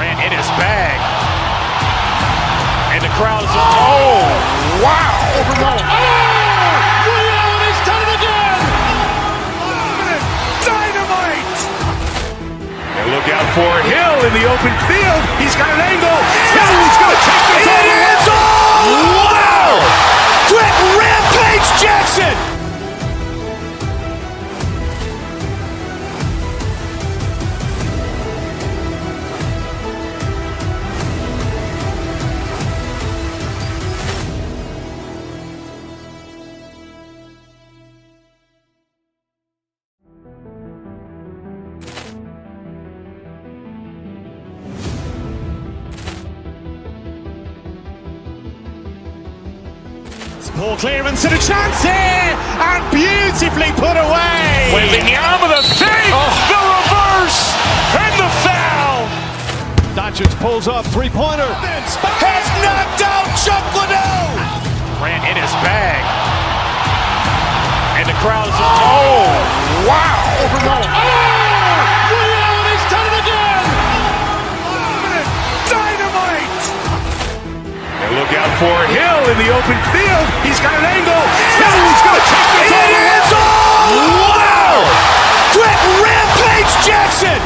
Ran in his bag. And the crowd is, oh, wow. Over Nolan. Oh! Leo, and he's done it again! Dynamite! And look out for Hill in the open field. He's got an angle. Hill is going to take this all the way. Wow! Quick Rampage Jackson! Poor clearance and a chance here, and beautifully put away. Waving the arm of the thing, the reverse, and the foul. Doncic pulls up, three-pointer. Has knocked out Chuck Liddell. Ran in his bag. And the crowd is, oh, wow. Over Nolan. Oh! Leo, and he's done it again! Dynamite! And look out for Hill in the open field. He's got an angle. Hill is going to take this all the way. Wow! Quick Rampage Jackson!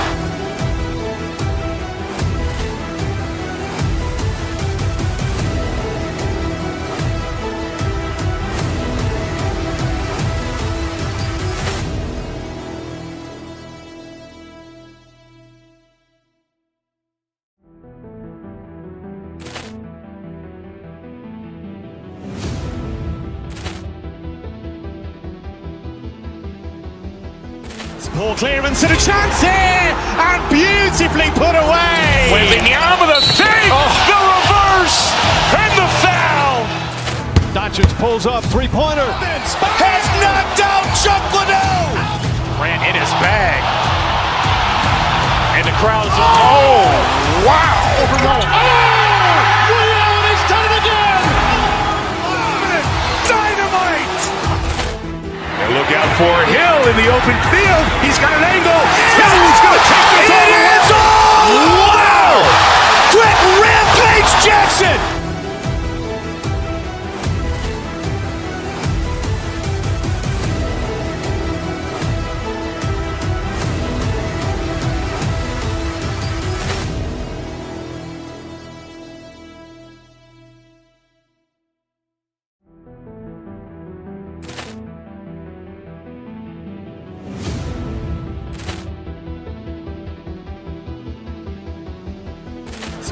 Poor clearance and a chance here, and beautifully put away. Waving the arm of the thing, the reverse, and the foul. Doncic pulls up, three-pointer. Has knocked out Chuck Liddell. Ran in his bag. And the crowd is, oh, wow. Over Nolan. Oh! Leo, and he's done it again! Dynamite! And look out for Hill in the open field. He's got an angle. Hill is going to take this all the way. Wow! Quick Rampage Jackson!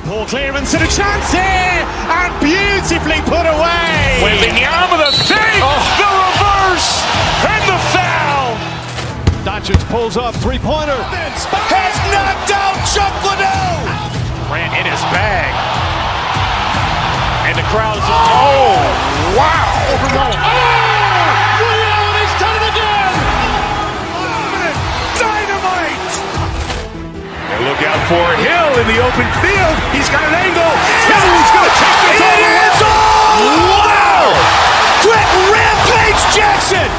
Poor clearance and a chance here, and beautifully put away. Waving the arm of the thing, the reverse, and the foul. Doncic pulls up, three-pointer. Has knocked out Chuck Liddell. Ran in his bag. And the crowd is, oh, wow. Over Nolan. Oh! Leo, and he's done it again! Dynamite! And look out for Hill in the open field. He's got an angle. Hill is going to take this all the way. Wow! Quick Rampage Jackson!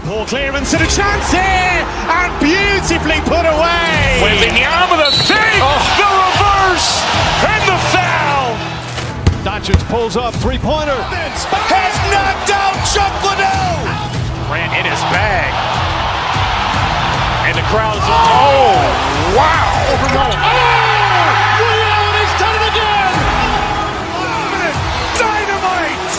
Poor clearance and a chance here, and beautifully put away. Waving the arm of the thing, the reverse, and the foul. Doncic pulls up, three-pointer. Has knocked out Chuck Liddell. Ran in his bag. And the crowd is, oh, wow. Over Nolan. Oh! Leo, and he's done it again! Dynamite!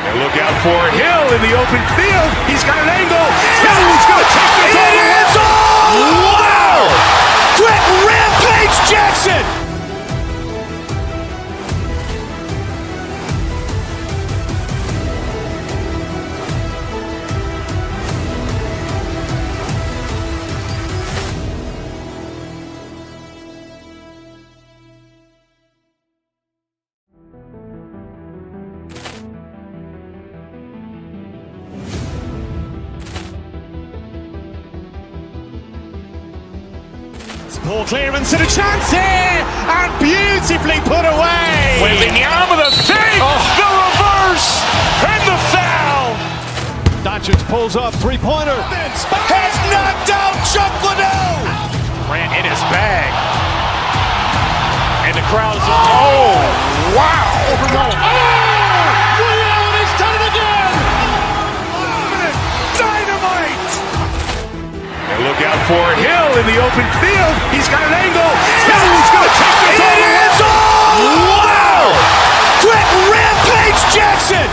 And look out for Hill in the open field. He's got an angle. Hill is going to take this all the way. Wow! Quick Rampage Jackson! Poor clearance and a chance here, and beautifully put away. Wembanyama with a fake, the reverse, and the foul. Doncic pulls up, three-pointer. Has knocked out Chuck Liddell. Grant in his bag. And the crowd is, oh, wow. Ray Allen has done it again. Dynamite. And look out for Hill in the open field. He's got an angle. Hill's going to take this all the way. Wow! Quick Rampage Jackson.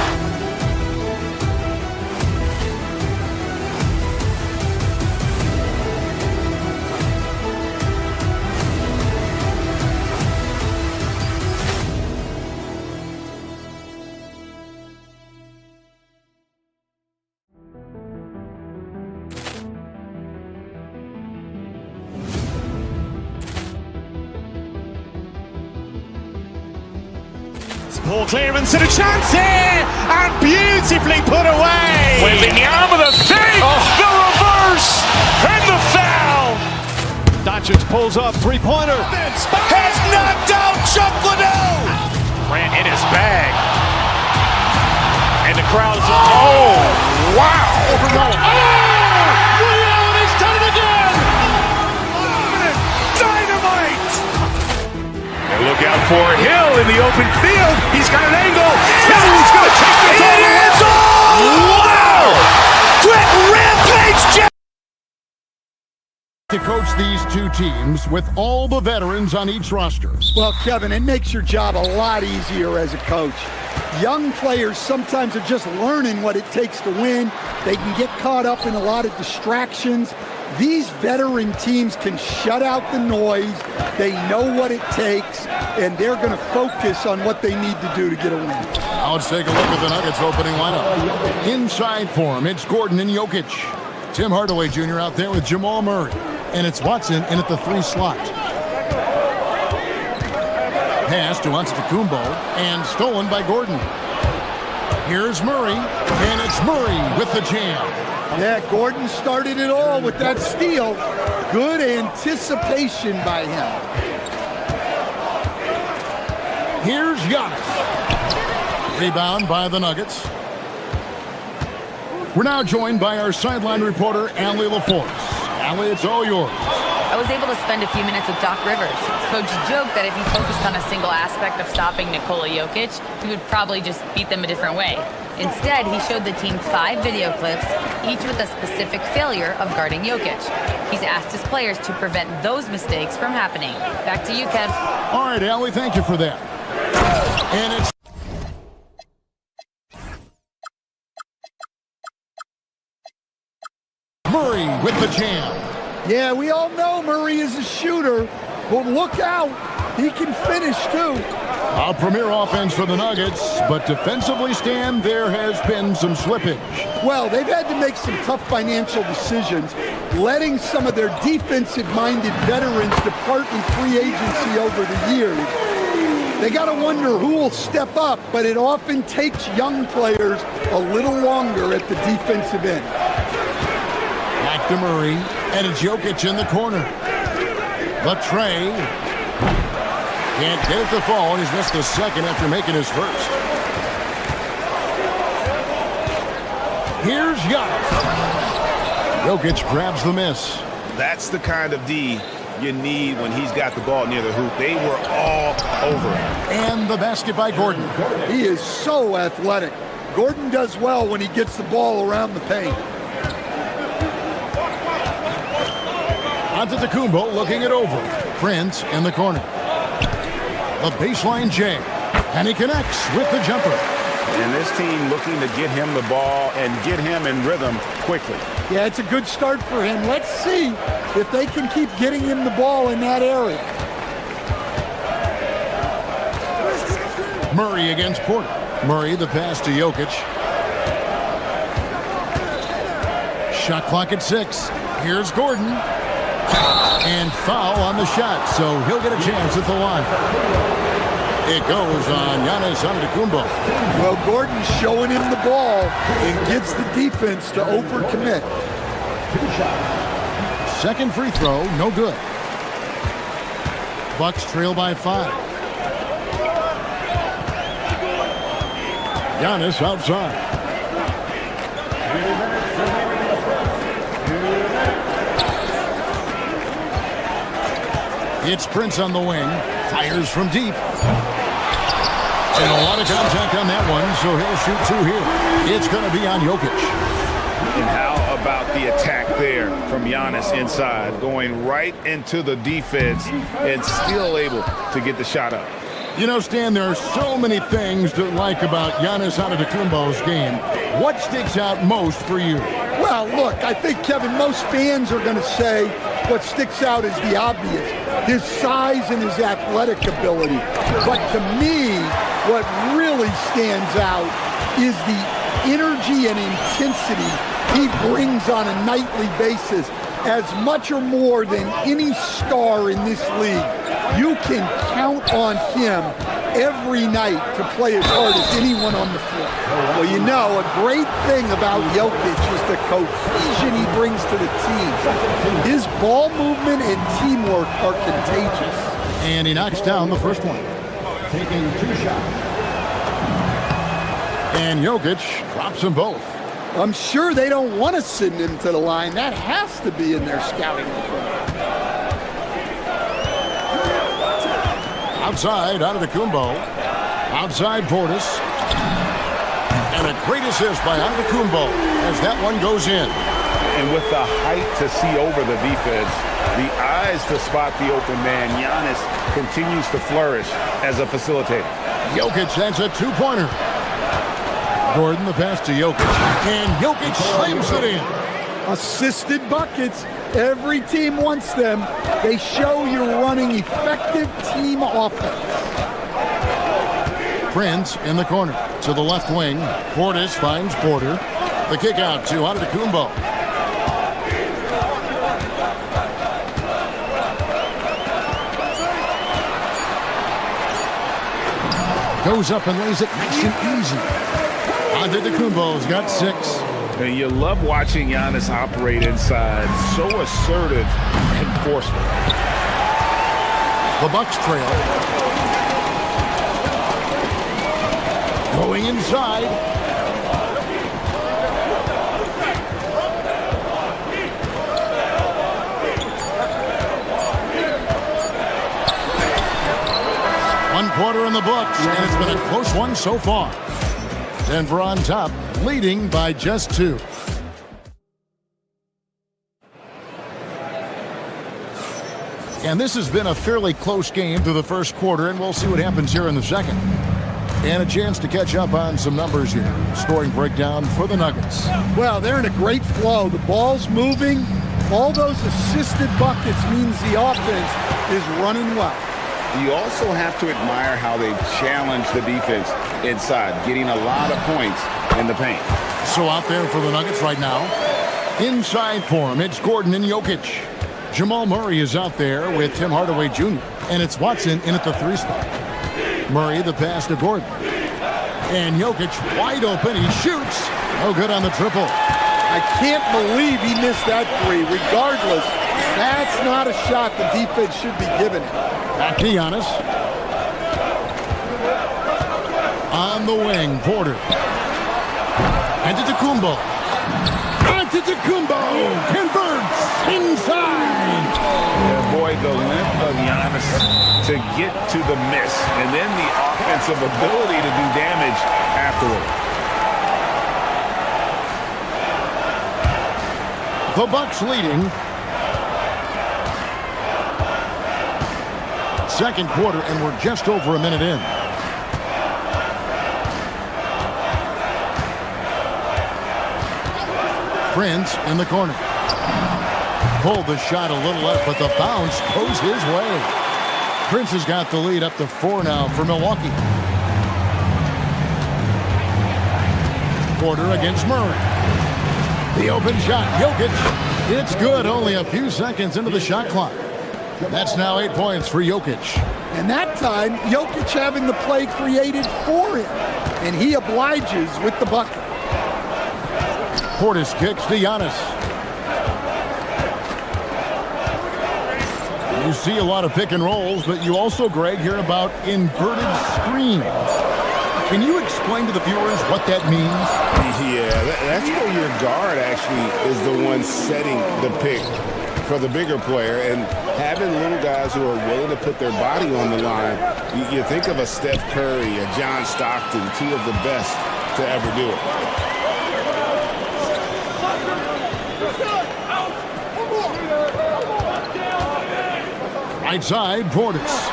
Poor clearance and a chance here, and beautifully put away. Wembanyama with a fake, the reverse, and the foul. Doncic pulls up, three-pointer. Has knocked out Chuck Liddell. Grant in his bag. And the crowd is, oh, wow. Ray Allen has done it again. Dynamite. And look out for Hill in the open field. He's got an angle. Hill's going to take this all the way. Wow! Quick Rampage Jackson. To coach these two teams with all the veterans on each roster. Well, Kevin, it makes your job a lot easier as a coach. Young players sometimes are just learning what it takes to win. They can get caught up in a lot of distractions. These veteran teams can shut out the noise. They know what it takes, and they're going to focus on what they need to do to get a win. Now let's take a look at the Nuggets opening lineup. Inside for him, it's Gordon and Jokic. Tim Hardaway Jr. out there with Jamal Murray. And it's Watson in at the 3 slot. Pass to Antetokounmpo and stolen by Gordon. Here's Murray, and it's Murray with the jam. Yeah, Gordon started it all with that steal. Good anticipation by him. Here's Giannis. Rebound by the Nuggets. We're now joined by our sideline reporter, Allie LaForce. Allie, it's all yours. I was able to spend a few minutes with Doc Rivers. Coach joked that if he focused on a single aspect of stopping Nikola Jokic, he would probably just beat them a different way. Instead, he showed the team 5 video clips, each with a specific failure of guarding Jokic. He's asked his players to prevent those mistakes from happening. Back to you, Kev. All right, Allie, thank you for that. And it's Murray with the jam. Yeah, we all know Murray is a shooter, but look out. He can finish, too. A premier offense for the Nuggets, but defensively, Stan, there has been some slippage. Well, they've had to make some tough financial decisions, letting some of their defensive-minded veterans depart in free agency over the years. They got to wonder who will step up, but it often takes young players a little longer at the defensive end. Back to Murray, and it's Jokic in the corner. The tray. Can't get it to fall, and he's missed the second after making his first. Here's Giannis. Jokic grabs the miss. That's the kind of D you need when he's got the ball near the hoop. They were all over him. And the basket by Gordon. He is so athletic. Gordon does well when he gets the ball around the paint. Antetokounmpo looking it over. Prince in the corner. The baseline J. And he connects with the jumper. And this team looking to get him the ball and get him in rhythm quickly. Yeah, it's a good start for him. Let's see if they can keep getting him the ball in that area. Murray against Porter. Murray, the pass to Jokic. Shot clock at 6. Here's Gordon. And foul on the shot, so he'll get a chance at the line. It goes on Giannis Antetokounmpo. Well, Gordon's showing him the ball and gets the defense to overcommit. Second free throw, no good. Bucks trail by 5. Giannis outside. It's Prince on the wing. Fires from deep. And a lot of contact on that one, so he'll shoot 2 here. It's going to be on Jokic. And how about the attack there from Giannis inside, going right into the defense and still able to get the shot up? You know, Stan, there are so many things to like about Giannis Antetokounmpo's game. What sticks out most for you? Well, look, I think, Kevin, most fans are going to say what sticks out is the obvious, his size and his athletic ability. But to me, what really stands out is the energy and intensity he brings on a nightly basis, as much or more than any star in this league. You can count on him every night to play as hard as anyone on the floor. Well, you know, a great thing about Jokic is the cohesion he brings to the team. His ball movement and teamwork are contagious. And he knocks down the first one. Taking 2 shots. And Jokic drops them both. I'm sure they don't want to send him to the line. That has to be in their scouting report. Outside, Antetokounmpo. Outside, Portis. And a great assist by Antetokounmpo as that one goes in. And with the height to see over the defense, the eyes to spot the open man, Giannis continues to flourish as a facilitator. Jokic has a 2-pointer. Gordon the pass to Jokic. And Jokic slams it in. Assisted buckets. Every team wants them. They show you're running effective team offense. Prince in the corner to the left wing. Portis finds Porter. The kick out to Antetokounmpo. Goes up and lays it nice and easy. Antetokounmpo's got 6. And you love watching Giannis operate inside. So assertive and forceful. The Bucks trail. Going inside. One quarter in the books, and it's been a close one so far. Denver on top, leading by just 2. And this has been a fairly close game through the first quarter, and we'll see what happens here in the second. And a chance to catch up on some numbers here. Scoring breakdown for the Nuggets. Well, they're in a great flow. The ball's moving. All those assisted buckets means the offense is running well. You also have to admire how they've challenged the defense inside, getting a lot of points in the paint. So out there for the Nuggets right now. Inside for him, it's Gordon and Jokic. Jamal Murray is out there with Tim Hardaway Jr. And it's Watson in at the 3 spot. Murray the pass to Gordon. And Jokic wide open. He shoots. No good on the triple. I can't believe he missed that 3. Regardless, that's not a shot the defense should be giving him. Back to Giannis. On the wing, Porter. Antetokounmpo. Antetokounmpo converts inside. Yeah, boy, the length of Giannis to get to the miss, and then the offensive ability to do damage afterward. The Bucks leading. Second quarter, and we're just over a minute in. Prince in the corner. Pulled the shot a little left, but the bounce goes his way. Prince has got the lead up to 4 now for Milwaukee. Porter against Murray. The open shot, Jokic. It's good, only a few seconds into the shot clock. That's now 8 points for Jokic. And that time, Jokic having the play created for him. And he obliges with the bucket. Portis kicks to Giannis. You see a lot of pick and rolls, but you also, Greg, hear about inverted screens. Can you explain to the viewers what that means? Yeah, that's where your guard actually is the one setting the pick for the bigger player, and having little guys who are willing to put their body on the line. You think of a Steph Curry, a John Stockton, two of the best to ever do it. Right side, Portis.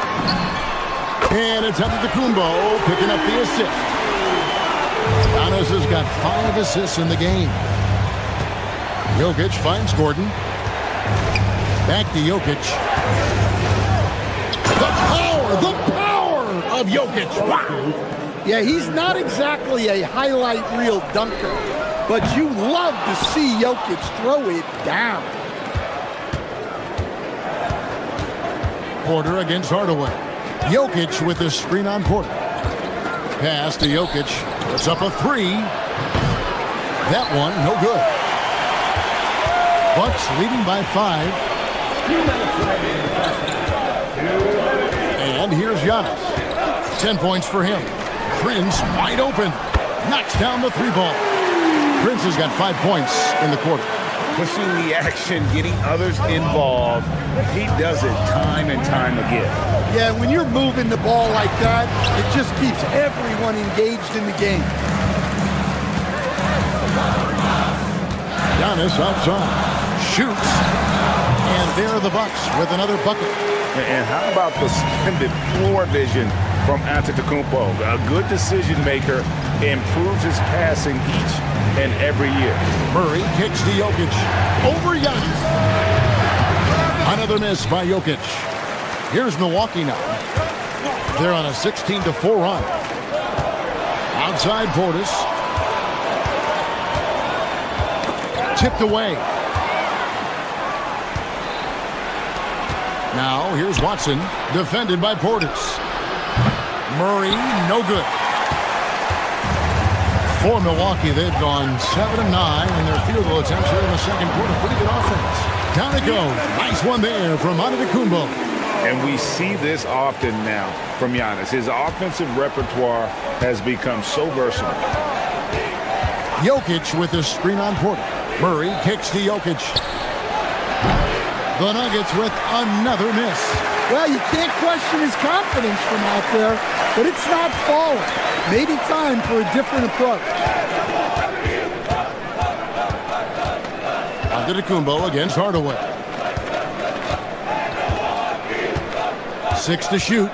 And it's Antetokounmpo picking up the assist. Giannis has got 5 assists in the game. Jokic finds Gordon. Back to Jokic. The power of Jokic. Wow. Yeah, he's not exactly a highlight reel dunker, but you love to see Jokic throw it down. Porter against Hardaway. Jokic with the screen on Porter. Pass to Jokic. Puts up a 3. That one, no good. Bucks leading by 5. And here's Giannis. 10 points for him. Prince wide open. Knocks down the 3-ball. Prince has got 5 points in the quarter. Pushing the action, getting others involved. He does it time and time again. Yeah, when you're moving the ball like that, it just keeps everyone engaged in the game. Giannis outside. Shoots. And there are the Bucks with another bucket. And how about the splendid floor vision from Antetokounmpo? A good decision maker, improves his passing each and every year. Murray kicks to Jokic. Over Giannis. Another miss by Jokic. Here's Milwaukee now. They're on a 16-4 run. Outside Portis. Tipped away. Now here's Watson. Defended by Portis. Murray, no good. For Milwaukee, they've gone 7 of 9 in their field goal attempts here in the second quarter. Pretty good offense. Down it goes. Nice one there from Antetokounmpo. And we see this often now from Giannis. His offensive repertoire has become so versatile. Jokic with the screen on Porter. Murray kicks to Jokic. The Nuggets with another miss. Well, you can't question his confidence from out there, but it's not falling. Maybe time for a different approach. Antetokounmpo against Hardaway. 6 to shoot.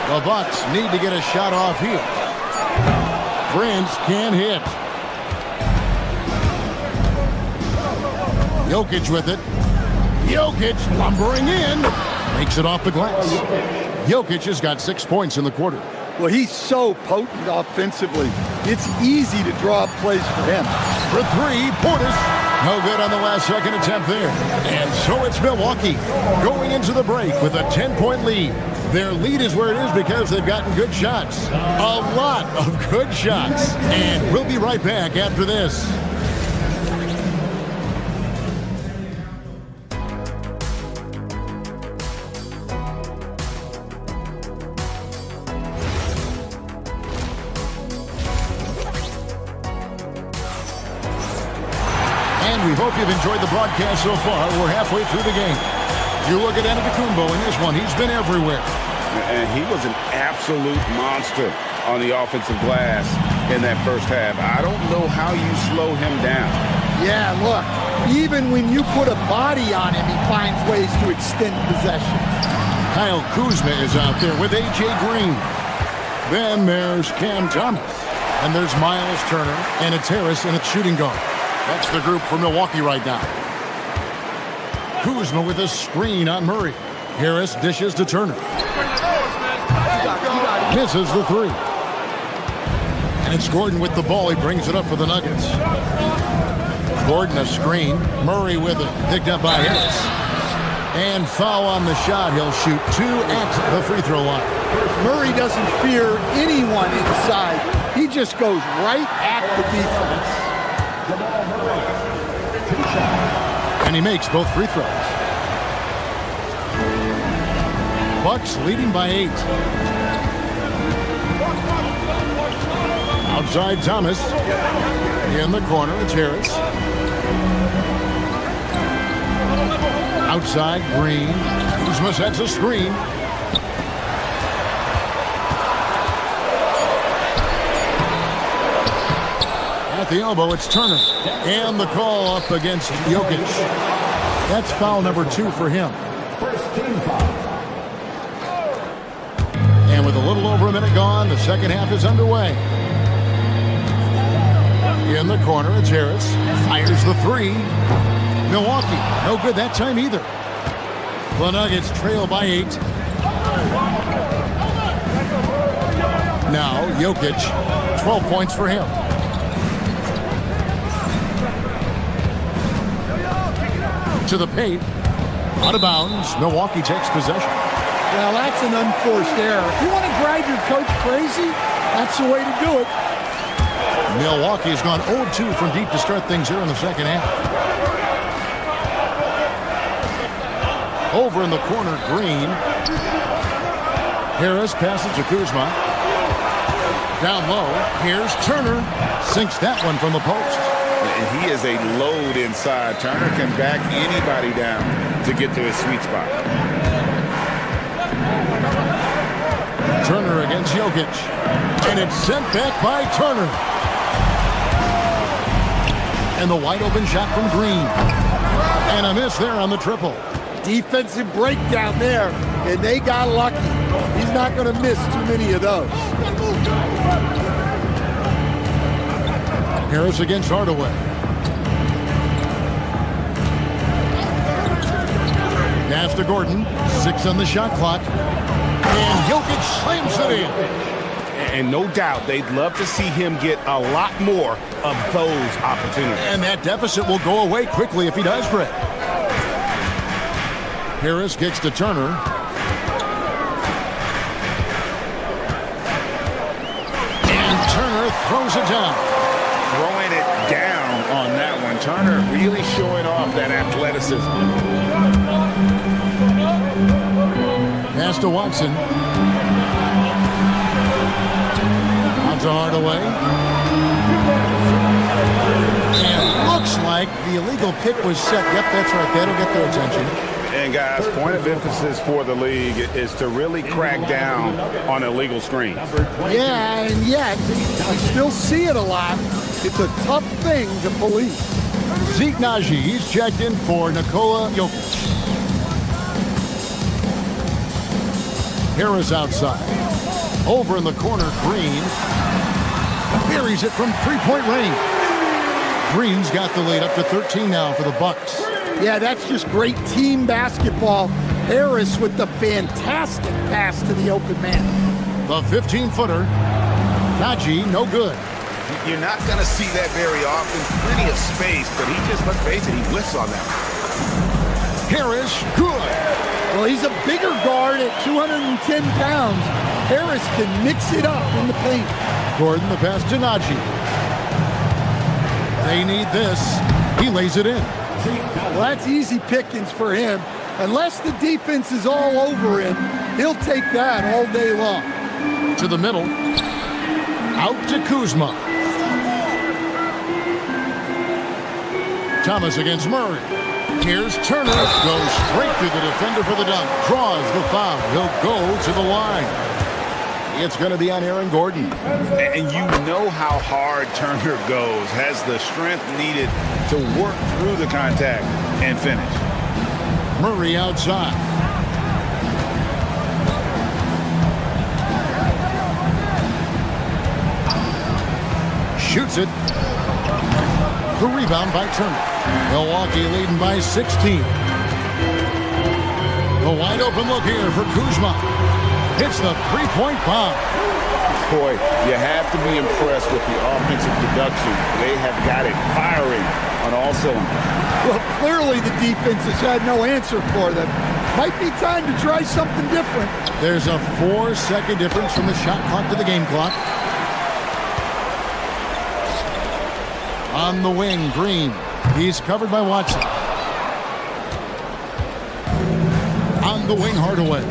The Bucks need to get a shot off here. Prince can't hit. Jokic with it. Jokic lumbering in. Makes it off the glass. Jokic has got 6 points in the quarter. Well, he's so potent offensively. It's easy to draw up plays for him. For 3, Portis. No good on the last second attempt there. And so it's Milwaukee going into the break with a 10-point lead. Their lead is where it is because they've gotten good shots. A lot of good shots. And we'll be right back after this. We hope you've enjoyed the broadcast so far. We're halfway through the game. You look at Antetokounmpo in this one. He's been everywhere. And he was an absolute monster on the offensive glass in that first half. I don't know how you slow him down. Yeah, look, even when you put a body on him, he finds ways to extend possession. Kyle Kuzma is out there with A.J. Green. Then there's Cam Thomas. And there's Miles Turner. And it's Harris and it's shooting guard. That's the group for Milwaukee right now. Kuzma with a screen on Murray. Harris dishes to Turner. Misses the 3. And it's Gordon with the ball. He brings it up for the Nuggets. Gordon a screen. Murray with it. Picked up by Harris. And foul on the shot. He'll shoot 2 at the free throw line. Murray doesn't fear anyone inside. He just goes right at the defense. And he makes both free throws. Bucks leading by 8. Outside Thomas. In the corner, it's Harris. Outside Green. Kuzma sets a screen. At the elbow, it's Turner. And the call up against Jokic. That's foul number 2 for him. First team foul. And with a little over a minute gone, the second half is underway. In the corner, it's Harris. Fires the 3. Milwaukee, no good that time either. The Nuggets trail by 8. Now, Jokic, 12 points for him. To the paint. Out of bounds. Milwaukee takes possession. Well, that's an unforced error. If you want to drive your coach crazy, that's the way to do it. Milwaukee has gone 0-2 from deep to start things here in the second half. Over in the corner, Green. Harris passes to Kuzma. Down low, here's Turner. Sinks that one from the post. And he is a load inside. Turner can back anybody down to get to his sweet spot. Turner against Jokic. And it's sent back by Turner. And the wide open shot from Green. And a miss there on the triple. Defensive breakdown there, and they got lucky. He's not going to miss too many of those. Harris against Hardaway. Pass to Gordon. 6 on the shot clock. And Jokic slams it in. And no doubt they'd love to see him get a lot more of those opportunities. And that deficit will go away quickly if he does, Brett. Harris kicks to Turner. And Turner throws it down. Throwing it down on that one. Turner really showing off that athleticism. Pass to Watson. On to Hardaway. And looks like the illegal pick was set. Yep, that's right. That'll get their attention. And guys, point of emphasis for the league is to really crack down on illegal screens. Yeah, and yet, we still see it a lot. It's a tough thing to police. Zeke Naji, he's checked in for Nikola Jokic. Harris outside. Over in the corner, Green. Buries it from three-point range. Green's got the lead up to 13 now for the Bucks. Yeah, that's just great team basketball. Harris with the fantastic pass to the open man. The 15-footer. Naji, no good. You're not going to see that very often. Plenty of space, but he just, let's face it, he whiffs on that. Harris, good. Well, he's a bigger guard at 210 pounds. Harris can mix it up in the paint. Gordon, the pass to Naji. They need this. He lays it in. Well, that's easy pickings for him. Unless the defense is all over him, he'll take that all day long. To the middle. Out to Kuzma. Thomas against Murray. Here's Turner. Goes straight through the defender for the dunk. Draws the foul. He'll go to the line. It's going to be on Aaron Gordon. And you know how hard Turner goes. Has the strength needed to work through the contact and finish. Murray outside. Shoots it. The rebound by Turner. Milwaukee leading by 16. The wide open look here for Kuzma. Hits the three-point bomb. Boy, you have to be impressed with the offensive production. They have got it firing on all cylinders. Well, clearly the defense has had no answer for them. Might be time to try something different. There's a 4-second difference from the shot clock to the game clock. On the wing, Green. He's covered by Watson. On the wing, Hardaway.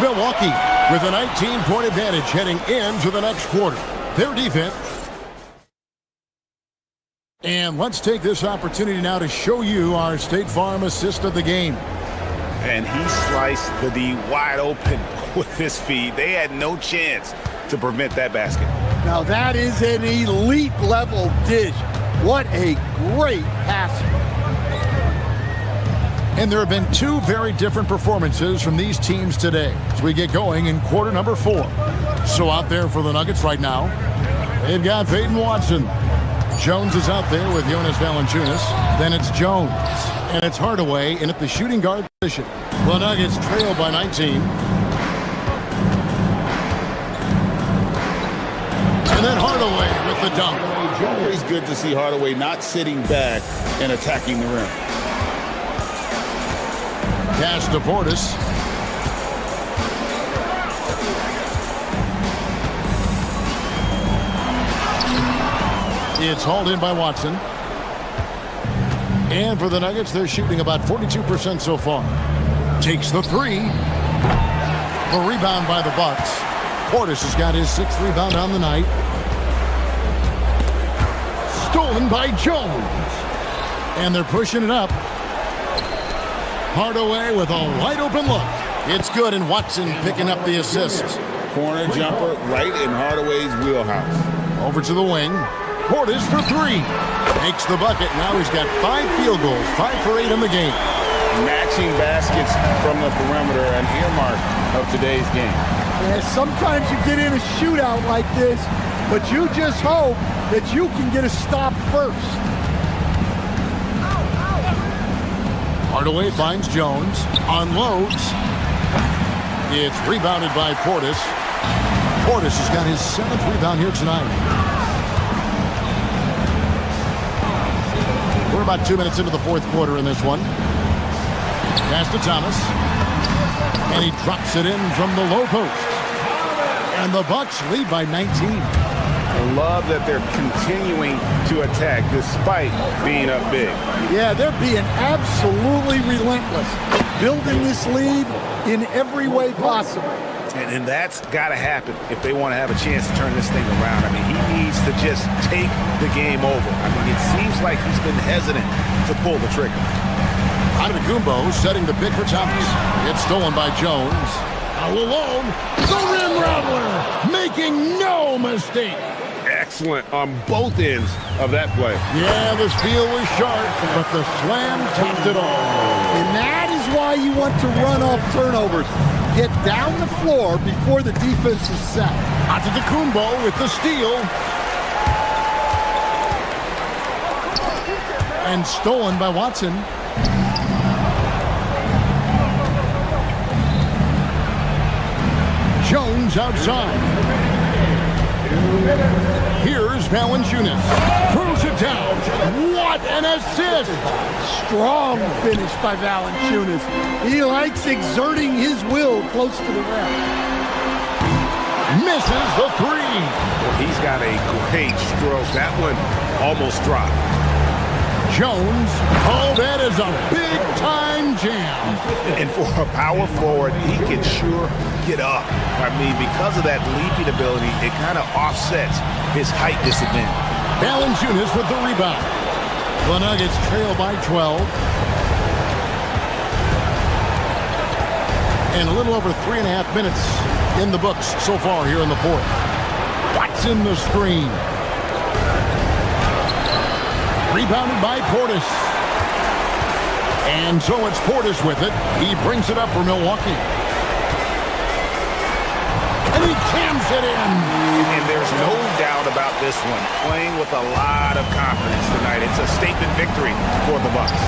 Milwaukee with a 19-point advantage heading into the next quarter. Their defense. And let's take this opportunity now to show you our State Farm assist of the game. And he sliced the D wide open with his feet. They had no chance to prevent that basket. Now that is an elite level dish. What a great pass. And there have been two very different performances from these teams today as we get going in quarter number 4. So out there for the Nuggets right now, they've got Peyton Watson. Jones is out there with Jonas Valanciunas. Then it's Jones. And it's Hardaway in at the shooting guard position. The Nuggets trail by 19. And then Hardaway with the dunk. Always good to see Hardaway not sitting back and attacking the rim. Pass to Portis. It's hauled in by Watson. And for the Nuggets, they're shooting about 42% so far. Takes the three. The rebound by the Bucks. Portis has got his 6th rebound on the night. Stolen by Jones. And they're pushing it up. Hardaway with a wide open look. It's good, and Watson picking up the assist. Corner jumper right in Hardaway's wheelhouse. Over to the wing. Portis for 3. Makes the bucket. Now he's got 5 field goals. 5 for 8 in the game. Matching baskets from the perimeter, an earmark of today's game. Yeah, sometimes you get in a shootout like this, but you just hope that you can get a stop first. Hardaway finds Jones. Unloads. It's rebounded by Portis. Portis has got his 7th rebound here tonight. We're about 2 minutes into the 4th quarter in this one. Pass to Thomas. And he drops it in from the low post. And the Bucks lead by 19. I love that they're continuing to attack despite being up big. Yeah, they're being absolutely relentless. Building this lead in every way possible. And that's got to happen if they want to have a chance to turn this thing around. I mean, he needs to just take the game over. I mean, it seems like he's been hesitant to pull the trigger. Antetokounmpo setting the pick for Thomas. It's stolen by Jones. All alone, the rim rattler, making no mistake. Excellent on both ends of that play. Yeah, the steal was sharp, but the slam topped it all. And that is why you want to run off turnovers. Get down the floor before the defense is set. Antetokounmpo with the steal. And stolen by Watson. Jones outside. Here's Valanciunas. Throws it down. What an assist! Strong finish by Valanciunas. He likes exerting his will close to the rim. Misses the 3. Well, he's got a great stroke. That one almost dropped. Jones. Oh, that is a big-time jam. And for a power forward, he can sure get up. I mean, because of that leaping ability, it kind of offsets his height disadvantage. Valanciunas with the rebound. The Nuggets trail by 12. And a little over 3.5 minutes in the books so far here in the 4th. Watson the screen. Rebounded by Portis. And so it's Portis with it. He brings it up for Milwaukee. And he jams it in. And there's no doubt about this one. Playing with a lot of confidence tonight. It's a statement victory for the Bucks.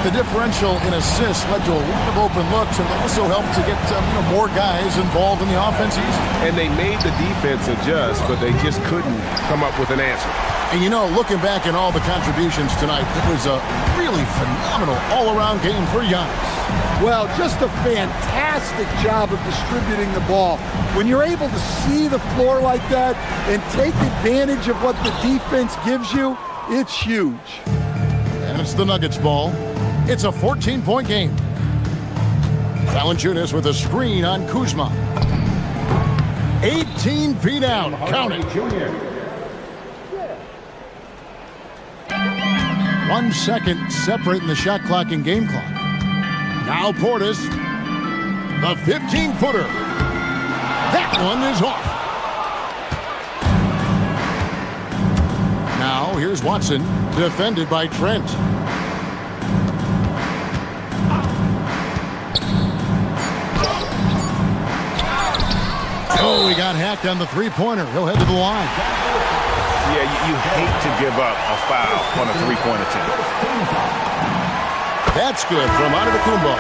The differential in assists led to a lot of open looks and also helped to get more guys involved in the offense easy. And they made the defense adjust, but they just couldn't come up with an answer. And looking back at all the contributions tonight, it was a really phenomenal all-around game for Giannis. Well, just a fantastic job of distributing the ball. When you're able to see the floor like that and take advantage of what the defense gives you, it's huge. And it's the Nuggets ball. It's a 14-point game. Valanciunas with a screen on Kuzma. 18 feet out. Count it. 1 second separating the shot clock and game clock. Now Portis, the 15-footer. That one is off. Now here's Watson, defended by Trent. Oh, he got hacked on the three-pointer. He'll head to the line. Yeah, you hate to give up a foul on a three-point attempt. That's good from Antetokounmpo.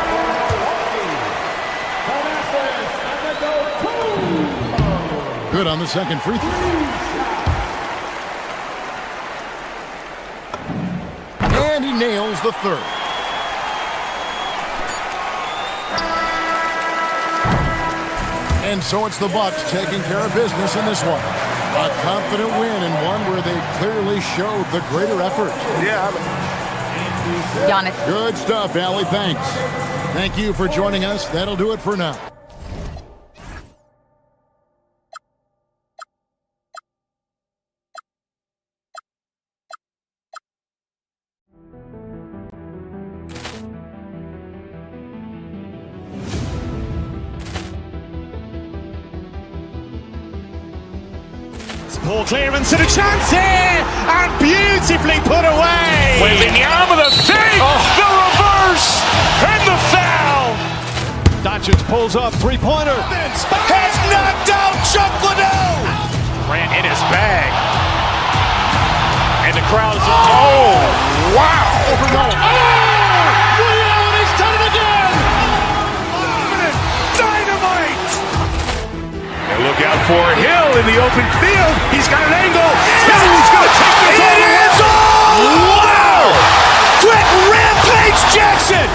Good on the second free throw. And he nails the third. And so it's the Bucks taking care of business in this one. A confident win and one where they clearly showed the greater effort. Yeah. Giannis. Good stuff, Allie. Thanks. Thank you for joining us. That'll do it for now. Ball clearance and a chance here, and beautifully put away. Wembanyama the fake, the reverse, and the foul. Doncic pulls up, three-pointer. Has knocked out Chuck Liddell. Grant in his bag. And the crowd is, oh, wow. He's done it again. Dynamite. And look out for Hill in the open field. He's got an angle. Hill's going to take this all the way. Wow! Quick Rampage Jackson.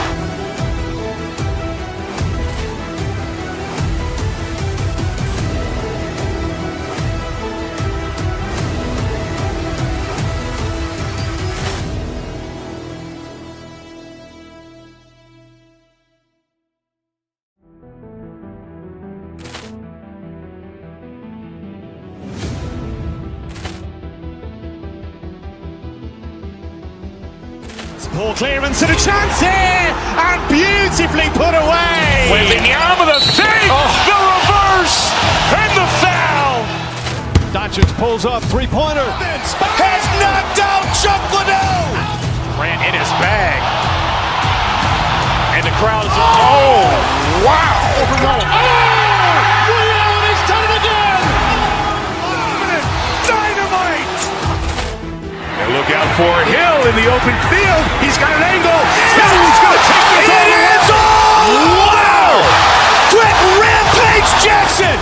Ball clearance and a chance here, and beautifully put away. Wembanyama the fake, the reverse, and the foul. Doncic pulls up, three-pointer. Has knocked out Chuck Liddell. Grant in his bag. And the crowd is, oh, wow. He's done it again. Dynamite. And look out for Hill in the open field. He's got an angle. Hill's going to take this all the way. Wow! Quick Rampage Jackson.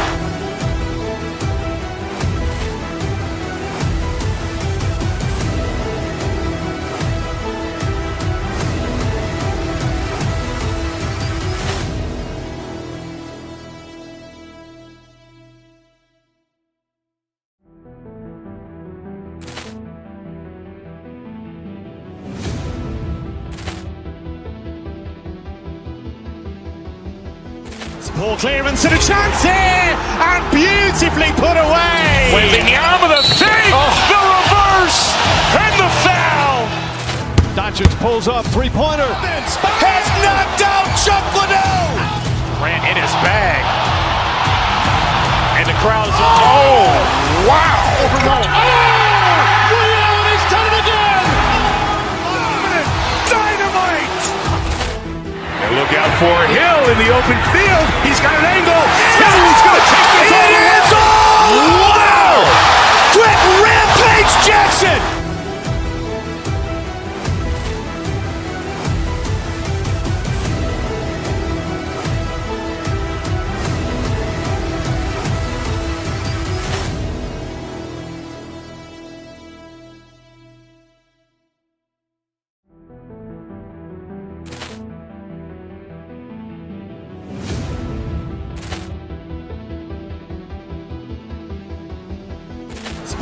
Ball clearance and a chance here, and beautifully put away. Wembanyama the fake, the reverse, and the foul. Doncic pulls up, three-pointer. Has knocked out Chuck Liddell. Grant in his bag. And the crowd is, oh, wow. He's done it again. Dynamite. And look out for Hill in the open field. He's got an angle. Hill's going to take this all the way. Wow! Quick Rampage Jackson.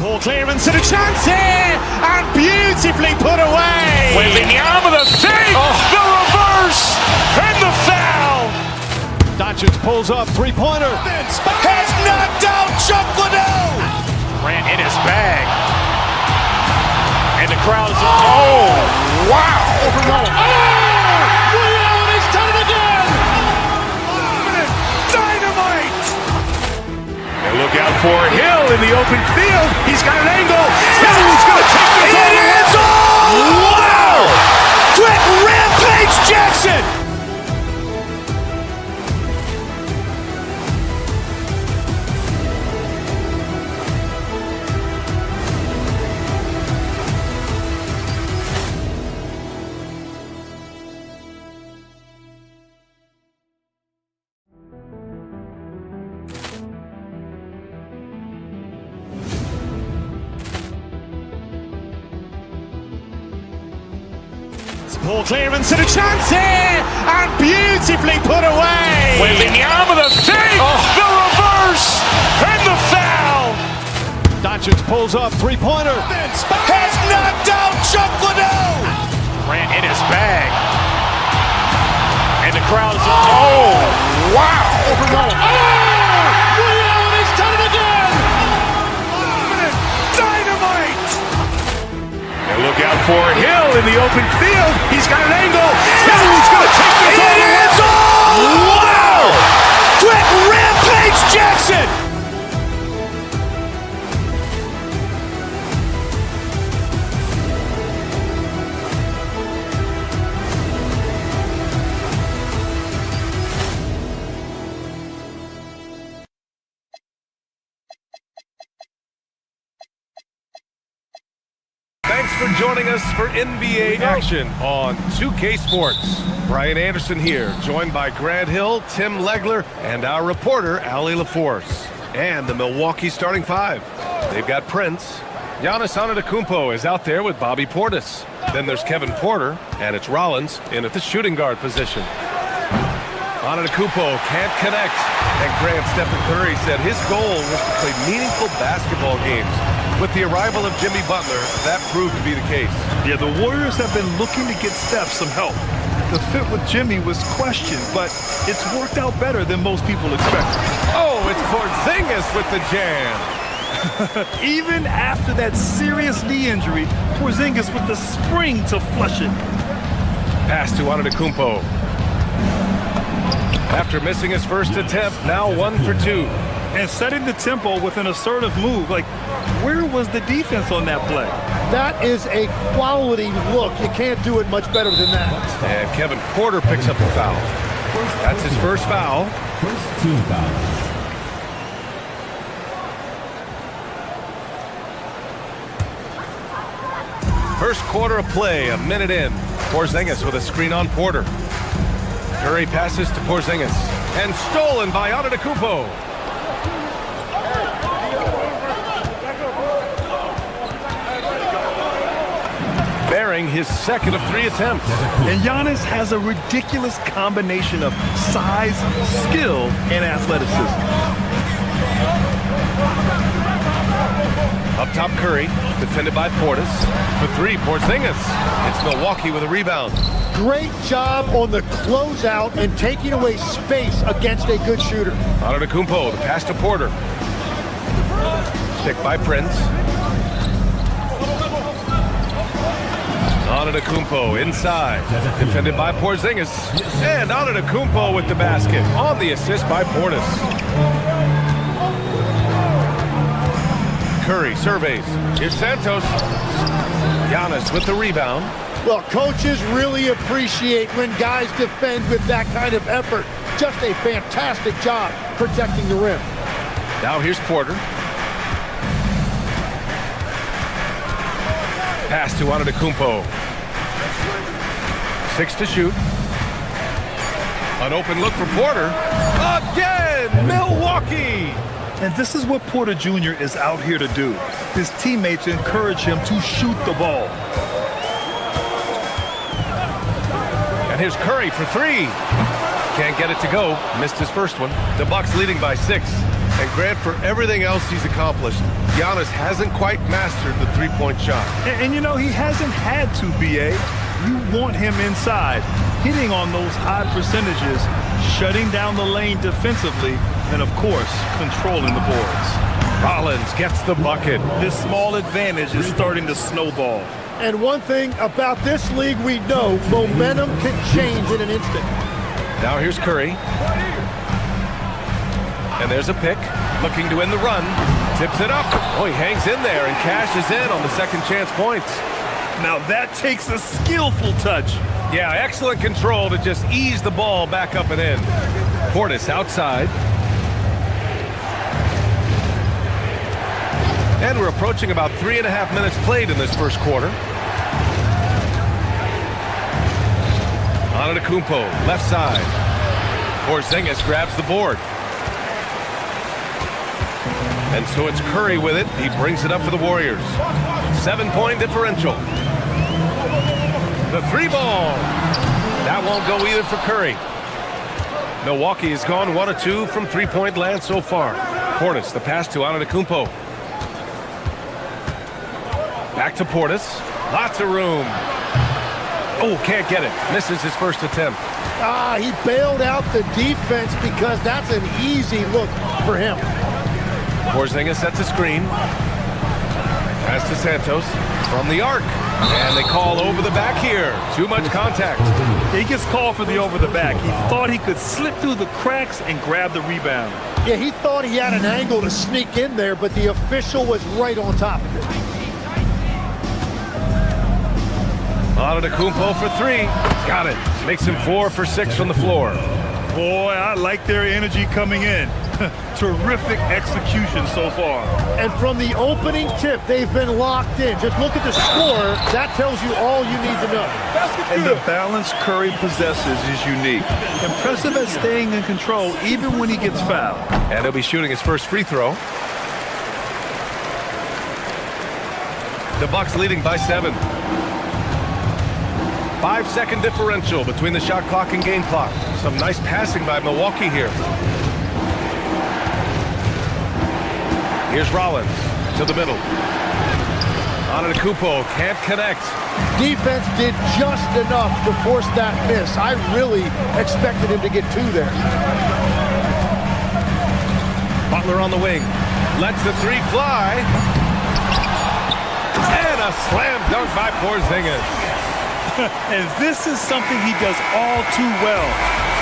Ball clearance and a chance here, and beautifully put away. Wembanyama the fake, the reverse, and the foul. Doncic pulls up, three-pointer. Vince has knocked out Chuck Liddell. Grant in his bag. And the crowd is... Oh, wow! Ray Allen, he's done it again! Dynamite! And look out for Hill in the open field. He's got an angle. Hill's going to take this all the way. Wow! Quick Rampage Jackson! Ball clearance and a chance here, and beautifully put away. Wembanyama, the fake, the reverse, and the foul. Doncic pulls up, three-pointer. Vince has knocked out Chuck Liddell. Grant in his bag. And the crowd is... Oh, wow! Ray Allen, he's done it again! Dynamite! And look out for Hill in the open field. He's got an angle. Hill's going to take this all the way. Wow! Quick Rampage Jackson! Thanks for joining us for NBA action on 2K Sports. Brian Anderson here, joined by Grant Hill, Tim Legler, and our reporter, Allie LaForce. And the Milwaukee starting five. They've got Prince. Giannis Antetokounmpo is out there with Bobby Portis. Then there's Kevin Porter, and it's Rollins in at the shooting guard position. Antetokounmpo can't connect, and Grant Stephen Curry said his goal was to play meaningful basketball games. With the arrival of Jimmy Butler, that proved to be the case. Yeah, the Warriors have been looking to get Steph some help. The fit with Jimmy was questioned, but it's worked out better than most people expected. Oh, it's Porzingis with the jam. Even after that serious knee injury, Porzingis with the spring to flush it. Pass to Antetokounmpo. After missing his first attempt, now 1 for 2. And setting the tempo with an assertive move. Like, where was the defense on that play? That is a quality look. You can't do it much better than that. And Kevin Porter picks up the foul. That's his first foul. First team foul. First quarter of play, a minute in. Porzingis with a screen on Porter. Curry passes to Porzingis. And stolen by Antetokounmpo. Bearing his second of 3 attempts. And Giannis has a ridiculous combination of size, skill, and athleticism. Up top, Curry, defended by Portis. For 3, Porzingis. It's Milwaukee with a rebound. Great job on the closeout and taking away space against a good shooter. Antetokounmpo, the pass to Porter. Picked by Prince. Antetokounmpo inside, defended by Porzingis. And Antetokounmpo with the basket on the assist by Portis. Curry surveys. Here's Santos. Giannis with the rebound. Well, coaches really appreciate when guys defend with that kind of effort. Just a fantastic job protecting the rim. Now here's Porter. Pass to Antetokounmpo. 6 to shoot. An open look for Porter. Again, Milwaukee! And this is what Porter Jr. is out here to do. His teammates encourage him to shoot the ball. And here's Curry for 3. Can't get it to go. Missed his first one. The Bucks leading by 6. And Grant, for everything else he's accomplished, Giannis hasn't quite mastered the three-point shot. And you know, he hasn't had to, B.A. You want him inside, hitting on those high percentages, shutting down the lane defensively, and, of course, controlling the boards. Rollins gets the bucket. This small advantage is starting to snowball. And one thing about this league we know, momentum can change in an instant. Now here's Curry. And there's a pick. Looking to win the run. Tips it up. Oh, he hangs in there and cashes in on the second chance points. Now that takes a skillful touch. Yeah, excellent control to just ease the ball back up and in. Portis outside. And we're approaching about 3.5 minutes played in this first quarter. Antetokounmpo, left side. Porzingis grabs the board. And so it's Curry with it. He brings it up for the Warriors. 7-point differential. The three ball. That won't go either for Curry. Milwaukee has gone 1 of 2 from three-point land so far. Portis, the pass to Antetokounmpo. Back to Portis. Lots of room. Oh, can't get it. Misses his first attempt. He bailed out the defense because that's an easy look for him. Porzingis sets a screen. Pass to Santos from the arc. And they call over the back here. Too much contact. He gets called for the over the back. He thought he could slip through the cracks and grab the rebound. Yeah, he thought he had an angle to sneak in there, but the official was right on top of it. Antetokounmpo for three. Got it. Makes him 4 for 6 from the floor. Boy, I like their energy coming in. Terrific execution so far. And from the opening tip, they've been locked in. Just look at the score. That tells you all you need to know. And the balance Curry possesses is unique. Impressive at staying in control even when he gets fouled. And he'll be shooting his first free throw. The Bucks leading by 7. 5-second differential between the shot clock and game clock. Some nice passing by Milwaukee here. Here's Rollins to the middle. Antetokounmpo can't connect. Defense did just enough to force that miss. I really expected him to get 2 there. Butler on the wing. Lets the three fly. And a slam dunk by Porzingis. And this is something he does all too well.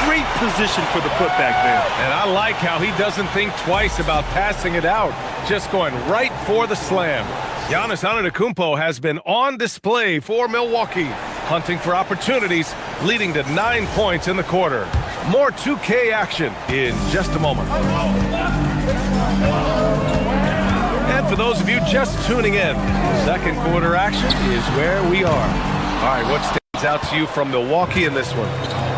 Great position for the putback there. And I like how he doesn't think twice about passing it out. Just going right for the slam. Giannis Antetokounmpo has been on display for Milwaukee. Hunting for opportunities, leading to 9 points in the quarter. More 2K action in just a moment. And for those of you just tuning in, second quarter action is where we are. All right, what stands out to you from Milwaukee in this one?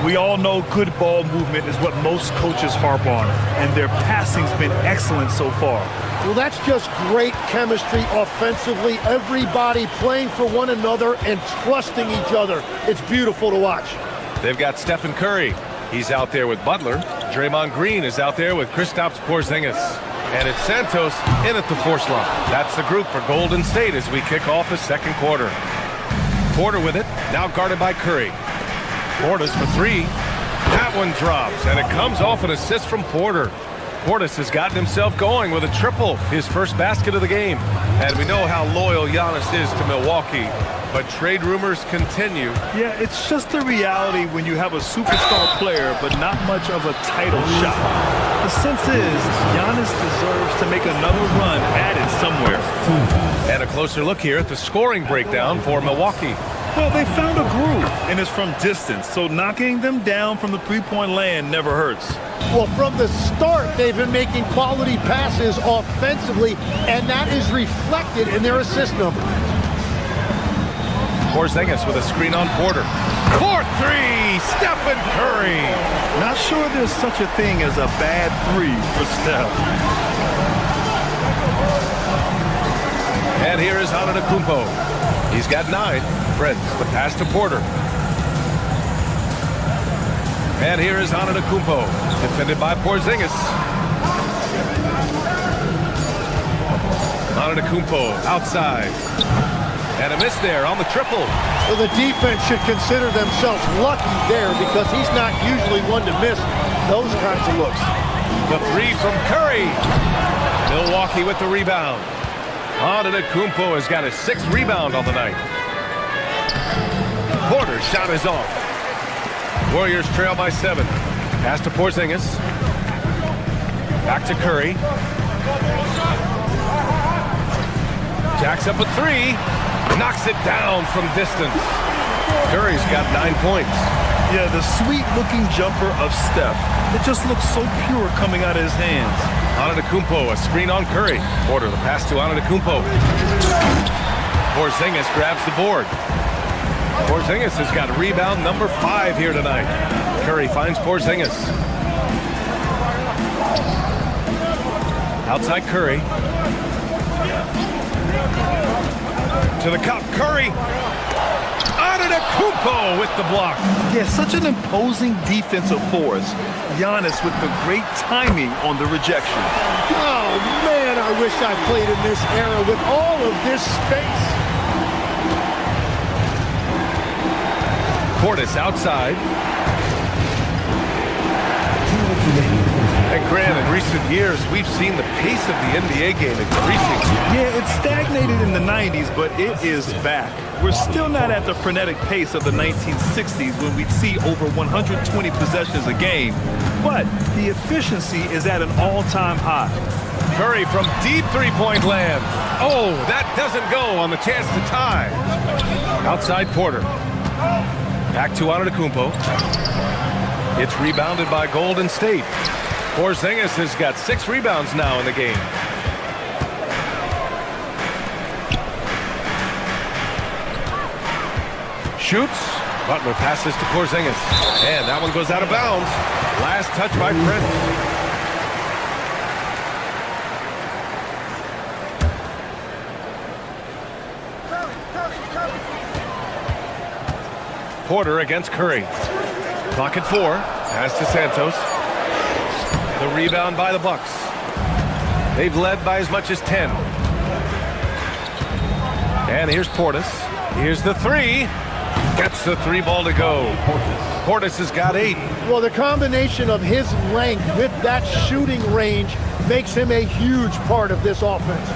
We all know good ball movement is what most coaches harp on, and their passing's been excellent so far. Well, that's just great chemistry offensively. Everybody playing for one another and trusting each other. It's beautiful to watch. They've got Stephen Curry. He's out there with Butler. Draymond Green is out there with Kristaps Porzingis. And it's Santos in at the force line. That's the group for Golden State as we kick off the second quarter. Porter with it, now guarded by Curry. Portis for three. That one drops, and it comes off an assist from Porter. Portis has gotten himself going with a triple, his first basket of the game. And we know how loyal Giannis is to Milwaukee, but trade rumors continue. Yeah, it's just the reality when you have a superstar player, but not much of a title shot. The sense is Giannis deserves to make another run at it somewhere. And a closer look here at the scoring breakdown for Milwaukee. Well, they found a groove, and it's from distance, so knocking them down from the three-point land never hurts. Well, from the start, they've been making quality passes offensively, and that is reflected in their assist number. Porzingis with a screen on Porter. 4-3, Stephen Curry. Not sure there's such a thing as a bad three for Steph. And here is Antetokounmpo. He's got 9. Prince, the pass to Porter. And here is Antetokounmpo, defended by Porzingis. Antetokounmpo outside. And a miss there on the triple. Well, the defense should consider themselves lucky there because he's not usually one to miss those kinds of looks. The three from Curry. Milwaukee with the rebound. Antetokounmpo has got his 6th rebound on the night. Porter's shot is off. Warriors trail by 7. Pass to Porzingis. Back to Curry. Jacks up a 3. Knocks it down from distance. Curry's got 9 points. Yeah, the sweet-looking jumper of Steph. It just looks so pure coming out of his hands. Antetokounmpo, a screen on Curry. Porter, the pass to Antetokounmpo. Porzingis grabs the board. Porzingis has got rebound number 5 here tonight. Curry finds Porzingis. Outside Curry. To the cup, Curry. Antetokounmpo with the block. Yeah, such an imposing defensive force. Giannis with the great timing on the rejection. Oh, man, I wish I played in this era with all of this space. Portis outside. And Grant, in recent years, we've seen the pace of the NBA game increasing. Yeah, it stagnated in the 90s, but it is back. We're still not at the frenetic pace of the 1960s when we'd see over 120 possessions a game, but the efficiency is at an all-time high. Curry from deep three-point land. Oh, that doesn't go on the chance to tie. Outside Porter. Back to Antetokounmpo. It's rebounded by Golden State. Porzingis has got 6 rebounds now in the game. Shoots. Butler passes to Porzingis. And that one goes out of bounds. Last touch by Prince. Porter against Curry. Clock at 4. Pass to Santos. The rebound by the Bucks. They've led by as much as 10. And here's Portis. Here's the 3. Gets the 3 ball to go. Portis has got 8. Well, the combination of his length with that shooting range makes him a huge part of this offense.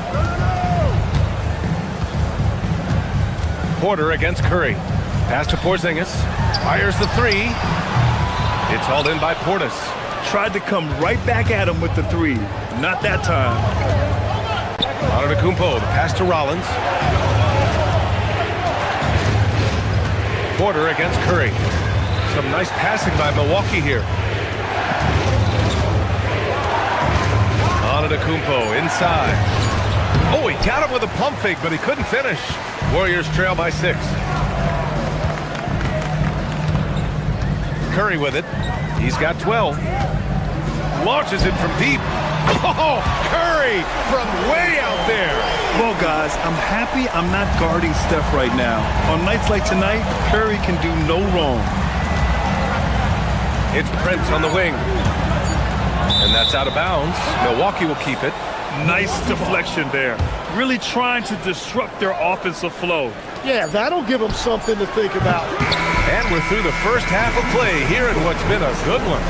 Porter against Curry. Pass to Porzingis. Fires the 3. It's hauled in by Portis. Tried to come right back at him with the 3. Not that time. Antetokounmpo, the pass to Rollins. Porter against Curry. Some nice passing by Milwaukee here. Antetokounmpo inside. Oh, he got him with a pump fake, but he couldn't finish. Warriors trail by 6. Curry with it. He's got 12. Launches it from deep. Oh, Curry from way out there. Well, guys, I'm happy I'm not guarding Steph right now. On nights like tonight, Curry can do no wrong. It's Prince on the wing. And that's out of bounds. Milwaukee will keep it. Nice deflection there. Really trying to disrupt their offensive flow. Yeah, that'll give them something to think about. And we're through the first half of play here in what's been a good one.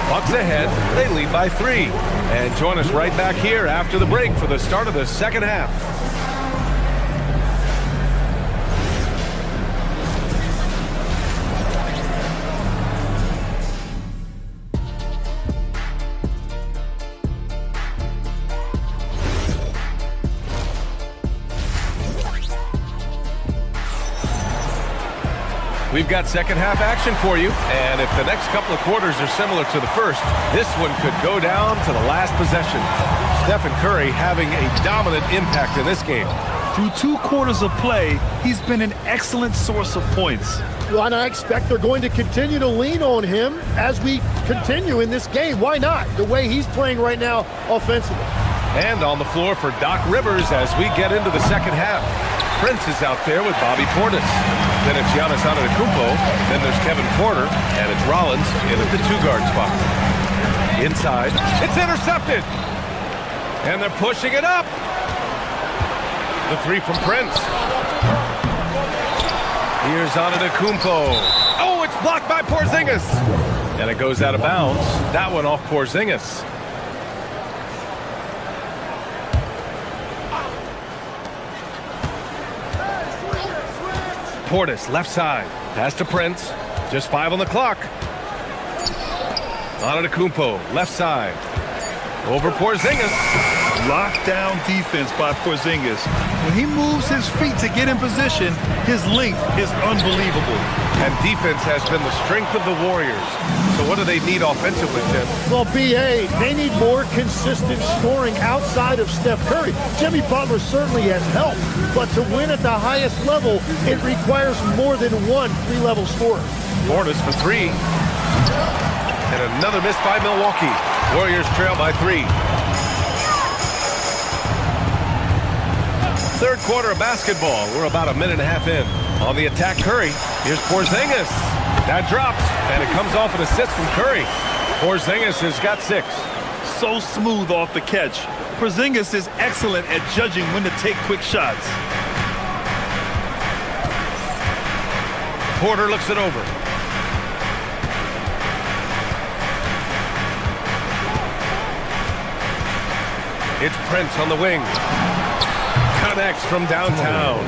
Bucks ahead, they lead by 3. And join us right back here after the break for the start of the second half. We've got second half action for you, and if the next couple of quarters are similar to the first, this one could go down to the last possession. Stephen Curry having a dominant impact in this game. Through 2 quarters of play, he's been an excellent source of points. Well, and I expect they're going to continue to lean on him as we continue in this game. Why not? The way he's playing right now offensively. And on the floor for Doc Rivers as we get into the second half. Prince is out there with Bobby Portis. Then it's Giannis Antetokounmpo. Then there's Kevin Porter. And it's Rollins in at the 2-guard spot. Inside. It's intercepted. And they're pushing it up. The 3 from Prince. Here's Antetokounmpo. Oh, it's blocked by Porzingis. And it goes out of bounds. That one off Porzingis. Portis, left side. Pass to Prince. Just 5 on the clock. Antetokounmpo, left side. Over Porzingis. Lockdown defense by Porzingis. When he moves his feet to get in position, his length is unbelievable. And defense has been the strength of the Warriors. So what do they need offensively, Tim? Well, BA, they need more consistent scoring outside of Steph Curry. Jimmy Butler certainly has helped, but to win at the highest level, it requires more than one three-level scorer. Portis for 3. And another miss by Milwaukee. Warriors trail by 3. Third quarter of basketball. We're about a minute and a half in. On the attack, Curry. Here's Porzingis. That drops, and it comes off an assist from Curry. Porzingis has got 6. So smooth off the catch. Porzingis is excellent at judging when to take quick shots. Porter looks it over. It's Prince on the wing. Connects from downtown.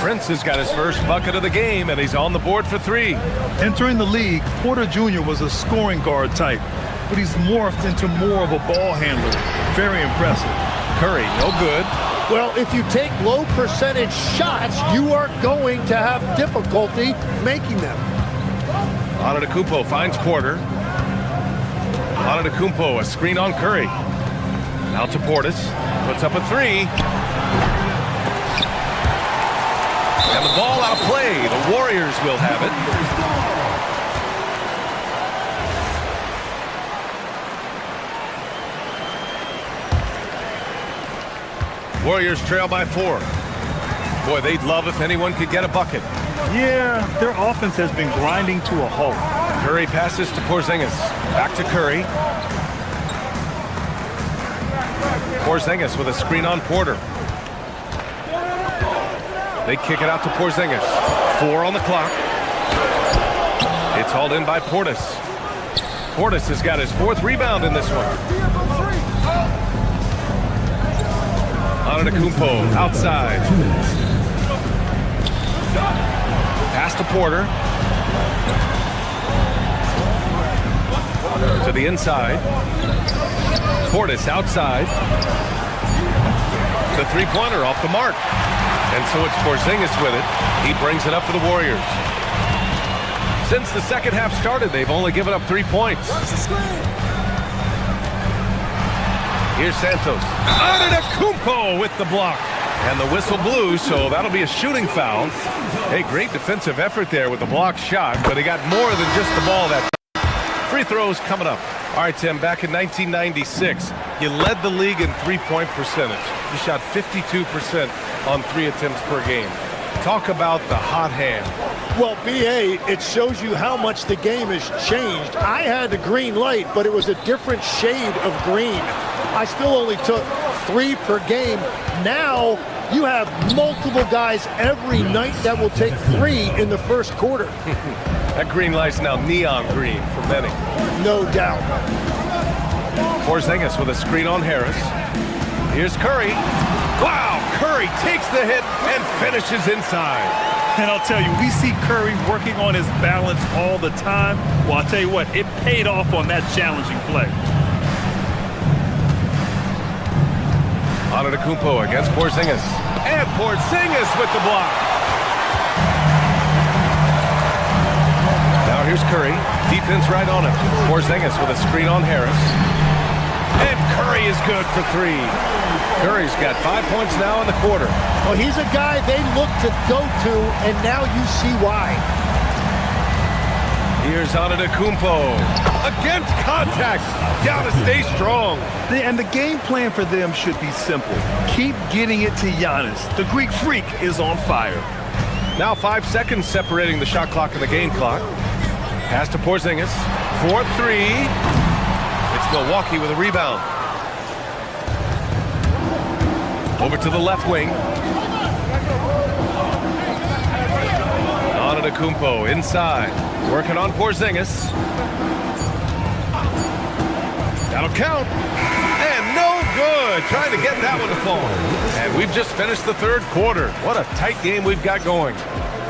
Prince has got his first bucket of the game, and he's on the board for 3. Entering the league, Porter Jr. was a scoring guard type, but he's morphed into more of a ball handler. Very impressive. Curry, no good. Well, if you take low percentage shots, you are going to have difficulty making them. Antetokounmpo finds Porter. Antetokounmpo, a screen on Curry. Out to Portis. Puts up a 3. And the ball out of play. The Warriors will have it. Warriors trail by 4. Boy, they'd love if anyone could get a bucket. Yeah, their offense has been grinding to a halt. Curry passes to Porzingis. Back to Curry. Porzingis with a screen on Porter. They kick it out to Porzingis. 4 on the clock. It's hauled in by Portis. Portis has got his 4th rebound in this one. Antetokounmpo outside. Pass to Porter. To the inside. Portis outside. The 3-pointer off the mark. And so it's Porzingis with it. He brings it up for the Warriors. Since the second half started, they've only given up 3 points. Here's Santos. Antetokounmpo with the block. And the whistle blew, so that'll be a shooting foul. Hey, great defensive effort there with the block shot, but he got more than just the ball that time. Free throws coming up. All right, Tim, back in 1996, you led the league in three-point percentage. You shot 52% on 3 attempts per game. Talk about the hot hand. Well, BA, it shows you how much the game has changed. I had the green light, but it was a different shade of green. I still only took 3 per game. Now you have multiple guys every night that will take 3 in the first quarter. That green light's now neon green for many. No doubt. Porzingis with a screen on Harris. Here's Curry. Wow, Curry takes the hit and finishes inside. And I'll tell you, we see Curry working on his balance all the time. Well, I'll tell you what, it paid off on that challenging play. Antetokounmpo against Porzingis. And Porzingis with the block. Now here's Curry. Defense right on him. Porzingis with a screen on Harris. And Curry is good for 3. Curry's got 5 points now in the quarter. Well, he's a guy they look to go to, and now you see why. Here's Antetokounmpo. Against contact. Gotta stay strong. And the game plan for them should be simple. Keep getting it to Giannis. The Greek freak is on fire. Now 5 seconds separating the shot clock and the game clock. Pass to Porzingis. 4-3. It's Milwaukee with a rebound. Over to the left wing. Antetokounmpo inside. Working on Porzingis. That'll count. And no good. Trying to get that one to fall. And we've just finished the third quarter. What a tight game we've got going.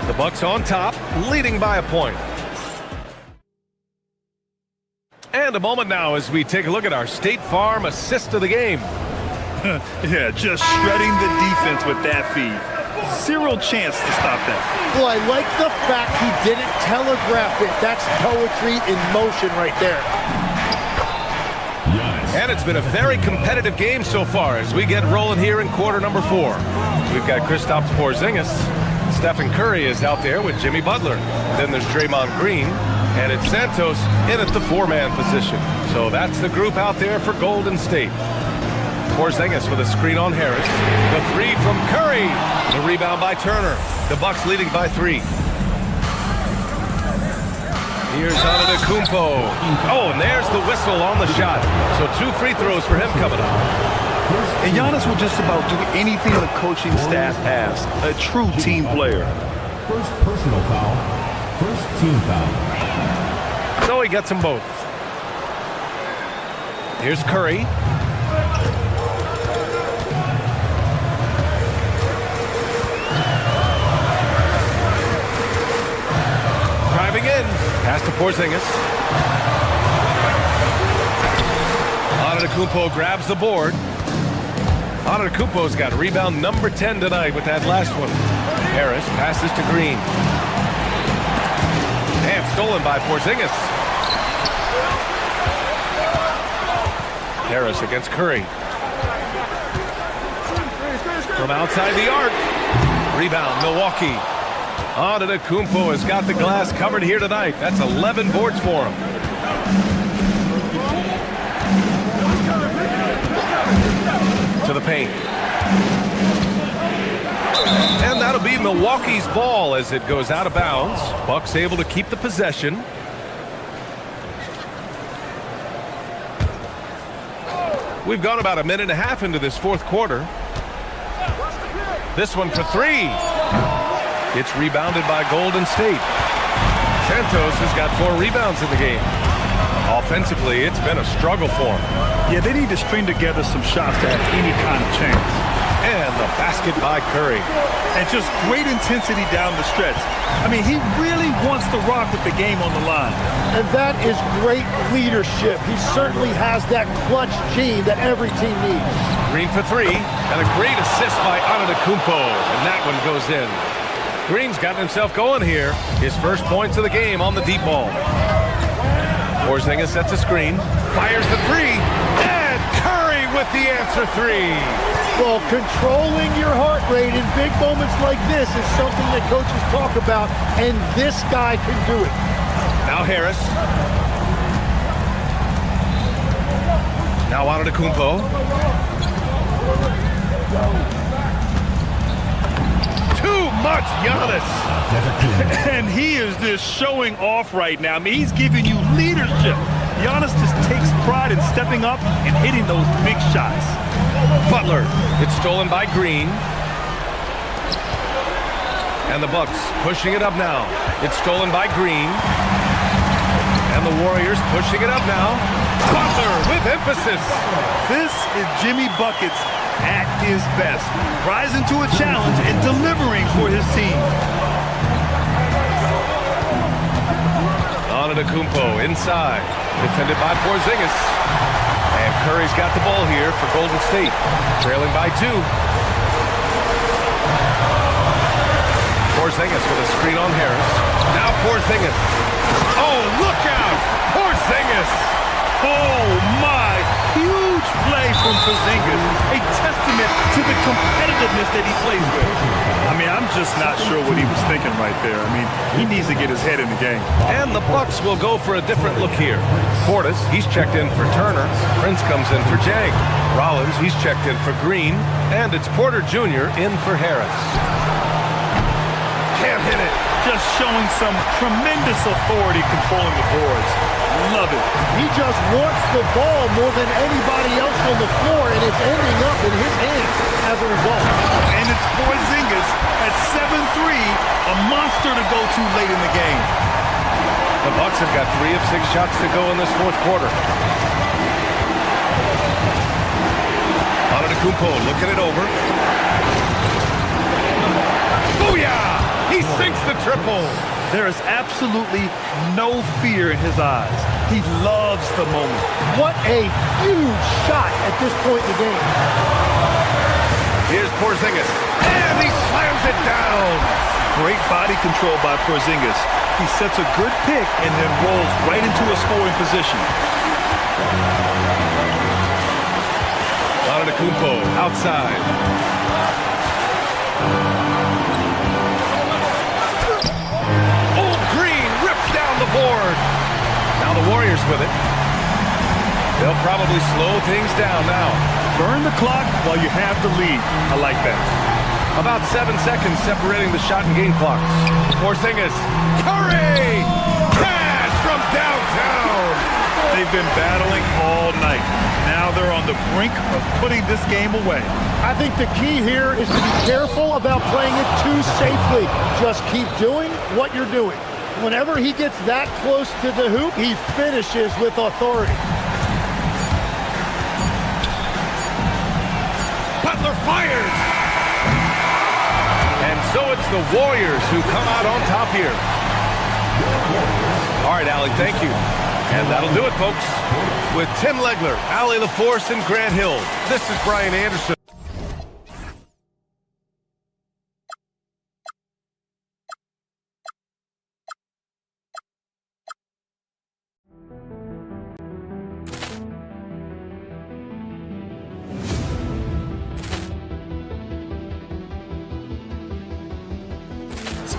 The Bucks on top, leading by a point. And a moment now as we take a look at our State Farm assist of the game. Yeah, just shredding the defense with that feed. Zero chance to stop that. Well, I like the fact he didn't telegraph it. That's poetry in motion right there. And it's been a very competitive game so far as we get rolling here in quarter number 4. We've got Kristaps Porzingis. Stephen Curry is out there with Jimmy Butler. Then there's Draymond Green. And it's Santos in at the 4-man position. So that's the group out there for Golden State. Porzingis with a screen on Harris. The 3 from Curry. The rebound by Turner. The Bucks leading by 3. Here's Antetokounmpo. Oh, and there's the whistle on the shot. So 2 free throws for him coming up. And Giannis will just about do anything the coaching staff asks. A true team player. First personal foul. First team foul. So he gets them both. Here's Curry. Driving in. Pass to Porzingis. Antetokounmpo grabs the board. Antetokounmpo's got rebound number 10 tonight with that last one. Harris passes to Green. And stolen by Porzingis. Harris against Curry. From outside the arc. Rebound, Milwaukee. Antetokounmpo has got the glass covered here tonight. That's 11 boards for him. To the paint. And that'll be Milwaukee's ball as it goes out of bounds. Bucks able to keep the possession. We've gone about a minute and a half into this fourth quarter. This one for 3. It's rebounded by Golden State. Santos has got 4 rebounds in the game. Offensively, it's been a struggle for him. Yeah, they need to string together some shots to have any kind of chance. And the basket by Curry. And just great intensity down the stretch. I mean, he really wants to rock with the game on the line. And that is great leadership. He certainly has that clutch gene that every team needs. Green for 3. And a great assist by Antetokounmpo. And that one goes in. Green's gotten himself going here. His first points of the game on the deep ball. Porzingis sets a screen. Fires the 3. And Curry with the answer 3. Well, controlling your heart rate in big moments like this is something that coaches talk about, and this guy can do it. Now Harris. Now Antetokounmpo. Too much Giannis. And he is just showing off right now. I mean, he's giving you leadership. Giannis just takes pride in stepping up and hitting those big shots. Butler. It's stolen by Green. And the Bucks pushing it up now. It's stolen by Green. And the Warriors pushing it up now. Butler with emphasis. This is Jimmy Buckets at his best. Rising to a challenge and delivering for his team. Antetokounmpo inside. Defended by Porzingis. And Curry's got the ball here for Golden State. Trailing by 2. Porzingis with a screen on Harris. Now Porzingis. Oh, look out! Porzingis! Oh, my! Huge play from Porzingis. A testament to the competitiveness that he plays with. I mean, I'm just not sure what he was thinking right there. I mean, he needs to get his head in the game. And the Bucks will go for a different look here. Portis, he's checked in for Turner. Prince comes in for Jang. Rollins, he's checked in for Green. And it's Porter Jr. in for Harris. Can't hit it. Just showing some tremendous authority controlling the boards. Love it. He just wants the ball more than anybody else on the floor, and it's ending up in his hands as a result. And it's Porzingis at 7-3, a monster to go to late in the game. The Bucks have got 3 of 6 shots to go in this fourth quarter. Antetokounmpo looking it over. Booyah! He sinks the triple. There is absolutely no fear in his eyes. He loves the moment. What a huge shot at this point in the game. Here's Porzingis, and he slams it down. Great body control by Porzingis. He sets a good pick and then rolls right into a scoring position. Antetokounmpo outside. Old Green rips down the board. Now the Warriors with it. They'll probably slow things down now. Burn the clock while you have the lead. I like that. About 7 seconds separating the shot and game clocks. Porzingis, Curry, pass from downtown. They've been battling all night. Now they're on the brink of putting this game away. I think the key here is to be careful about playing it too safely. Just keep doing what you're doing. Whenever he gets that close to the hoop, he finishes with authority. Butler fires. And so it's the Warriors who come out on top here. All right, Allie, thank you. And that'll do it, folks. With Tim Legler, Allie LaForce, and Grant Hill, this is Brian Anderson.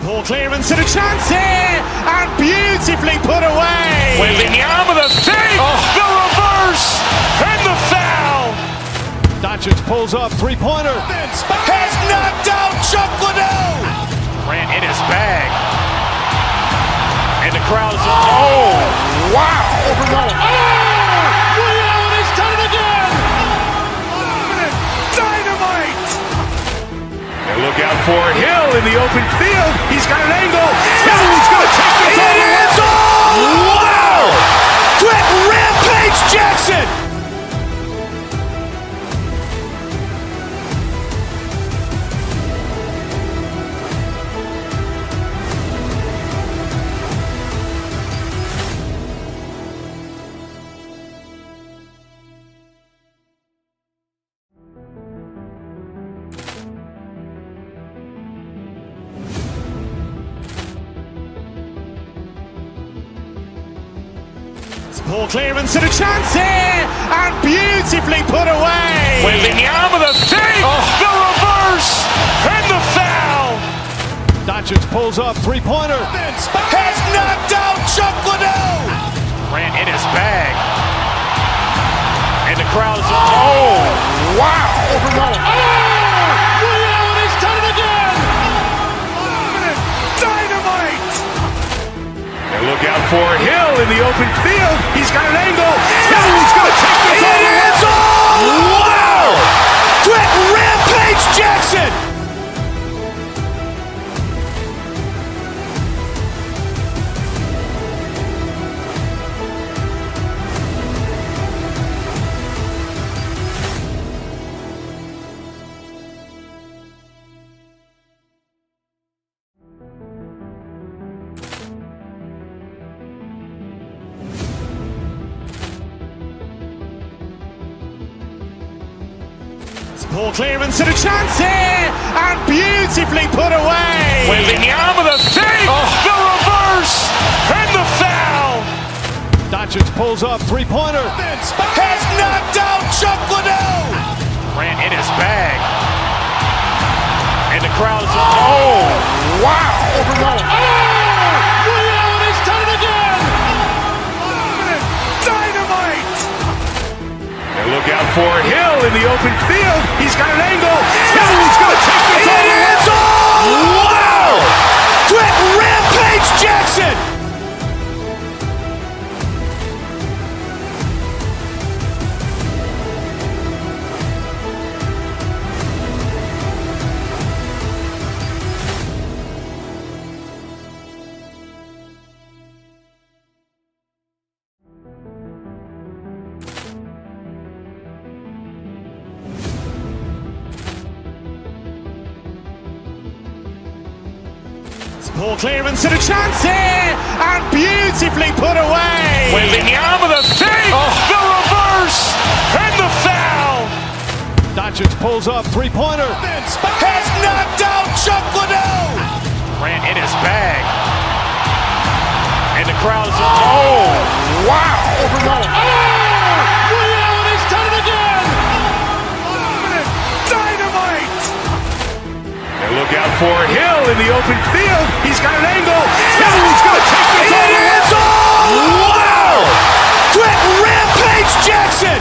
Ball clearance and a chance here, and beautifully put away. Wembanyama the fake, the reverse, and the foul. Doncic pulls up, three-pointer. Has knocked out Chocolate. Grant in his bag. And the crowd is, oh, wow. He's done it again. Dynamite. And look out for Hill in the open field. He's got an angle. Hill's going to take this all the way. Wow! Quick Rampage Jackson. Ball clearance and a chance here, and beautifully put away. Wembanyama the fake, the reverse, and the foul. Doncic pulls up, three-pointer. Has knocked out Chocolate. Grant in his bag. And the crowd is, oh, wow. He's done it again. Dynamite. And look out for Hill in the open field. He's got an angle. Hill's going to take this all the way. Wow! Quick Rampage Jackson. Ball clearance and a chance here, and beautifully put away. Wembanyama the fake, the reverse, and the foul. Doncic pulls up, three-pointer. Has knocked out Chocolate. Grant in his bag. And the crowd is, oh, wow. He's done it again. Dynamite. And look out for Hill in the open field. He's got an angle. Hill's going to take this all the way. Wow! Quick Rampage Jackson. Ball clearance and a chance here, and beautifully put away. Wembanyama the fake, the reverse, and the foul. Doncic pulls up, three-pointer. Has knocked out Chuck Liddell. Grant in his bag. And the crowd is... Oh, wow. Ray Allen has done it again. Dynamite. And look out for Hill in the open field. He's got an angle. Hill's going to take this all the way. Wow. Quick Rampage Jackson.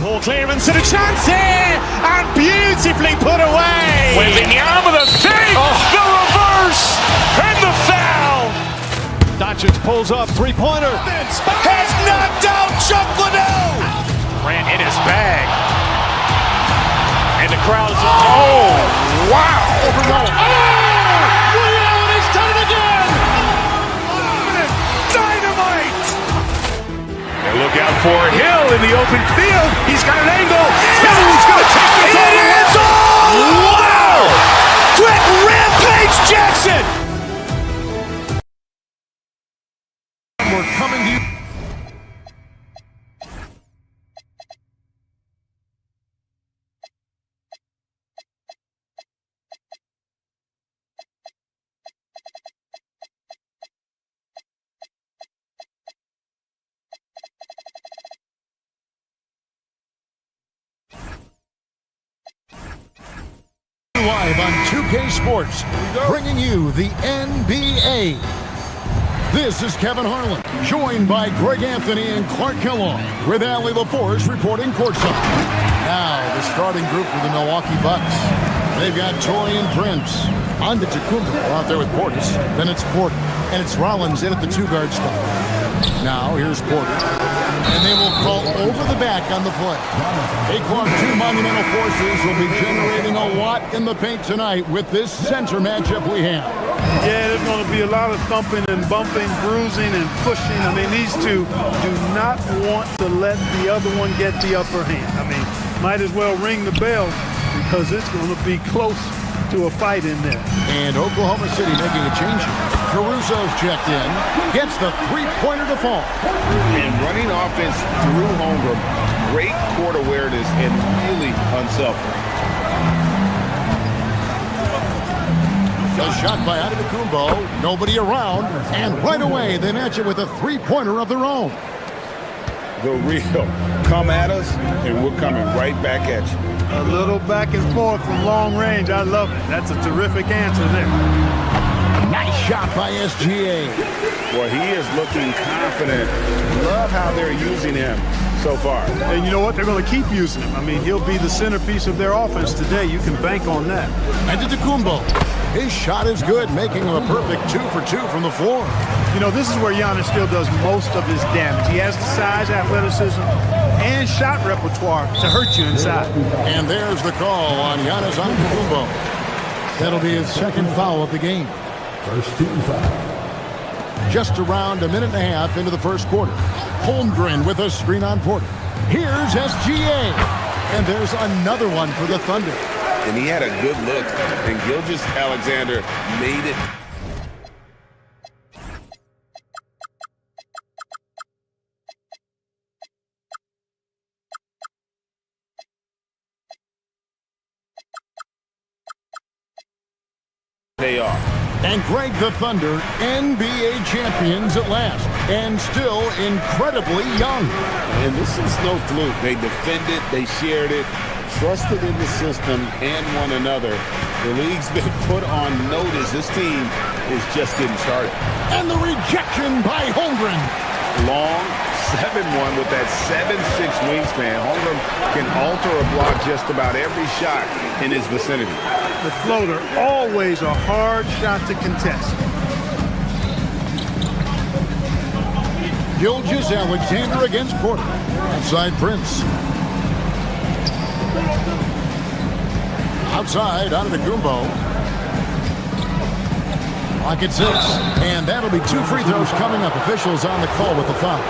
Ball clearance and a chance here, and beautifully put away. Wembanyama the fake, the reverse, and the foul. Doncic pulls up, three-pointer. Has knocked out Chuck Liddell. Grant in his bag. And the crowd is... Oh, wow. Ray Allen has done it again. Dynamite. And look out for Hill in the open field. He's got an angle. Hill's going to take this all the way. Wow. Quick Rampage Jackson. We're coming to you. Live on 2K Sports, bringing you the NBA. This is Kevin Harlan, joined by Greg Anthony and Clark Kellogg, with Allie LaForce reporting courtside. Now, the starting group for the Milwaukee Bucks. They've got Taurean Prince, Antetokounmpo out there with Portis. Then it's Porter, and it's Rollins in at the two-guard spot. Now, here's Porter. And they will call over the back on the play. Hey, Clark, two monumental forces will be generating a lot in the paint tonight with this center matchup we have. Yeah, there's going to be a lot of thumping and bumping, bruising and pushing. I mean, these two do not want to let the other one get the upper hand. I mean, might as well ring the bell because it's going to be close to a fight in there. And Oklahoma City making a change here. Caruso's checked in, gets the three-pointer to fall. And running offense through Holmgren, great court awareness and really unselfish. A shot by Antetokounmpo, nobody around, and right away they match it with a three-pointer of their own. The real come at us, and we're coming right back at you. A little back and forth from long range. I love it. That's a terrific answer there. Nice shot by SGA. Well, he is looking confident. Love how they're using him so far. And you know what? They're going to keep using him. I mean, he'll be the centerpiece of their offense today. You can bank on that. Antetokounmpo. His shot is good, making him a perfect 2 for 2 from the floor. You know, this is where Giannis still does most of his damage. He has the size, athleticism, and shot repertoire to hurt you inside. And there's the call on Giannis Antetokounmpo. That'll be his second foul of the game. First team foul. Just around a minute and a half into the first quarter. Holmgren with a screen on Porter. Here's SGA. And there's another one for the Thunder. And he had a good look, and Gilgeous-Alexander made it. Pay off. And Greg, the Thunder, NBA champions at last, and still incredibly young. And this is no fluke. They defended, they shared it, trusted in the system and one another. The league's been put on notice. This team is just getting started. And the rejection by Holmgren. Long 7-1 with that 7'6" wingspan. Holmgren can alter or block just about every shot in his vicinity. The floater, always a hard shot to contest. Gilgeous Alexander against Porter. Outside Prince. Outside Antetokounmpo. Clock at 6. And that'll be 2 free throws coming up. Officials on the call with the foul.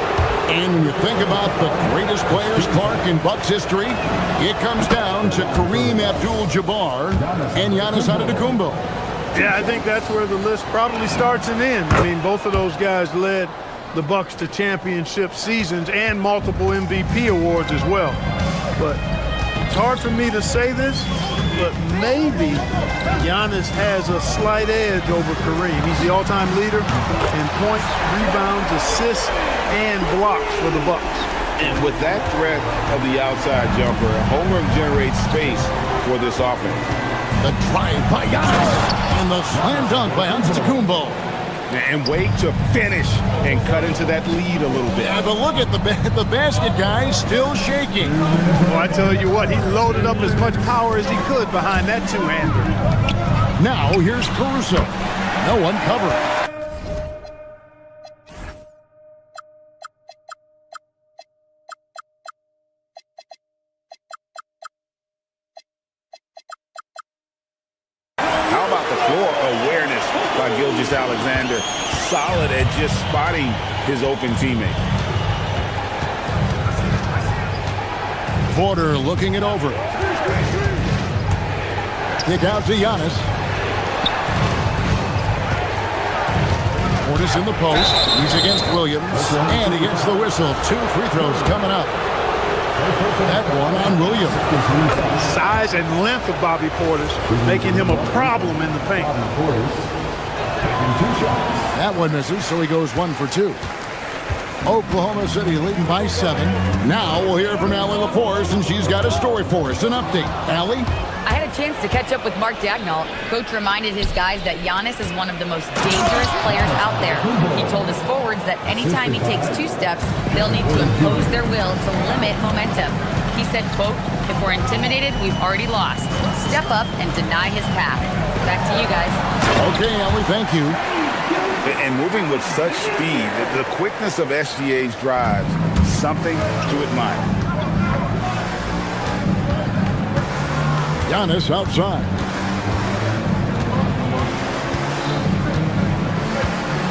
And when you think about the greatest players, Clark, in Bucks history, it comes down to Kareem Abdul-Jabbar and Giannis Antetokounmpo. Yeah, I think that's where the list probably starts and ends. I mean, both of those guys led the Bucks to championship seasons and multiple MVP awards as well. But it's hard for me to say this, but maybe Giannis has a slight edge over Kareem. He's the all-time leader in points, rebounds, assists, and blocks for the Bucks. And with that threat of the outside jumper, homework generates space for this offense. The drive by Giannis and the slam dunk by Antetokounmpo. And wait to finish and cut into that lead a little bit. Yeah, but look at the basket, guys, still shaking. Well, I tell you what, he loaded up as much power as he could behind that two-hander. Now here's Caruso. No one covering. How about the floor awareness by Gilgeous Alexander? Solid at just spotting his open teammate. Porter looking it over. Kick out to Giannis. Porter's in the post. He's against Williams. And he gets the whistle. 2 free throws coming up. That one on Williams. Size and length of Bobby Portis making him a problem in the paint. That one misses, so he goes 1 for 2. Oklahoma City leading by 7. Now we'll hear from Allie LaForce, and she's got a story for us. An update. Allie? I had a chance to catch up with Mark Dagnall. Coach reminded his guys that Giannis is one of the most dangerous players out there. He told his forwards that anytime he takes 2 steps, they'll need to impose their will to limit momentum. He said, quote, "If we're intimidated, we've already lost. Step up and deny his path." Back to you guys. Okay, Allie, thank you. And moving with such speed, the quickness of SGA's drives, something to admire. Giannis outside.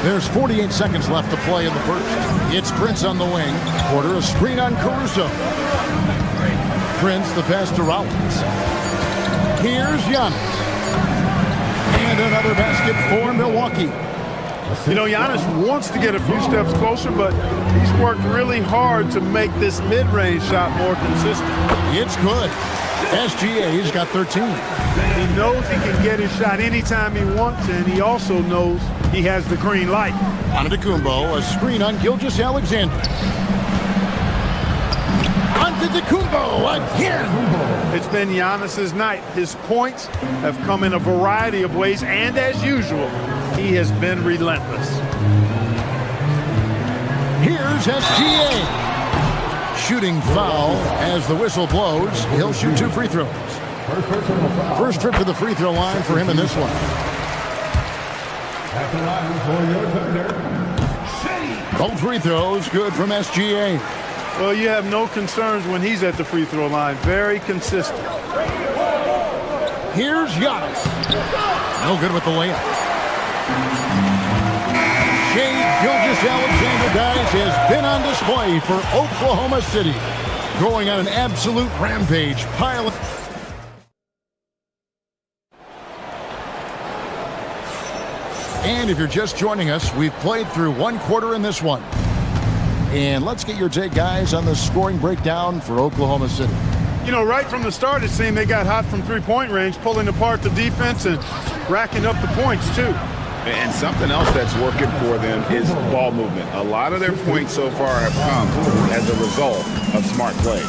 There's 48 seconds left to play in the first. It's Prince on the wing. Porter a screen on Caruso. Prince the pass to Rollins. Here's Giannis. And another basket for Milwaukee. You know, Giannis wants to get a few steps closer, but he's worked really hard to make this mid-range shot more consistent. It's good. SGA's got 13. He knows he can get his shot anytime he wants, and he also knows he has the green light. Antetokounmpo, a screen on Gilgeous Alexander. Antetokounmpo again. It's been Giannis's night. His points have come in a variety of ways, and as usual, he has been relentless. Here's SGA. Shooting foul as the whistle blows. He'll shoot 2 free throws. First trip to the free throw line for him in this one. Both free throws good from SGA. Well, you have no concerns when he's at the free throw line. Very consistent. Here's Giannis. No good with the layup. Gilgeous Alexander, guys, has been on display for Oklahoma City. Going on an absolute rampage. Pilot. And if you're just joining us, we've played through 1 quarter in this one. And let's get your take, guys, on the scoring breakdown for Oklahoma City. You know, right from the start, it seemed they got hot from three-point range, pulling apart the defense and racking up the points, too. And something else that's working for them is ball movement. A lot of their points so far have come as a result of smart play.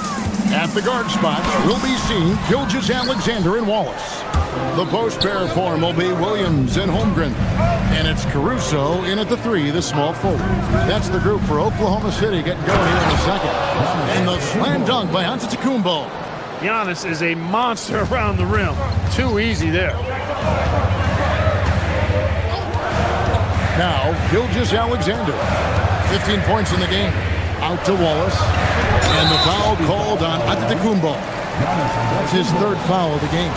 At the guard spots, we'll be seeing Gilgeous Alexander and Wallace. The post pair form will be Williams and Holmgren. And it's Caruso in at the 3, the small forward. That's the group for Oklahoma City getting going here in the second. And the slam dunk by Antetokounmpo. Giannis is a monster around the rim. Too easy there. Now, Gilgeous Alexander. 15 points in the game. Out to Wallace. And the foul called on Antetokounmpo. That's his third foul of the game.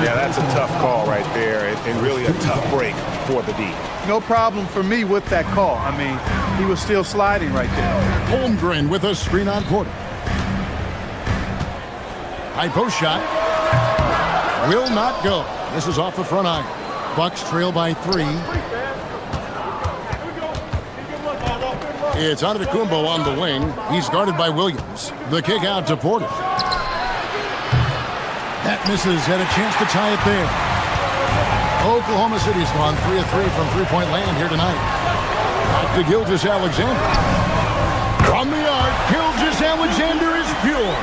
Yeah, that's a tough call right there, and really a tough break for the D. No problem for me with that call. I mean, he was still sliding right there. Holmgren with a screen on Porter. High post shot. Will not go. This is off the front iron. Bucks trail by 3. It's Antetokounmpo on the wing. He's guarded by Williams. The kick out to Porter. That misses. Had a chance to tie it there. Oklahoma City's gone 3 of 3 from three-point land here tonight. Back to Gilgeous-Alexander. From the arc, Gilgeous-Alexander is pure.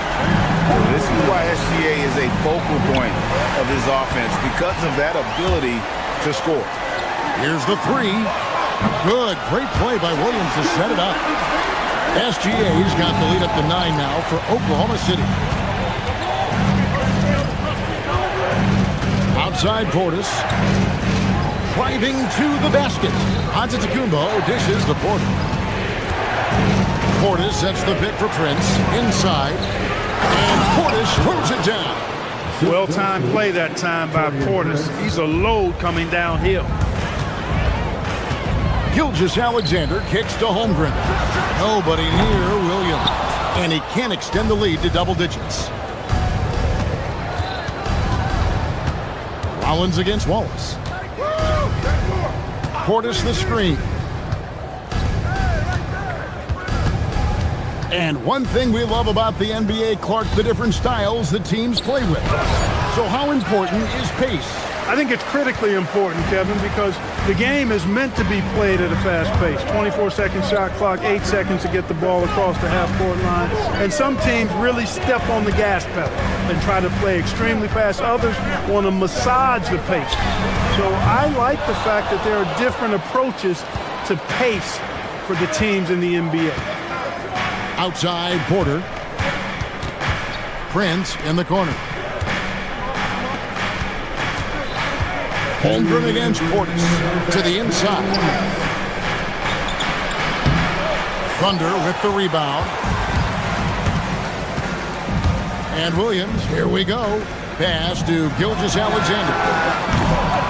This is why SGA is a focal point of his offense, because of that ability to score. Here's the 3. Good. Great play by Williams to set it up. SGA's got the lead up to 9 now for Oklahoma City. Outside Portis. Driving to the basket. Antetokounmpo dishes to Porter. Portis sets the pick for Prince. Inside. And Portis throws it down. Well-timed play that time by Portis. He's a load coming downhill. Gilgeous-Alexander kicks to Holmgren. Nobody near Williams. And he can't extend the lead to double digits. Rollins against Wallace. Portis the screen. And one thing we love about the NBA, Clark, the different styles the teams play with. So how important is pace? I think it's critically important, Kevin, because the game is meant to be played at a fast pace. 24-second shot clock, 8 seconds to get the ball across the half-court line. And some teams really step on the gas pedal and try to play extremely fast. Others want to massage the pace. So I like the fact that there are different approaches to pace for the teams in the NBA. Outside Porter. Prince in the corner. Holmgren against Portis to the inside. Thunder with the rebound. And Williams, here we go. Pass to Gilgeous-Alexander.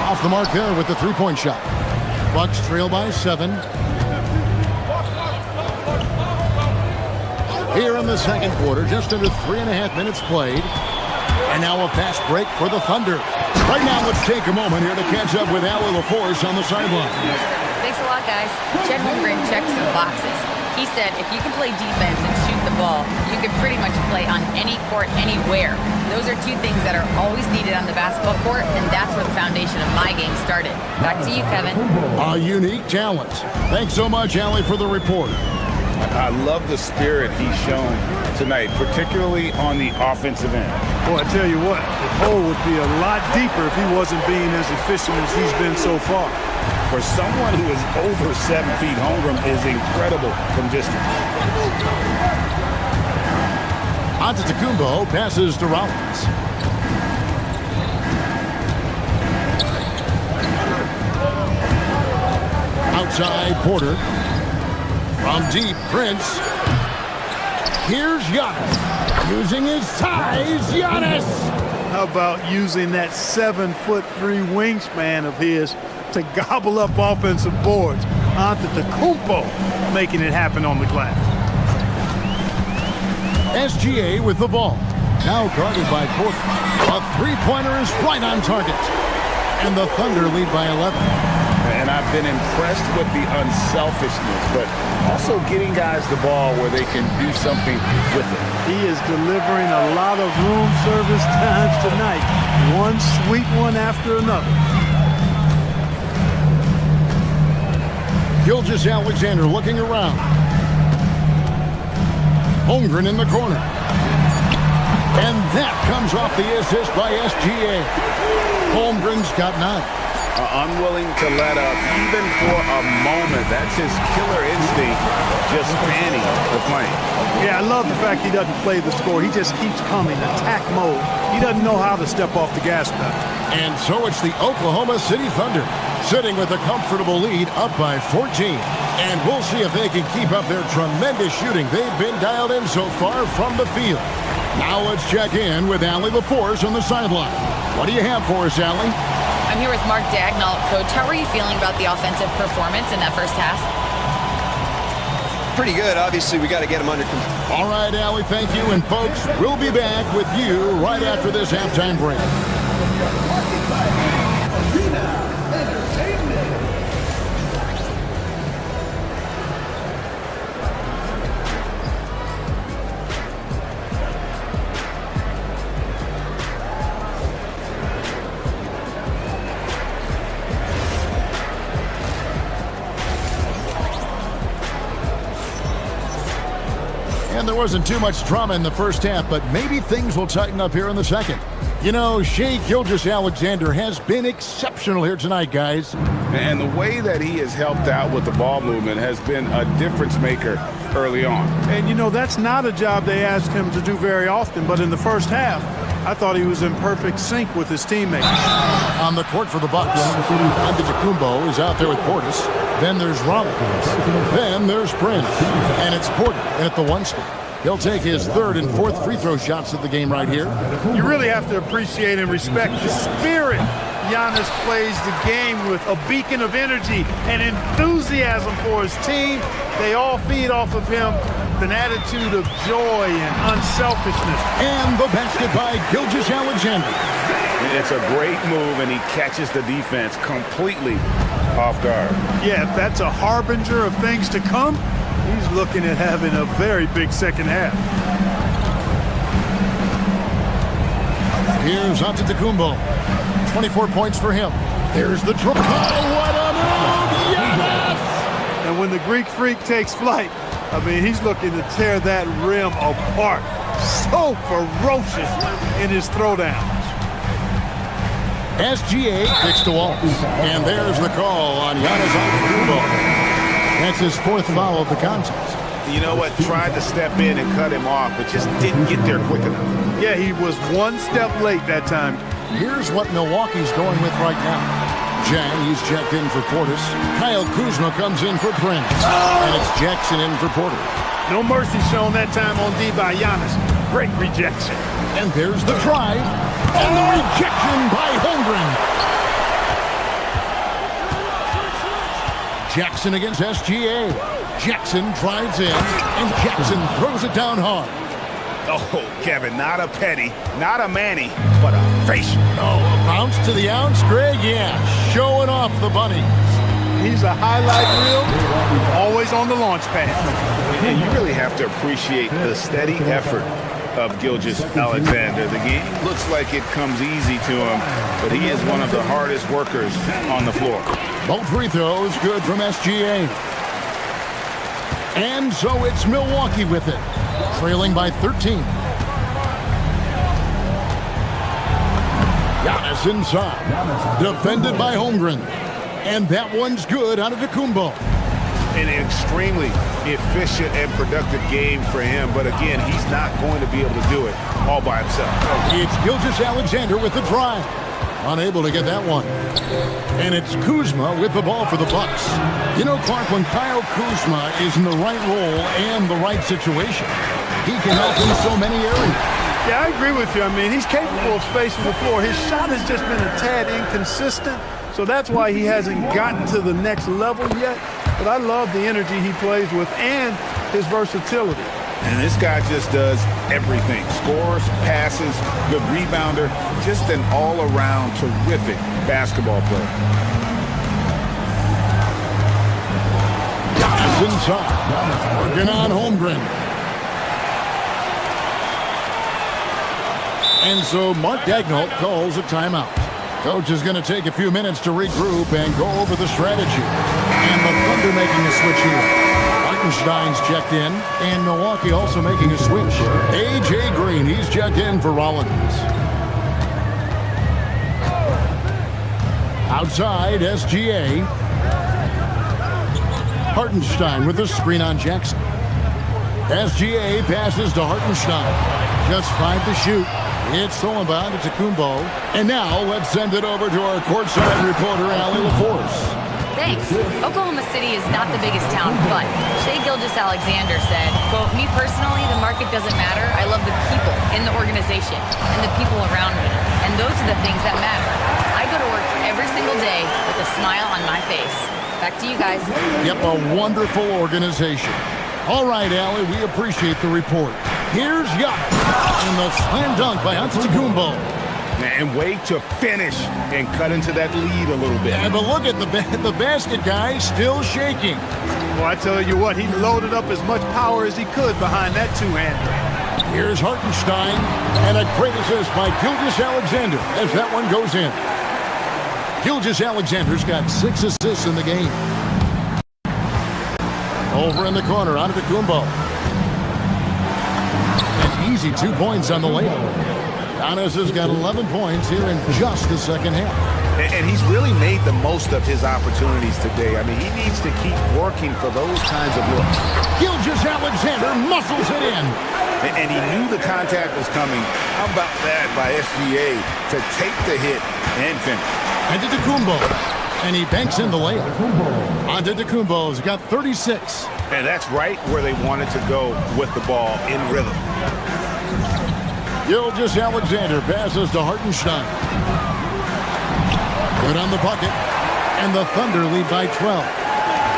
Off the mark there with the three-point shot. Bucks trail by 7. Here in the second quarter, just under 3.5 minutes played. And now a fast break for the Thunder. Right now, let's take a moment here to catch up with Allie LaForce on the sideline. Thanks a lot, guys. Chet Holmgren checked some boxes. He said if you can play defense and shoot the ball, you can pretty much play on any court, anywhere. Those are two things that are always needed on the basketball court, and that's where the foundation of my game started. Back to you, Kevin. A unique talent. Thanks so much, Allie, for the report. I love the spirit he's shown tonight, particularly on the offensive end. Boy, I tell you what, the hole would be a lot deeper if he wasn't being as efficient as he's been so far. For someone who is over 7 feet, Holmgren is incredible from distance. Antetokounmpo passes to Rollins. Outside Porter. From deep, Prince. Here's Giannis. Using his size, Giannis. How about using that 7'3" wingspan of his to gobble up offensive boards? Antetokounmpo making it happen on the glass. SGA with the ball. Now guarded by Porter. A three-pointer is right on target. And the Thunder lead by 11. And I've been impressed with the unselfishness, but also getting guys the ball where they can do something with it. He is delivering a lot of room service times tonight. One sweet one after another. Gilgeous-Alexander looking around. Holmgren in the corner. And that comes off the assist by SGA. Holmgren's got 9. Unwilling to let up even for a moment. That's his killer instinct, just fanning the flame. Yeah, I love the fact he doesn't play the score. He just keeps coming, attack mode. He doesn't know how to step off the gas pedal. And so it's the Oklahoma City Thunder, sitting with a comfortable lead up by 14. And we'll see if they can keep up their tremendous shooting. They've been dialed in so far from the field. Now let's check in with Allie LaForce on the sideline. What do you have for us, Allie? I'm here with Mark Daignault. Coach, how are you feeling about the offensive performance in that first half? Pretty good. Obviously, we got to get them under control. All right, Allie, thank you. And folks, we'll be back with you right after this halftime break. And there wasn't too much drama in the first half, but maybe things will tighten up here in the second. You know, Shai Gilgeous-Alexander has been exceptional here tonight, guys. And the way that he has helped out with the ball movement has been a difference maker early on. And, you know, that's not a job they ask him to do very often, but in the first half, I thought he was in perfect sync with his teammates. On the court for the Bucks, Antetokounmpo is out there with Portis. Then there's Rollins. Then there's Prince. And it's Porter in at the 1 spot. He'll take his 3rd and 4th free throw shots of the game right here. You really have to appreciate and respect the spirit Giannis plays the game with, a beacon of energy and enthusiasm for his team. They all feed off of him, an attitude of joy and unselfishness. And the basket by Gilgeous-Alexander. It's a great move, and he catches the defense completely off guard. Yeah, if that's a harbinger of things to come, he's looking at having a very big second half. Here's Antetokounmpo. 24 points for him. There's the triple. Oh, what a move! Yes! And when the Greek Freak takes flight, I mean, he's looking to tear that rim apart. So ferocious in his throwdowns. SGA kicks to Wall. And there's the call on Giannis Antetokounmpo. That's his 4th foul of the contest. You know what? Tried to step in and cut him off, but just didn't get there quick enough. Yeah, he was 1 step late that time. Here's what Milwaukee's going with right now. Jang, he's checked in for Portis. Kyle Kuzma comes in for Prince. And it's Jackson in for Porter. No mercy shown that time on D by Giannis. Great rejection. And there's the drive. And the rejection by Holmgren. Jackson against SGA. Jackson drives in, and Jackson throws it down hard. Oh, Kevin, not a petty, not a Manny, but a facial. Oh, a bounce to the ounce, Greg? Yeah, showing off the bunny. He's a highlight reel, always on the launch pad. And you really have to appreciate the steady effort of Gilgeous-Alexander. The game looks like it comes easy to him, but he is one of the hardest workers on the floor. Both free throws good from SGA. And so it's Milwaukee with it, trailing by 13. Giannis inside, defended by Holmgren. And that one's good out of Antetokounmpo. An extremely efficient and productive game for him, but again, he's not going to be able to do it all by himself. It's Gilgeous-Alexander with the drive. Unable to get that one. And it's Kuzma with the ball for the Bucks. You know, Clark, when Kyle Kuzma is in the right role and the right situation, he can help in so many areas. Yeah, I agree with you. I mean, he's capable of spacing the floor. His shot has just been a tad inconsistent, so that's why he hasn't gotten to the next level yet. But I love the energy he plays with and his versatility. And this guy just does everything. Scores, passes, good rebounder, just an all-around terrific basketball player. Giannis inside. Working on Holmgren. And so Mark Daignault calls a timeout. Coach is going to take a few minutes to regroup and go over the strategy. And the Thunder making a switch here. Hartenstein's checked in, and Milwaukee also making a switch. A.J. Green, he's checked in for Rollins. Outside, SGA. Hartenstein with a screen on Jackson. SGA passes to Hartenstein. Just 5 to shoot. It's stolen by Antetokounmpo. And now let's send it over to our courtside reporter, Allie LaForce. Thanks. Oklahoma City is not the biggest town, but Shai Gilgeous-Alexander said, quote, "Me personally, the market doesn't matter. I love the people in the organization and the people around me. And those are the things that matter. I go to work every single day with a smile on my face." Back to you guys. Yep, a wonderful organization. All right, Allie, we appreciate the report. Here's Giannis. And the slam dunk by Antetokounmpo. And wait to finish and cut into that lead a little bit. Yeah, but look at the basket guy still shaking. Well, I tell you what, he loaded up as much power as he could behind that two-hander. Here's Hartenstein, and a great assist by Gilgeous-Alexander as that one goes in. Gilgeous-Alexander's got 6 assists in the game. Over in the corner, Antetokounmpo. An easy 2 points on the layup. Giannis has got 11 points here in just the second half. And he's really made the most of his opportunities today. I mean, he needs to keep working for those kinds of looks. Gilgeous-Alexander muscles it in. And he knew the contact was coming. How about that by SGA to take the hit and finish? Antetokounmpo. And he banks in the layup. Antetokounmpo's got 36. And that's right where they wanted to go with the ball in rhythm. Gilgeous-Alexander passes to Hartenstein. Good on the bucket. And the Thunder lead by 12.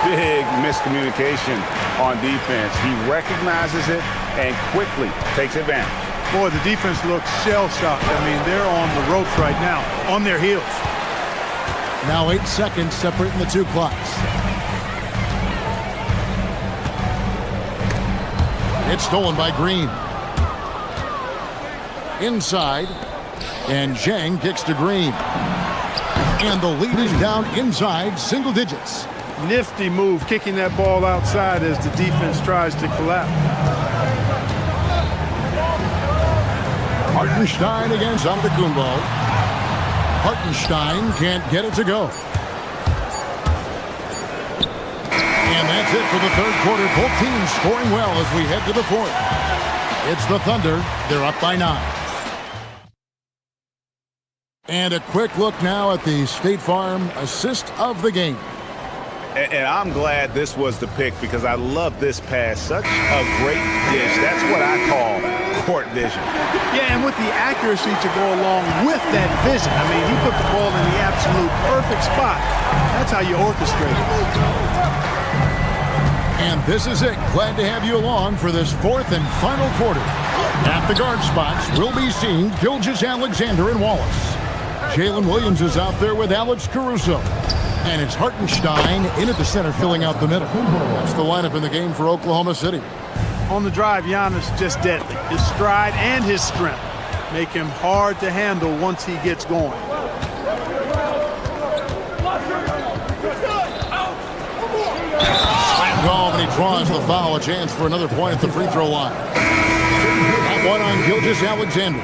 Big miscommunication on defense. He recognizes it and quickly takes advantage. Boy, the defense looks shell-shocked. I mean, they're on the ropes right now, on their heels. Now 8 seconds separating the two clocks. It's stolen by Green. Inside, and Zhang kicks to Green. And the lead is down inside single digits. Nifty move, kicking that ball outside as the defense tries to collapse. Hartenstein against Antetokounmpo. Hartenstein can't get it to go. And that's it for the third quarter. Both teams scoring well as we head to the fourth. It's the Thunder. They're up by 9. And a quick look now at the State Farm assist of the game. And I'm glad this was the pick because I love this pass. Such a great dish. That's what I call court vision. Yeah, and with the accuracy to go along with that vision. I mean, he put the ball in the absolute perfect spot. That's how you orchestrate it. And this is it. Glad to have you along for this fourth and final quarter. At the guard spots, we'll be seeing Gilgeous-Alexander and Wallace. Jalen Williams is out there with Alex Caruso. And it's Hartenstein in at the center, filling out the middle. That's the lineup in the game for Oklahoma City. On the drive, Giannis just deadly. His stride and his strength make him hard to handle once he gets going. Slam call, and he draws the foul. A chance for another point at the free throw line. That one on Gilgeous-Alexander.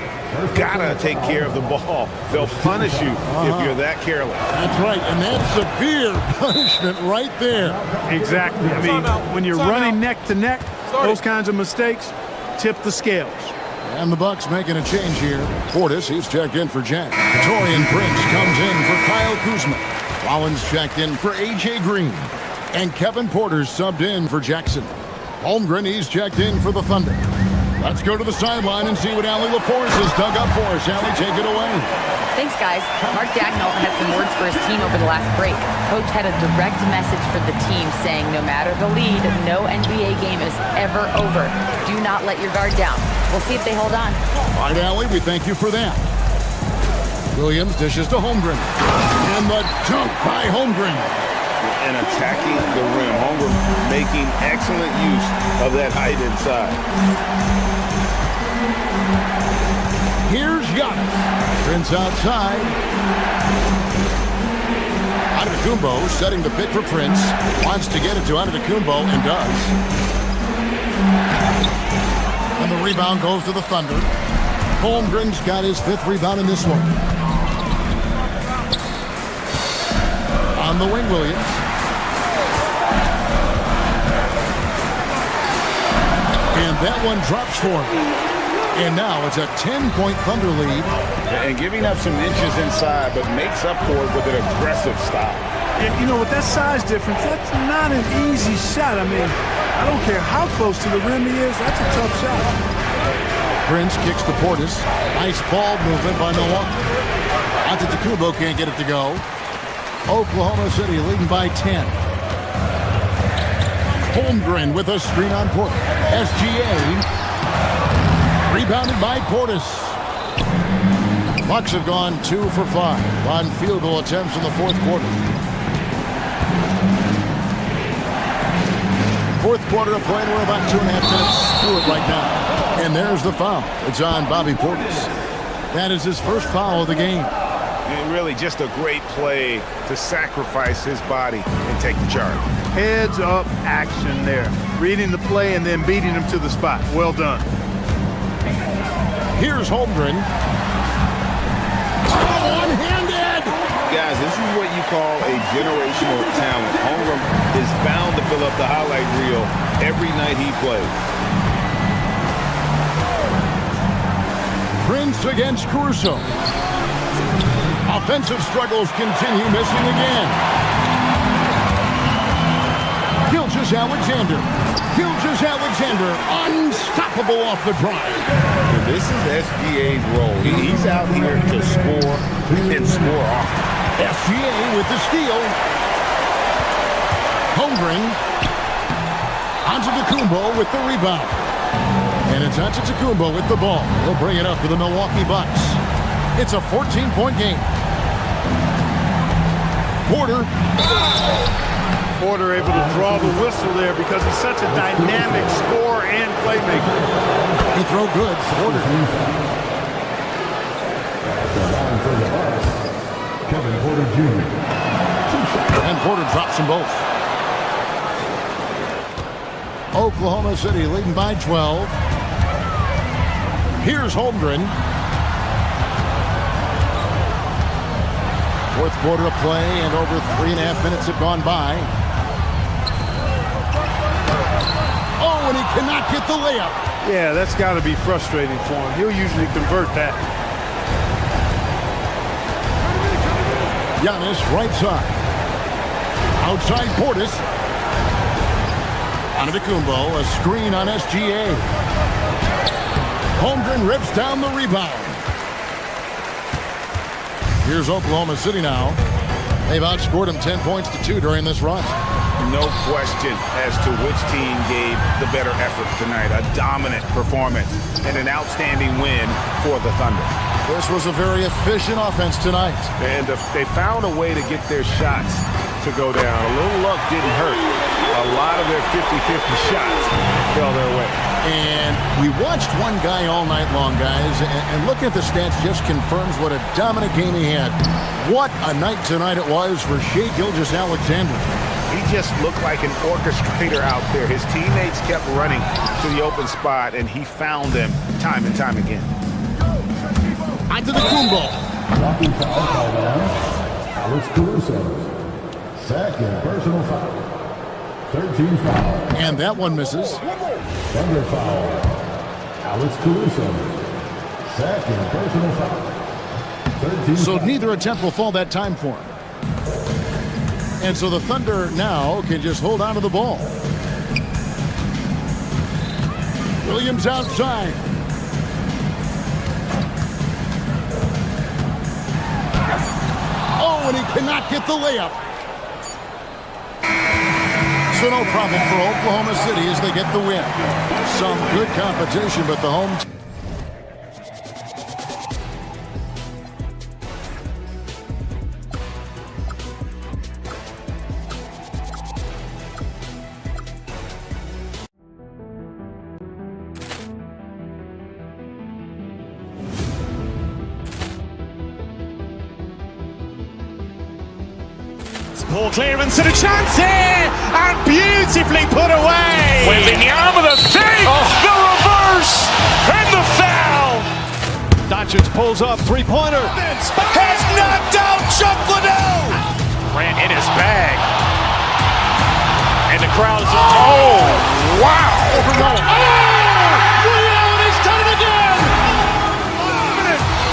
Gotta take care of the ball. They'll punish you if you're that careless. That's right, and that's severe punishment right there. Exactly. I mean, when you're running neck to neck, those kinds of mistakes tip the scales. And the Bucks making a change here. Portis, he's checked in for Jack. Torian Prince comes in for Kyle Kuzma. Rollins checked in for A.J. Green. And Kevin Porter's subbed in for Jackson. Holmgren, he's checked in for the Thunder. Let's go to the sideline and see what Allie LaForce has dug up for us. Allie, take it away. Thanks, guys. Mark Dagnall had some words for his team over the last break. Coach had a direct message for the team saying no matter the lead, no NBA game is ever over. Do not let your guard down. We'll see if they hold on. All right, Allie, we thank you for that. Williams dishes to Holmgren. And the dunk by Holmgren. And attacking the rim. Holmgren making excellent use of that height inside. Here's Giannis. Prince outside. Antetokounmpo setting the pick for Prince. Wants to get it to Antetokounmpo and does. And the rebound goes to the Thunder. Holmgren's got his 5th rebound in this one. On the wing, Williams. And that one drops for him. And now it's a 10-point Thunder lead. And giving up some inches inside, but makes up for it with an aggressive style. And, you know, with that size difference, that's not an easy shot. I mean, I don't care how close to the rim he is. That's a tough shot. Prince kicks to Portis. Nice ball movement by Milwaukee. Antetokounmpo can't get it to go. Oklahoma City leading by 10. Holmgren with a screen on Portis. SGA. Rebounded by Portis. Bucks have gone 2 for 5 on field goal attempts in the fourth quarter. Fourth quarter of play, we're about 2.5 minutes through it right now. And there's the foul. It's on Bobby Portis. That is his first foul of the game. And really just a great play to sacrifice his body and take the charge. Heads up action there. Reading the play and then beating him to the spot. Well done. Here's Holmgren. One-handed! Guys, this is what you call a generational talent. Holmgren is bound to fill up the highlight reel every night he plays. Prince against Caruso. Offensive struggles continue, missing again. Gilgeous-Alexander. Gilgeous-Alexander, unstoppable off the drive. This is SGA's role. He's out here to score and score often. SGA with the steal. Holmgren. Antetokounmpo with the rebound. And it's Antetokounmpo with the ball. He'll bring it up for the Milwaukee Bucks. It's a 14-point game. Porter. Porter able to draw the whistle there because he's such a dynamic scorer and playmaker. He throw good. Porter. Kevin Porter Jr. And Porter drops them both. Oklahoma City leading by 12. Here's Holmgren. Fourth quarter of play, and over 3.5 minutes have gone by. Oh, and he cannot get the layup. Yeah, that's got to be frustrating for him. He'll usually convert that. Giannis right side. Outside Portis. Antetokounmpo, a screen on SGA. Holmgren rips down the rebound. Here's Oklahoma City now. They've outscored them 10 points to 2 during this run. No question as to which team gave the better effort tonight. A dominant performance and an outstanding win for the Thunder. This was a very efficient offense tonight. And they found a way to get their shots to go down. A little luck didn't hurt. A lot of their 50-50 shots fell their way. And we watched one guy all night long, guys, and looking at the stats just confirms what a dominant game he had. What a night tonight it was for Shai Gilgeous-Alexander. He just looked like an orchestrator out there. His teammates kept running to the open spot, and he found them time and time again. Antetokounmpo. Blocking foul called on Alex Caruso. Second personal foul. 13 foul. And that one misses. Thunder foul. Alex Caruso. Second personal foul. 13 So foul. neither attempt will fall that time for him. And so the Thunder now can just hold on to the ball. Williams outside. Oh, and he cannot get the layup. So no problem for Oklahoma City as they get the win. Some good competition, but the home team. Ball clearance and a chance here, and beautifully put away. Wembanyama the fake, the reverse, and the foul. Doncic pulls up, three-pointer. Has knocked out Chuck Liddell. Ran in his bag. And the crowd is, oh, wow. Overall. Leon has done it again.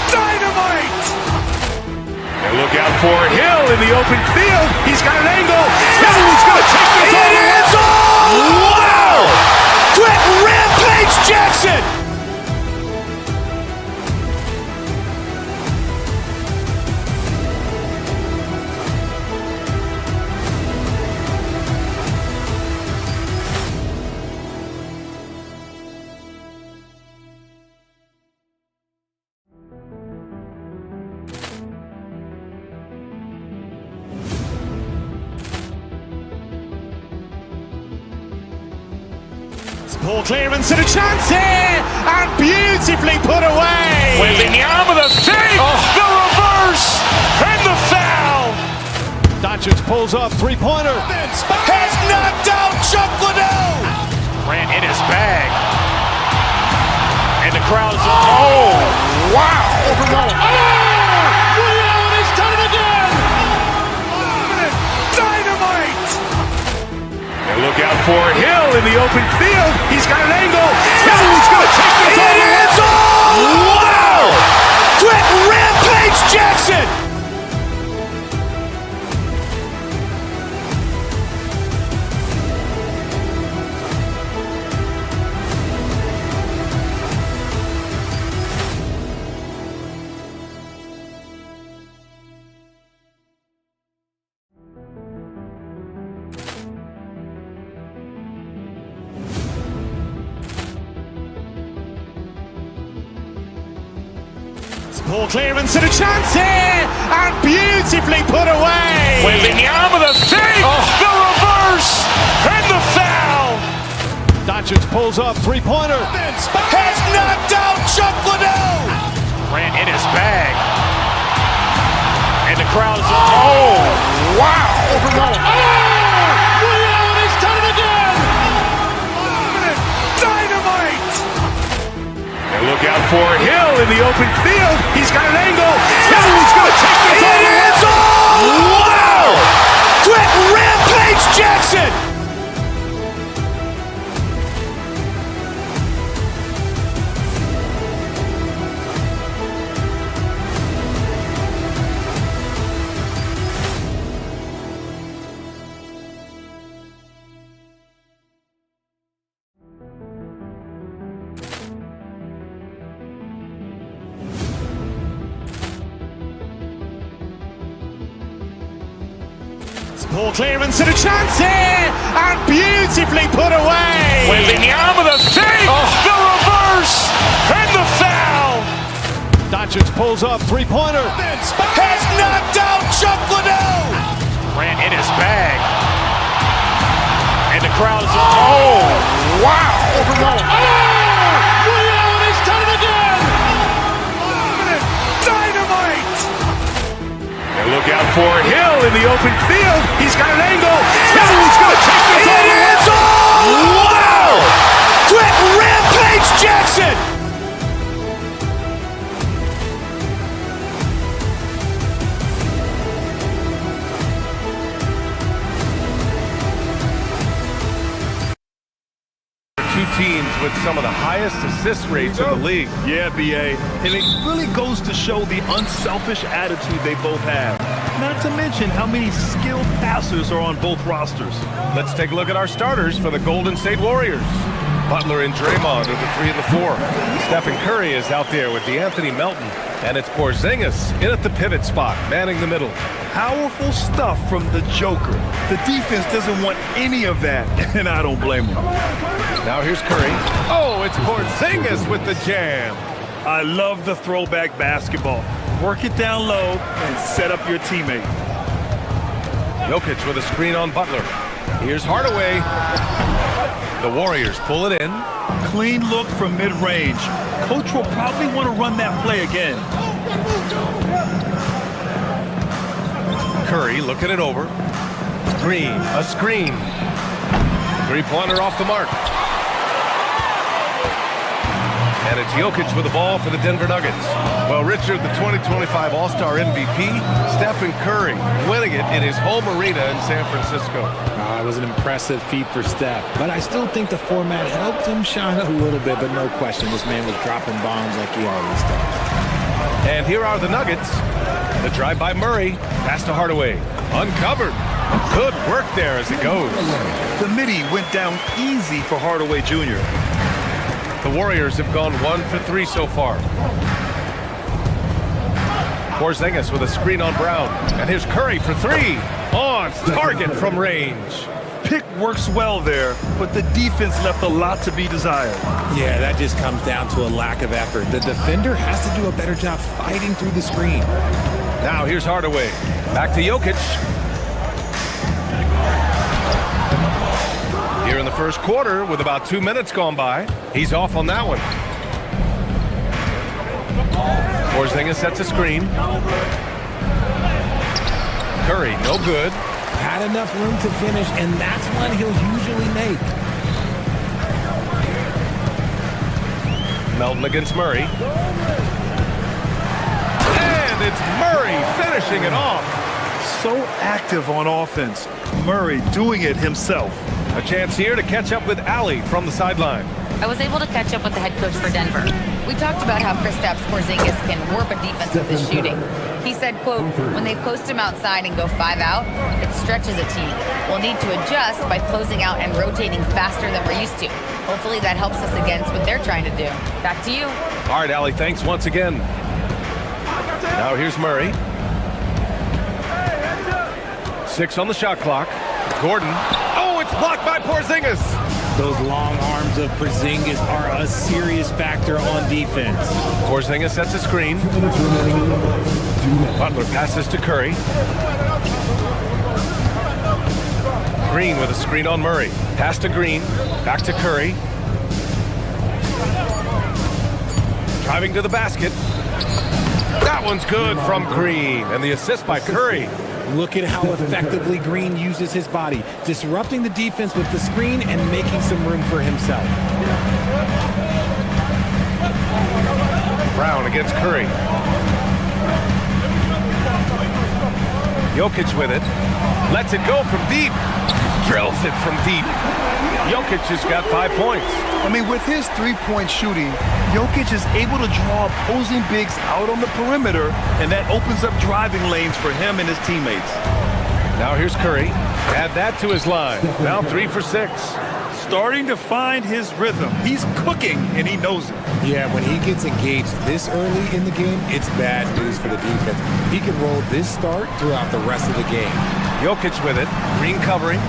Dynamite. And look out for Hill in the open field. He's got an angle. Hill's going to take this all the way. Wow! Quick rampage Jackson! Ball clearance and a chance here, and beautifully put away. Wembanyama the save, the reverse, and the foul. Doncic pulls up, three-pointer. Has knocked out Chuck Liddell. Ran in his bag. And the crowd is, oh, wow. Ray Allen has done it again. Dynamite. And look out for Hill in the open field. He's got an angle. Hill's going to take this all the way. Wow! Quick rampage Jackson! Ball clearance and a chance here, and beautifully put away. Wembanyama the save, the reverse, and the foul. Doncic pulls up, three-pointer. Has knocked out Chuck Liddell. Ran in his bag. And the crowd is, oh, wow. Ray Allen has done it again. Dynamite. And look out for Hill in the open field. He's got an angle. Hill's going to take this all the way. Wow! Quick rampage Jackson! Ball clearance and a chance here, and beautifully put away. Wembanyama the save, the reverse, and the foul. Doncic pulls up, three-pointer. Has knocked out Chuck Liddell. Ran in his bag. And the crowd is, oh, wow. Ray Allen has done it again. Dynamite. And look out for Hill in the open field. He's got an angle. Hill's going to take this all the way. Wow! Quick rampage Jackson! Two teams with some of the highest assist rates in the league. Yeah, BA. And it really goes to show the unselfish attitude they both have. Not to mention how many skilled passers are on both rosters. Let's take a look at our starters for the Golden State Warriors. Butler and Draymond are the 3 and the 4. Stephen Curry is out there with DeAnthony Melton. And it's Porzingis in at the pivot spot, manning the middle. Powerful stuff from the Joker. The defense doesn't want any of that, and I don't blame them. Now here's Curry. Oh, it's Porzingis with the jam. I love the throwback basketball. Work it down low and set up your teammate. Jokic with a screen on Butler. Here's Hardaway. The Warriors pull it in. Clean look from mid-range. Coach will probably want to run that play again. Curry looking it over. Green, a screen. Three-pointer off the mark. And it's Jokic with the ball for the Denver Nuggets. Well, Richard, the 2025 All-Star MVP, Stephen Curry, winning it in his home arena in San Francisco. It was an impressive feat for Steph, but I still think the format helped him shine a little bit, but no question, this man was dropping bombs like he always does. And here are the Nuggets. The drive by Murray. Pass to Hardaway. Uncovered. Good work there as it goes. The midi went down easy for Hardaway Jr. The Warriors have gone 1 for 3 so far. Porzingis with a screen on Brown. And here's Curry for 3. On target from range. Pick works well there, but the defense left a lot to be desired. Yeah, that just comes down to a lack of effort. The defender has to do a better job fighting through the screen. Now here's Hardaway. Back to Jokic. Here in the first quarter with about 2 minutes gone by. He's off on that one. Porzingis sets a screen. Curry, no good. Had enough room to finish, and that's one he'll usually make. Melton against Murray. And it's Murray finishing it off. So active on offense. Murray doing it himself. A chance here to catch up with Allie from the sideline. I was able to catch up with the head coach for Denver. We talked about how Kristaps Porzingis can warp a defense with his shooting. He said, quote, when they post him outside and go 5 out, it stretches a team. We'll need to adjust by closing out and rotating faster than we're used to. Hopefully that helps us against what they're trying to do. Back to you. All right, Allie, thanks once again. Now here's Murray. 6 on the shot clock. Gordon. Oh, it's blocked by Porzingis. Those long arms of Porzingis are a serious factor on defense. Porzingis sets a screen. Butler passes to Curry. Green with a screen on Murray. Pass to Green. Back to Curry. Driving to the basket. That one's good from Green. And the assist by Curry. Look at how effectively Green uses his body, disrupting the defense with the screen and making some room for himself. Brown against Curry. Jokic with it. Lets it go from deep. Drills it from deep. Jokic has got 5 points. I mean, with his three-point shooting, Jokic is able to draw opposing bigs out on the perimeter, and that opens up driving lanes for him and his teammates. Now here's Curry. Add that to his line. Now 3 for 6. Starting to find his rhythm. He's cooking, and he knows it. Yeah, when he gets engaged this early in the game, it's bad news for the defense. He can roll this start throughout the rest of the game. Jokic with it. Green covering.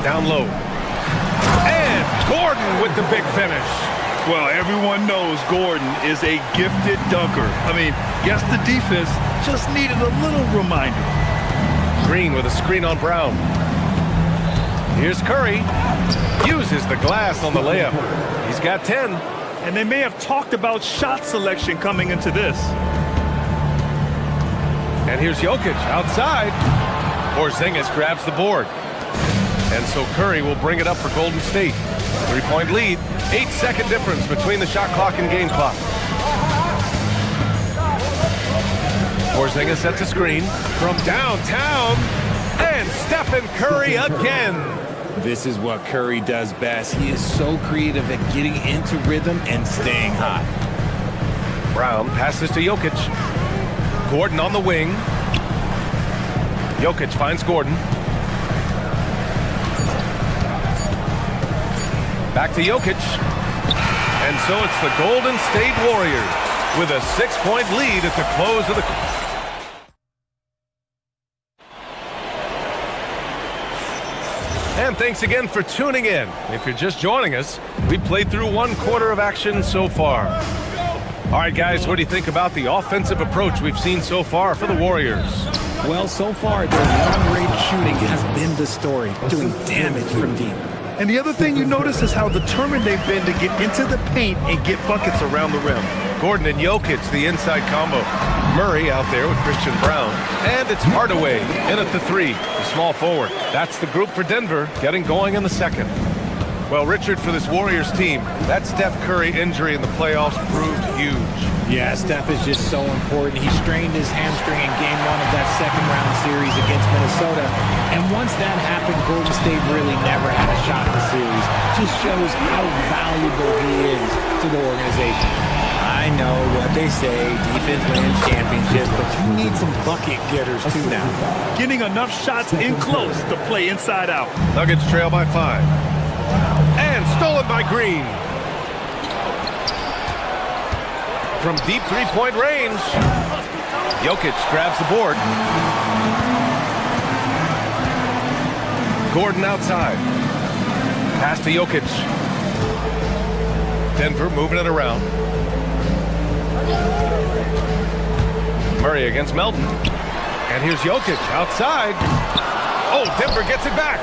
Down low. And Gordon with the big finish. Well, everyone knows Gordon is a gifted dunker. I mean, guess the defense just needed a little reminder. Green with a screen on Brown. Here's Curry. Uses the glass on the layup. He's got 10. And they may have talked about shot selection coming into this. And here's Jokic outside. Porzingis grabs the board. And so Curry will bring it up for Golden State. 3-point lead. 8-second difference between the shot clock and game clock. Porzingis sets a screen from downtown. And Stephen Curry again. This is what Curry does best. He is so creative at getting into rhythm and staying hot. Brown passes to Jokic. Gordon on the wing. Jokic finds Gordon. Back to Jokic. And so it's the Golden State Warriors with a 6-point lead at the close of the... And thanks again for tuning in. If you're just joining us, we played through 1 quarter of action so far. All right, guys, what do you think about the offensive approach we've seen so far for the Warriors? Well, so far, their long-range shooting has been the story, doing damage from deep. And the other thing you notice is how determined they've been to get into the paint and get buckets around the rim. Gordon and Jokic, the inside combo. Murray out there with Christian Brown. And it's Hardaway in at the 3, the small forward. That's the group for Denver, getting going in the second. Well, Richard, for this Warriors team, that Steph Curry injury in the playoffs proved huge. Yeah, Steph is just so important. He strained his hamstring in game 1 of that second-round series against Minnesota. And once that happened, Golden State really never had a shot in the series. Just shows how valuable he is to the organization. I I know what they say, defense wins championships, but you need some bucket getters too now. Getting enough shots in close to play inside out. Nuggets trail by 5. And stolen by Green. From deep three-point range, Jokic grabs the board. Gordon outside. Pass to Jokic. Denver moving it around. Murray against Melton. And here's Jokic outside. Oh, Denver gets it back.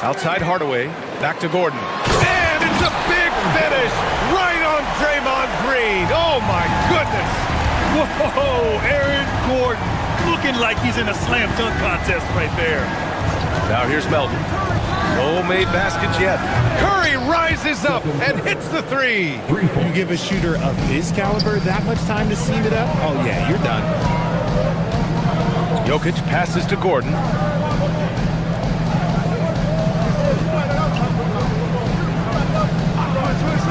Outside Hardaway. Back to Gordon. And it's a big finish right on Draymond Green. Oh, my goodness. Whoa, Aaron Gordon looking like he's in a slam dunk contest right there. Now here's Melton. No made baskets yet. Curry rises up and hits the three. You give a shooter of his caliber that much time to seam it up? Oh, yeah, you're done. Jokic passes to Gordon.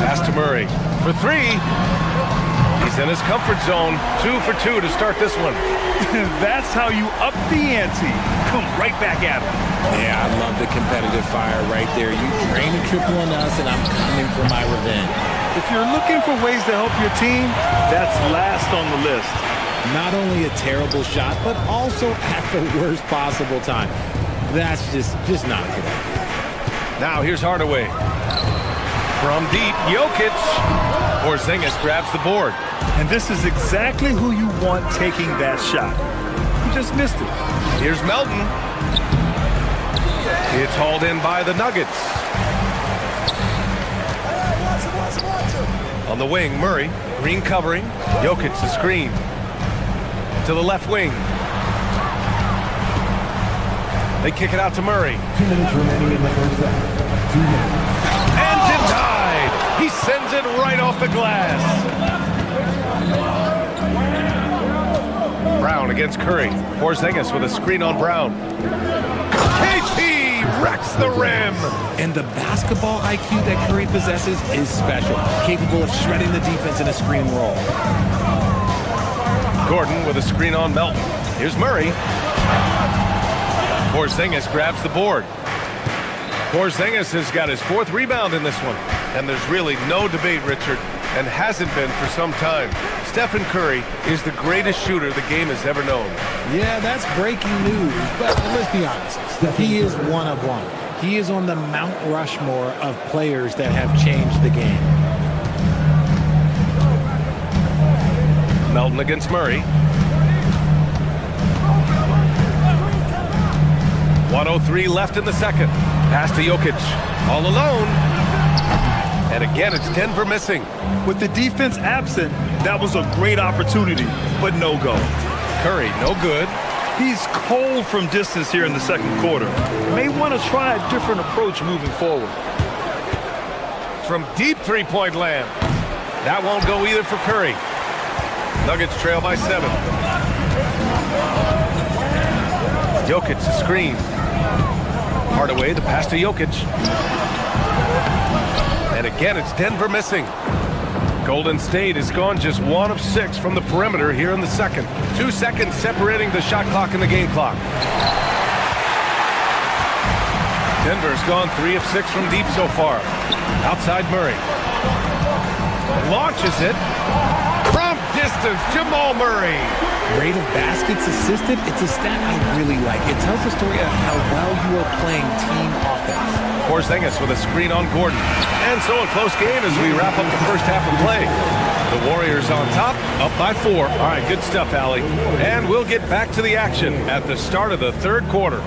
Pass to Murray for 3. He's in his comfort zone. 2 for 2 to start this one. That's how you up the ante. Come right back at him. Yeah, I love the competitive fire right there. You drain a triple on us, and I'm coming for my revenge. If you're looking for ways to help your team, that's last on the list. Not only a terrible shot, but also at the worst possible time. That's just not a good idea. Now here's Hardaway. From deep, Jokic. Porzingis grabs the board. And this is exactly who you want taking that shot. You just missed it. Here's Melton. It's hauled in by the Nuggets. On the wing, Murray. Green covering. Jokic the screen. To the left wing. They kick it out to Murray. 2 minutes remaining in the first half. 2 minutes. And denied. He sends it right off the glass. Brown against Curry. Porzingis with a screen on Brown. KP wrecks the rim. And the basketball IQ that Curry possesses is special. Capable of shredding the defense in a screen roll. Gordon with a screen on Melton. Here's Murray. Porzingis grabs the board. Porzingis has got his 4th rebound in this one. And there's really no debate, Richard, and hasn't been for some time. Stephen Curry is the greatest shooter the game has ever known. Yeah, that's breaking news, but let's be honest. He is one of one. He is on the Mount Rushmore of players that have changed the game. Melton against Murray. 1:03 left in the second. Pass to Jokic. All alone. And again, it's Denver missing. With the defense absent, that was a great opportunity, but no go. Curry, no good. He's cold from distance here in the second quarter. May want to try a different approach moving forward. From deep three-point land. That won't go either for Curry. Nuggets trail by 7. Jokic, the screen. Hardaway, the pass to Jokic. And again, it's Denver missing. Golden State has gone just 1 of 6 from the perimeter here in the second. 2 seconds separating the shot clock and the game clock. Denver's gone 3 of 6 from deep so far. Outside Murray. Launches it. From distance, Jamal Murray. Rate of baskets assisted, it's a stat I really like. It tells the story of how well you are playing team offense. Porzingis with a screen on Gordon. And so a close game as we wrap up the first half of play. The Warriors on top, up by 4. All right, good stuff, Allie. And we'll get back to the action at the start of the third quarter.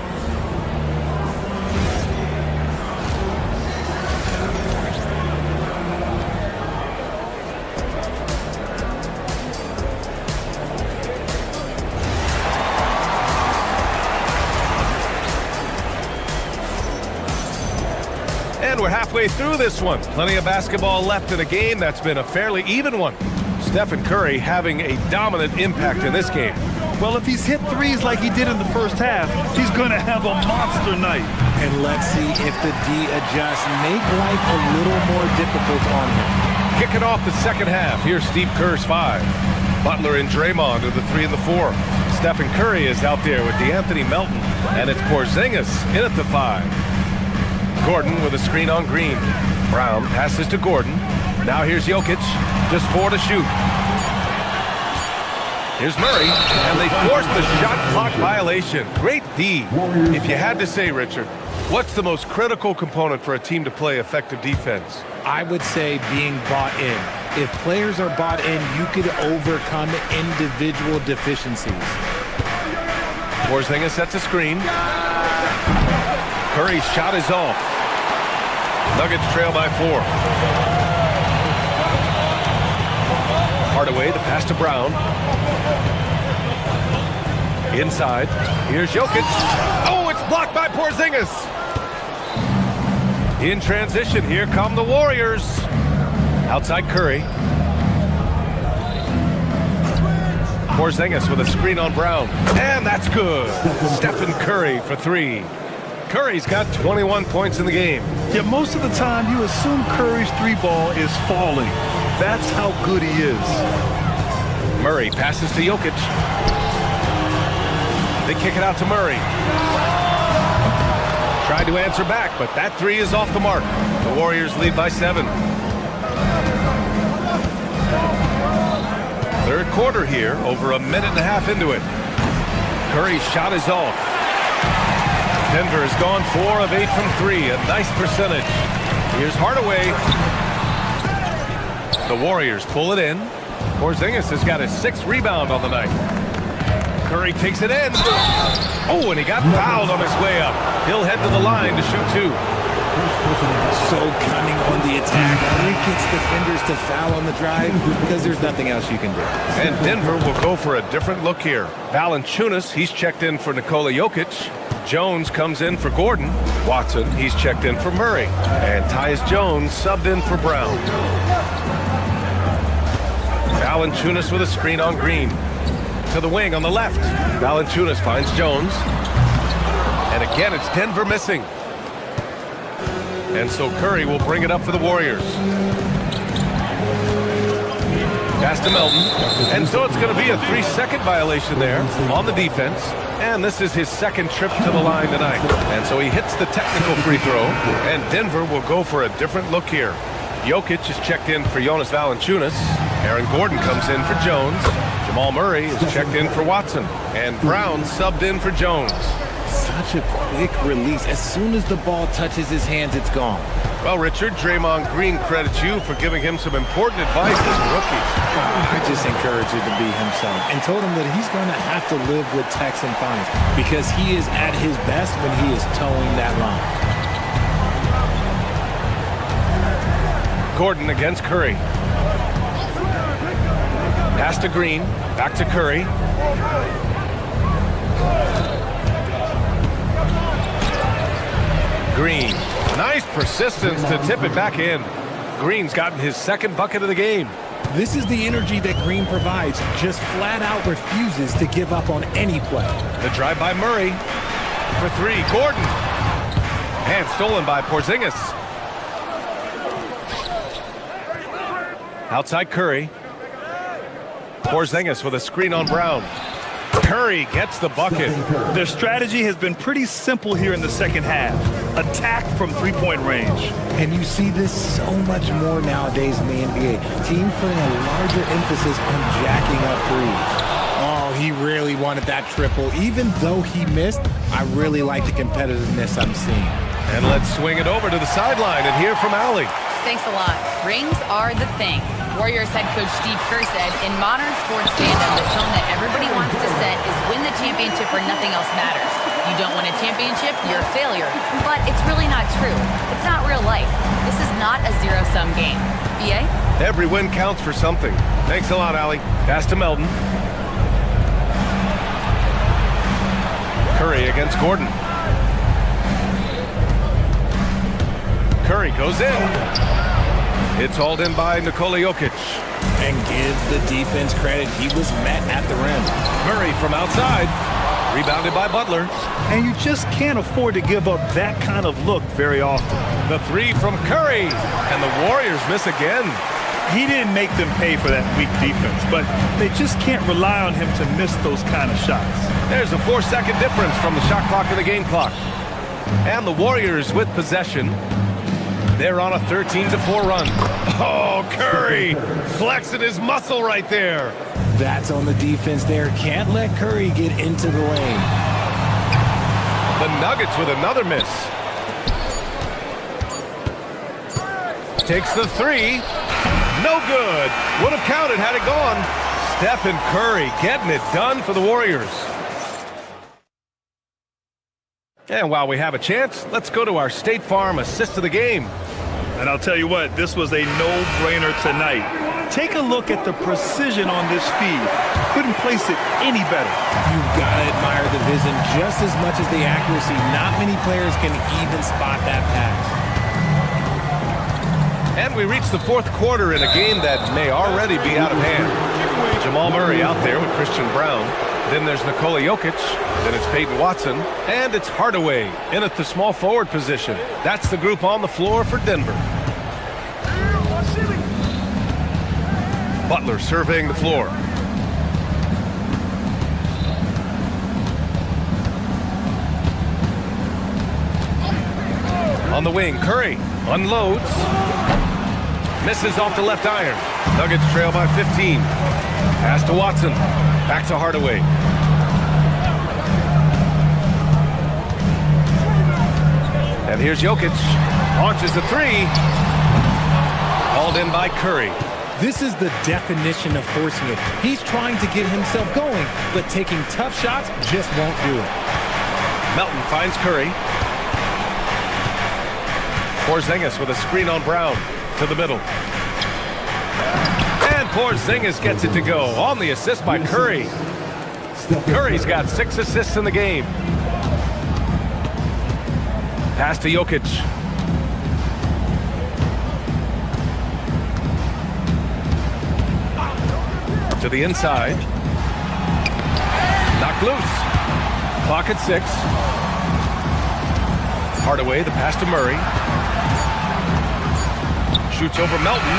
And we're halfway through this one. Plenty of basketball left in a game that's been a fairly even one. Stephen Curry having a dominant impact in this game. Well, if he's hit threes like he did in the first half, he's going to have a monster night. And let's see if the D adjusts, make life a little more difficult on him. Kicking off the second half, here's Steve Kerr's 5. Butler and Draymond are the 3 and the 4. Stephen Curry is out there with DeAnthony Melton, and it's Porzingis in at the 5. Gordon with a screen on Green. Brown passes to Gordon. Now here's Jokic, just 4 to shoot. Here's Murray, and they forced the shot clock violation. Great D. If you had to say, Richard, what's the most critical component for a team to play effective defense? I would say being bought in. If players are bought in, you could overcome individual deficiencies. Porzingis sets a screen. Curry's shot is off. Nuggets trail by 4. Hardaway, the pass to Brown. Inside. Here's Jokic. Oh, it's blocked by Porzingis. In transition, here come the Warriors. Outside Curry. Porzingis with a screen on Brown. And that's good. Stephen Curry for 3. Curry's got 21 points in the game. Yeah, most of the time you assume Curry's 3-ball is falling. That's how good he is. Murray passes to Jokic. They kick it out to Murray. Tried to answer back, but that 3 is off the mark. The Warriors lead by 7. Third quarter here, over a minute and a half into it. Curry's shot is off. Denver has gone 4 of 8 from 3, a nice percentage. Here's Hardaway. The Warriors pull it in. Porzingis has got his 6th rebound on the night. Curry takes it in. Oh, and he got fouled on his way up. He'll head to the line to shoot 2. So cunning on the attack. He gets defenders to foul on the drive because there's nothing else you can do. And Denver will go for a different look here. Valanciunas, he's checked in for Nikola Jokic. Jones comes in for Gordon. Watson, he's checked in for Murray. And Tyus Jones subbed in for Brown. Valanciunas with a screen on Green. To the wing on the left. Valanciunas finds Jones. And again, it's Denver missing. And so Curry will bring it up for the Warriors. Pass to Melton. And so it's going to be a 3-second violation there on the defense. And this is his 2nd trip to the line tonight. And so he hits the technical free throw. And Denver will go for a different look here. Jokic is checked in for Jonas Valanciunas. Aaron Gordon comes in for Jones. Jamal Murray is checked in for Watson. And Brown subbed in for Jones. Such a quick release. As soon as the ball touches his hands, it's gone. Well, Richard, Draymond Green credits you for giving him some important advice as a rookie. I just encouraged him to be himself and told him that he's going to have to live with techs and fines because he is at his best when he is towing that line. Gordon against Curry. Pass to Green. Back to Curry. Green. Nice persistence to tip it back in. Green's gotten his 2nd bucket of the game. This is the energy that Green provides. Just flat out refuses to give up on any play. The drive by Murray. For 3. Gordon. And stolen by Porzingis. Outside Curry. Porzingis with a screen on Brown. Curry gets the bucket. Their strategy has been pretty simple here in the second half. Attack from 3-point range. And you see this so much more nowadays in the NBA. Teams putting a larger emphasis on jacking up threes. Oh, he really wanted that triple. Even though he missed, I really like the competitiveness I'm seeing. And let's swing it over to the sideline and hear from Allie. Thanks a lot. Rings are the thing. Warriors head coach Steve Kerr said, in modern sports fandom, the tone that everybody wants to set is win the championship or nothing else matters. You don't win a championship, you're a failure. But it's really not true. It's not real life. This is not a zero-sum game. BA? Every win counts for something. Thanks a lot, Allie. Pass to Melton. Curry against Gordon. Curry goes in. It's hauled in by Nikola Jokic. And give the defense credit. He was met at the rim. Murray from outside. Rebounded by Butler. And you just can't afford to give up that kind of look very often. The three from Curry. And the Warriors miss again. He didn't make them pay for that weak defense, but they just can't rely on him to miss those kind of shots. There's a 4-second difference from the shot clock and the game clock. And the Warriors with possession. They're on a 13-4 run. Oh, Curry flexing his muscle right there. That's on the defense there. Can't let Curry get into the lane. The Nuggets with another miss. Takes the three. No good. Would have counted had it gone. Stephen Curry getting it done for the Warriors. And while we have a chance, let's go to our State Farm assist of the game. And I'll tell you what, this was a no-brainer tonight. Take a look at the precision on this feed. Couldn't place it any better. You've got to admire the vision just as much as the accuracy. Not many players can even spot that pass. And we reach the fourth quarter in a game that may already be out of hand. Jamal Murray out there with Christian Brown. Then there's Nikola Jokic. Then it's Peyton Watson. And it's Hardaway in at the small forward position. That's the group on the floor for Denver. Butler surveying the floor. On the wing, Curry unloads. Misses off the left iron. Nuggets trail by 15. Pass to Watson. Back to Hardaway. And here's Jokic. Launches the three. Hauled in by Curry. This is the definition of forcing it. He's trying to get himself going, but taking tough shots just won't do it. Melton finds Curry. Porzingis with a screen on Brown. To the middle. And Porzingis gets it to go on the assist by Curry. Curry's got 6 assists in the game. Pass to Jokic. To the inside. Knocked loose. Clock at 6. Hardaway, the pass to Murray. Shoots over Melton.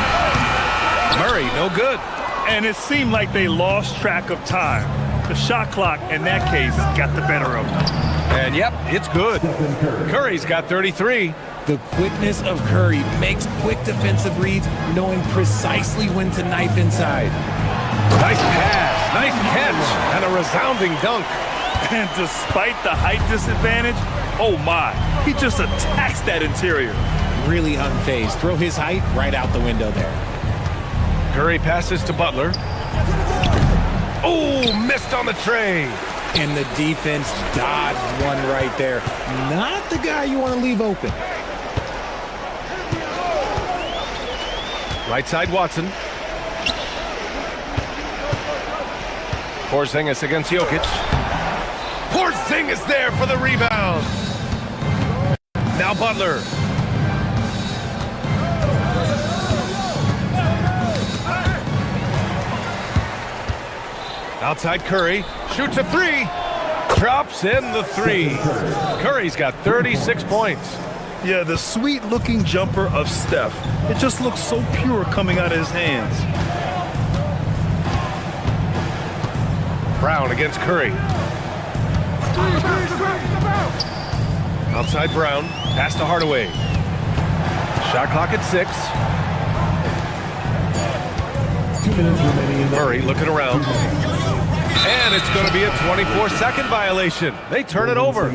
Murray, no good. And it seemed like they lost track of time. The shot clock, in that case, got the better of them. And yep, it's good. Curry's got 33. The quickness of Curry makes quick defensive reads, knowing precisely when to knife inside. Nice pass, nice catch, and a resounding dunk. And despite the height disadvantage, oh my, he just attacks that interior. Really unfazed. Throw his height right out the window there. Curry passes to Butler. Oh, missed on the tray. And the defense dodged one right there. Not the guy you want to leave open. Right side Watson. Porzingis against Jokic. Porzingis there for the rebound. Now Butler. Outside Curry, shoots a three, drops in the three. Curry's got 36 points. Yeah, the sweet-looking jumper of Steph. It just looks so pure coming out of his hands. Brown against Curry. Outside Brown, pass to Hardaway. Shot clock at 6. 2 minutes remaining. Murray looking around. And it's going to be a 24-second violation. They turn it over.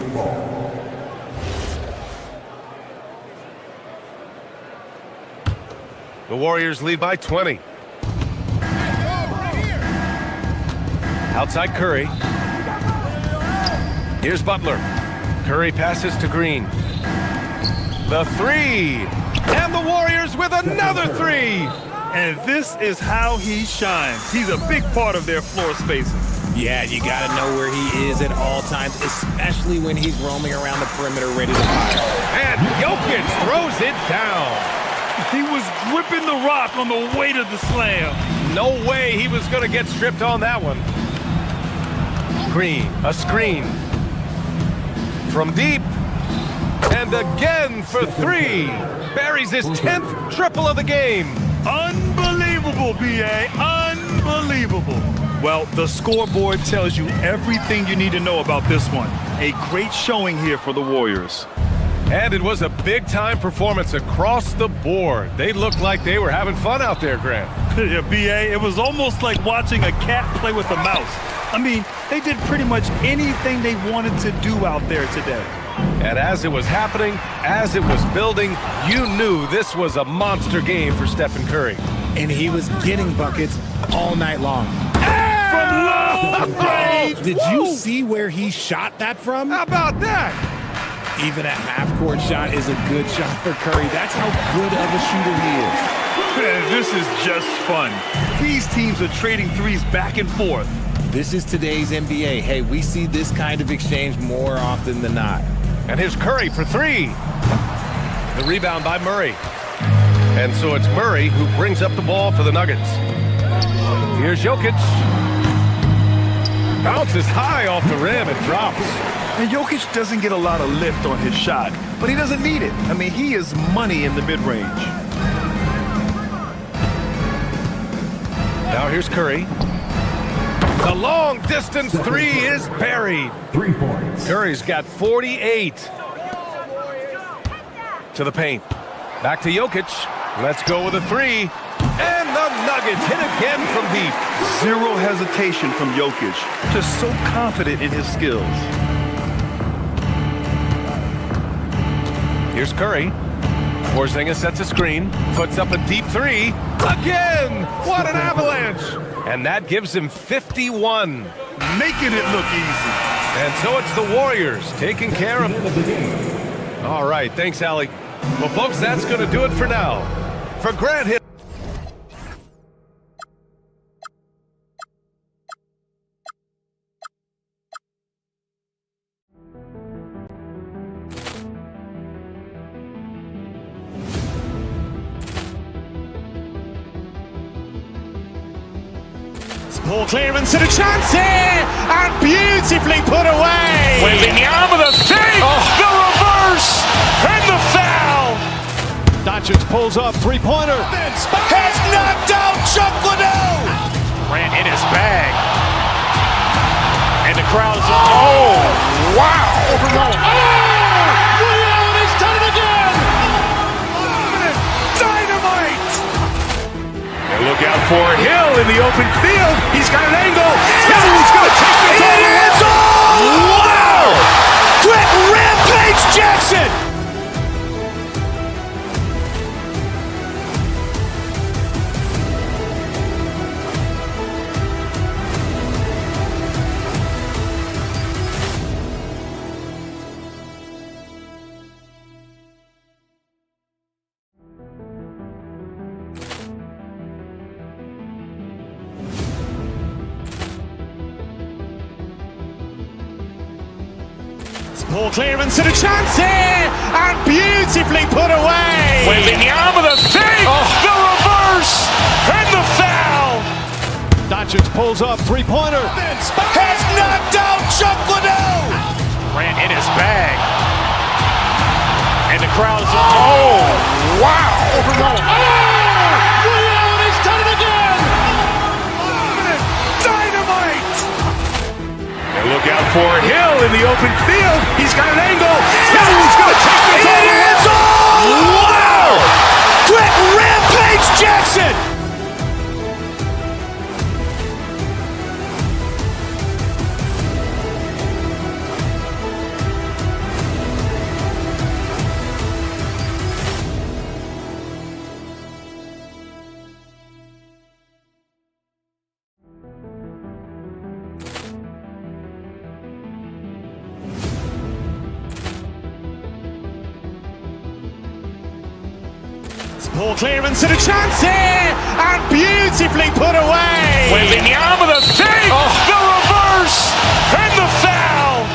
The Warriors lead by 20. Outside Curry. Here's Butler. Curry passes to Green. The three. And the Warriors with another three. And this is how he shines. He's a big part of their floor spacing. Yeah, you got to know where he is at all times, especially when he's roaming around the perimeter ready to fire. And Jokic throws it down. He was gripping the rock on the way to the slam. No way he was going to get stripped on that one. Green, a screen. From deep. And again for three. Buries his 10th triple of the game. Unbelievable, B.A. Unbelievable. Well, the scoreboard tells you everything you need to know about this one. A great showing here for the Warriors. And it was a big-time performance across the board. They looked like they were having fun out there, Grant. Yeah, B.A., it was almost like watching a cat play with a mouse. I mean, they did pretty much anything they wanted to do out there today. And as it was happening, as it was building, you knew this was a monster game for Stephen Curry. And he was getting buckets all night long. From long range! Did you see where he shot that from? How about that? Even a half-court shot is a good shot for Curry. That's how good of a shooter he is. Man, this is just fun. These teams are trading threes back and forth. This is today's NBA. Hey, we see this kind of exchange more often than not. And here's Curry for three. The rebound by Murray. And so it's Murray who brings up the ball for the Nuggets. Here's Jokic. Bounces high off the rim and drops. And Jokic doesn't get a lot of lift on his shot, but he doesn't need it. I mean, he is money in the mid-range. Now here's Curry. The long-distance three is buried. 3 points. Curry's got 48. To the paint. Back to Jokic. Let's go with a three. And the Nuggets hit again from deep. Zero hesitation from Jokic. Just so confident in his skills. Here's Curry. Porzingis sets a screen. Puts up a deep three. Again! What an avalanche! And that gives him 51. Making it look easy. And so it's the Warriors taking care of it. All right, thanks, Allie. Well, folks, that's going to do it for now. For Grant Hill. Ball clearance and a chance here, and beautifully put away. Wembanyama the fake, the reverse, and the foul. Doncic pulls up, three-pointer. Has knocked out Chuck Liddell. Ran in his bag. And the crowd is, oh, wow. Liddell, he's done it again. Dynamite. And look out for Hill in the open field. He's got an angle. Hill's going to take this all the way. Wow! Quick Rampage Jackson. Ball clearance and a chance here, and beautifully put away. Wembanyama the fake, the reverse, and the foul. Doncic pulls up, three-pointer. Has knocked out Chuck Liddell. Ran in his bag. And the crowd is, oh, wow. Liddell, he's done it again. Dynamite. And look out for Hill in the open field. He's got an angle. Hill's going to take this all the way. Wow! Quick Rampage Jackson. Ball clearance and a chance here, and beautifully put away. Wembanyama the fake, the reverse, and the foul.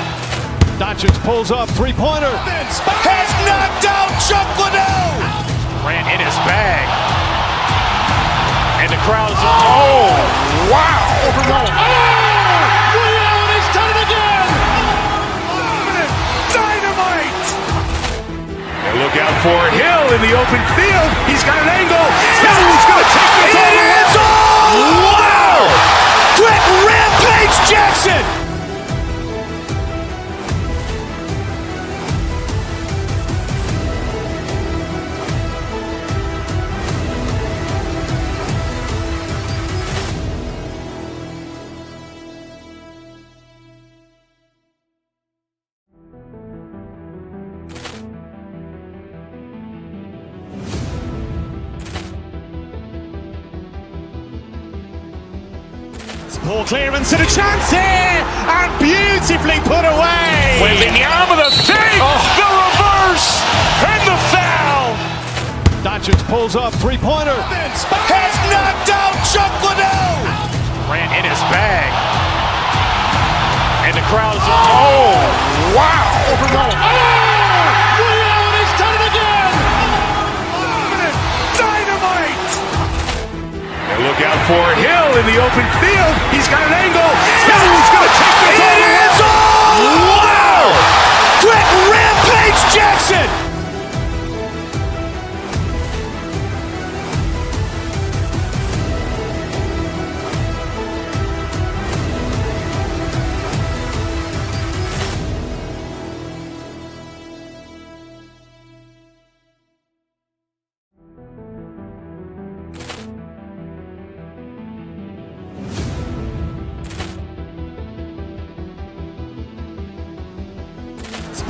Doncic pulls up, three-pointer. Has knocked out Chuck Liddell. Grant in his bag. And the crowd is, oh, wow. Overrun. Oh! Ray Allen has done it again! Dynamite! And look out for Hill in the open field. He's got an angle. Hill's going to take this all the way. Wow! Quick Rampage Jackson! Ball clearance and a chance here, and beautifully put away. Wembanyama the fake, the reverse, and the foul. Doncic pulls up, three-pointer. Has knocked out Chuck Liddell. Grant in his bag. And the crowd is, oh, wow. Overrun. Oh! Ray Allen has done it again! Dynamite! And look out for Hill in the open field. He's got an angle. Hill's going to take this all the way. Wow! Quick Rampage Jackson!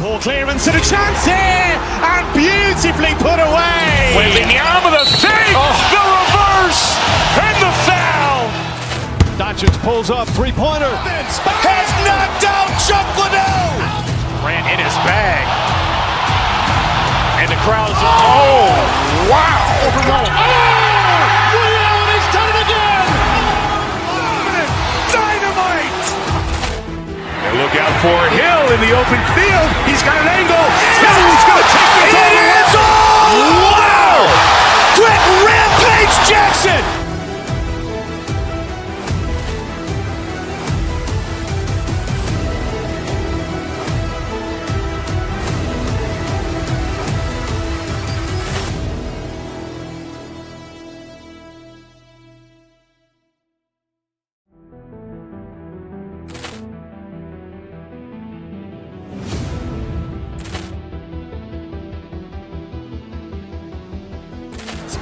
Ball clearance and a chance here, and beautifully put away. Wembanyama the fake, the reverse, and the foul. Doncic pulls up, three-pointer. Has knocked out Chuck Liddell. Grant in his bag. And the crowd is, oh, wow. Overrun. Oh! Ray Allen has done it again! Dynamite! And look out for Hill in the open field. He's got an angle. Hill's going to take this all the way. Wow! Quick Rampage Jackson!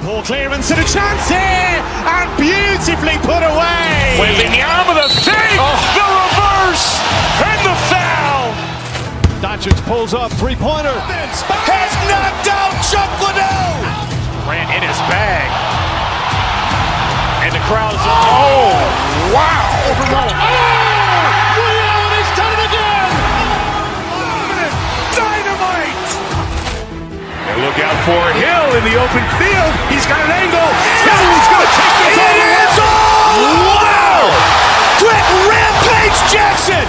Ball clearance and a chance here, and beautifully put away. Wembanyama the fake, the reverse, and the foul. Doncic pulls up, three-pointer. Has knocked out Chuck Liddell. Grant in his bag. And the crowd is, oh, wow. Overrun. Oh! Ray Allen has done it again! Dynamite! And look out for Hill in the open field. He's got an angle. Hill's going to take this all the way. Wow! Quick Rampage Jackson!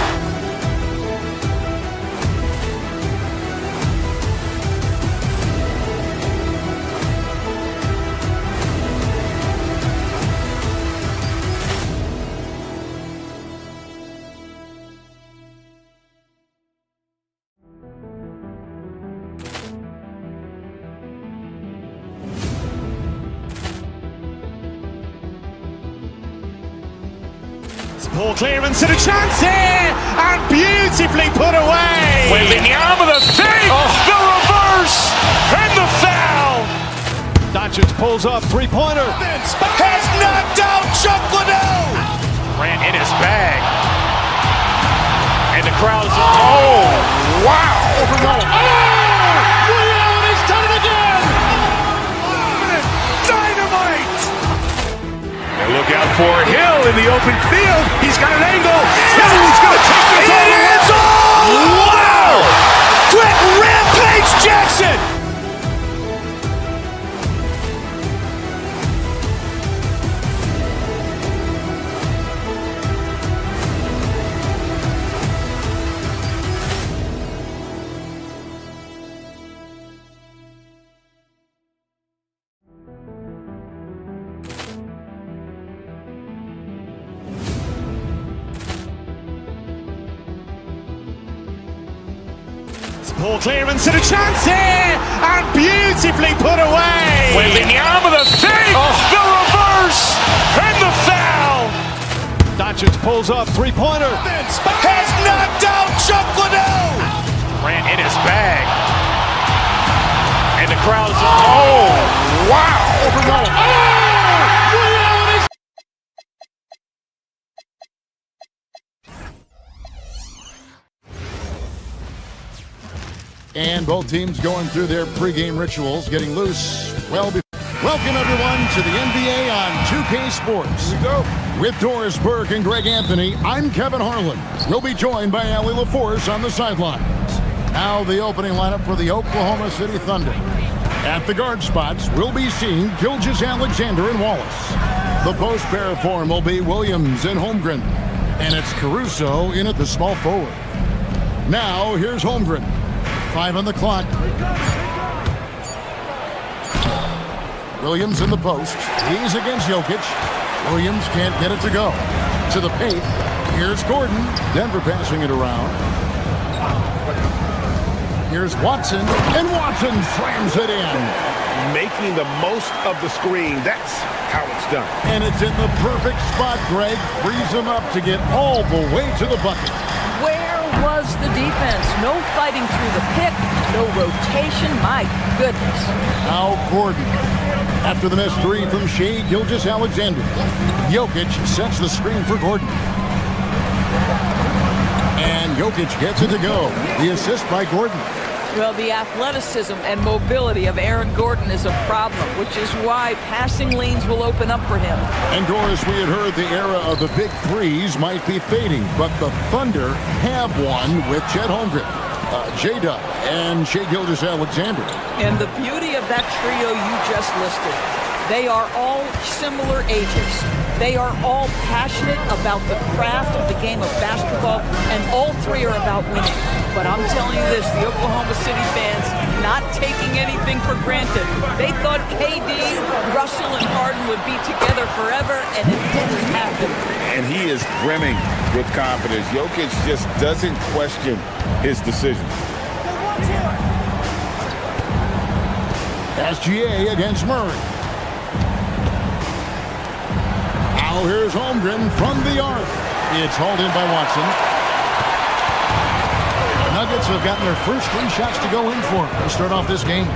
Ball clearance and a chance here, and beautifully put away. Wembanyama the fake, the reverse, and the foul. Doncic pulls up, three-pointer. Has knocked out Chuck Liddell. Grant in his bag. And the crowd is, oh, wow. Overrun. Oh! Ray Allen has done it again! Dynamite! And look out for Hill in the open field. He's got an angle. Hill's going to take this all the way. Wow! Quick Rampage Jackson! Ball clearance and a chance here, and beautifully put away. Wembanyama the fake, the reverse, and the foul. Doncic pulls up, three-pointer. Has knocked out Chuck Liddell. Ran in his bag. And the crowd's, oh, wow. And both teams going through their pregame rituals, getting loose. Welcome everyone to the NBA on 2K Sports. Here we go. With Doris Burke and Greg Anthony, I'm Kevin Harlan. We'll be joined by Allie LaForce on the sidelines. Now the opening lineup for the Oklahoma City Thunder. At the guard spots, we'll be seeing Gilgeous-Alexander and Wallace. The post pair form will be Williams and Holmgren. And it's Caruso in at the small forward. Now here's Holmgren. 5 on the clock. Williams in the post. He's against Jokic. Williams can't get it to go. To the paint. Here's Gordon. Denver passing it around. Here's Watson. And Watson slams it in. Making the most of the screen. That's how it's done. And it's in the perfect spot, Greg. Frees him up to get all the way to the bucket. Where was the defense? No fighting through the pick, no rotation. My goodness. Now Gordon. After the missed three from Shai Gilgeous-Alexander. Jokic sets the screen for Gordon. And Jokic gets it to go. The assist by Gordon. Well, the athleticism and mobility of Aaron Gordon is a problem, which is why passing lanes will open up for him. And Doris, we had heard the era of the big threes might be fading, but the Thunder have one with Chet Holmgren, J-Dub, and Shai Gilgeous-Alexander. And the beauty of that trio you just listed, they are all similar ages. They are all passionate about the craft of the game of basketball, and all three are about winning. But I'm telling you this, the Oklahoma City fans not taking anything for granted. They thought KD, Russell, and Harden would be together forever, and it didn't happen. And he is brimming with confidence. Jokic just doesn't question his decision. SGA against Murray. Now here's Holmgren from the arc. It's hauled in by Watson. Nuggets have gotten their first 3 shots to go in for to start off this game.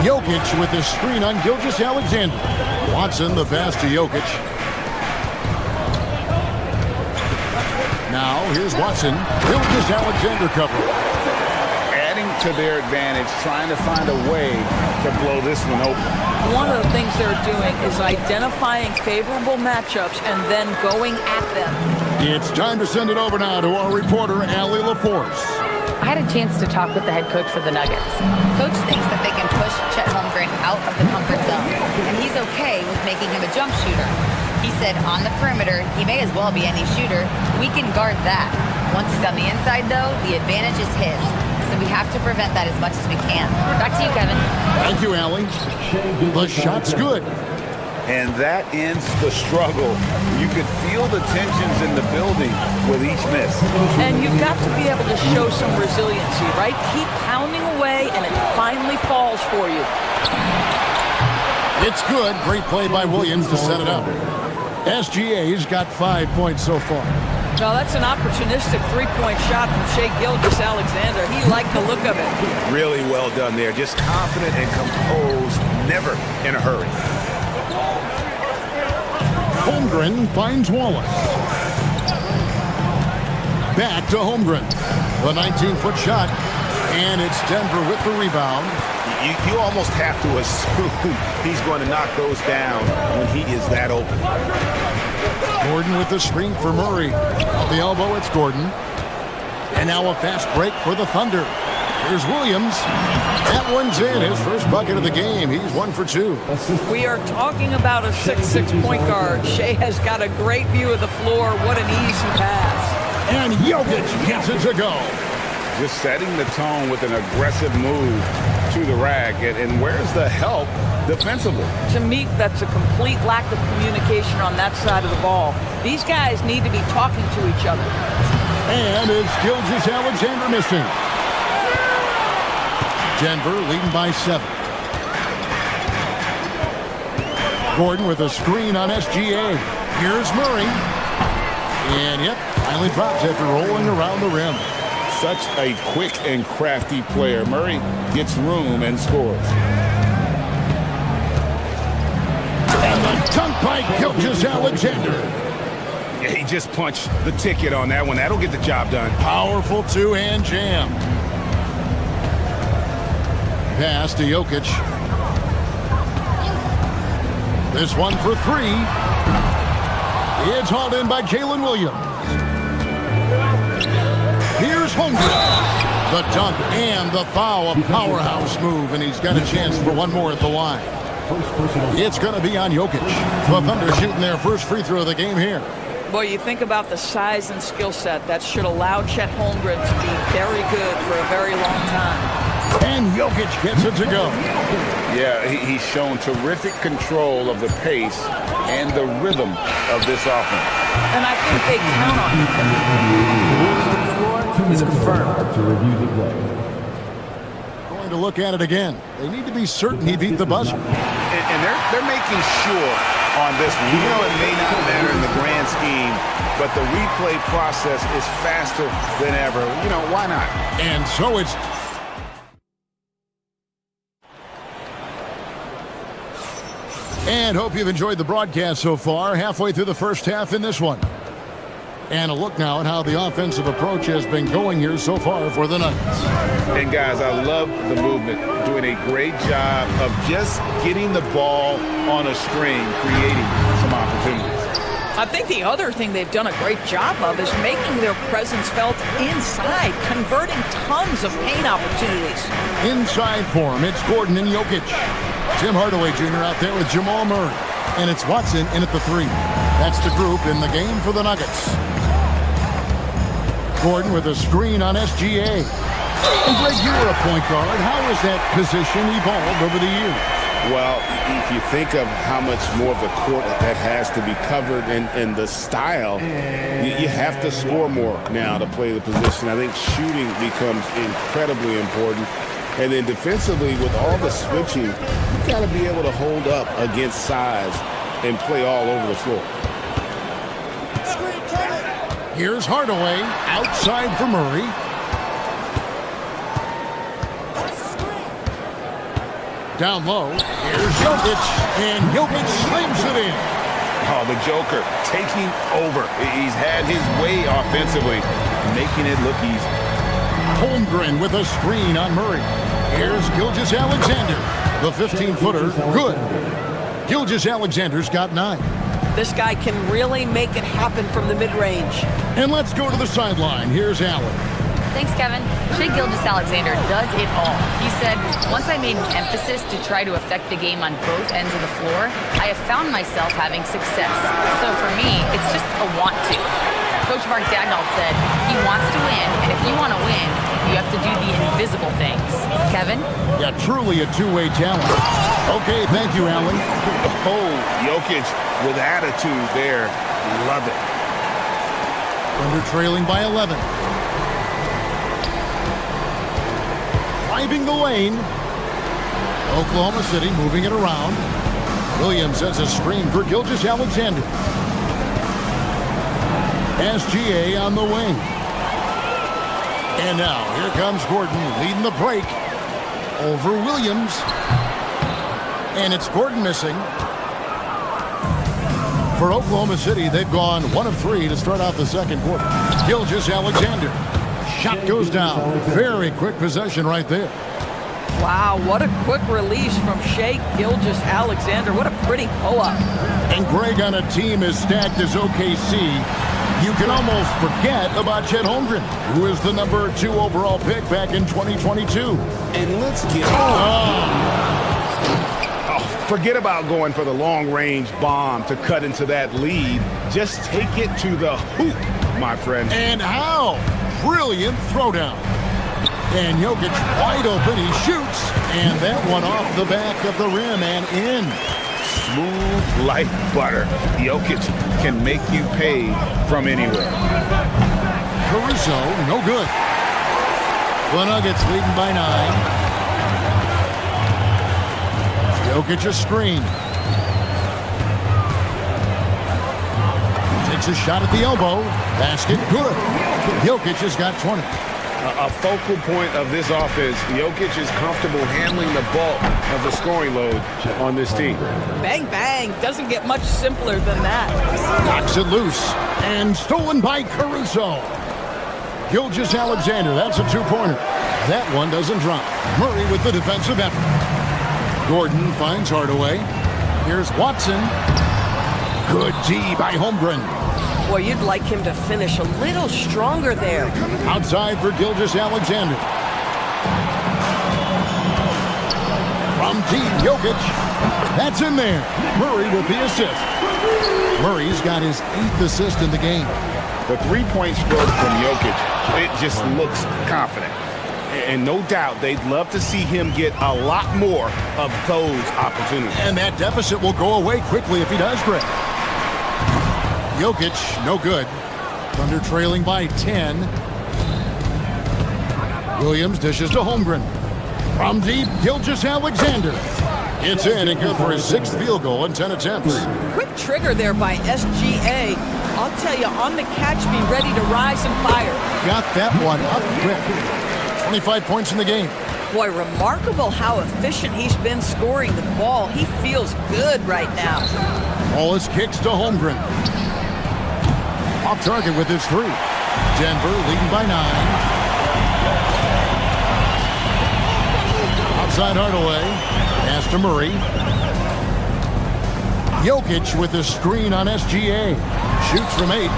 Jokic with the screen on Gilgeous-Alexander. Watson the pass to Jokic. Now here's Watson. Gilgeous-Alexander cover. Adding to their advantage, trying to find a way to blow this one open. One of the things they're doing is identifying favorable matchups and then going at them. It's time to send it over now to our reporter, Allie LaForce. I had a chance to talk with the head coach for the Nuggets. Coach thinks that they can push Chet Holmgren out of the comfort zone, and he's okay with making him a jump shooter. He said on the perimeter, he may as well be any shooter. We can guard that. Once he's on the inside, though, the advantage is his. So we have to prevent that as much as we can. Back to you, Kevin. Thank you, Allie. The shot's good. And that ends the struggle. You could feel the tensions in the building with each miss. And you've got to be able to show some resiliency, right? Keep pounding away, and it finally falls for you. It's good. Great play by Williams to set it up. SGA's got 5 points so far. Well, that's an opportunistic three-point shot from Shai Gilgeous-Alexander. He liked the look of it. Really well done there. Just confident and composed, never in a hurry. Holmgren finds Wallace. Back to Holmgren. The 19-foot shot. And it's Denver with the rebound. You almost have to assume he's going to knock those down when he is that open. Gordon with the screen for Murray. Off the elbow, it's Gordon. And now a fast break for the Thunder. Here's Williams. That one's in. His first bucket of the game. He's 1 for 2. We are talking about a 6'6" point guard. Shai has got a great view of the floor. What an easy pass. And Jokic gets it to go. Just setting the tone with an aggressive move to the rack. And where's the help defensively? To me, that's a complete lack of communication on that side of the ball. These guys need to be talking to each other. And it's Gilgeous-Alexander missing. Denver leading by 7. Gordon with a screen on SGA. Here's Murray. And yep, finally drops after rolling around the rim. Such a quick and crafty player. Murray gets room and scores. And the dunk by Gilgeous-Alexander. Yeah, he just punched the ticket on that one. That'll get the job done. Powerful two-hand jam. Pass to Jokic. This one for 3. It's hauled in by Jalen Williams. Here's Holmgren. The dunk and the foul. A powerhouse move, and he's got a chance for one more at the line. It's going to be on Jokic. The Thunder shooting their first free throw of the game here. Well, you think about the size and skill set. That should allow Chet Holmgren to be very good for a very long time. And Jokic gets it to go. Yeah, he's shown terrific control of the pace and the rhythm of this offense. And I think they count on him. It's confirmed to review the play. Going to look at it again. They need to be certain he beat the buzzer. And they're making sure on this one. You know, it may not matter in the grand scheme, but the replay process is faster than ever. You know, why not? And so it's... And hope you've enjoyed the broadcast so far. Halfway through the first half in this one. And a look now at how the offensive approach has been going here so far for the Nuggets. And guys, I love the movement. Doing a great job of just getting the ball on a string, creating some opportunities. I think the other thing they've done a great job of is making their presence felt inside, converting tons of paint opportunities. Inside for him, it's Gordon and Jokic. Tim Hardaway Jr. out there with Jamal Murray. And it's Watson in at the 3. That's the group in the game for the Nuggets. Gordon with a screen on SGA. And Greg, you were a point guard. How has that position evolved over the years? Well, if you think of how much more of the court that has to be covered and the style, you have to score more now to play the position. I think shooting becomes incredibly important. And then defensively, with all the switching, you got to be able to hold up against size and play all over the floor. Here's Hardaway outside for Murray. Down low, here's Jokic, and Jokic slams it in. Oh, the Joker taking over. He's had his way offensively, making it look easy. Holmgren with a screen on Murray. Here's Gilgeous-Alexander. The 15-footer, good. Gilgeous-Alexander's got 9. This guy can really make it happen from the mid-range. And let's go to the sideline. Here's Allen. Thanks, Kevin. Shai Gilgeous-Alexander does it all. He said, once I made an emphasis to try to affect the game on both ends of the floor, I have found myself having success. So for me, it's just a want to. Coach Mark Dagnall said, he wants to win, and if you want to win, you have to do the invisible things. Kevin? Yeah, truly a two-way challenge. Okay, thank you, Allen. Oh, Jokic with attitude there. Love it. Under trailing by 11. Driving the lane. Oklahoma City moving it around. Williams has a screen for Gilgeous-Alexander. SGA on the wing. And now, here comes Gordon leading the break over Williams. And it's Gordon missing. For Oklahoma City, they've gone 1 of 3 to start out the second quarter. Gilgeous-Alexander. Shot goes down. Very quick possession right there. Wow, what a quick release from Shai Gilgeous-Alexander. What a pretty pull-up. And Greg, on a team as stacked as OKC, you can almost forget about Chet Holmgren, who is the number 2 overall pick back in 2022. And let's get forget about going for the long-range bomb to cut into that lead. Just take it to the hoop, my friend. And how? Brilliant throwdown. And Jokic wide open. He shoots. And that one off the back of the rim and in. Smooth like butter. Jokic can make you pay from anywhere. Caruso, no good. The Nuggets leading by 9. Jokic a screen. Takes a shot at the elbow. Basket good. Jokic has got 20. A focal point of this offense, Jokic is comfortable handling the bulk of the scoring load on this team. Bang, bang. Doesn't get much simpler than that. Knocks it loose. And stolen by Caruso. Gilgeous-Alexander, that's a two-pointer. That one doesn't drop. Murray with the defensive effort. Gordon finds Hardaway. Here's Watson. Good D by Holmgren. Boy, you'd like him to finish a little stronger there. Outside for Gilgeous-Alexander. From deep, Jokic. That's in there. Murray with the assist. Murray's got his 8th assist in the game. The three-point stroke from Jokic, it just looks confident. And no doubt they'd love to see him get a lot more of those opportunities. And that deficit will go away quickly if he does, Greg. Jokic, no good. Thunder trailing by 10. Williams dishes to Holmgren. From deep, Gilgeous-Alexander. It's in and good for his 6th field goal in 10 attempts. Quick trigger there by SGA. I'll tell you, on the catch, be ready to rise and fire. Got that one up quick. 25 points in the game. Boy, remarkable how efficient he's been scoring the ball. He feels good right now. Wallace kicks to Holmgren. Off target with his 3. Denver leading by 9. Outside Hardaway. Pass to Murray. Jokic with the screen on SGA. Shoots from 8.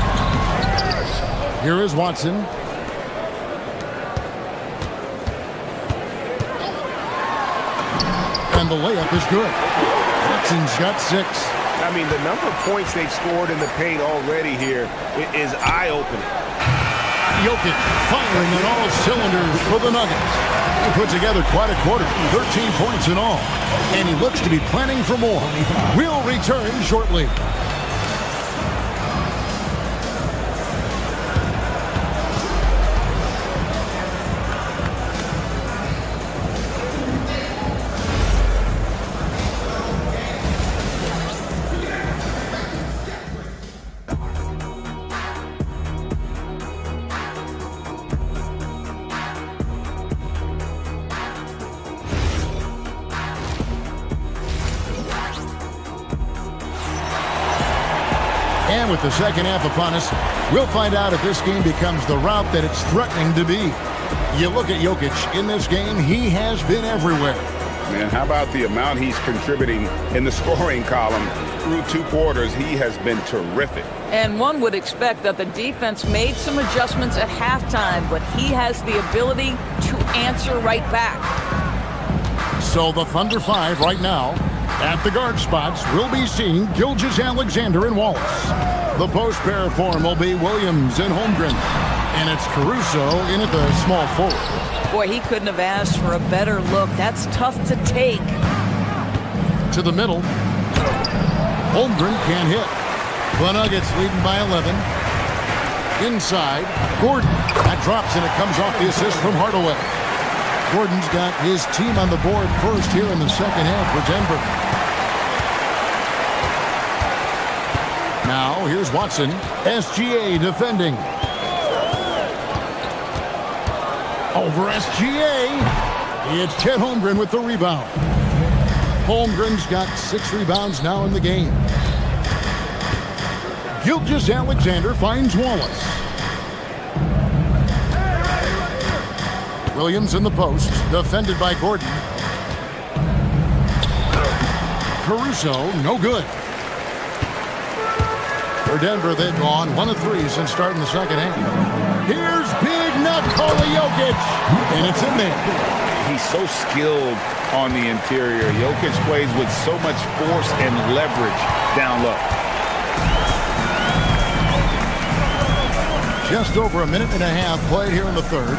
Here is Watson. And the layup is good. Watson's got 6. I mean, the number of points they've scored in the paint already here is eye-opening. Jokic firing on all cylinders for the Nuggets. He put together quite a quarter, 13 points in all. And he looks to be planning for more. We'll return shortly. And with the second half upon us, we'll find out if this game becomes the route that it's threatening to be. You look at Jokic in this game, he has been everywhere. Man, how about the amount he's contributing in the scoring column? Through 2 quarters, he has been terrific. And one would expect that the defense made some adjustments at halftime, but he has the ability to answer right back. So the Thunder 5 right now. At the guard spots, we'll be seeing Gilgeous-Alexander and Wallace. The post pair form will be Williams and Holmgren. And it's Caruso in at the small forward. Boy, he couldn't have asked for a better look. That's tough to take. To the middle. Holmgren can't hit. The Nuggets leading by 11. Inside, Gordon. That drops and it comes off the assist from Hardaway. Gordon's got his team on the board first here in the second half for Denver. Now, here's Watson. SGA defending. Over SGA. It's Chet Holmgren with the rebound. Holmgren's got 6 rebounds now in the game. Gilgeous-Alexander finds Wallace. Williams in the post, defended by Gordon. Caruso, no good. For Denver, they've gone 1 of 3 since starting the second half. Here's big Nikola Jokic, and it's in there. He's so skilled on the interior. Jokic plays with so much force and leverage down low. Just over a minute and a half played here in the third.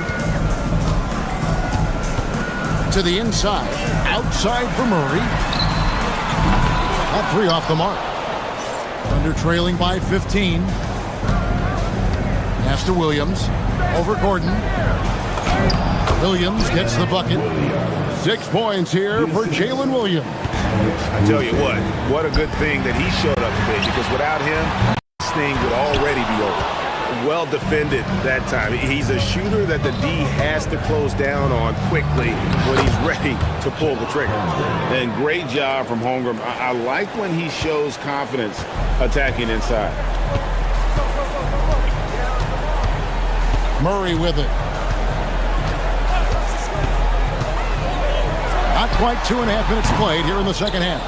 To the inside, outside for Murray. That 3 off the mark. Thunder trailing by 15. Pass to Williams. Over Gordon. Williams gets the bucket. 6 points here for Jalen Williams. I tell you what a good thing that he showed up today, because without him, this thing would already be over. Well defended that time. He's a shooter that the D has to close down on quickly when he's ready to pull the trigger. And great job from Holmgren. I like when he shows confidence attacking inside. Murray with it. Not quite 2.5 minutes played here in the second half.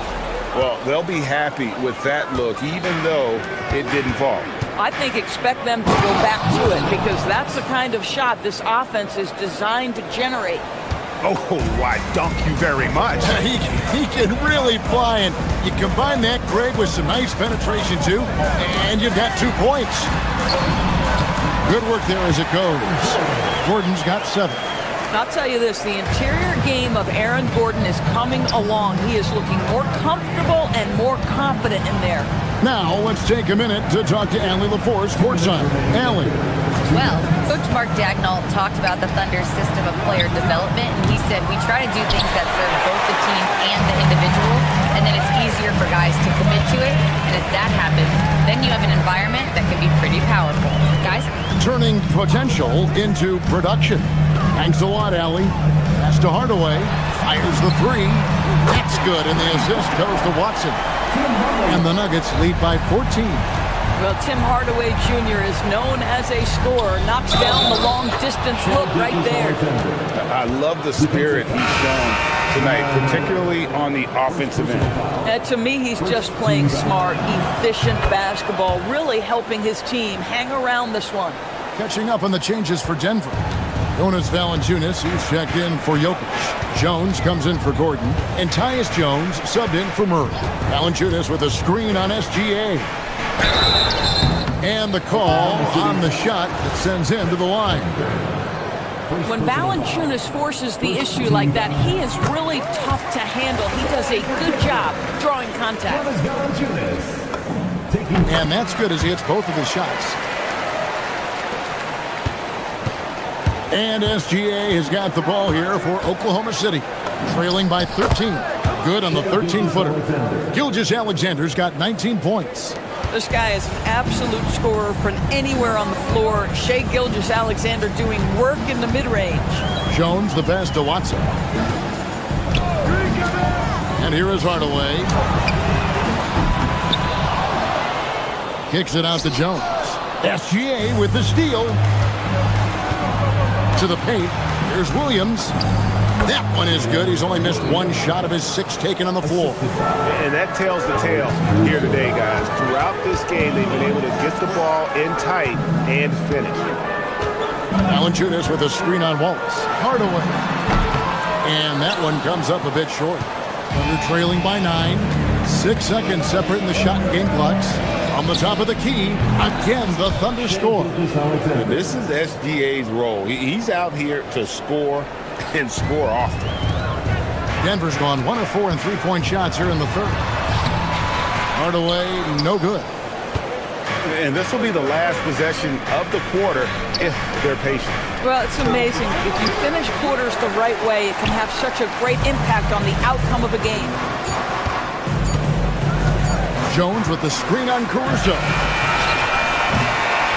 Well, they'll be happy with that look, even though it didn't fall. I think expect them to go back to it, because that's the kind of shot this offense is designed to generate. Oh, why, dunk you very much. He can really fly, and you combine that, Greg, with some nice penetration, too, and you've got 2 points. Good work there as it goes. Gordon's got 7. I'll tell you this, the interior game of Aaron Gordon is coming along. He is looking more comfortable and more confident in there. Now, let's take a minute to talk to Allie LaForce, courtside. Allie. Well, Coach Mark Dagnall talked about the Thunder's system of player development, and he said, we try to do things that serve both the team and the individual, and then it's easier for guys to commit to it, and if that happens, then you have an environment that can be pretty powerful. Guys? Turning potential into production. Thanks a lot, Allie. Pass to Hardaway. Fires the 3. That's good, and the assist goes to Watson. And the Nuggets lead by 14. Well, Tim Hardaway Jr. is known as a scorer. Knocks down the long-distance look right there. I love the spirit he's shown tonight, particularly on the offensive end. To me, he's just playing smart, efficient basketball, really helping his team hang around this one. Catching up on the changes for Denver. Jonas Valanciunas, he's checked in for Jokic. Jones comes in for Gordon. And Tyus Jones subbed in for Murray. Valanciunas with a screen on SGA. And the call on the shot that sends him to the line. When Valanciunas forces the issue like that, he is really tough to handle. He does a good job drawing contact. And that's good as he hits both of his shots. And SGA has got the ball here for Oklahoma City, trailing by 13. Good on the 13-footer. Gilgeous-Alexander's got 19 points. This guy is an absolute scorer from anywhere on the floor. Shai Gilgeous-Alexander doing work in the mid-range. Jones the pass to Watson. And here is Hardaway. Kicks it out to Jones. SGA with the steal. To the paint. Here's Williams. That one is good. He's only missed 1 shot of his 6 taken on the floor. And that tells the tale here today, guys. Throughout this game, they've been able to get the ball in tight and finish. Valanciunas with a screen on Wallace. Hardaway. And that one comes up a bit short. Thunder trailing by 9. 6 seconds separating the shot and game clocks. On the top of the key, again, the Thunder score. And this is SGA's role. He's out here to score and score often. Denver's gone 1 of 4 in 3-point shots here in the third. Hardaway, no good. And this will be the last possession of the quarter if they're patient. Well, it's amazing. If you finish quarters the right way, it can have such a great impact on the outcome of a game. Jones with the screen on Caruso.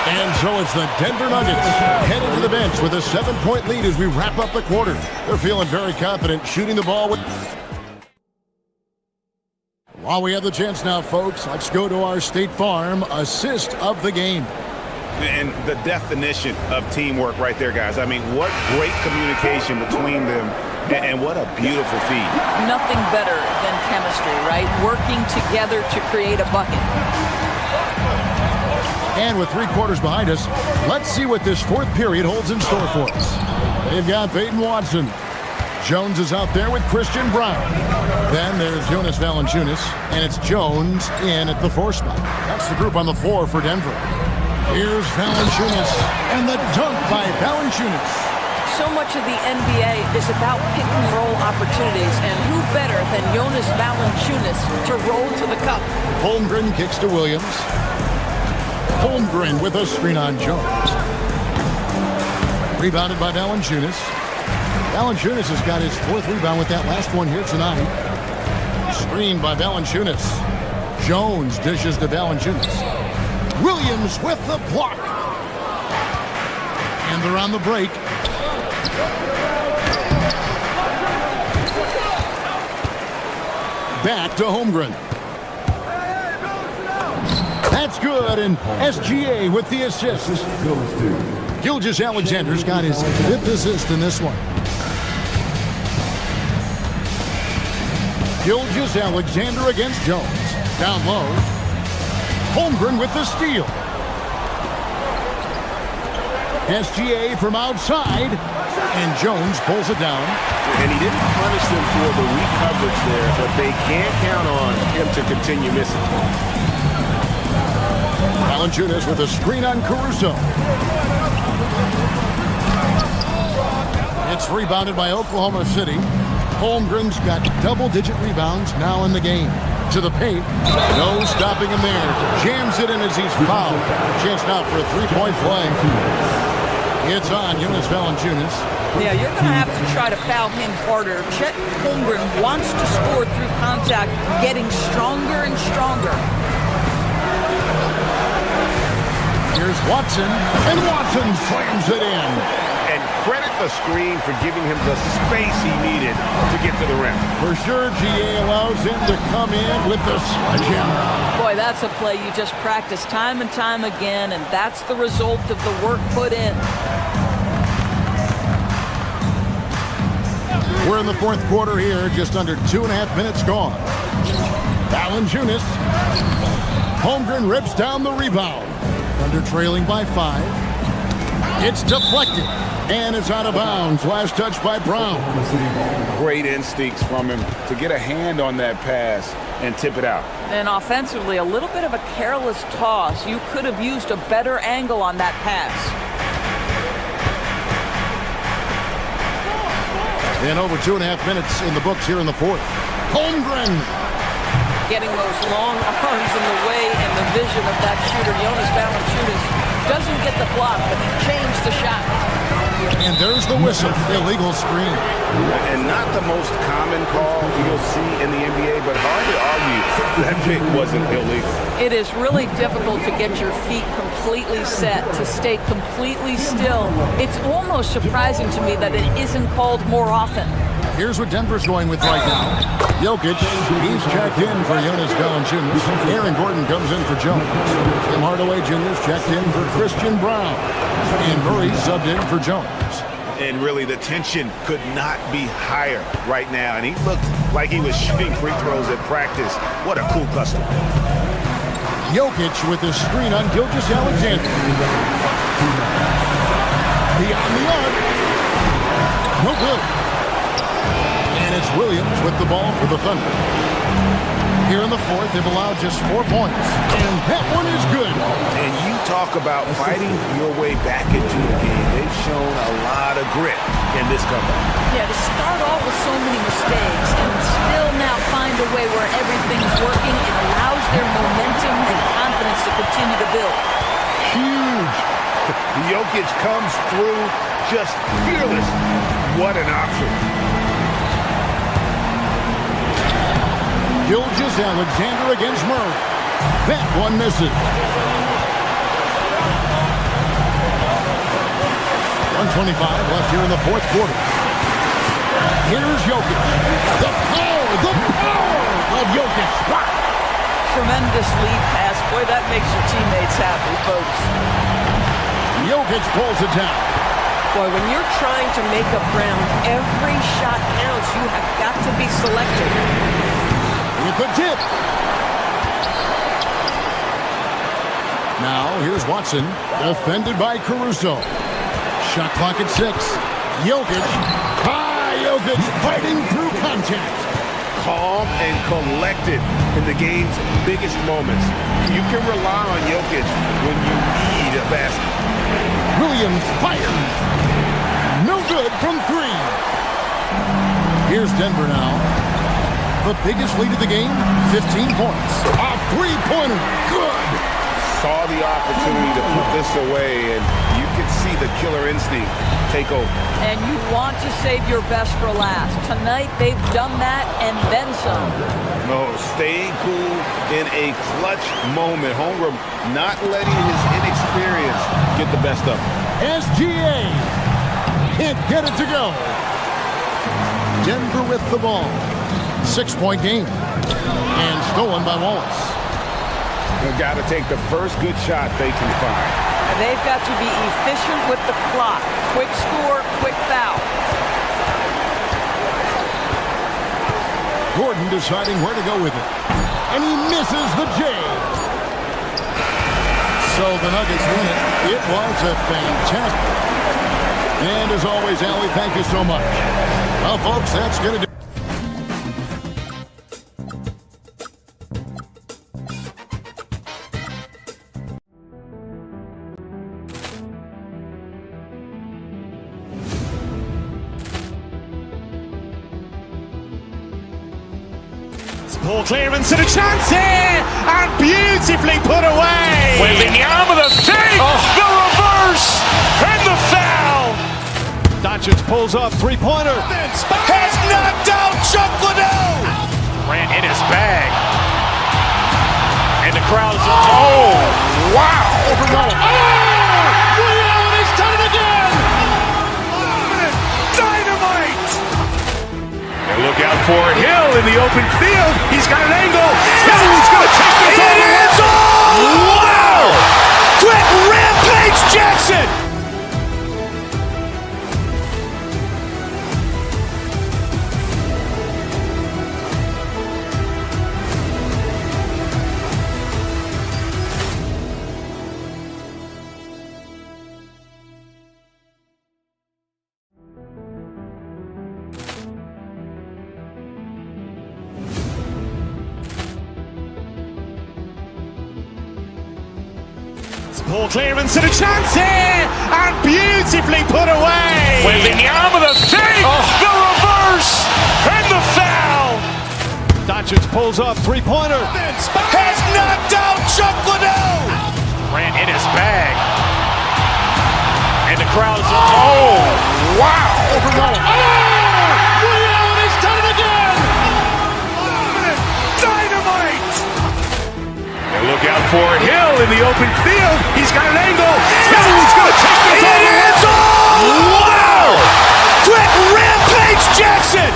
And so it's the Denver Nuggets headed to the bench with a 7-point lead as we wrap up the quarter. They're feeling very confident shooting the ball with... While we have the chance now, folks, let's go to our State Farm assist of the game. And the definition of teamwork right there, guys. I mean, what great communication between them, and what a beautiful feed. Nothing better than chemistry, right? Working together to create a bucket. And with 3 quarters behind us, let's see what this 4th period holds in store for us. They've got Peyton Watson. Jones is out there with Christian Brown. Then there's Jonas Valanciunas, and it's Jones in at the 4 spot. That's the group on the floor for Denver. Here's Valanciunas, and the dunk by Valanciunas. So much of the NBA is about pick-and-roll opportunities, and who better than Jonas Valanciunas to roll to the cup? Holmgren kicks to Williams. Holmgren with a screen on Jones. Rebounded by Valanciunas. Valanciunas has got his 4th rebound with that last one here tonight. Screen by Valanciunas. Jones dishes to Valanciunas. Williams with the block. And they're on the break. Back to Holmgren. That's good, and SGA with the assist. Gilgeous-Alexander's got his 5th assist in this one. Gilgeous-Alexander against Jones. Down low. Holmgren with the steal. SGA from outside, and Jones pulls it down. And he didn't punish them for the weak coverage there, but they can't count on him to continue missing. Valanciunas with a screen on Caruso. It's rebounded by Oklahoma City. Holmgren's got double-digit rebounds now in the game. To the paint. No stopping him there. Jams it in as he's fouled. Chance now for a three-point play. It's on Jonas Valanciunas. Yeah, you're going to have to try to foul him harder. Chet Holmgren wants to score through contact, getting stronger and stronger. Here's Watson, and Watson slams it in. And credit the screen for giving him the space he needed to get to the rim. For sure, GA allows him to come in with the sledgehammer. Boy, that's a play you just practice time and time again, and that's the result of the work put in. We're in the 4th quarter here, just under 2.5 minutes gone. Valanciunas. Holmgren rips down the rebound. Under trailing by 5. It's deflected, and it's out of bounds. Last touch by Brown. Great instincts from him to get a hand on that pass and tip it out. And offensively, a little bit of a careless toss. You could have used a better angle on that pass. And over 2.5 minutes in the books here in the 4th. Holmgren. Getting those long arms in the way and the vision of that shooter, Jonas Valanciunas, doesn't get the block, but he changed the shot. And there's the whistle. Illegal screen. And not the most common call you'll see in the NBA, but hard to argue that pick wasn't illegal. It is really difficult to get your feet completely set, to stay completely still. It's almost surprising to me that it isn't called more often. Here's what Denver's going with right now. Jokic, he's checked in for Jonas Valanciunas. Aaron Gordon comes in for Jones. Tim Hardaway Jr.'s checked in for Christian Brown. And Murray subbed in for Jones. And really, the tension could not be higher right now. And he looked like he was shooting free throws at practice. What a cool customer. Jokic with the screen on Gilgeous-Alexander. Beyond the arc. No good. And it's Williams with the ball for the Thunder. Here in the 4th, they've allowed just 4 points. And that one is good. And you talk about fighting your way back into a game. They've shown a lot of grit in this comeback. Yeah, to start off with so many mistakes and still now find a way where everything's working, it allows their momentum and confidence to continue to build. Huge. Jokic comes through just fearless. What an option. Gilgeous-Alexander against Murray. That one misses. 1:25 left here in the 4th quarter. Here's Jokic. The power of Jokic. Tremendous lead pass. Boy, that makes your teammates happy, folks. Jokic pulls it down. Boy, when you're trying to make up ground, every shot counts. You have got to be selective. With the tip. Now, here's Watson, defended by Caruso. Shot clock at 6. Jokic. Jokic fighting through contact. Calm and collected in the game's biggest moments. You can rely on Jokic when you need a basket. Williams fires. No good from 3. Here's Denver now. The biggest lead of the game, 15 points. A three-pointer, good. Saw the opportunity to put this away, and you can see the killer instinct take over. And you want to save your best for last. Tonight, they've done that and then some. No, staying cool in a clutch moment. Holmgren not letting his inexperience get the best of him. SGA can't get it to go. Denver with the ball. 6-point game. And stolen by Wallace. They've got to take the first good shot they can find. They've got to be efficient with the clock. Quick score, quick foul. Gordon deciding where to go with it. And he misses the J. So the Nuggets win it. It was a fantastic. And as always, Allie, thank you so much. Well, folks, that's going to do. Ball clearance and a chance here, and beautifully put away. Wembanyama the fake, the reverse, and the foul. Doncic pulls up, three-pointer. Has knocked out Chuck Liddell. Ran in his bag. And the crowd is, oh, wow. Overrun. Liddell, and he's done it again. Dynamite. And look out for Hill in the open field. He's got an angle. Hill's going to take this all the way. Wow! Quick Rampage Jackson. Ball clearance and a chance here, and beautifully put away. Wembanyama the fake, the reverse, and the foul. Doncic pulls up, three-pointer. Has knocked out Chuck Liddell. Ran in his bag. And the crowd is, oh, wow. Overrun. Liddell, and he's done it again. Dynamite. And look out for Hill in the open field. He's got an angle. Hill's going to take this all the way. Wow! Quick Rampage Jackson.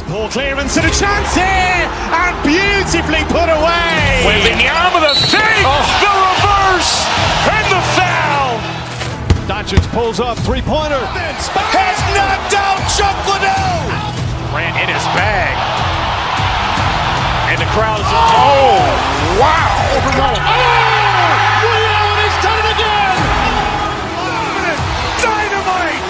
Ball clearance and a chance here, and beautifully put away. Wembanyama the fake, the reverse, and the foul. Doncic pulls up, three-pointer. Has knocked out Chuck Liddell. Ran in his bag. And the crowd is, oh, wow. Overrun. Liddell, and he's done it again. Dynamite.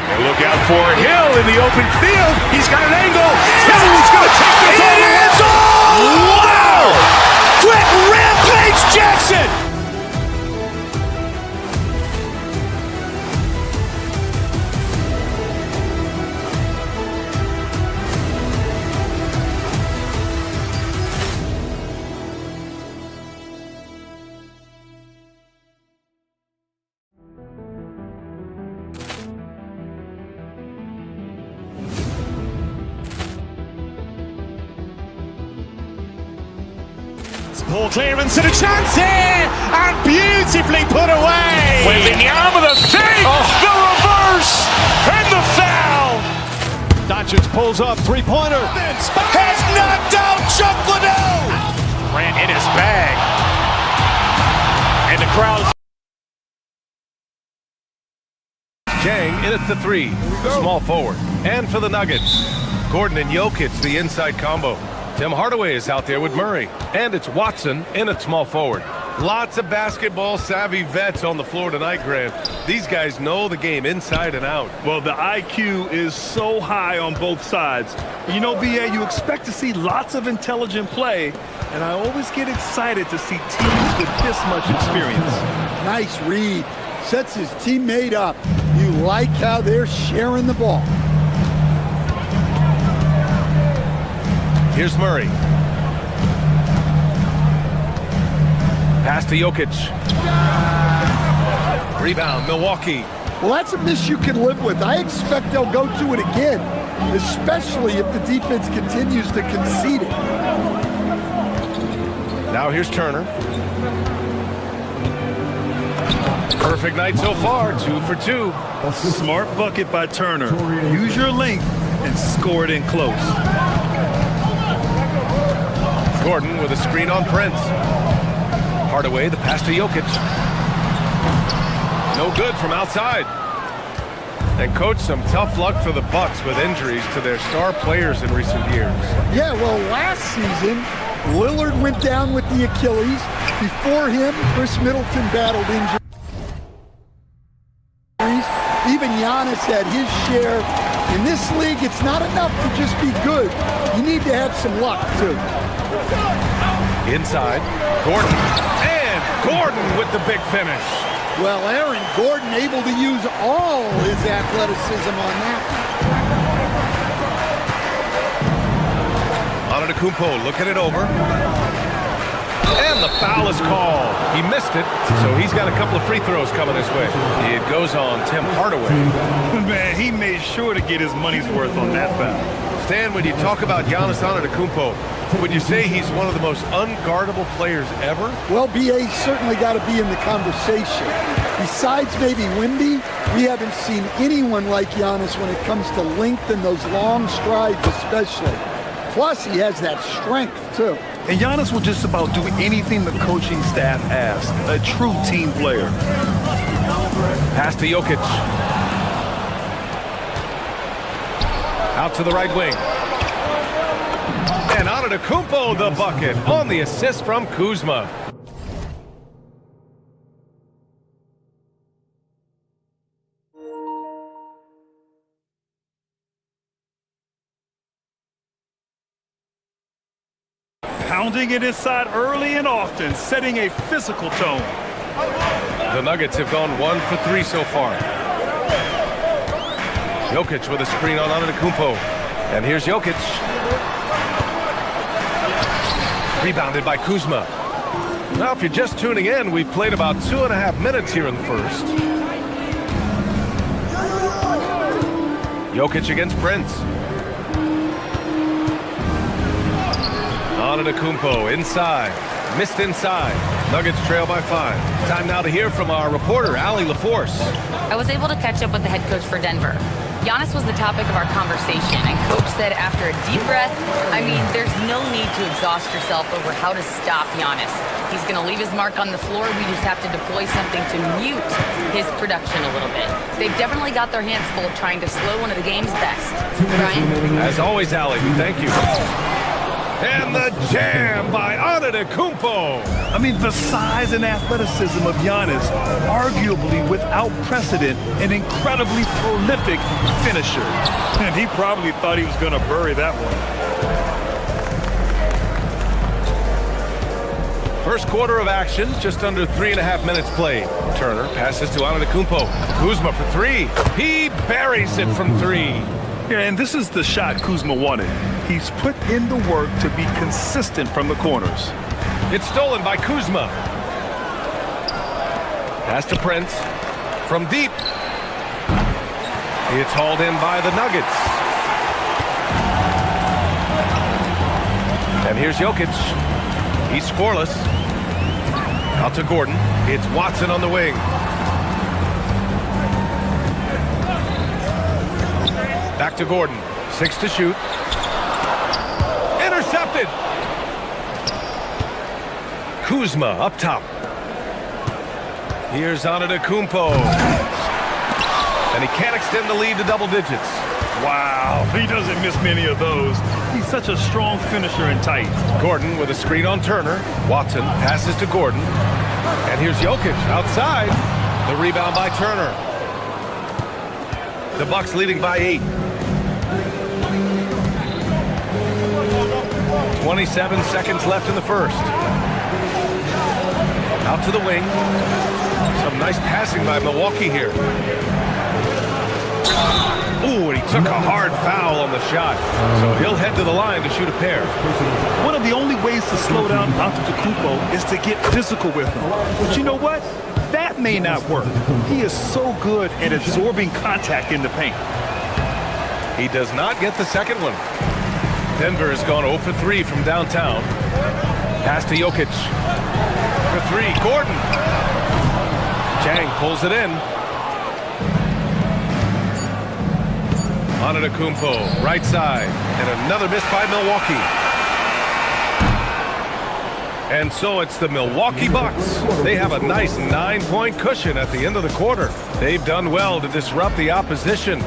And look out for Hill in the open field. He's got an angle. Hill's going to take this all the way. Wow! Quick Rampage Jackson. Ball clearance and a chance here, and beautifully put away. Wembanyama the fake, the reverse, and the foul. Doncic pulls up, three-pointer. Has knocked out Chuck Liddell. Ran in his bag. And the crowd is, Chang in at the three, small forward. And for the Nuggets, Gordon and Jokic, the inside combo. Tim Hardaway is out there with Murray. And it's Watson in at small forward. Lots of basketball-savvy vets on the floor tonight, Grant. These guys know the game inside and out. Well, the IQ is so high on both sides. You know, BA, you expect to see lots of intelligent play, and I always get excited to see teams with this much experience. Nice read. Sets his teammate up. You like how they're sharing the ball. Here's Murray. Pass to Jokic. Rebound, Milwaukee. Well, that's a miss you can live with. I expect they'll go to it again, especially if the defense continues to concede it. Now here's Turner. Perfect night so far, 2 for 2. Smart bucket by Turner. Use your length and score it in close. Gordon with a screen on Prince. Hardaway, the pass to Jokic. No good from outside. And coach, some tough luck for the Bucks with injuries to their star players in recent years. Yeah, well, last season, Lillard went down with the Achilles. Before him, Chris Middleton battled injuries. Even Giannis had his share. In this league, it's not enough to just be good. You need to have some luck, too. Inside, Gordon. And Gordon with the big finish. Well, Aaron Gordon able to use all his athleticism on that. Antetokounmpo looking it over. And the foul is called. He missed it, so he's got a couple of free throws coming his way. It goes on Tim Hardaway. Man, he made sure to get his money's worth on that foul. Stan, when you talk about Giannis Antetokounmpo, would you say he's one of the most unguardable players ever? Well, BA's certainly got to be in the conversation. Besides maybe Wemby, we haven't seen anyone like Giannis when it comes to length and those long strides especially. Plus, he has that strength, too. And Giannis will just about do anything the coaching staff asks. A true team player. Pass to Jokic. Out to the right wing. And Antetokounmpo the bucket on the assist from Kuzma. Pounding it inside early and often, setting a physical tone. The Nuggets have gone 1 for 3 so far. Jokic with a screen on Antetokounmpo. And here's Jokic. Rebounded by Kuzma. Now, if you're just tuning in, we've played about 2.5 minutes here in the first. Jokic against Prince. Antetokounmpo inside. Missed inside. Nuggets trail by 5. Time now to hear from our reporter, Allie LaForce. I was able to catch up with the head coach for Denver. Giannis was the topic of our conversation, and coach said after a deep breath, I mean, there's no need to exhaust yourself over how to stop Giannis. He's going to leave his mark on the floor. We just have to deploy something to mute his production a little bit. They've definitely got their hands full trying to slow one of the game's best. Brian? As always, Allie, thank you. And the jam by Antetokounmpo. I mean, the size and athleticism of Giannis, arguably without precedent, an incredibly prolific finisher. And he probably thought he was going to bury that one. First quarter of action, just under 3.5 minutes played. Turner passes to Antetokounmpo. Kuzma for 3. He buries it from 3. Yeah, and this is the shot Kuzma wanted. He's put in the work to be consistent from the corners. It's stolen by Kuzma. Pass to Prince. From deep. It's hauled in by the Nuggets. And here's Jokic. He's scoreless. Out to Gordon. It's Watson on the wing. Back to Gordon. 6 to shoot. Intercepted. Kuzma up top. Here's Antetokounmpo. And he can't extend the lead to double digits. Wow, he doesn't miss many of those. He's such a strong finisher and tight. Gordon with a screen on Turner. Watson passes to Gordon. And here's Jokic outside. The rebound by Turner. The Bucks leading by 8. 27 seconds left in the first. Out to the wing. Some nice passing by Milwaukee here. Ooh, and he took a hard foul on the shot. So he'll head to the line to shoot a pair. One of the only ways to slow down Antetokounmpo is to get physical with him. But you know what? That may not work. He is so good at absorbing contact in the paint. He does not get the second one. Denver has gone 0 for 3 from downtown. Pass to Jokic. For 3, Gordon. Chang pulls it in. Antetokounmpo, right side. And another miss by Milwaukee. And so it's the Milwaukee Bucks. They have a nice 9-point cushion at the end of the quarter. They've done well to disrupt the opposition.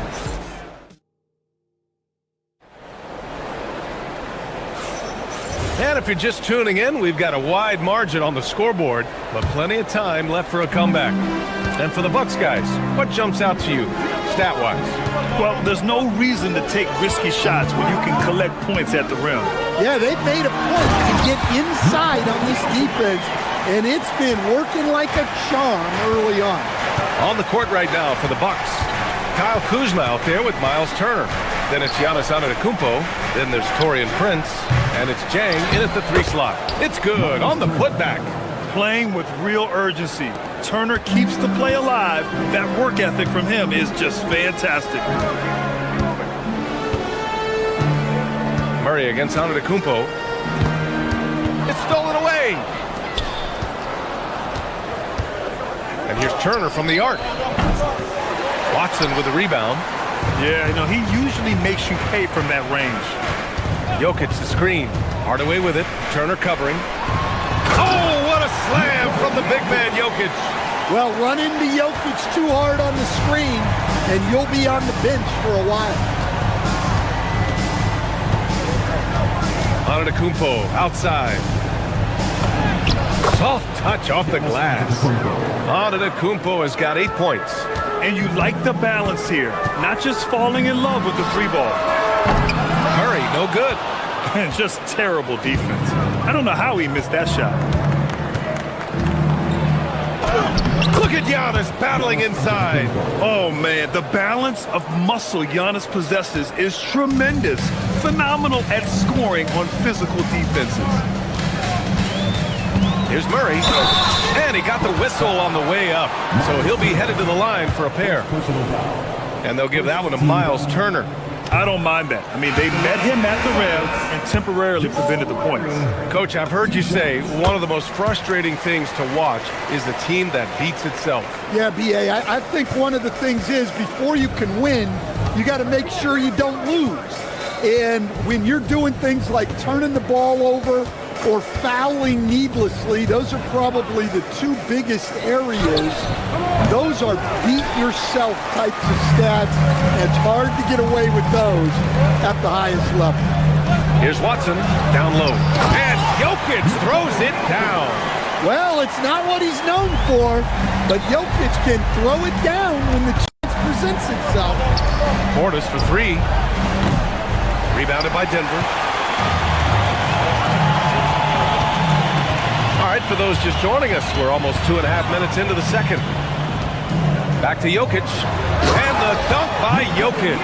And if you're just tuning in, we've got a wide margin on the scoreboard, but plenty of time left for a comeback. And for the Bucks guys, what jumps out to you, stat-wise? Well, there's no reason to take risky shots when you can collect points at the rim. Yeah, they've made a point to get inside on this defense, and it's been working like a charm early on. On the court right now for the Bucks, Kyle Kuzma out there with Miles Turner. Then it's Giannis Antetokounmpo. Then there's Taurean Prince. And it's Chang in at the 3 slot. It's good on the putback. Playing with real urgency. Turner keeps the play alive. That work ethic from him is just fantastic. Murray against Antetokounmpo. It's stolen away. And here's Turner from the arc. Watson with the rebound. Yeah, you know, he usually makes you pay from that range. Jokic the screen. Hardaway with it. Turner covering. Oh, what a slam from the big man, Jokic. Well, run into Jokic too hard on the screen, and you'll be on the bench for a while. Antetokounmpo outside. Soft touch off the glass. Antetokounmpo has got 8 points. And you like the balance here. Not just falling in love with the 3 ball. Murray, no good. And just terrible defense. I don't know how he missed that shot. Look at Giannis battling inside. Oh, man, the balance of muscle Giannis possesses is tremendous. Phenomenal at scoring on physical defenses. Here's Murray. And he got the whistle on the way up. So he'll be headed to the line for a pair. And they'll give that one to Miles Turner. I don't mind that. I mean, they met him at the rim and temporarily prevented the points. Coach, I've heard you say one of the most frustrating things to watch is the team that beats itself. Yeah, B.A., I think one of the things is before you can win, you got to make sure you don't lose. And when you're doing things like turning the ball over or fouling needlessly, those are probably the 2 biggest areas. Those are beat-yourself types of stats. It's hard to get away with those at the highest level. Here's Watson, down low. And Jokic throws it down. Well, it's not what he's known for, but Jokic can throw it down when the chance presents itself. Portis for 3. Rebounded by Denver. All right, for those just joining us, we're almost 2.5 minutes into the second. Back to Jokic. And the dunk by Jokic.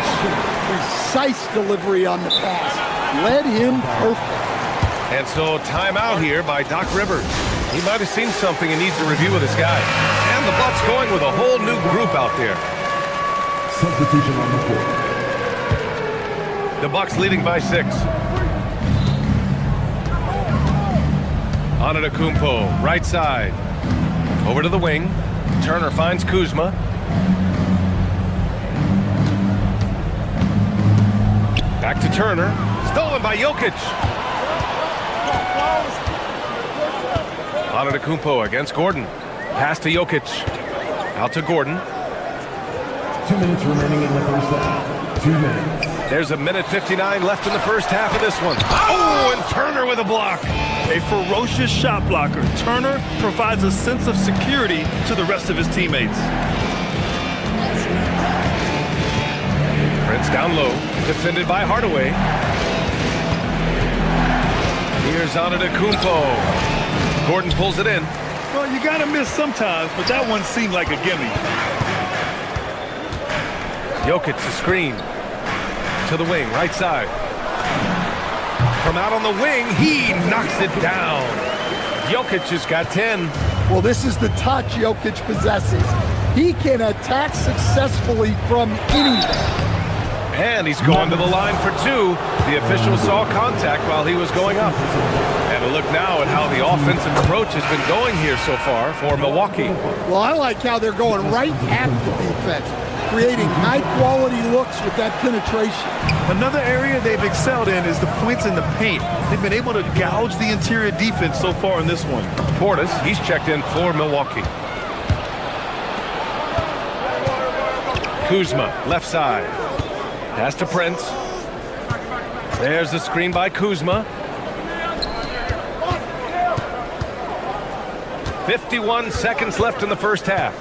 Precise delivery on the pass. Led him perfect. And so timeout here by Doc Rivers. He might have seen something and needs to review with his guy. And the Bucks going with a whole new group out there. Substitution on the court. The Bucks leading by 6. Antetokounmpo, right side. Over to the wing. Turner finds Kuzma. Back to Turner. Stolen by Jokic. Antetokounmpo against Gordon. Pass to Jokic. Out to Gordon. 2 minutes remaining in the first half. 2 minutes. There's a minute 59 left in the first half of this one. Oh, and Turner with a block. A ferocious shot blocker, Turner provides a sense of security to the rest of his teammates. Prince down low, defended by Hardaway. Here's Antetokounmpo. Gordon pulls it in. Well, you gotta miss sometimes, but that one seemed like a gimme. Jokic the screen to the wing, right side. From out on the wing, he knocks it down. Jokic has got 10. Well, this is the touch Jokic possesses. He can attack successfully from anywhere. And he's going to the line for two. The official saw contact while he was going up. And a look now at how the offensive approach has been going here so far for Milwaukee. Well, I like how they're going right at the defense, creating high-quality looks with that penetration. Another area they've excelled in is the points in the paint. They've been able to gouge the interior defense so far in this one. Portis, he's checked in for Milwaukee. Kuzma, left side. Pass to Prince. There's the screen by Kuzma. 51 seconds left in the first half.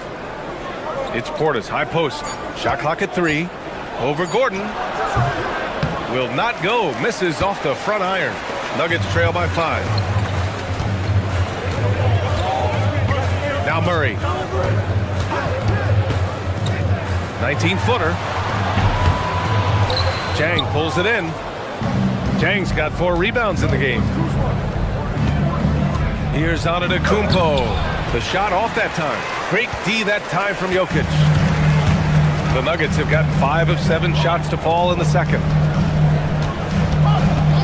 It's Portis, high post. Shot clock at 3. Over Gordon. Will not go. Misses off the front iron. Nuggets trail by 5. Now Murray. 19-footer. Chang pulls it in. Chang's got 4 rebounds in the game. Here's Antetokounmpo. The shot off that time. Great D that time from Jokic. The Nuggets have got 5 of 7 shots to fall in the second.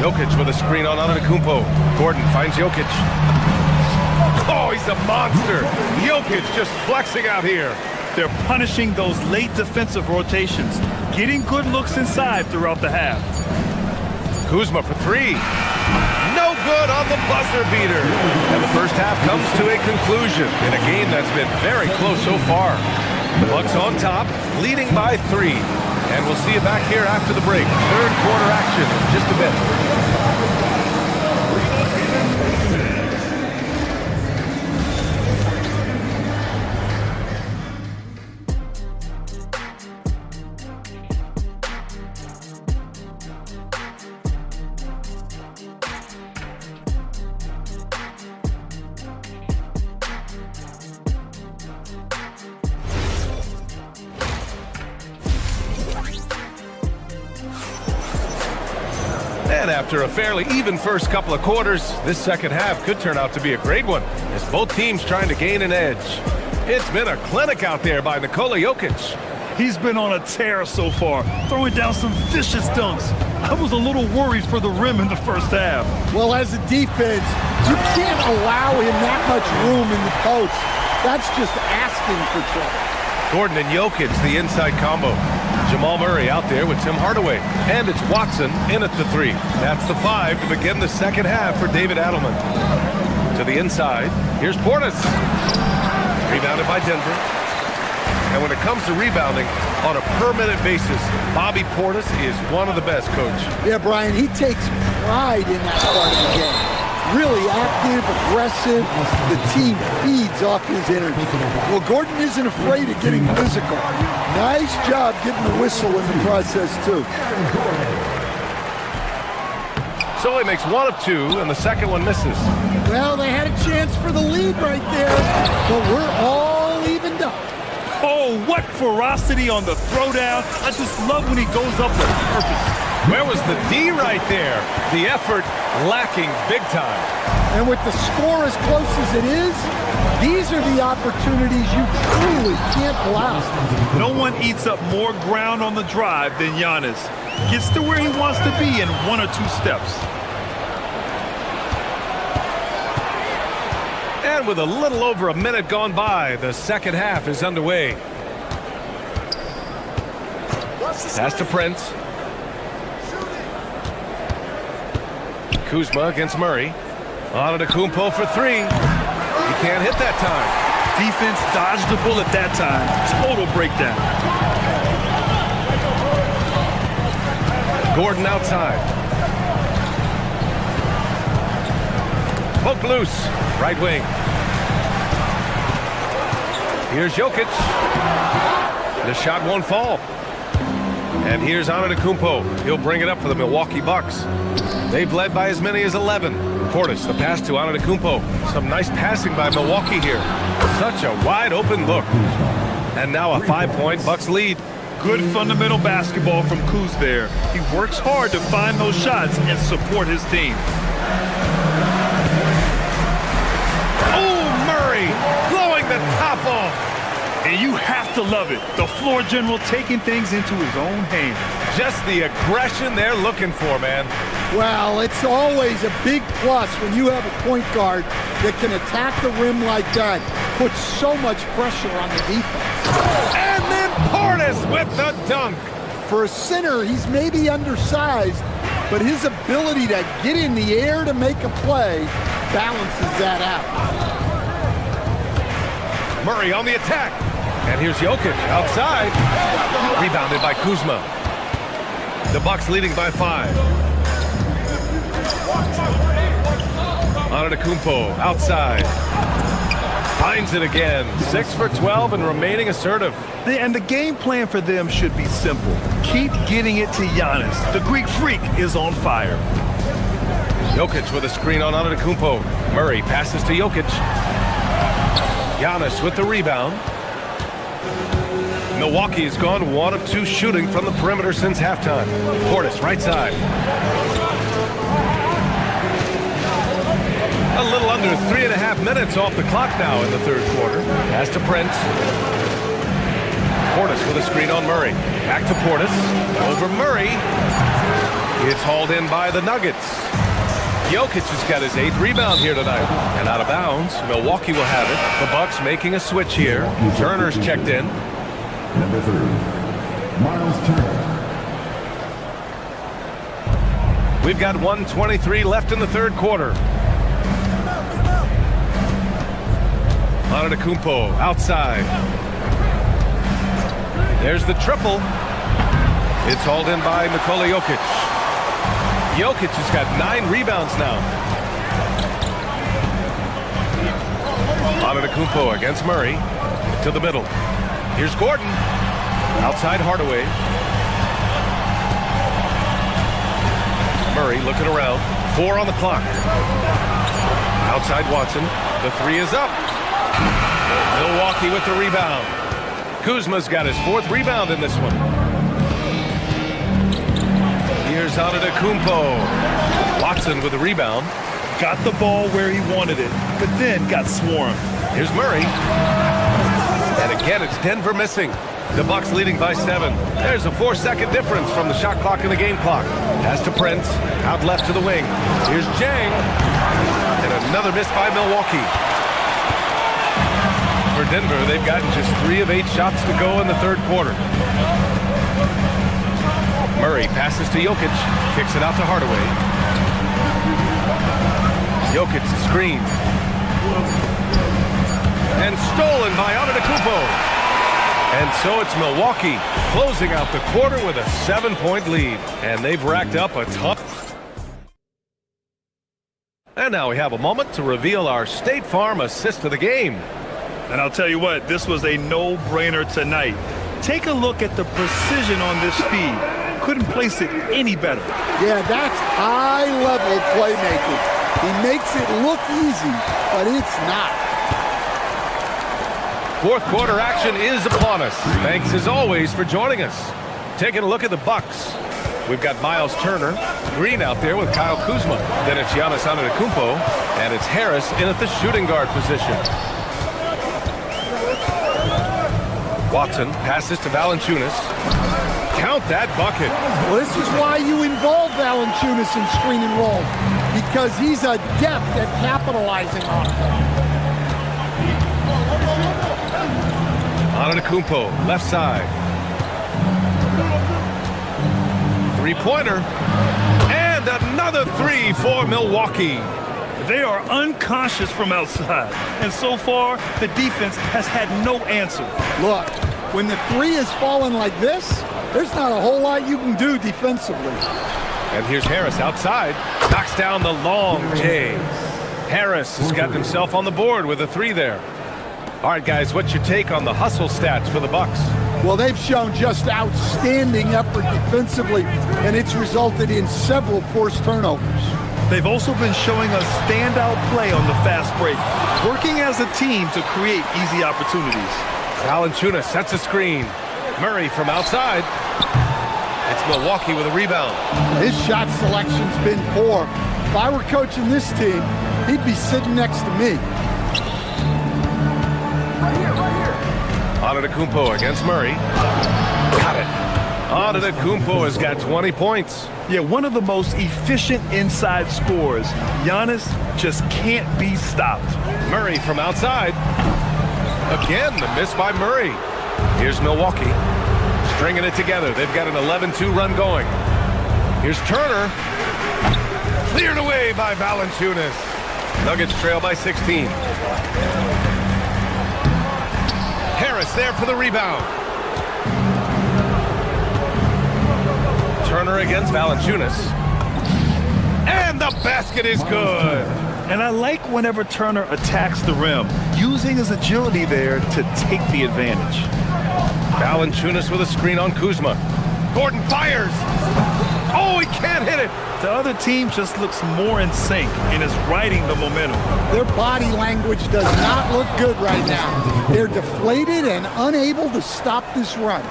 Jokic with a screen on Antetokounmpo. Gordon finds Jokic. Oh, he's a monster. Jokic just flexing out here. They're punishing those late defensive rotations, getting good looks inside throughout the half. Kuzma for 3. No good on the buzzer beater. And the first half comes to a conclusion in a game that's been very close so far. The Bucks on top, leading by 3. And we'll see you back here after the break. Third quarter action in just a bit. And after a fairly even first couple of quarters, this second half could turn out to be a great one, as both teams trying to gain an edge. It's been a clinic out there by Nikola Jokic. He's been on a tear so far, throwing down some vicious dunks. I was a little worried for the rim in the first half. Well, as a defense, you can't allow him that much room in the post. That's just asking for trouble. Gordon and Jokic, the inside combo. Jamal Murray out there with Tim Hardaway. And it's Watson in at the 3. That's the 5 to begin the second half for David Adelman. To the inside, here's Portis. Rebounded by Denver. And when it comes to rebounding on a per-minute basis, Bobby Portis is one of the best, Coach. Yeah, Brian, he takes pride in that part of the game. Really active, aggressive. The team feeds off his energy. Well, Gordon isn't afraid of getting physical. Nice job getting the whistle in the process, too. So he makes 1 of 2, and the second one misses. Well, they had a chance for the lead right there, but we're all evened up. Oh, what ferocity on the throwdown. I just love when he goes up with purpose. Where was the D right there? The effort lacking big time. And with the score as close as it is, these are the opportunities you truly can't allow. No one eats up more ground on the drive than Giannis. Gets to where he wants to be in 1 or 2 steps. And with a little over a minute gone by, the second half is underway. Pass to Prince. Kuzma against Murray. Antetokounmpo for 3. He can't hit that time. Defense dodged the bullet that time. Total breakdown. Gordon outside. Poke loose. Right wing. Here's Jokic. The shot won't fall. And here's Antetokounmpo. He'll bring it up for the Milwaukee Bucks. They've led by as many as 11. Portis, the pass to Antetokounmpo. Some nice passing by Milwaukee here. Such a wide open look. And now a 5-point Bucks lead. Good fundamental basketball from Kuz there. He works hard to find those shots and support his team. Oh, Murray blowing the top off. And you have to love it. The floor general taking things into his own hands. Just the aggression they're looking for, man. Well, it's always a big plus when you have a point guard that can attack the rim like that. Puts so much pressure on the defense. And then Portis with the dunk. For a center, he's maybe undersized, but his ability to get in the air to make a play balances that out. Murray on the attack. And here's Jokic outside. Rebounded by Kuzma. The Bucks leading by 5. Antetokounmpo outside. Finds it again. 6 for 12 and remaining assertive. And the game plan for them should be simple. Keep getting it to Giannis. The Greek freak is on fire. Jokic with a screen on Antetokounmpo. Murray passes to Jokic. Giannis with the rebound. Milwaukee has gone 1 of 2 shooting from the perimeter since halftime. Portis right side. A little under 3.5 minutes off the clock now in the third quarter. Pass to Prince. Portis with a screen on Murray. Back to Portis. Over Murray. It's hauled in by the Nuggets. Jokic has got his 8th rebound here tonight. And out of bounds, Milwaukee will have it. The Bucks making a switch here. Turner's checked in. Number 3, Miles Turner. We've got 1:23 left in the third quarter. Antetokounmpo outside. There's the triple. It's hauled in by Nikola Jokic. Jokic has got 9 rebounds now. Antetokounmpo against Murray. To the middle. Here's Gordon. Outside Hardaway. Murray looking around. 4 on the clock. Outside Watson. The 3 is up. Milwaukee with the rebound. Kuzma's got his 4th rebound in this one. Here's Antetokounmpo. Watson with the rebound. Got the ball where he wanted it, but then got swarmed. Here's Murray. And again, it's Denver missing. The Bucks leading by 7. There's a 4-second difference from the shot clock and the game clock. Pass to Prince. Out left to the wing. Here's Jang. And another miss by Milwaukee. For Denver, they've gotten just 3 of 8 shots to go in the third quarter. Murray passes to Jokic. Kicks it out to Hardaway. Jokic screen. And stolen by Antetokounmpo. And so it's Milwaukee closing out the quarter with a 7-point lead. And they've racked up a ton. And now we have a moment to reveal our State Farm assist of the game. And I'll tell you what, this was a no-brainer tonight. Take a look at the precision on this feed. Couldn't place it any better. Yeah, that's high-level playmaking. He makes it look easy, but it's not. Fourth quarter action is upon us. Thanks as always for joining us. Taking a look at the Bucks. We've got Miles Turner, Green out there with Kyle Kuzma. Then it's Giannis Antetokounmpo, and it's Harris in at the shooting guard position. Watson passes to Valanciunas. Count that bucket. Well, this is why you involve Valanciunas in screen and roll, because he's adept at capitalizing on it. Antetokounmpo, left side. Three-pointer. And another 3 for Milwaukee. They are unconscious from outside. And so far, the defense has had no answer. Look, when the 3 is falling like this, there's not a whole lot you can do defensively. And here's Harris outside. Knocks down the long J. Harris has gotten himself on the board with a 3 there. All right, guys, what's your take on the hustle stats for the Bucks? Well, they've shown just outstanding effort defensively, and it's resulted in several forced turnovers. They've also been showing us standout play on the fast break, working as a team to create easy opportunities. Valanciunas sets a screen. Murray from outside. It's Milwaukee with a rebound. His shot selection's been poor. If I were coaching this team, he'd be sitting next to me. Antetokounmpo against Murray. Got it. Antetokounmpo has got 20 points. Yeah, one of the most efficient inside scorers. Giannis just can't be stopped. Murray from outside. Again, the miss by Murray. Here's Milwaukee. Stringing it together. They've got an 11-2 run going. Here's Turner. Cleared away by Valanciunas. Nuggets trail by 16. Harris there for the rebound. Turner against Valanciunas. And the basket is good. And I like whenever Turner attacks the rim, using his agility there to take the advantage. Valanciunas with a screen on Kuzma. Gordon fires. Oh, he can't hit it. The other team just looks more in sync and is riding the momentum. Their body language does not look good right now. They're deflated and unable to stop this run.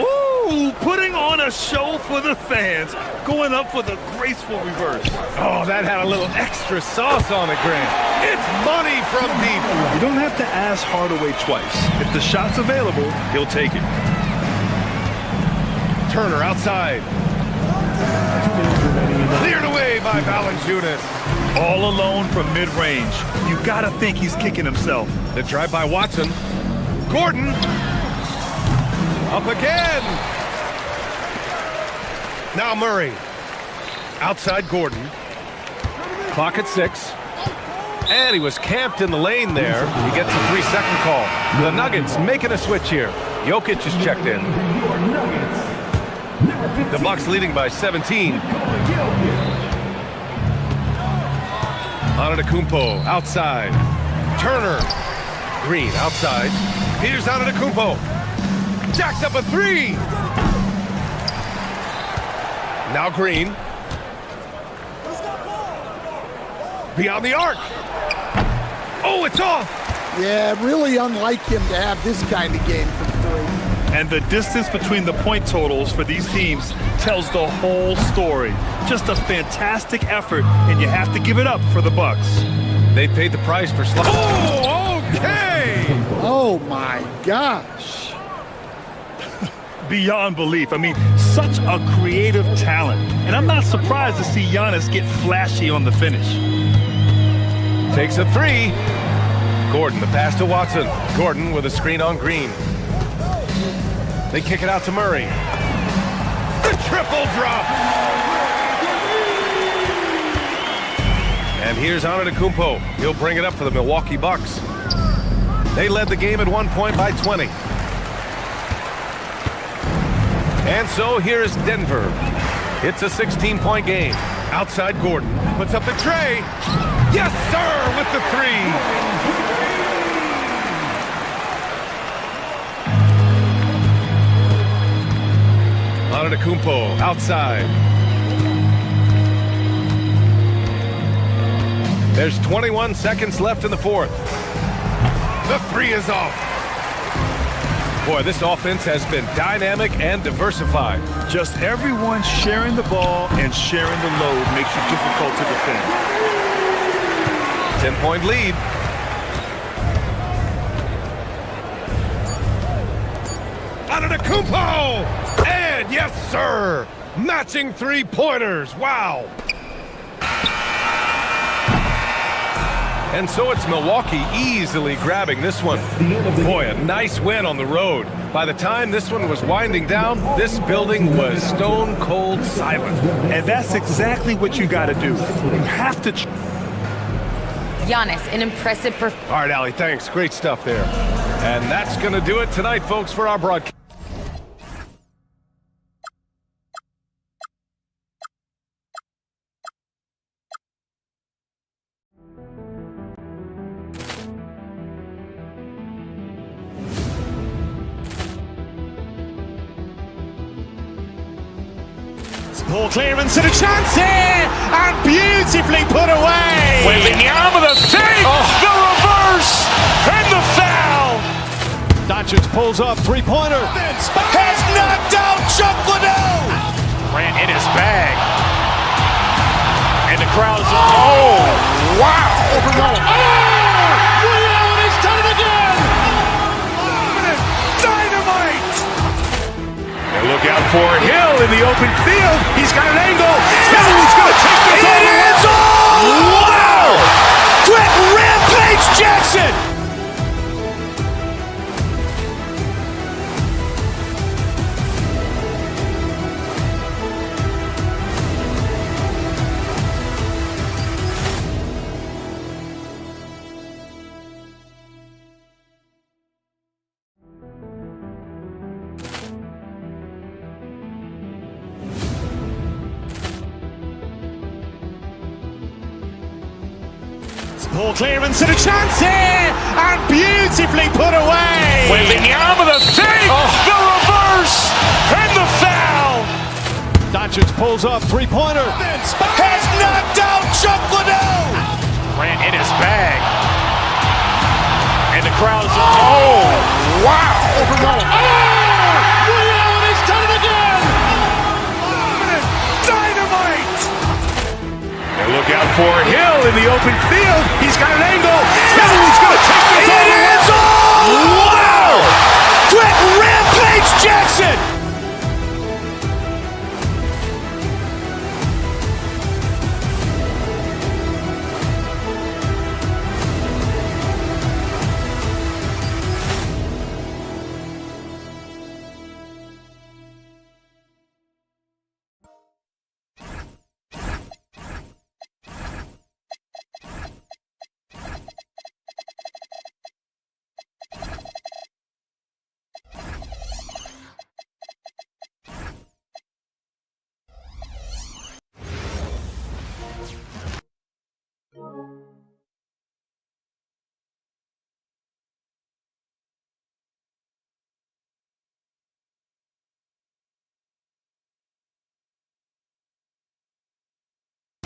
Ooh, putting on a show for the fans, going up for the graceful reverse. Oh, that had a little extra sauce on it, Grant. It's money from deep. You don't have to ask Hardaway twice. If the shot's available, he'll take it. Turner outside. Cleared away by Valanciunas. All alone from mid-range. You gotta think he's kicking himself. The drive by Watson. Gordon. Up again. Now Murray. Outside Gordon. Clock at 6. And he was camped in the lane there. He gets a 3-second call. The Nuggets making a switch here. Jokic is checked in. The Bucks leading by 17. Antetokounmpo outside. Turner. Green outside. Here's Antetokounmpo. Jacks up a 3. Now Green. Beyond the arc. Oh, it's off. Yeah, really unlike him to have this kind of game from 3. And the distance between the point totals for these teams tells the whole story. Just a fantastic effort, and you have to give it up for the Bucks. They paid the price for slow. Oh, okay! Oh, my gosh. Beyond belief. I mean, such a creative talent. And I'm not surprised to see Giannis get flashy on the finish. Takes a 3. Gordon, the pass to Watson. Gordon with a screen on Green. They kick it out to Murray. The triple drop. And here's Antetokounmpo. He'll bring it up for the Milwaukee Bucks. They led the game at one point by 20. And so here's Denver. It's a 16-point game. Outside Gordon. Puts up the tray. Yes, sir, with the 3. Antetokounmpo outside. There's 21 seconds left in the fourth. The 3 is off. Boy, this offense has been dynamic and diversified. Just everyone sharing the ball and sharing the load makes you difficult to defend. 10-point lead. Antetokounmpo! And yes, sir! Matching 3-pointers. Wow! And so it's Milwaukee easily grabbing this one. Boy, a nice win on the road. By the time this one was winding down, this building was stone cold silent. And that's exactly what you got to do. You have to... Giannis, an impressive performance. All right, Allie, thanks. Great stuff there. And that's going to do it tonight, folks, for our broadcast. Ball clearance and a chance here, and beautifully put away. Wembanyama the fake, the reverse, and the foul. Doncic pulls up, three-pointer. Has knocked out Chuck Liddell. Ran in his bag. And the crowd is, oh, wow. Overruled. He's done it again. Dynamite. And look out for Hill in the open field. He's got an angle. He's going to take this all the way. Wow. Quick rampage Jackson. Ball clearance and a chance here, and beautifully put away. Wembanyama the fake, the reverse, and the foul. Doncic pulls up, three-pointer. Has knocked out Chuck Liddell. Ran in his bag. And the crowd is, oh, wow. Overruled. He's done it again. Dynamite. And look out for Hill in the open field. He's got an angle. He's going to take this all the way. Wow. Quick rampage Jackson.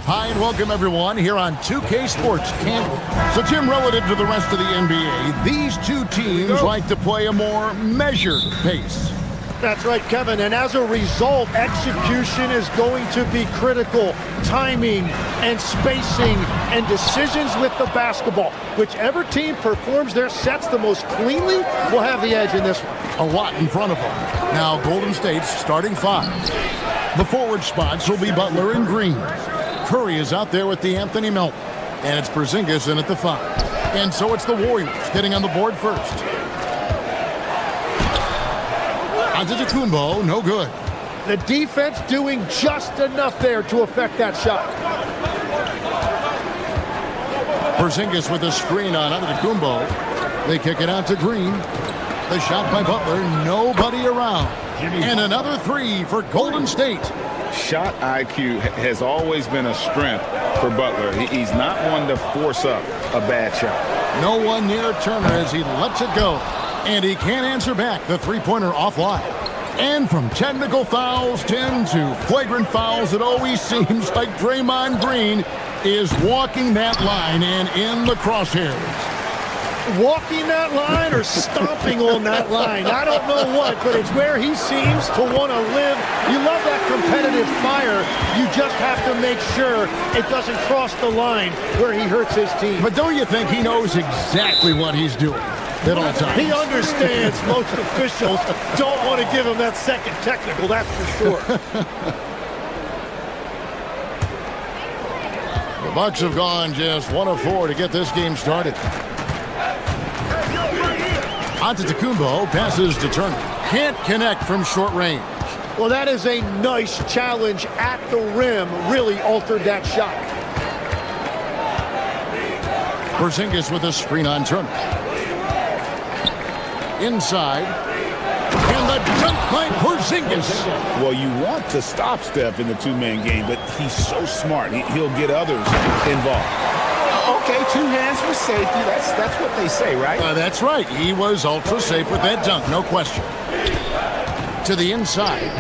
Hi and welcome everyone here on 2K Sports Camp. So Jim, relative to the rest of the NBA, these two teams like to play a more measured pace. That's right, Kevin. And as a result, execution is going to be critical. Timing and spacing and decisions with the basketball. Whichever team performs their sets the most cleanly will have the edge in this one. A lot in front of them. Now Golden State's starting five. The forward spots will be Butler and Green. Curry is out there with Anthony Melbourne. And it's Porzingis in at the five. And so it's the Warriors getting on the board first. Antetokounmpo, no good. The defense doing just enough there to affect that shot. Porzingis with a screen on Antetokounmpo. They kick it out to Green. The shot by Butler, nobody around. And another three for Golden State. Shot IQ has always been a strength for Butler. He's not one to force up a bad shot. No one near Turner as he lets it go. And he can't answer back the three-pointer offline. And from technical fouls, Tim, to flagrant fouls, it always seems like Draymond Green is walking that line and in the crosshairs. Walking that line or stomping on that line. I don't know what, but it's where he seems to want to live. You love that competitive fire. You just have to make sure it doesn't cross the line where he hurts his team. But don't you think he knows exactly what he's doing at all times? He understands most officials don't want to give him that second technical, that's for sure. The Bucks have gone just 1 of 4 to get this game started. Antetokounmpo passes to Turner. Can't connect from short range. Well, that is a nice challenge at the rim. Really altered that shot. Porzingis with a screen on Turner. Inside. And the dunk by Porzingis. Well, you want to stop Steph in the two-man game, but he's so smart. He'll get others involved. Okay, 2 hands for safety. That's what they say, right? That's right. He was ultra safe with that dunk, no question. To the inside.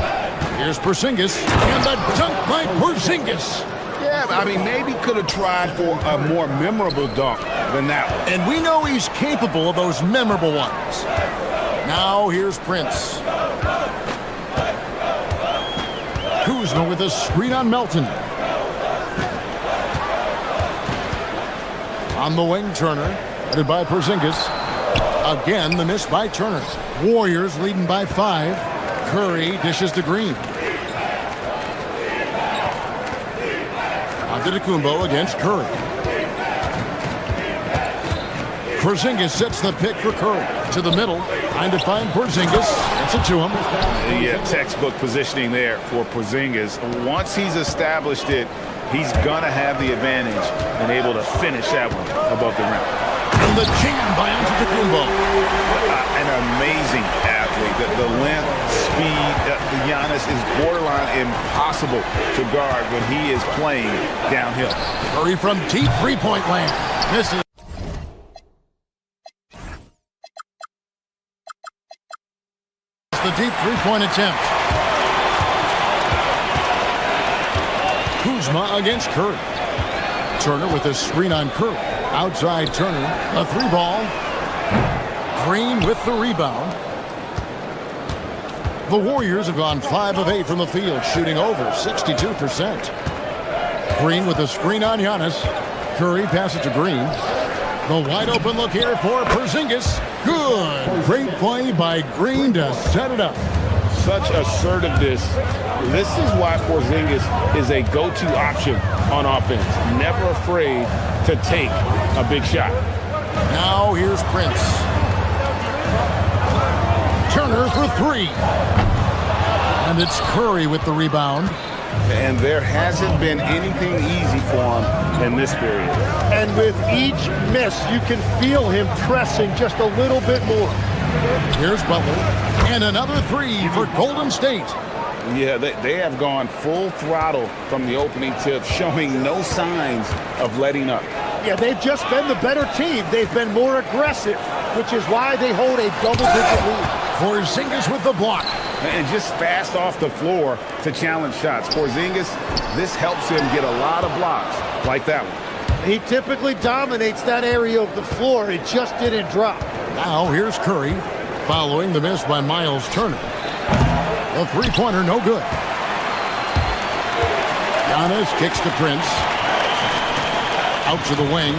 Here's Porzingis, and the dunk by Porzingis. Yeah, I mean, maybe could have tried for a more memorable dunk than that one. And we know he's capable of those memorable ones. Now here's Prince. Kuzma with a screen on Melton. On the wing, Turner, headed by Porzingis. Again, the miss by Turner. Warriors leading by 5. Curry dishes to Green. Antetokounmpo against Curry. Porzingis sets the pick for Curry. To the middle, trying to find Porzingis. Gets it to him. Yeah, textbook positioning there for Porzingis. Once he's established it, he's going to have the advantage and able to finish that one above the rim. And the jam by Antetokounmpo. An amazing athlete. The length, speed, Giannis is borderline impossible to guard when he is playing downhill. Curry from deep three-point land. Misses. The deep three-point attempt. Kuzma against Curry. Turner with a screen on Curry. Outside Turner, a 3-ball. Green with the rebound. The Warriors have gone 5 of 8 from the field, shooting over 62%. Green with a screen on Giannis. Curry passes to Green. The wide open look here for Porzingis. Good. Great play by Green to set it up. Such assertiveness. This is why Porzingis is a go-to option on offense. Never afraid to take a big shot. Now here's Prince. Turner for 3. And it's Curry with the rebound. And there hasn't been anything easy for him in this period. And with each miss, you can feel him pressing just a little bit more. Here's Butler. And another 3 for Golden State. Yeah, they have gone full throttle from the opening tip, showing no signs of letting up. Yeah, they've just been the better team. They've been more aggressive, which is why they hold a double-digit lead. Porzingis with the block. And just fast off the floor to challenge shots. Porzingis, this helps him get a lot of blocks like that one. He typically dominates that area of the floor. It just didn't drop. Now here's Curry, following the miss by Miles Turner. A three-pointer, no good. Giannis kicks to Prince. Out to the wing.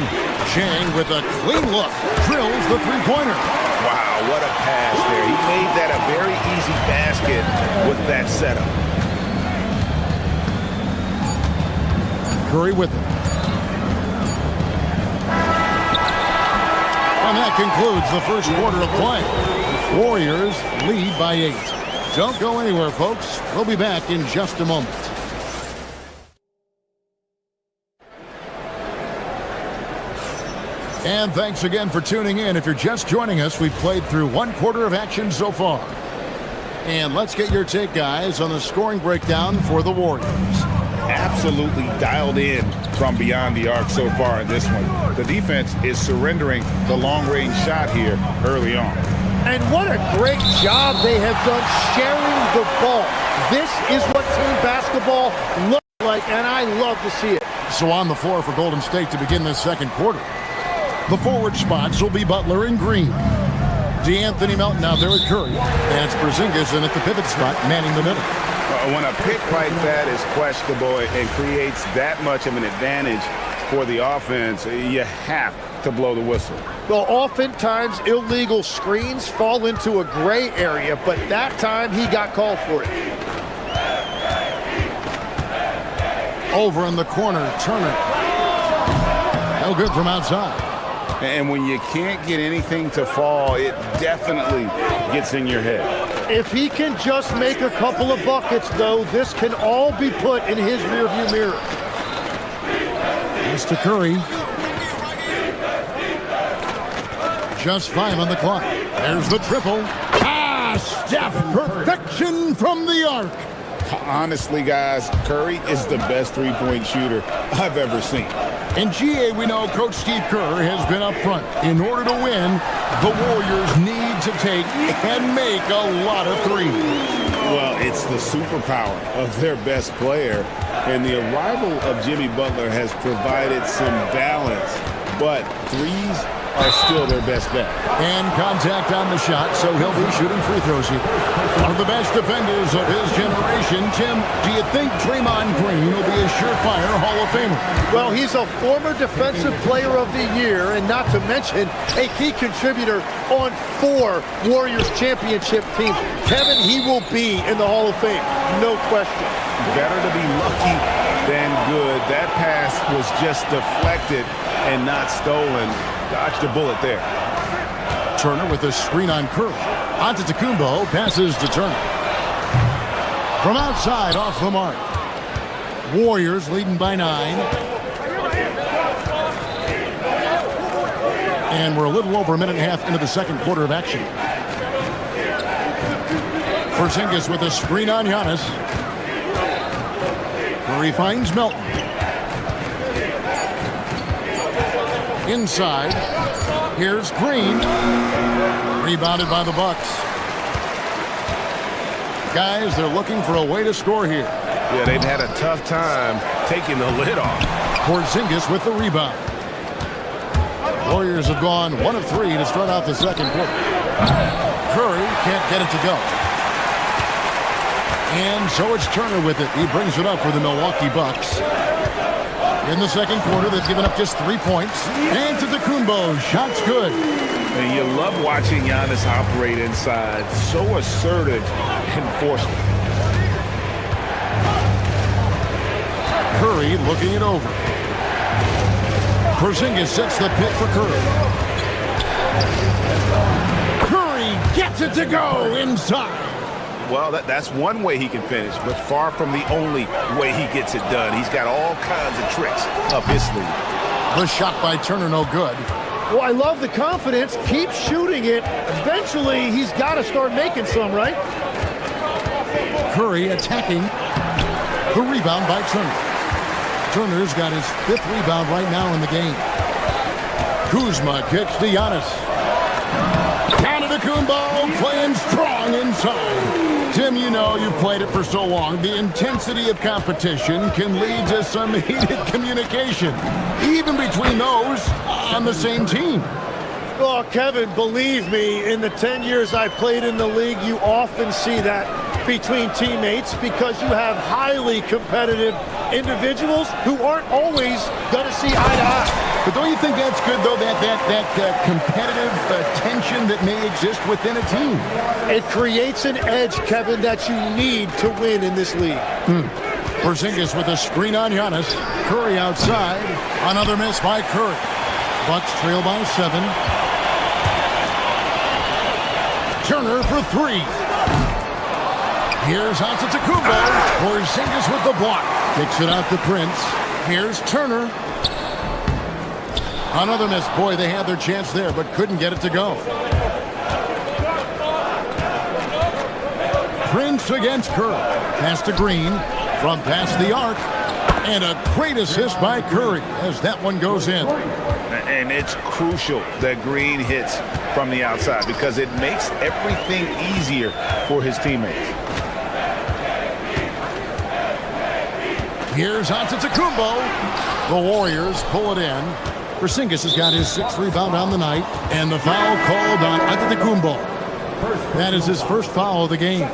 Chang with a clean look. Drills the three-pointer. Wow, what a pass there. He made that a very easy basket with that setup. Curry with it. And that concludes the first quarter of play. Warriors lead by 8. Don't go anywhere, folks. We'll be back in just a moment. And thanks again for tuning in. If you're just joining us, we've played through 1 quarter of action so far. And let's get your take, guys, on the scoring breakdown for the Warriors. Absolutely dialed in from beyond the arc so far in this one. The defense is surrendering the long-range shot here early on. And what a great job they have done sharing the ball. This is what team basketball looks like, and I love to see it. So on the floor for Golden State to begin this second quarter. The forward spots will be Butler and Green. DeAnthony Melton out there with Curry. And it's Porzingis in at the pivot spot, manning the middle. When a pick like that is questionable and creates that much of an advantage for the offense, you have to blow the whistle. Well, oftentimes illegal screens fall into a gray area, but that time he got called for it. Over in the corner, Turner. No good from outside. And when you can't get anything to fall, it definitely gets in your head. If he can just make a couple of buckets, though, this can all be put in his rearview mirror. Pass to Curry. Just 5 on the clock. There's the triple. Steph, perfection from the arc. Honestly, guys, Curry is the best three-point shooter I've ever seen. In GA, we know Coach Steve Kerr has been up front. In order to win, the Warriors need to take and make a lot of threes. Well, it's the superpower of their best player. And the arrival of Jimmy Butler has provided some balance. But threes are still their best bet. And contact on the shot, so he'll be shooting free throws here. One of the best defenders of his generation. Tim, do you think Draymond Green will be a surefire Hall of Famer? Well, he's a former Defensive Player of the Year, and not to mention a key contributor on 4 Warriors championship teams. Kevin, he will be in the Hall of Fame, no question. Better to be lucky than good. That pass was just deflected and not stolen. Dodged a bullet there. Turner with a screen on Curry. Antetokounmpo passes to Turner. From outside, off the mark. Warriors leading by 9. And we're a little over a minute and a half into the second quarter of action. Porzingis with a screen on Giannis. Curry finds Melton. Inside, here's Green. Rebounded by the Bucks. Guys, they're looking for a way to score here. Yeah, they've had a tough time taking the lid off. Porzingis with the rebound. Warriors have gone 1 of 3 to start out the second quarter. Curry can't get it to go. And so it's Turner with it. He brings it up for the Milwaukee Bucks. In the second quarter, they've given up just 3 points. Antetokounmpo, shot's good. And you love watching Giannis operate inside. So assertive and forceful. Curry looking it over. Porzingis sets the pick for Curry. Curry gets it to go inside. Well, that's one way he can finish, but far from the only way he gets it done. He's got all kinds of tricks up his sleeve. The shot by Turner, no good. Well, I love the confidence. Keep shooting it. Eventually, he's got to start making some, right? Curry attacking. The rebound by Turner. Turner's got his 5th rebound right now in the game. Kuzma kicks to Giannis. Antetokounmpo playing strong inside. Tim, you know you've played it for so long. The intensity of competition can lead to some heated communication, even between those on the same team. Oh, Kevin, believe me, in the 10 years I played in the league, you often see that between teammates because you have highly competitive individuals who aren't always going to see eye to eye. But don't you think that's good, though, that competitive tension that may exist within a team? It creates an edge, Kevin, that you need to win in this league. Porzingis with a screen on Giannis. Curry outside. Another miss by Curry. Bucks trail by 7. Turner for 3. Here's Antetokounmpo. Porzingis with the block. Kicks it out to Prince. Here's Turner. Another miss. Boy, they had their chance there, but couldn't get it to go. Prince against Curry. Pass to Green. From past the arc. And a great assist by Curry as that one goes in. And it's crucial that Green hits from the outside because it makes everything easier for his teammates. Here's Antetokounmpo. The Warriors pull it in. Porzingis has got his 6th rebound on the night, and the foul called on Antetokounmpo. That is his first foul of the game.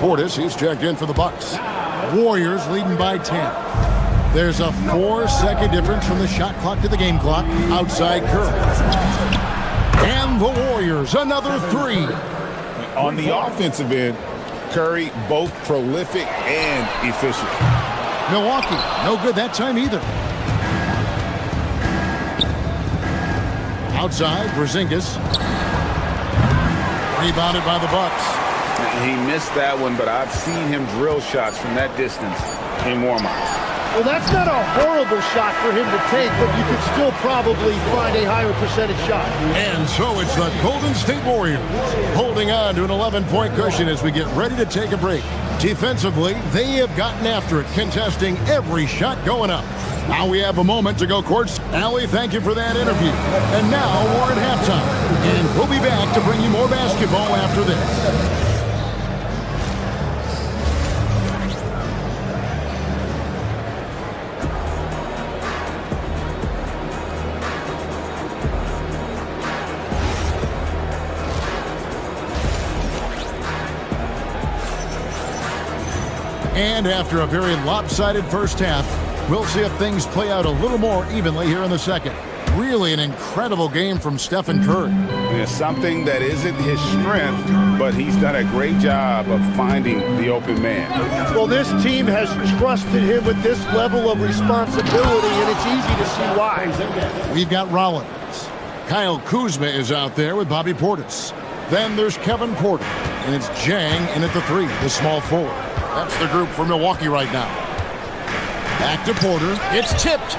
Portis, he's checked in for the Bucks. Warriors leading by 10. There's a 4-second difference from the shot clock to the game clock outside Curry. And the Warriors, another 3. On the offensive end, Curry both prolific and efficient. Milwaukee, no good that time either. Outside, Porzingis. Rebounded by the Bucks. He missed that one, but I've seen him drill shots from that distance in warm-ups. Well, that's not a horrible shot for him to take, but you could still probably find a higher percentage shot. And so it's the Golden State Warriors holding on to an 11-point cushion as we get ready to take a break. Defensively, they have gotten after it, contesting every shot going up. Now we have a moment to go courts. Allie, thank you for that interview. And now we're at halftime, and we'll be back to bring you more basketball after this. And after a very lopsided first half, we'll see if things play out a little more evenly here in the second. Really an incredible game from Stephen Curry. It's something that isn't his strength, but he's done a great job of finding the open man. Well, this team has trusted him with this level of responsibility, and it's easy to see why. We've got Rollins. Kyle Kuzma is out there with Bobby Portis. Then there's Kevin Porter, and it's Jang in at the 3, the small forward. That's the group for Milwaukee right now. Back to Porter. It's tipped.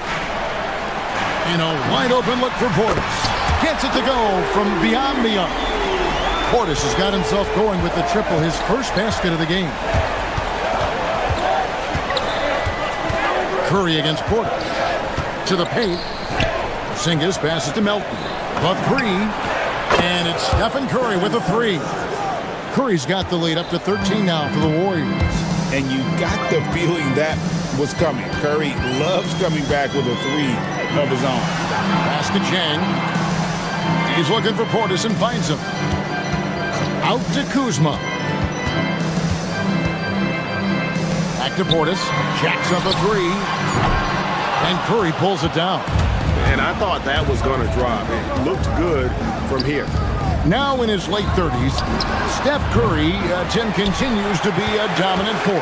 And a wide-open look for Portis. Gets it to go from beyond the arc. Portis has got himself going with the triple, his first basket of the game. Curry against Porter. To the paint. Porzingis passes to Melton. The 3. And it's Stephen Curry with a 3. Curry's got the lead up to 13 now for the Warriors. And you got the feeling that was coming. Curry loves coming back with a 3 of his own. Pass to Jang. He's looking for Portis and finds him. Out to Kuzma. Back to Portis. Jacks up a 3. And Curry pulls it down. And I thought that was going to drop. It looked good from here. Now in his late 30s, Steph Curry, Tim, continues to be a dominant force.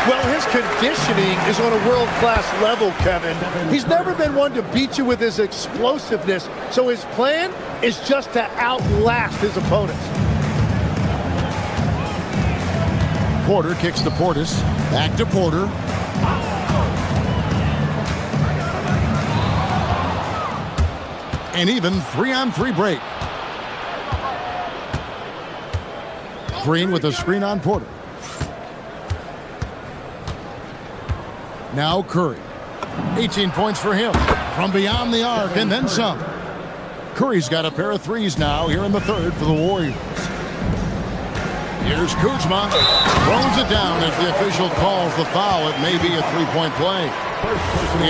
Well, his conditioning is on a world-class level, Kevin. He's never been one to beat you with his explosiveness, so his plan is just to outlast his opponents. Porter kicks to Portis. Back to Porter. An even 3-on-3 break. Green with a screen on Porter. Now Curry. 18 points for him. From beyond the arc and then some. Curry's got a pair of 3s now here in the third for the Warriors. Here's Kuzma. Throws it down as the official calls the foul. It may be a 3-point play.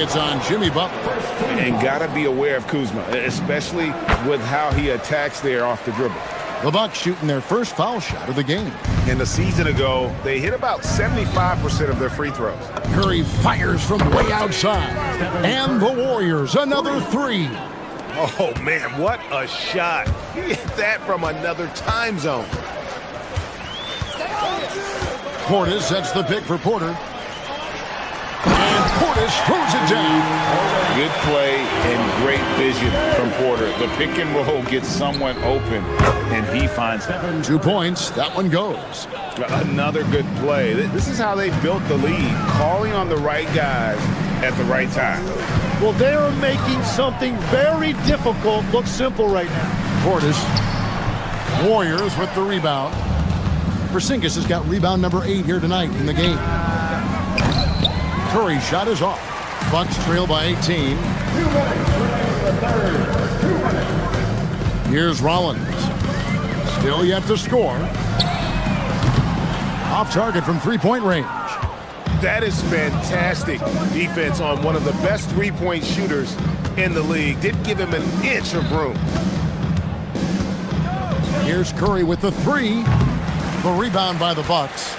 It's on Jimmy Butler. And got to be aware of Kuzma, especially with how he attacks there off the dribble. The Bucks shooting their first foul shot of the game. And a season ago, they hit about 75% of their free throws. Curry fires from way outside. And the Warriors, another 3. Oh, man, what a shot. He hit that from another time zone. Portis sets the pick for Porter. And Portis throws it down. Good play and great vision from Porter. The pick and roll gets someone open, and he finds it. 2 points. That one goes. Another good play. This is how they built the lead, calling on the right guys at the right time. Well, they are making something very difficult look simple right now. Portis. Warriors with the rebound. Porzingis has got rebound number 8 here tonight in the game. Curry's shot is off. Bucks trail by 18. Here's Rollins. Still yet to score. Off target from 3-point range. That is fantastic defense on one of the best 3-point shooters in the league. Didn't give him an inch of room. Here's Curry with the 3. The rebound by the Bucks.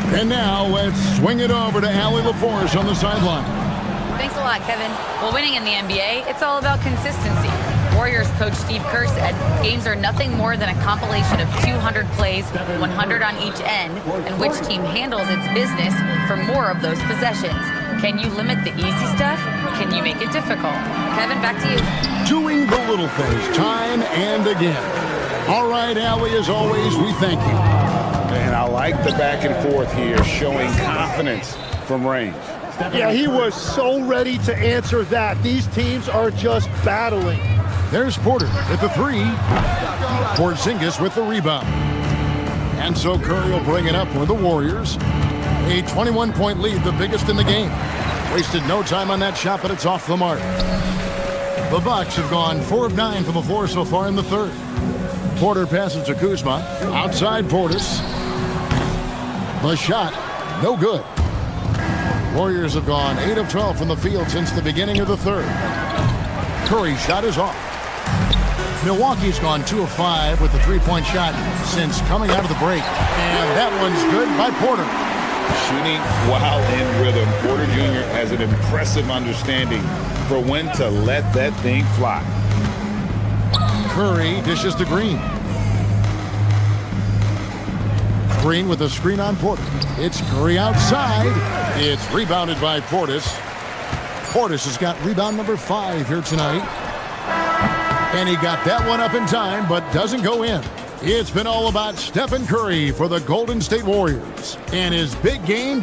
And now let's swing it over to Allie LaForce on the sideline. Thanks a lot, Kevin. Well, winning in the NBA, it's all about consistency. Warriors coach Steve Kerr said games are nothing more than a compilation of 200 plays, 100 on each end, and which team handles its business for more of those possessions. Can you limit the easy stuff? Can you make it difficult? Kevin, back to you. Doing the little things time and again. All right, Allie, as always, we thank you. And I like the back and forth here, showing confidence from range. Yeah, he was so ready to answer that. These teams are just battling. There's Porter with the 3. Porzingis with the rebound. And so Curry will bring it up for the Warriors. A 21-point lead, the biggest in the game. Wasted no time on that shot, but it's off the mark. The Bucks have gone 4 of 9 from the floor so far in the third. Porter passes to Kuzma. Outside Portis. The shot, no good. Warriors have gone 8 of 12 from the field since the beginning of the third. Curry's shot is off. Milwaukee's gone 2 of 5 with the three-point shot since coming out of the break. And that one's good by Porter. Shooting while in rhythm. Porter Jr. has an impressive understanding for when to let that thing fly. Curry dishes to Green. Green with a screen on Porter. It's Curry outside. It's rebounded by Portis. Portis has got rebound number 5 here tonight. And he got that one up in time, but doesn't go in. It's been all about Stephen Curry for the Golden State Warriors and his big game.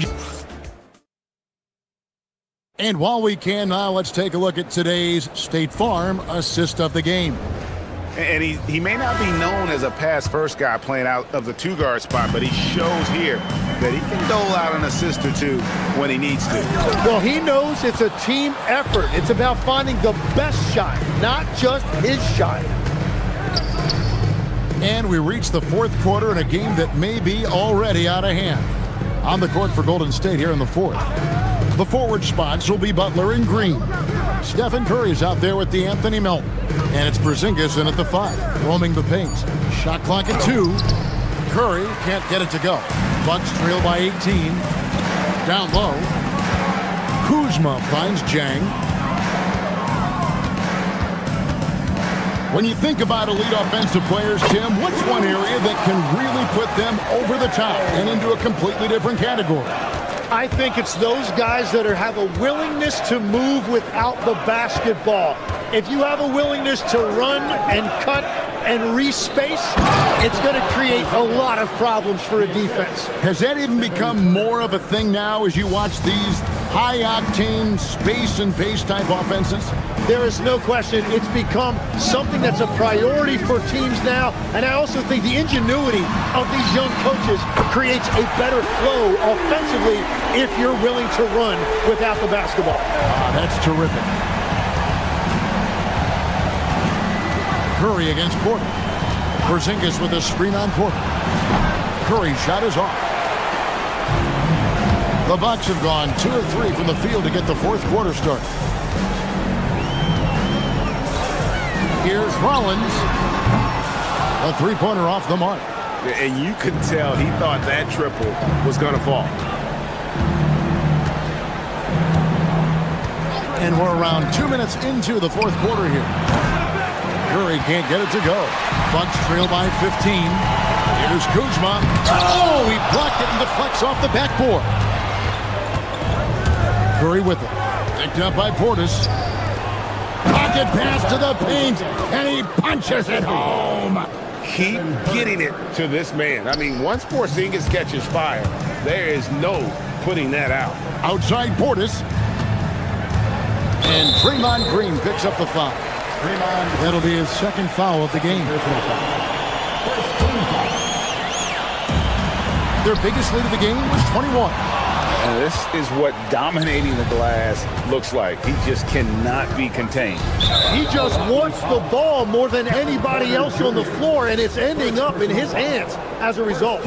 And while we can now, let's take a look at today's State Farm assist of the game. And he may not be known as a pass-first guy playing out of the two-guard spot, but he shows here that he can dole out an assist or two when he needs to. Well, he knows it's a team effort. It's about finding the best shot, not just his shot. And we reach the fourth quarter in a game that may be already out of hand. On the court for Golden State here in the fourth. The forward spots will be Butler and Green. Stephen Curry is out there with the Anthony Melton. And it's Porzingis in at the 5, roaming the paint. Shot clock at 2. Curry can't get it to go. Bucks trail by 18. Down low. Kuzma finds Jang. When you think about elite offensive players, Tim, what's one area that can really put them over the top and into a completely different category? I think it's those guys that have a willingness to move without the basketball. If you have a willingness to run and cut and re-space, it's going to create a lot of problems for a defense. Has that even become more of a thing now as you watch these high-octane space and pace type offenses? There is no question it's become something that's a priority for teams now, and I also think the ingenuity of these young coaches creates a better flow offensively if you're willing to run without the basketball. That's terrific. Curry against Porter. Porzingis with a screen on Porter. Curry's shot is off. The Bucks have gone 2 of 3 from the field to get the fourth quarter started. Here's Rollins. A three-pointer off the mark. And you could tell he thought that triple was going to fall. And we're around 2 minutes into the fourth quarter here. Curry can't get it to go. Bucks trail by 15. Here's Kuzma. Oh, he blocked it and deflects off the backboard. Curry with it. Picked up by Portis. Pocket pass to the paint, and he punches it home. Keep getting it to this man. I mean, once Porzingis catches fire, there is no putting that out. Outside Portis. And Draymond Green picks up the foul. That'll be his second foul of the game. Their biggest lead of the game was 21. And this is what dominating the glass looks like. He just cannot be contained. He just wants the ball more than anybody else on the floor, and it's ending up in his hands as a result.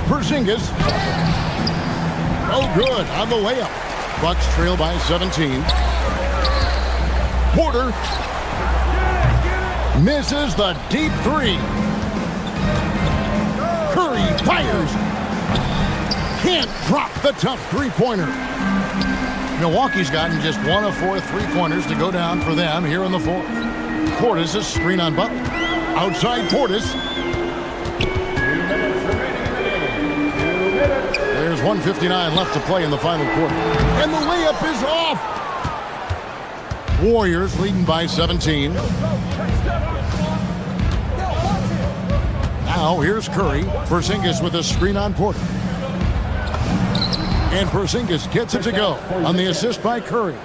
Porzingis. Oh, good on the layup. Bucks trail by 17. Porter misses the deep 3. Curry fires. Can't drop the tough three-pointer. Milwaukee's gotten just 1 of 4 three-pointers to go down for them here in the fourth. Portis is screen on Butler. Outside Portis. There's 1:59 left to play in the final quarter. And the layup is off. Warriors leading by 17. Now here's Curry. Porzingis with a screen on Porter. And Porzingis gets it to go on the assist by Curry.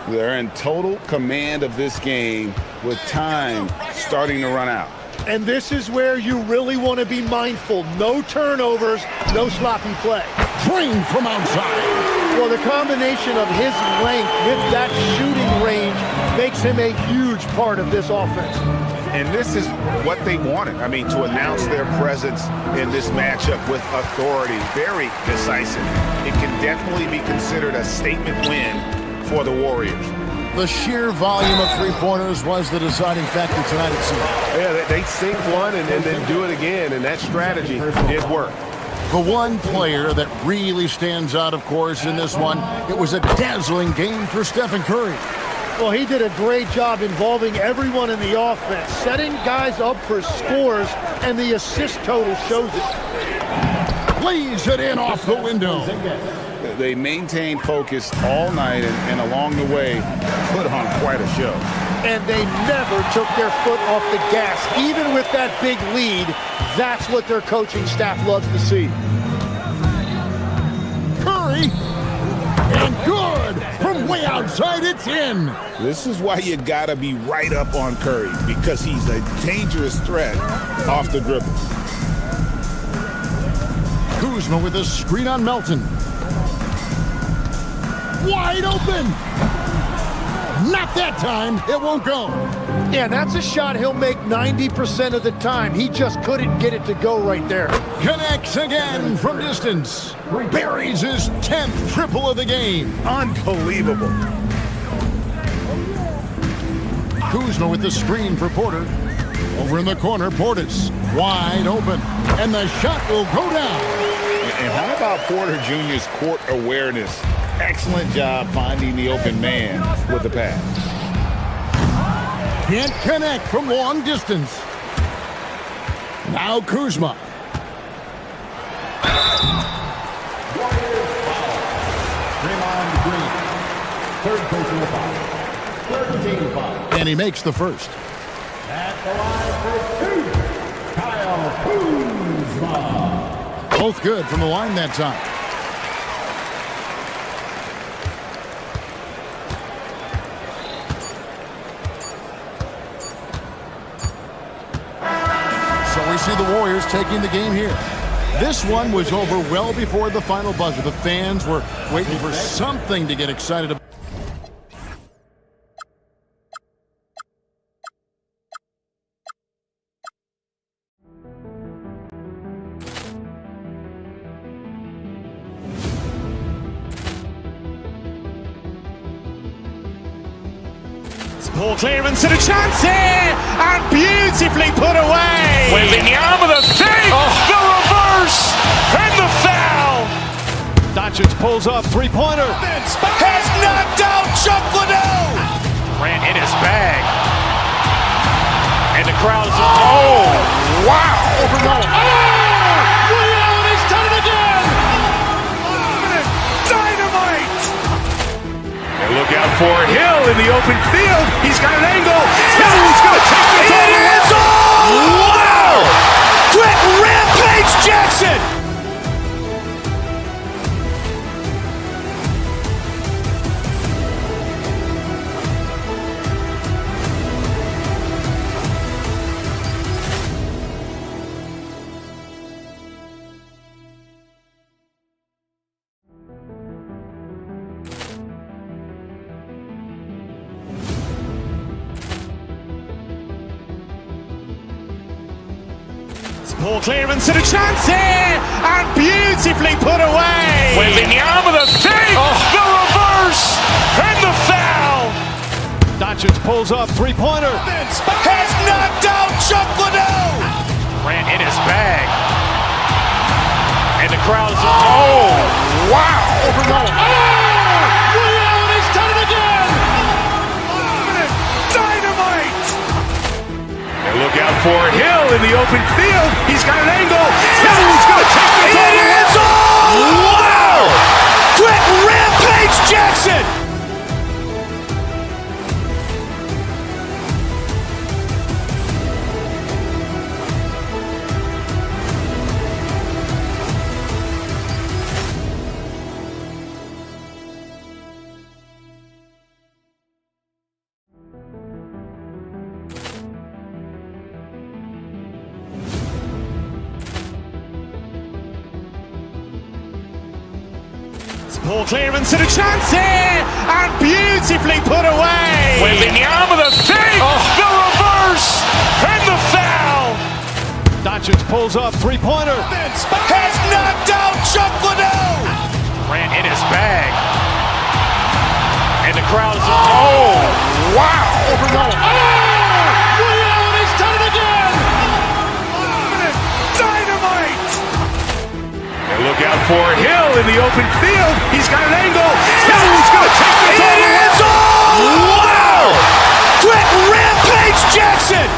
They're in total command of this game with time starting to run out. And this is where you really want to be mindful. No turnovers, no sloppy play. Drain from outside. Well, the combination of his length with that shooting range makes him a huge part of this offense. And this is what they wanted. I mean, to announce their presence in this matchup with authority, very decisive. It can definitely be considered a statement win for the Warriors. The sheer volume of three-pointers was the deciding factor tonight, it seemed. Yeah, they sink one and then do it again, and that strategy did work. The one player that really stands out, of course, in this one, it was a dazzling game for Stephen Curry. Well, he did a great job involving everyone in the offense, setting guys up for scores, and the assist total shows it. Plays it in off the window. They maintained focus all night and along the way put on quite a show. And they never took their foot off the gas. Even with that big lead, that's what their coaching staff loves to see. Curry, and good! From way outside, it's in! This is why you gotta be right up on Curry, because he's a dangerous threat off the dribble. Kuzma with a screen on Melton. Wide open! Not that time. It won't go. Yeah, that's a shot he'll make 90% of the time. He just couldn't get it to go right there. Connects again from distance. Buries his 10th triple of the game. Unbelievable. Kuzma with the screen for Porter. Over in the corner, Portis. Wide open. And the shot will go down. And how about Porter Jr.'s court awareness? Excellent job finding the open man with the pass. Can't connect from long distance. Now Kuzma. Draymond Green. Third personal foul. Third team foul. And he makes the first. At the line for two, Kyle Kuzma. Both good from the line that time. So we see the Warriors taking the game here. This one was over well before the final buzzer. The fans were waiting for something to get excited about. Ball clearance and a chance here, and beautifully put away. Wembanyama the fake, the reverse, and the foul. Doncic pulls up, three-pointer. Has knocked out Chuck Liddell. Ran in his bag. And the crowd is, oh, wow. Liddell, and he's done it again. Dynamite. And look out for Hill in the open field. He's got an angle. Hill's going to take this all the way. Wow! Quick rampage Jackson. Ball clearance and a chance here, and beautifully put away. Wembanyama the fake, the reverse, and the foul. Doncic pulls up, three-pointer. Has knocked out Chuck Liddell. Ran in his bag. And the crowd is, oh, wow. Liddell, and he's done it again. Dynamite. And look out for Hill in the open field. He's got an angle. Hill's going to take this all the way. Wow! Quick rampage Jackson. Ball clearance and a chance here, and beautifully put away. Wembanyama the fake, the reverse, and the foul. Doncic pulls up, three-pointer. Has knocked out Chuck Liddell. Ran in his bag. And the crowd is, oh, out for Hill in the open field. He's got an angle. Hill's going to take this all the way. Wow! Quick rampage Jackson!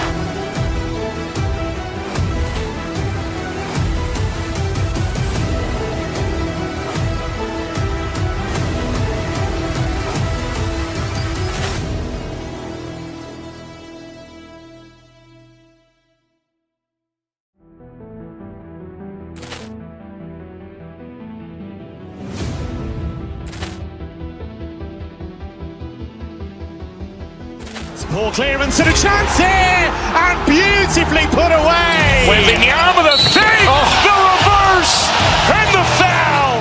Ball clearance and a chance here, and beautifully put away. Wembanyama the fake, the reverse, and the foul.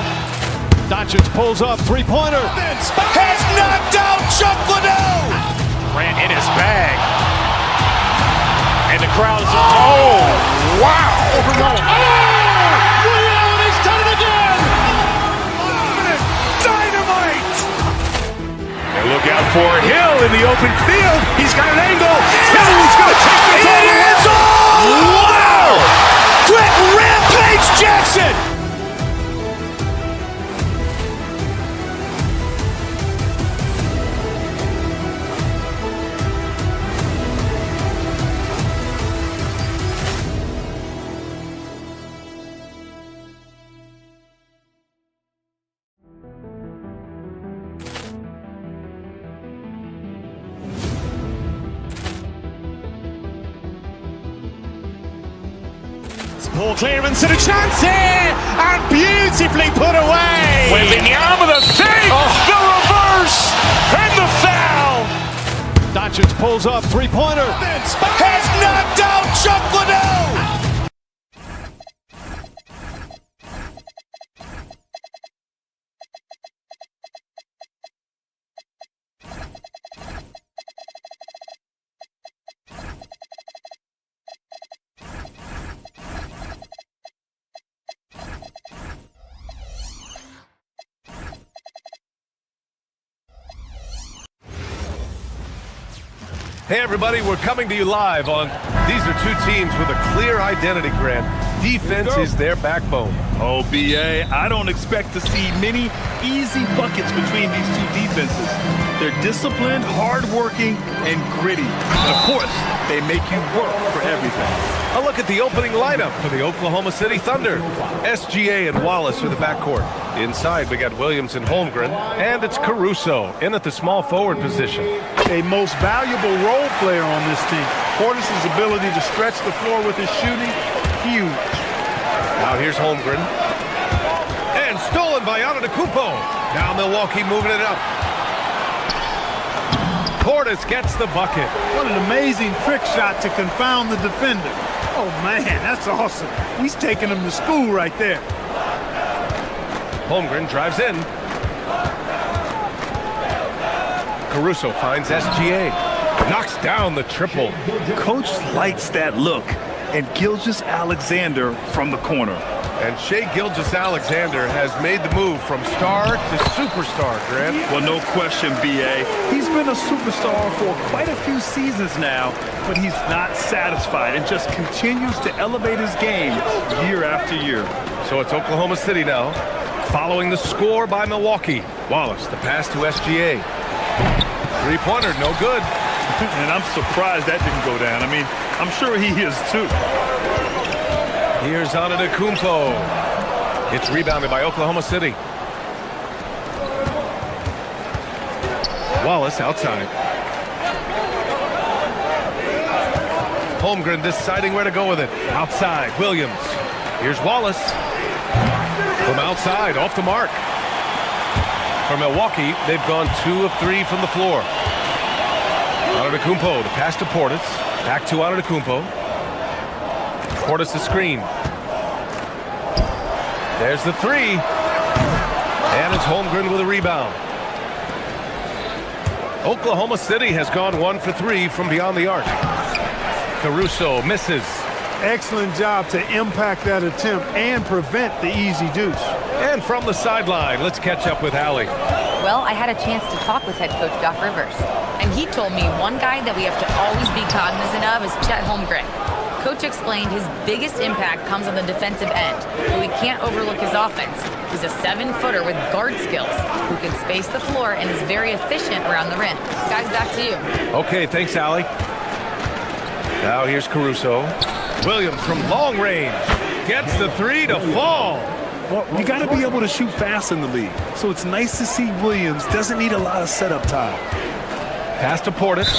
Doncic pulls up, three-pointer. Has knocked out Chuck Liddell. Ran in his bag. And the crowd is, oh, wow. Overrun. Allen has done it again. Dynamite. And look out for Hill in the open field. He's got an angle. Hill's going to take this all the way. Wow. Quick rampage Jackson. Ball clearance and a chance here, and beautifully put away. Wembanyama the fake, the reverse, and the foul. Doncic pulls up, three-pointer. Has knocked out Chuck Liddell. Hey everybody, we're coming to you live on, these are two teams with a clear identity, Grant. Defense is their backbone. Oh, BA, I don't expect to see many easy buckets between these two defenses. They're disciplined, hardworking, and gritty. And of course, they make you work for everything. A look at the opening lineup for the Oklahoma City Thunder. SGA and Wallace are the backcourt. Inside, we got Williams and Holmgren, and it's Caruso in at the small forward position. A most valuable role player on this team. Portis' ability to stretch the floor with his shooting, huge. Now here's Holmgren. And stolen by Antetokounmpo. Now Milwaukee moving it up. Portis gets the bucket. What an amazing trick shot to confound the defender. Oh man, that's awesome. He's taking him to school right there. Holmgren drives in. Caruso finds SGA. Knocks down the triple. Coach likes that look. And Gilgeous-Alexander from the corner. And Shai Gilgeous-Alexander has made the move from star to superstar, Grant. Well, no question, BA. He's been a superstar for quite a few seasons now, but he's not satisfied and just continues to elevate his game year after year. So it's Oklahoma City now, following the score by Milwaukee. Wallace, the pass to SGA. Three-pointer, no good. And I'm surprised that didn't go down. I mean, I'm sure he is too. Here's Antetokounmpo. It's rebounded by Oklahoma City. Wallace outside. Holmgren deciding where to go with it. Outside, Williams. Here's Wallace. From outside, off the mark. For Milwaukee, they've gone 2 of 3 from the floor. Antetokounmpo, the pass to Portis. Back to Antetokounmpo. Portis the screen. There's the three. And it's Holmgren with a rebound. Oklahoma City has gone 1 for 3 from beyond the arc. Caruso misses. Excellent job to impact that attempt and prevent the easy deuce. And from the sideline, let's catch up with Allie. Well, I had a chance to talk with head coach Doc Rivers, and he told me one guy that we have to always be cognizant of is Chet Holmgren. coach explained his biggest impact comes on the defensive end, but we can't overlook his offense. He's a 7-footer with guard skills who can space the floor and is very efficient around the rim. Guys, back to you. Okay, thanks, Allie. Now here's Caruso. Williams from long range gets the three to fall. Well, you got to be able to shoot fast in the league. So it's nice to see Williams doesn't need a lot of setup time. Pass to Portis,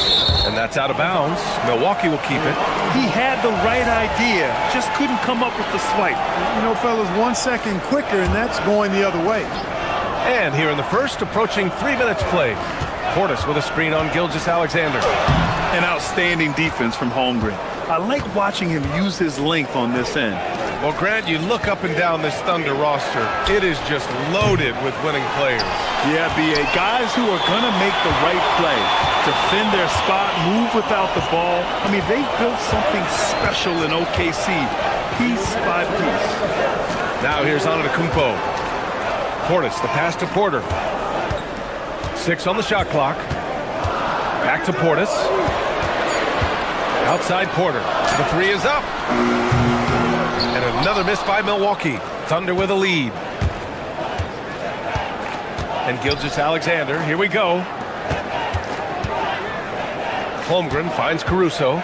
and that's out of bounds. Milwaukee will keep it. He had the right idea, just couldn't come up with the swipe. You know, fellas, 1 second quicker, and that's going the other way. And here in the first, approaching 3 minutes played. Portis with a screen on Gilgeous-Alexander. An outstanding defense from Holmgren. I like watching him use his length on this end. Well, Grant, you look up and down this Thunder roster. It is just loaded with winning players. Yeah, B.A. Guys who are going to make the right play. Defend their spot, move without the ball. I mean, they've built something special in OKC, piece by piece. Now here's Antetokounmpo. Portis, the pass to Porter. 6 on the shot clock. Back to Portis. Outside Porter. The three is up. And another miss by Milwaukee. Thunder with a lead. And Gilgeous-Alexander, here we go. Holmgren finds Caruso.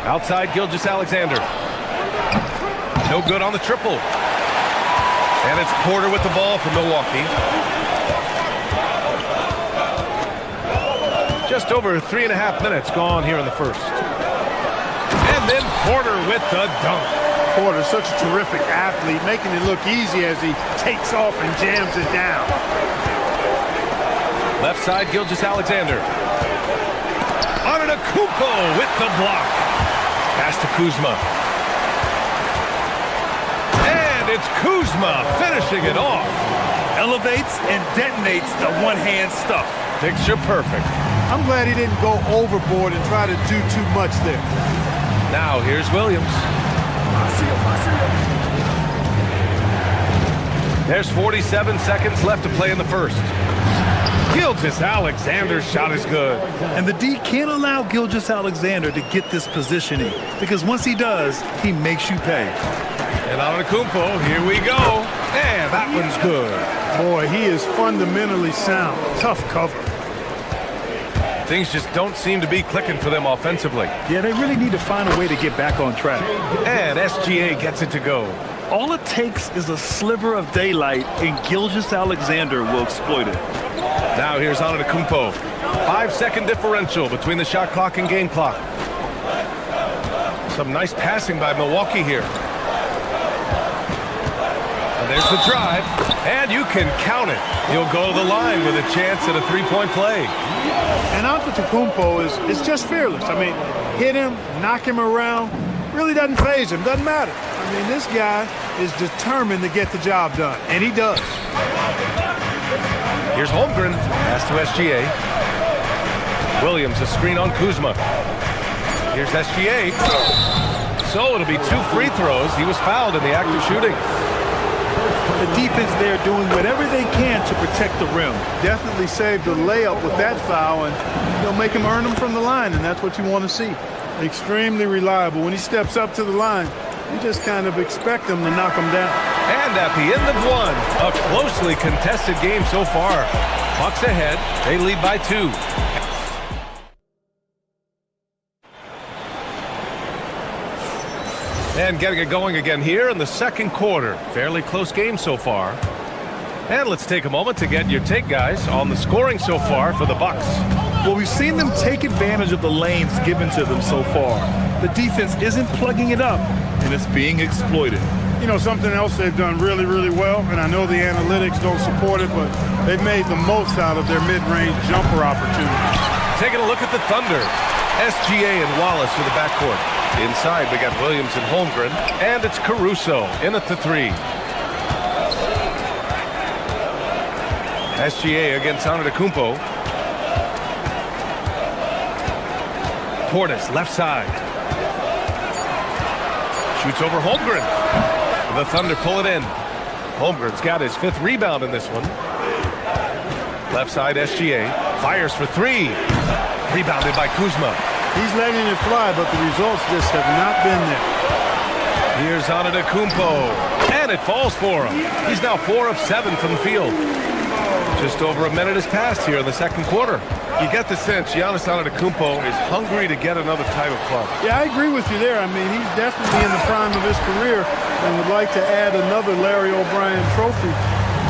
Outside Gilgeous-Alexander. No good on the triple. And it's Porter with the ball for Milwaukee. Just over 3.5 minutes gone here in the first. And then Porter with the dunk. Porter's such a terrific athlete, making it look easy as he takes off and jams it down. Left side, Gilgeous-Alexander. Antetokounmpo with the block. Pass to Kuzma. And it's Kuzma finishing it off. Elevates and detonates the one-hand stuff. Picture perfect. I'm glad he didn't go overboard and try to do too much there. Now here's Williams. There's 47 seconds left to play in the first. Gilgeous-Alexander's shot is good. And the D can't allow Gilgeous-Alexander to get this positioning, because once he does, he makes you pay. And Antetokounmpo, here we go. And that one's good. Boy, he is fundamentally sound. Tough cover. Things just don't seem to be clicking for them offensively. Yeah, they really need to find a way to get back on track. And SGA gets it to go. All it takes is a sliver of daylight, and Gilgeous-Alexander will exploit it. Now here's Antetokounmpo. 5-second differential between the shot clock and game clock. Some nice passing by Milwaukee here. And there's the drive. And you can count it. He'll go to the line with a chance at a three-point play. And Antetokounmpo is just fearless. I mean, hit him, knock him around, really doesn't faze him, doesn't matter. I mean, this guy is determined to get the job done, and he does. Here's Holmgren, pass to SGA. Williams, a screen on Kuzma. Here's SGA. So it'll be 2 free throws. He was fouled in the act of shooting. The defense there doing whatever they can to protect the rim. Definitely saved the layup with that foul, and he'll make him earn them from the line, and that's what you want to see. Extremely reliable. When he steps up to the line, you just kind of expect him to knock him down. And at the end of one, a closely contested game so far. Bucks ahead. They lead by 2. And getting it going again here in the second quarter. Fairly close game so far. And let's take a moment to get your take, guys, on the scoring so far for the Bucks. Well, we've seen them take advantage of the lanes given to them so far. The defense isn't plugging it up, and it's being exploited. You know, something else they've done really, really well, and I know the analytics don't support it, but they've made the most out of their mid-range jumper opportunities. Taking a look at the Thunder. SGA and Wallace for the backcourt. Inside, we got Williams and Holmgren, and it's Caruso in at the 3. SGA against Antetokounmpo. Portis, left side. Shoots over Holmgren. The Thunder pull it in. Holmgren's got his 5th rebound in this one. Left side, SGA. Fires for 3. Rebounded by Kuzma. He's letting it fly, but the results just have not been there. Here's Antetokounmpo, and it falls for him. He's now 4 of 7 from the field. Just over a minute has passed here in the second quarter. You get the sense Giannis Antetokounmpo is hungry to get another title club. Yeah, I agree with you there. I mean, he's definitely in the prime of his career and would like to add another Larry O'Brien trophy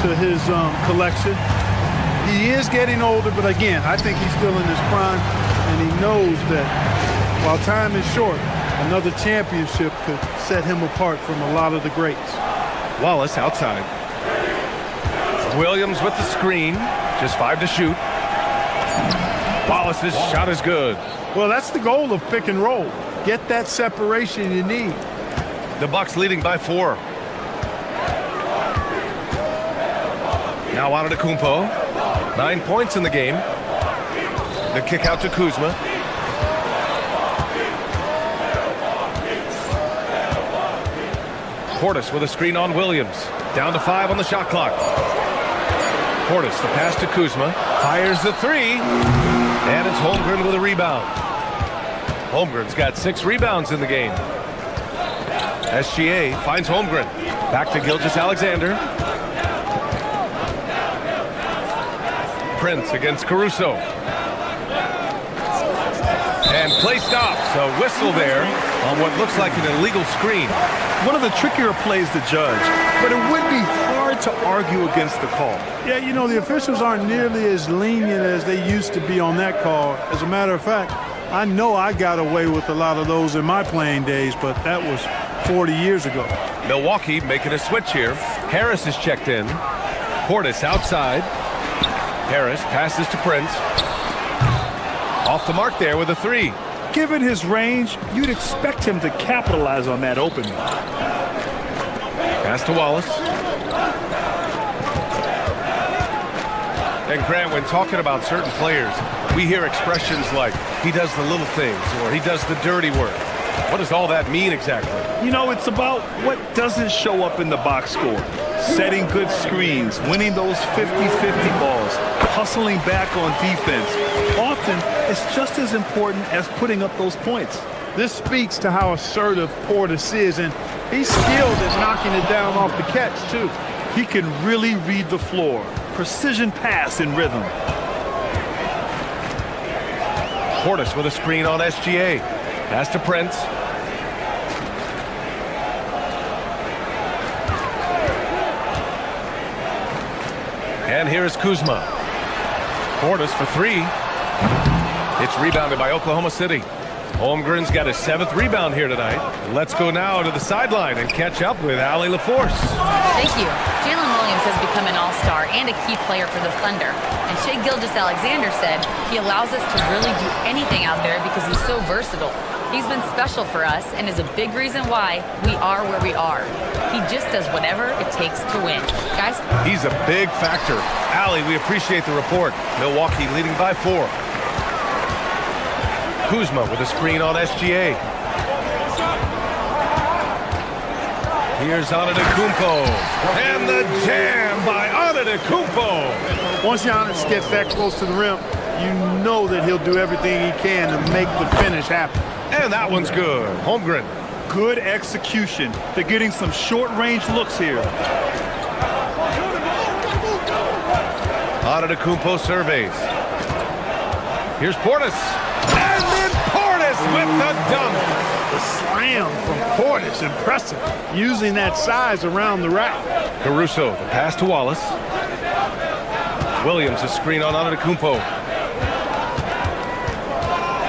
to his collection. He is getting older, but again, I think he's still in his prime, and he knows that while time is short, another championship could set him apart from a lot of the greats. Wallace outside. Williams with the screen. Just 5 to shoot. Wallace's shot is good. Well, that's the goal of pick and roll. Get that separation you need. The Bucks leading by 4. Now Antetokounmpo. 9 points in the game. The kick out to Kuzma. Portis with a screen on Williams. Down to 5 on the shot clock. Portis, the pass to Kuzma. Fires the 3. And it's Holmgren with a rebound. Holmgren's got 6 rebounds in the game. SGA finds Holmgren. Back to Gilgeous-Alexander. Prince against Caruso. And play stops. A whistle there on what looks like an illegal screen. One of the trickier plays to judge, but it would be hard to argue against the call. Yeah, you know, the officials aren't nearly as lenient as they used to be on that call. As a matter of fact, I know I got away with a lot of those in my playing days, but that was 40 years ago. Milwaukee making a switch here. Harris is checked in. Portis outside. Harris passes to Prince. Off the mark there with a 3. Given his range, you'd expect him to capitalize on that opening. Pass to Wallace. And Grant, when talking about certain players, we hear expressions like, he does the little things, or he does the dirty work. What does all that mean exactly? You know, it's about what doesn't show up in the box score. Setting good screens, winning those 50-50 balls, hustling back on defense. Often, it's just as important as putting up those points. This speaks to how assertive Portis is, and he's skilled at knocking it down off the catch, too. He can really read the floor. Precision pass in rhythm. Portis with a screen on SGA. Pass to Prince. And here's Kuzma. Portis for 3. It's rebounded by Oklahoma City. Holmgren's got his 7th rebound here tonight. Let's go now to the sideline and catch up with Allie LaForce. Thank you. Jalen Williams has become an all-star and a key player for the Thunder. And Shai Gilgeous-Alexander said he allows us to really do anything out there because he's so versatile. He's been special for us and is a big reason why we are where we are. He just does whatever it takes to win. Guys? He's a big factor. Allie, we appreciate the report. Milwaukee leading by 4. Kuzma with a screen on SGA. Here's Antetokounmpo. And the jam by Antetokounmpo. Once Giannis gets that close to the rim, you know that he'll do everything he can to make the finish happen. And that one's good. Holmgren. Good execution. They're getting some short-range looks here. Antetokounmpo surveys. Here's Portis. And then Portis with the dunk. The slam from Portis, impressive. Using that size around the rack. Caruso, the pass to Wallace. Williams, a screen on Antetokounmpo.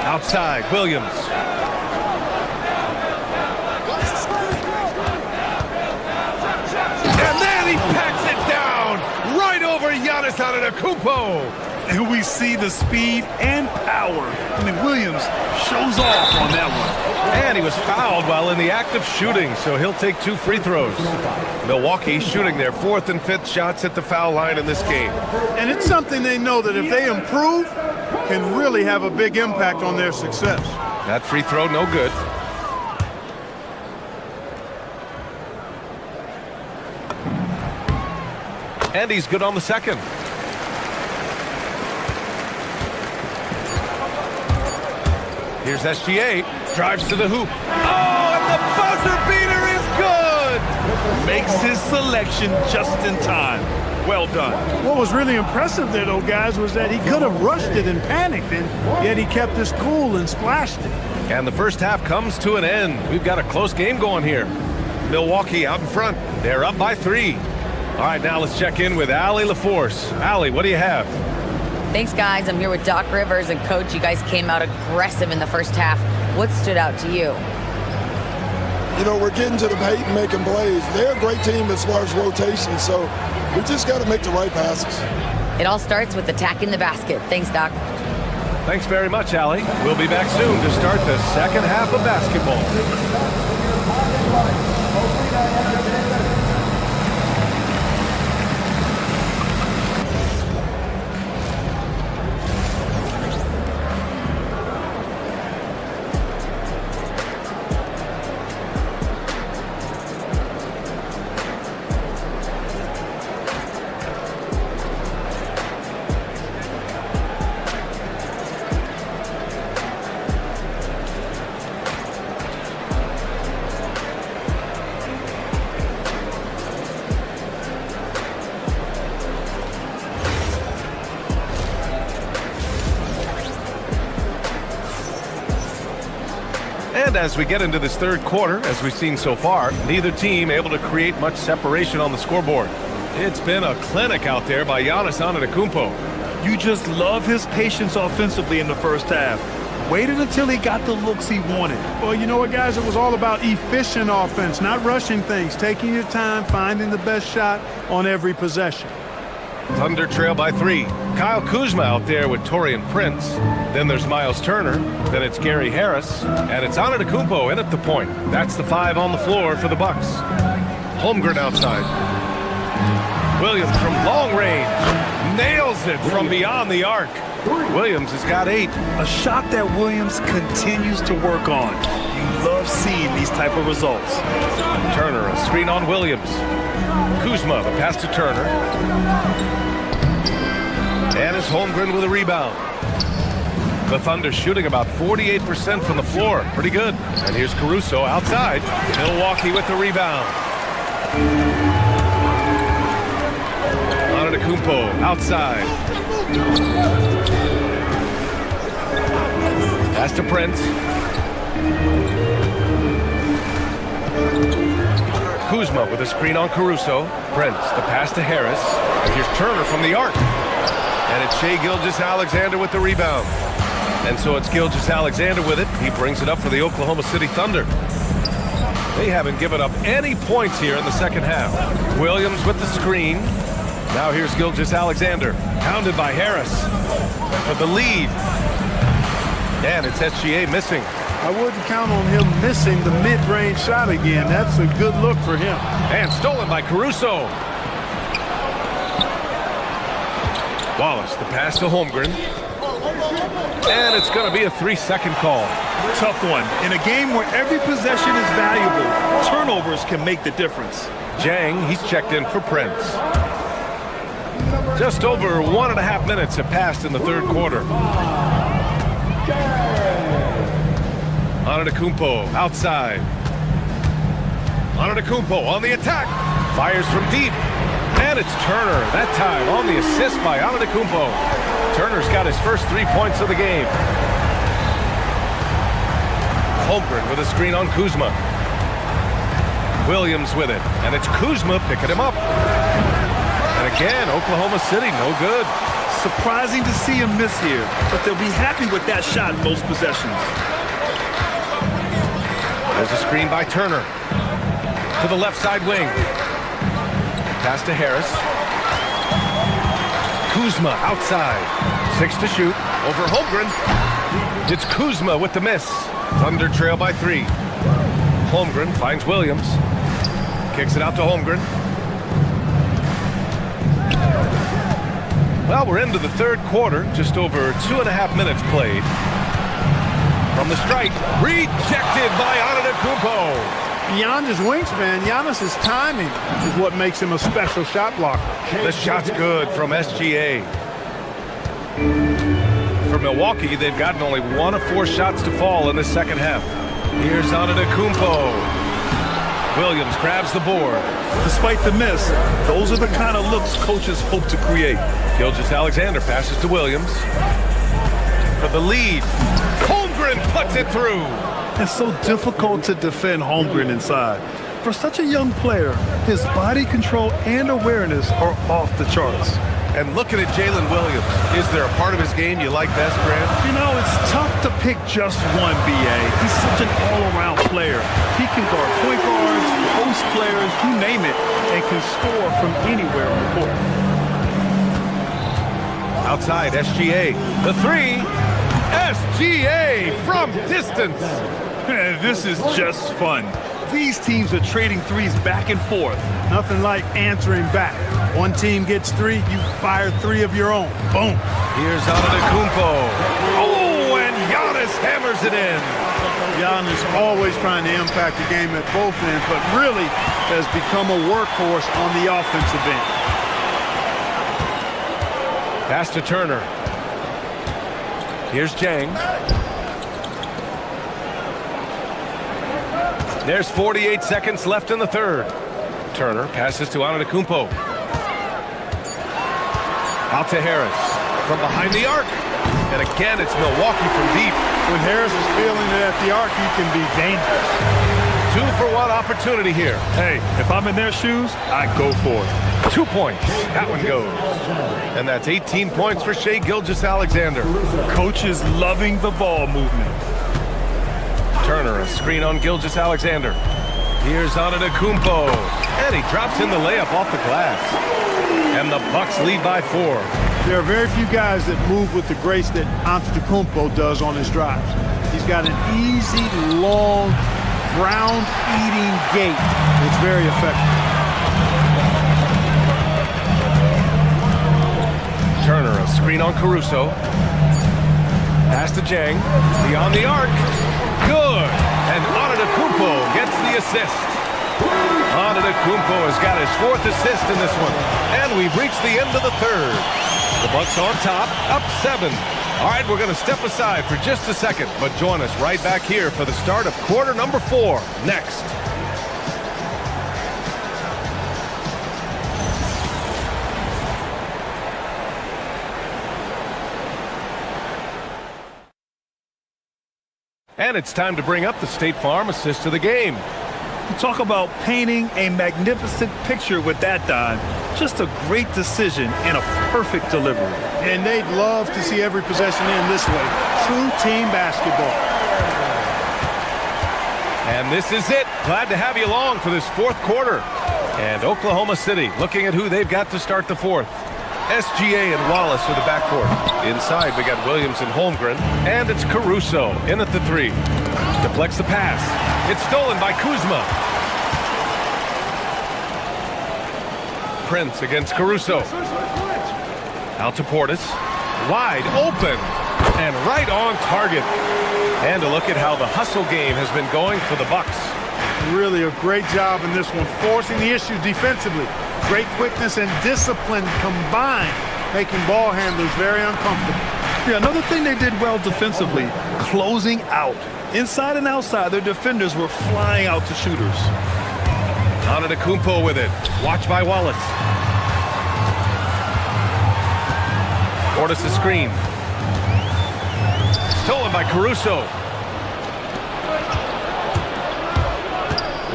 Outside, Williams. And then he packs it down right over Giannis Antetokounmpo. And we see the speed and power. I mean, Williams shows off on that one. And he was fouled while in the act of shooting, so he'll take 2 free throws. Milwaukee shooting their 4th and 5th shots at the foul line in this game. And it's something they know that if they improve, can really have a big impact on their success. That free throw, no good. And he's good on the second. Here's SGA. Drives to the hoop. Oh, and the buzzer beater is good! Makes his selection just in time. Well done. What was really impressive there, though, guys, was that he could have rushed it and panicked, and yet he kept his cool and splashed it. And the first half comes to an end. We've got a close game going here. Milwaukee out in front. They're up by 3. All right, now let's check in with Allie LaForce. Allie, what do you have? Thanks, guys. I'm here with Doc Rivers and Coach. You guys came out aggressive in the first half. What stood out to you? You know, we're getting to the paint and making plays. They're a great team as far as rotation, so we just got to make the right passes. It all starts with attacking the basket. Thanks, Doc. Thanks very much, Allie. We'll be back soon to start the second half of basketball. And as we get into this third quarter, as we've seen so far, neither team able to create much separation on the scoreboard. It's been a clinic out there by Giannis Antetokounmpo. You just love his patience offensively in the first half. Waited until he got the looks he wanted. Well, you know what, guys? It was all about efficient offense, not rushing things, taking your time, finding the best shot on every possession. Thunder trail by 3. Kyle Kuzma out there with Taurean Prince. Then there's Miles Turner. Then it's Gary Harris. And it's Antetokounmpo in at the point. That's the 5 on the floor for the Bucks. Holmgren outside. Williams from long range. Nails it from beyond the arc. Williams has got 8. A shot that Williams continues to work on. You love seeing these type of results. Turner, a screen on Williams. Kuzma, the pass to Turner. And it's Holmgren with a rebound. The Thunder shooting about 48% from the floor. Pretty good. And here's Caruso outside. Milwaukee with the rebound. Antetokounmpo outside. Pass to Prince. Kuzma with a screen on Caruso. Prince, the pass to Harris. And here's Turner from the arc. And it's Shai Gilgeous-Alexander with the rebound. And so it's Gilgeous-Alexander with it. He brings it up for the Oklahoma City Thunder. They haven't given up any points here in the second half. Williams with the screen. Now here's Gilgeous-Alexander. Pounded by Harris for the lead. And it's SGA missing. I wouldn't count on him missing the mid-range shot again. That's a good look for him. And stolen by Caruso. Wallace, the pass to Holmgren. And it's going to be a 3-second call. Tough one. In a game where every possession is valuable, turnovers can make the difference. Jang, he's checked in for Prince. Just over 1.5 minutes have passed in the third quarter. Antetokounmpo outside. Antetokounmpo on the attack. Fires from deep. And it's Turner, that time on the assist by Antetokounmpo. Turner's got his first 3 points of the game. Holmgren with a screen on Kuzma. Williams with it, and it's Kuzma picking him up. And again, Oklahoma City, no good. Surprising to see him miss here, but they'll be happy with that shot in most possessions. There's a screen by Turner. To the left side wing. Pass to Harris. Kuzma outside. 6 to shoot. Over Holmgren. It's Kuzma with the miss. Thunder trail by 3. Holmgren finds Williams. Kicks it out to Holmgren. Well, we're into the third quarter. Just over 2.5 minutes played. From the strike. Rejected by Antetokounmpo. Beyond his wingspan, Giannis's timing is what makes him a special shot blocker. The shot's good from SGA. for Milwaukee. They've gotten only 1 of 4 shots to fall in the second half. Here's Antetokounmpo. Williams grabs the board. Despite the miss, those are the kind of looks coaches hope to create. Gilgeous-Alexander passes to Williams. For the lead. Holmgren puts it through. It's so difficult to defend Holmgren inside. For such a young player, his body control and awareness are off the charts. And looking at Jalen Williams, is there a part of his game you like best, Grant? You know, it's tough to pick just one, B.A. He's such an all-around player. He can guard point guards, post players, you name it, and can score from anywhere on the court. Outside, SGA. The 3. SGA from distance. This is just fun. These teams are trading threes back and forth. Nothing like answering back. One team gets 3, you fire 3 of your own. Boom. Here's Antetokounmpo. Oh, and Giannis hammers it in. Giannis always trying to impact the game at both ends, but really has become a workhorse on the offensive end. Pass to Turner. Here's Jang. There's 48 seconds left in the third. Turner passes to Antetokounmpo. Out to Harris. From behind the arc. And again, it's Milwaukee from deep. When Harris is feeling it at the arc, he can be dangerous. 2-for-1 opportunity here. Hey, if I'm in their shoes, I go for it. 2 points. That one goes. And that's 18 points for Shai Gilgeous-Alexander. Coach is loving the ball movement. Turner, a screen on Gilgeous-Alexander. Here's Antetokounmpo. And he drops in the layup off the glass. And the Bucks lead by 4. There are very few guys that move with the grace that Antetokounmpo does on his drives. He's got an easy, long, ground-eating gait. It's very effective. Turner, a screen on Caruso. Pass to Jang. Beyond the arc. Good. And Antetokounmpo gets the assist. Antetokounmpo has got his 4th assist in this one. And we've reached the end of the third. The Bucks on top, up 7. All right, we're going to step aside for just a second, but join us right back here for the start of quarter number 4 next. And it's time to bring up the State Farm assist of the game. You talk about painting a magnificent picture with that dime. Just a great decision and a perfect delivery. And they'd love to see every possession end this way. True team basketball. And this is it. Glad to have you along for this 4th quarter. And Oklahoma City looking at who they've got to start the 4th. SGA and Wallace are the backcourt. Inside, we got Williams and Holmgren. And it's Caruso in at the 3. Deflects the pass. It's stolen by Kuzma. Prince against Caruso. Out to Portis. Wide open. And right on target. And a look at how the hustle game has been going for the Bucks. Really a great job in this one, forcing the issue defensively. Great quickness and discipline combined, making ball handlers very uncomfortable. Yeah, another thing they did well defensively, closing out. Inside and outside, their defenders were flying out to shooters. Antetokounmpo with it. Watch by Wallace. Portis' screen. Stolen by Caruso.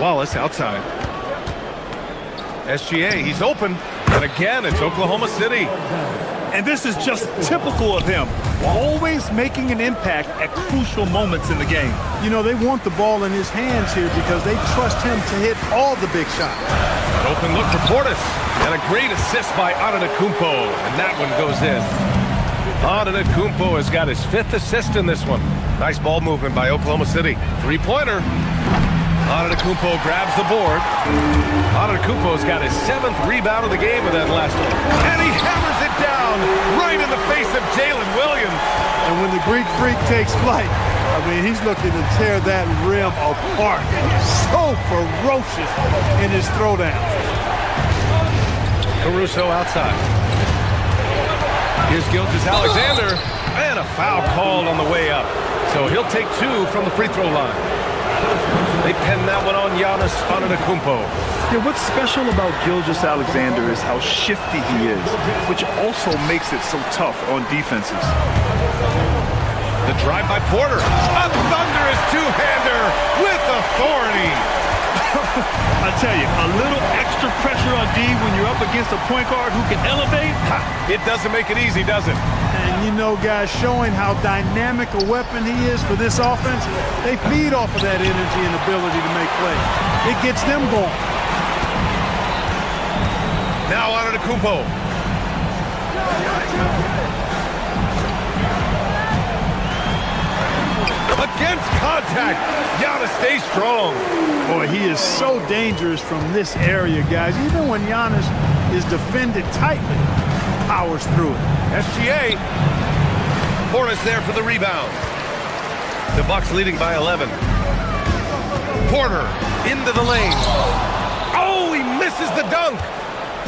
Wallace outside. SGA, he's open. And again, it's Oklahoma City. And this is just typical of him. Always making an impact at crucial moments in the game. You know, they want the ball in his hands here because they trust him to hit all the big shots. An open look for Portis. And a great assist by Antetokounmpo. And that one goes in. Antetokounmpo has got his 5th assist in this one. Nice ball movement by Oklahoma City. 3-pointer. Antetokounmpo grabs the board. Antetokounmpo's got his 7th rebound of the game with that last one. And he hammers it down right in the face of Jalen Williams. And when the Greek Freak takes flight, I mean, he's looking to tear that rim apart. So ferocious in his throwdown. Caruso outside. Here's Gilgeous-Alexander, and a foul called on the way up. So he'll take 2 from the free throw line. They pen that one on Giannis Antetokounmpo. Yeah, what's special about Gilgeous-Alexander is how shifty he is, which also makes it so tough on defenses. The drive by Porter. A thunderous two-hander with authority. I tell you, a little extra pressure on D when you're up against a point guard who can elevate. It doesn't make it easy, does it? And you know, guys, showing how dynamic a weapon he is for this offense, they feed off of that energy and ability to make plays. It gets them going. Now Antetokounmpo. Against contact, Giannis stays strong. Boy, he is so dangerous from this area, guys. Even when Giannis is defended tightly, powers through it. SGA. Porter's there for the rebound. The Bucks leading by 11. Porter into the lane. Oh, he misses the dunk.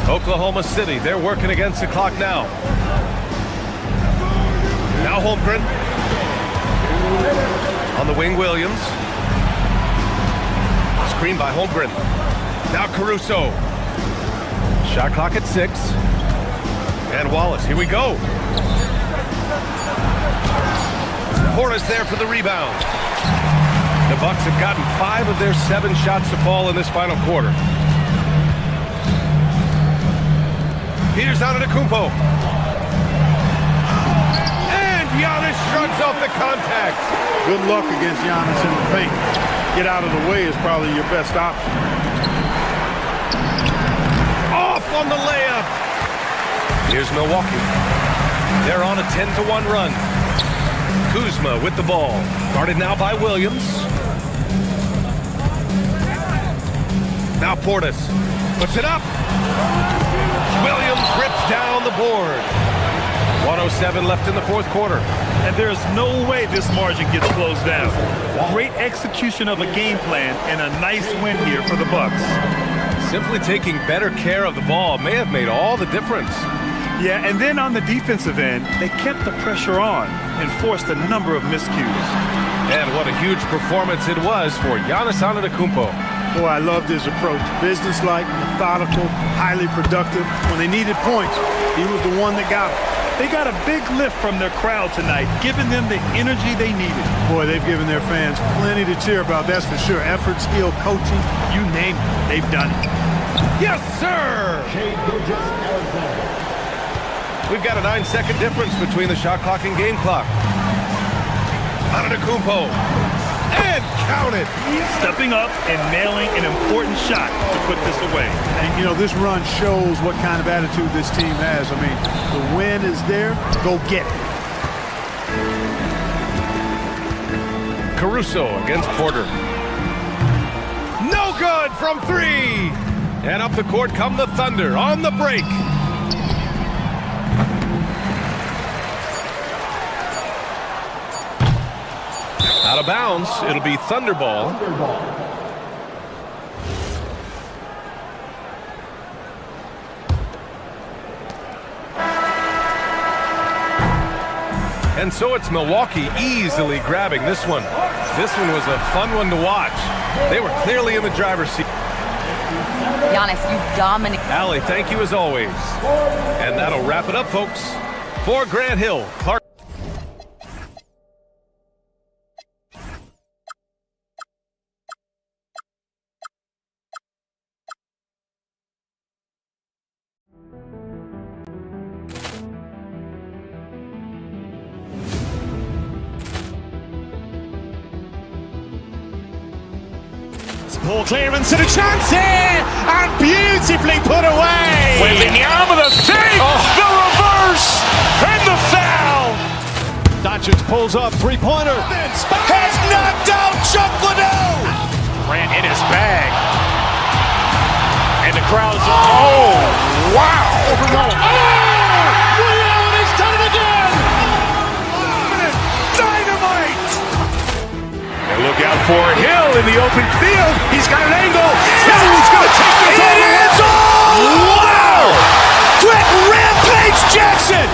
Oklahoma City, they're working against the clock now. Now Holmgren. On the wing, Williams. Screen by Holmgren. Now Caruso. Shot clock at 6. And Wallace, here we go. Porter's there for the rebound. The Bucks have gotten 5 of their 7 shots to fall in this final quarter. Here's Antetokounmpo. And Giannis shrugs off the contact. Good luck against Giannis in the paint. Get out of the way is probably your best option. Off on the layup. Here's Milwaukee. They're on a 10-1 run. Kuzma with the ball. Guarded now by Williams. Now Portis puts it up. Williams rips down the board. 1:07 left in the fourth quarter. And there's no way this margin gets closed down. Great execution of a game plan and a nice win here for the Bucks. Simply taking better care of the ball may have made all the difference. Yeah, and then on the defensive end, they kept the pressure on and forced a number of miscues. And what a huge performance it was for Giannis Antetokounmpo. Boy, I loved his approach. Businesslike, methodical, highly productive. When they needed points, he was the one that got them. They got a big lift from their crowd tonight, giving them the energy they needed. Boy, they've given their fans plenty to cheer about, that's for sure. Effort, skill, coaching, you name it, they've done it. Yes, sir! We've got a 9-second difference between the shot clock and game clock. Antetokounmpo. And count it. Stepping up and nailing an important shot to put this away. And, you know, this run shows what kind of attitude this team has. I mean, the win is there. Go get it. Caruso against Porter. No good from 3. And up the court come the Thunder on the break. Out of bounds, it'll be Thunder ball. And so it's Milwaukee easily grabbing this one. This one was a fun one to watch. They were clearly in the driver's seat. Giannis, you dominate. Allie, thank you as always. And that'll wrap it up, folks. For Grant Hill, Clark. Ball clearance and a chance here, and beautifully put away. Wembanyama the save, the reverse, and the foul. Doncic pulls up, three-pointer. Has knocked out Chuck Liddell. Grant in his bag. And the crowd is, oh, wow. Ray Allen has done it again. Dynamite. And look out for Hill in the open field. He's got an angle. Hill's going to take this all. Wow. Quick rampage Jackson.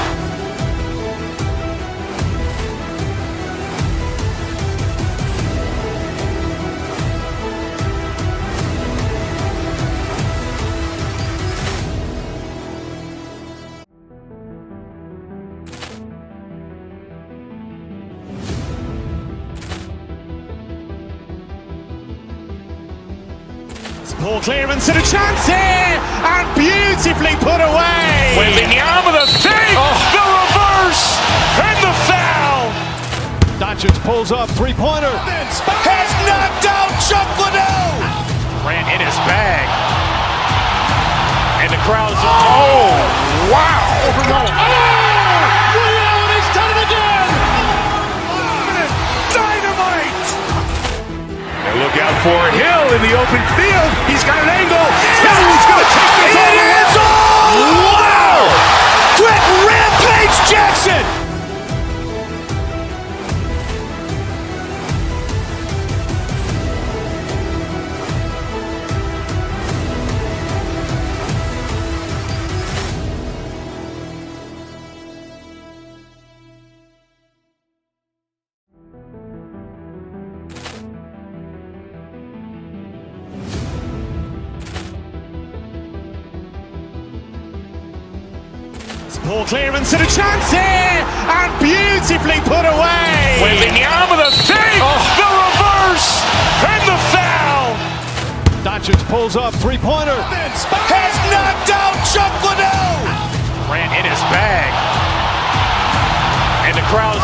Ball clearance and a chance here, and beautifully put away. Wembanyama the fake, the reverse, and the foul. Doncic pulls up, three-pointer. Has knocked out Chuck Liddell. Grant in his bag. And the crowd's wow. Ray Allen has done it again. Dynamite. And look out for Hill in the open field. He's got an angle. He's going to take this all the way. Wow. Quick rampage Jackson. Ball clearance and a chance here, and beautifully put away. Wembanyama the fake, the reverse, and the foul. Doncic pulls up, three-pointer. Has knocked out Chuck Liddell. Grant in his bag. And the crowd's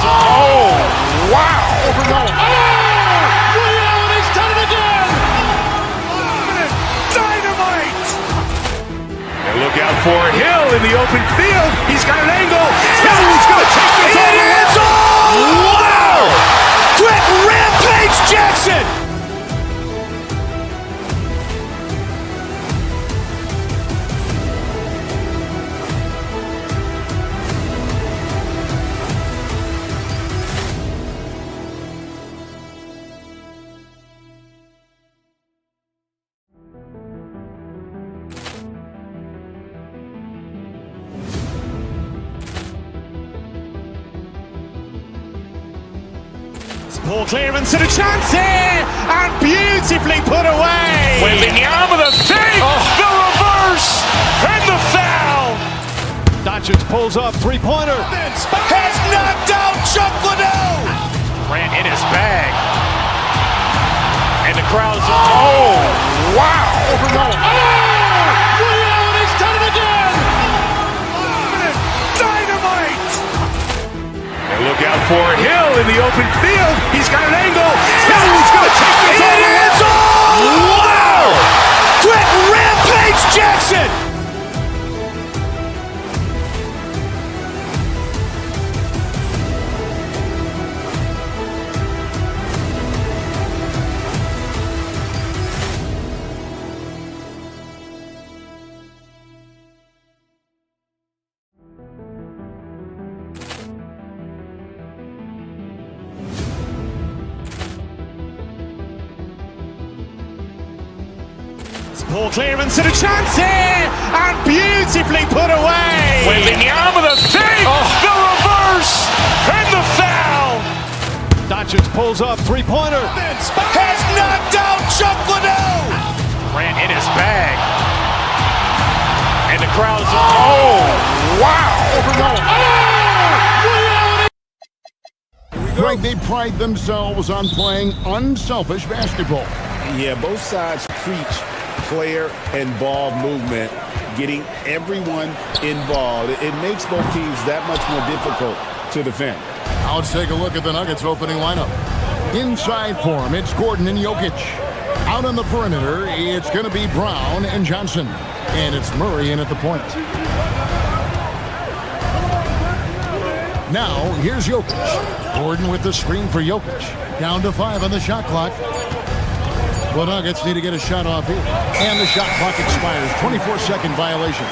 wow. Ray Allen has done it again. Dynamite. And look out for Hill in the open field. He's got an angle. He's going to take this all the way. Wow. Quick rampage Jackson. Ball clearance and a chance here, and beautifully put away. Wembanyama the fake, the reverse, and the foul. Doncic pulls up, three-pointer. Has knocked out Chuck Liddell. Grant in his bag. And the crowd's wow. Ray Allen has done it again. Dynamite. And look out for Hill in the open field. He's got an angle. He's going to take this all the way. Wow. Quick rampage Jackson. Ball clearance and a chance here, and beautifully put away. Wembanyama the fake, the reverse, and the foul. Doncic pulls up, three-pointer. Has knocked out Chuck Liddell. Grant in his bag. And the crowd's wow. Greg, they pride themselves on playing unselfish basketball. Yeah, both sides preach player and ball movement, getting everyone involved. It makes both teams that much more difficult to defend. Now let's take a look at the Nuggets opening lineup. Inside for him, it's Gordon and Jokic. Out on the perimeter, it's going to be Brown and Johnson. And it's Murray in at the point. Now, here's Jokic. Gordon with the screen for Jokic. Down to 5 on the shot clock. The Nuggets need to get a shot off here. And the shot clock expires. 24-second violation.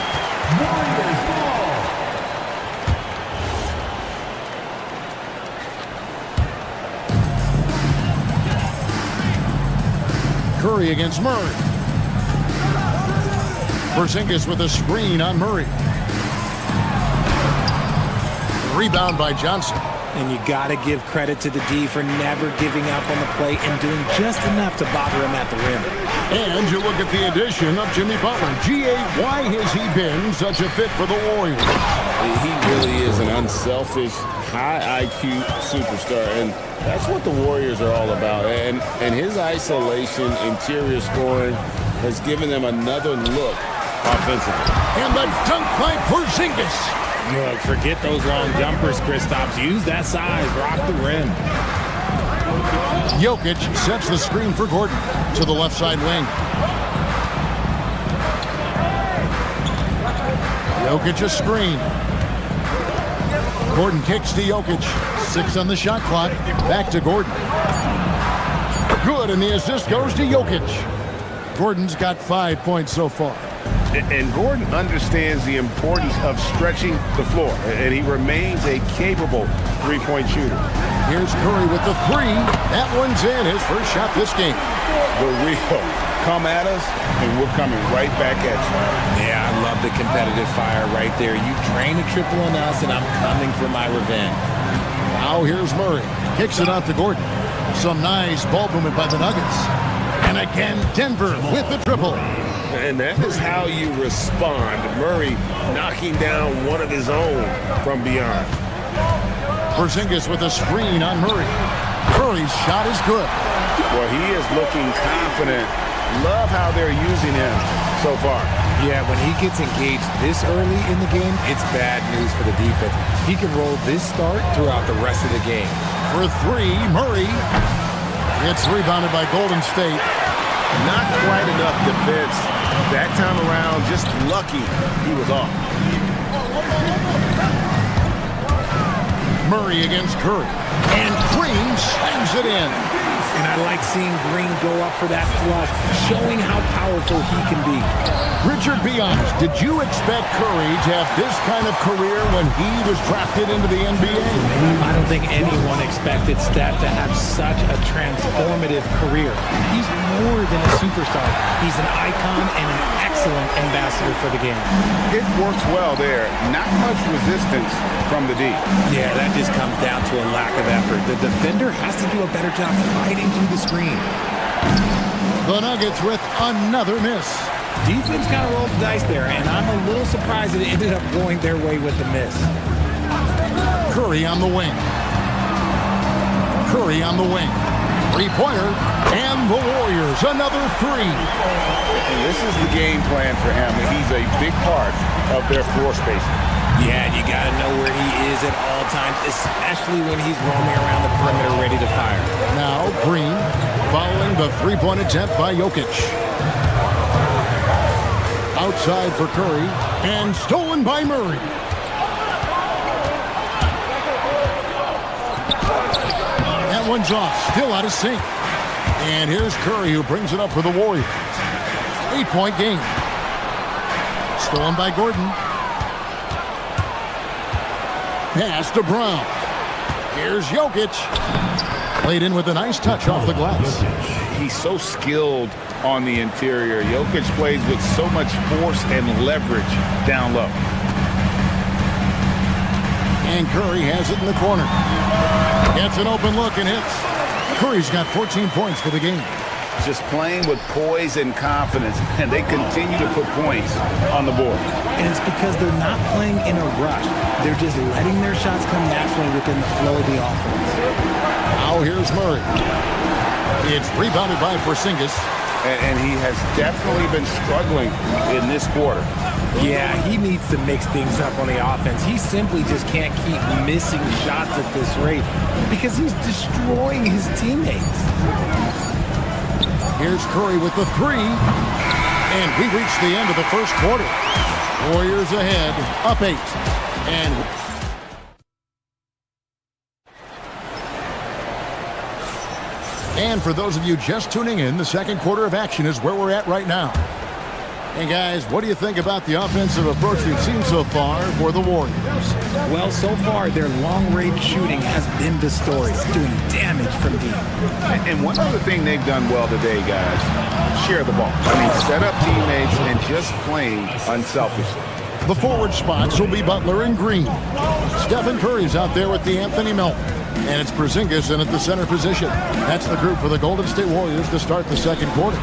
Curry against Murray. Porzingis with a screen on Murray. Rebound by Johnson. And you got to give credit to the D for never giving up on the play and doing just enough to bother him at the rim. And you look at the addition of Jimmy Butler. G.A., why has he been such a fit for the Warriors? He really is an unselfish, high IQ superstar, and that's what the Warriors are all about. And his isolation, interior scoring, has given them another look offensively. And the dunk by Porzingis. Look, forget those long jumpers, Kristaps. Use that size. Rock the rim. Jokic sets the screen for Gordon to the left side wing. Jokic a screen. Gordon kicks to Jokic. 6 on the shot clock. Back to Gordon. Good, and the assist goes to Jokic. Gordon's got 5 points so far. And Gordon understands the importance of stretching the floor, and he remains a capable three-point shooter. Here's Curry with the 3. That one's in. His first shot this game. The real come at us, and we're coming right back at you. Yeah, I love the competitive fire right there. You drain a triple on us, and I'm coming for my revenge. Now here's Murray. Kicks it out to Gordon. Some nice ball movement by the Nuggets. And again, Denver with the triple. And that is how you respond. Murray knocking down one of his own from beyond. Porzingis with a screen on Murray. Curry's shot is good. Well, he is looking confident. Love how they're using him so far. Yeah, when he gets engaged this early in the game, it's bad news for the defense. He can roll this start throughout the rest of the game. For 3, Murray. It's rebounded by Golden State. Not quite enough defense. That time around, just lucky he was off. Murray against Curry. And Green slams it in. And I like seeing Green go up for that flush, showing how powerful he can be. Richard, be honest, did you expect Curry to have this kind of career when he was drafted into the NBA? I don't think anyone expected Steph to have such a transformative career. He's more than a superstar. He's an icon and an excellent ambassador for the game. It works well there. Not much resistance from the D. Yeah, that just comes down to a lack of effort. The defender has to do a better job fighting through the screen. The Nuggets with another miss. Defense kind of rolled the dice there, and I'm a little surprised it ended up going their way with the miss. Curry on the wing. Curry on the wing. 3-pointer, and the Warriors another 3. And this is the game plan for him. He's a big part of their floor spacing. Yeah, you got to know where he is at all times, especially when he's roaming around the perimeter ready to fire. Now Green following the 3-point attempt by Jokic. Outside for Curry, and stolen by Murray. That one's off, still out of sync. And here's Curry who brings it up for the Warriors. 8-point game. Stolen by Gordon. Pass to Brown. Here's Jokic. Played in with a nice touch off the glass. He's so skilled on the interior. Jokic plays with so much force and leverage down low. And Curry has it in the corner. Gets an open look and hits. Curry's got 14 points for the game. Just playing with poise and confidence, and they continue to put points on the board. And it's because they're not playing in a rush. They're just letting their shots come naturally within the flow of the offense. Now here's Murray. It's rebounded by Porzingis. And he has definitely been struggling in this quarter. Yeah, he needs to mix things up on the offense. He simply just can't keep missing shots at this rate because he's destroying his teammates. Here's Curry with the 3. And we reach the end of the first quarter. Warriors ahead, up 8. And for those of you just tuning in, the second quarter of action is where we're at right now. And guys, what do you think about the offensive approach we've seen so far for the Warriors? Well, so far, their long-range shooting has been the story, doing damage from deep. And one other thing they've done well today, guys, share the ball. I mean, set up teammates and just playing unselfishly. The forward spots will be Butler and Green. Stephen Curry's out there with the Anthony Melton. And it's Porzingis in at the center position. That's the group for the Golden State Warriors to start the second quarter.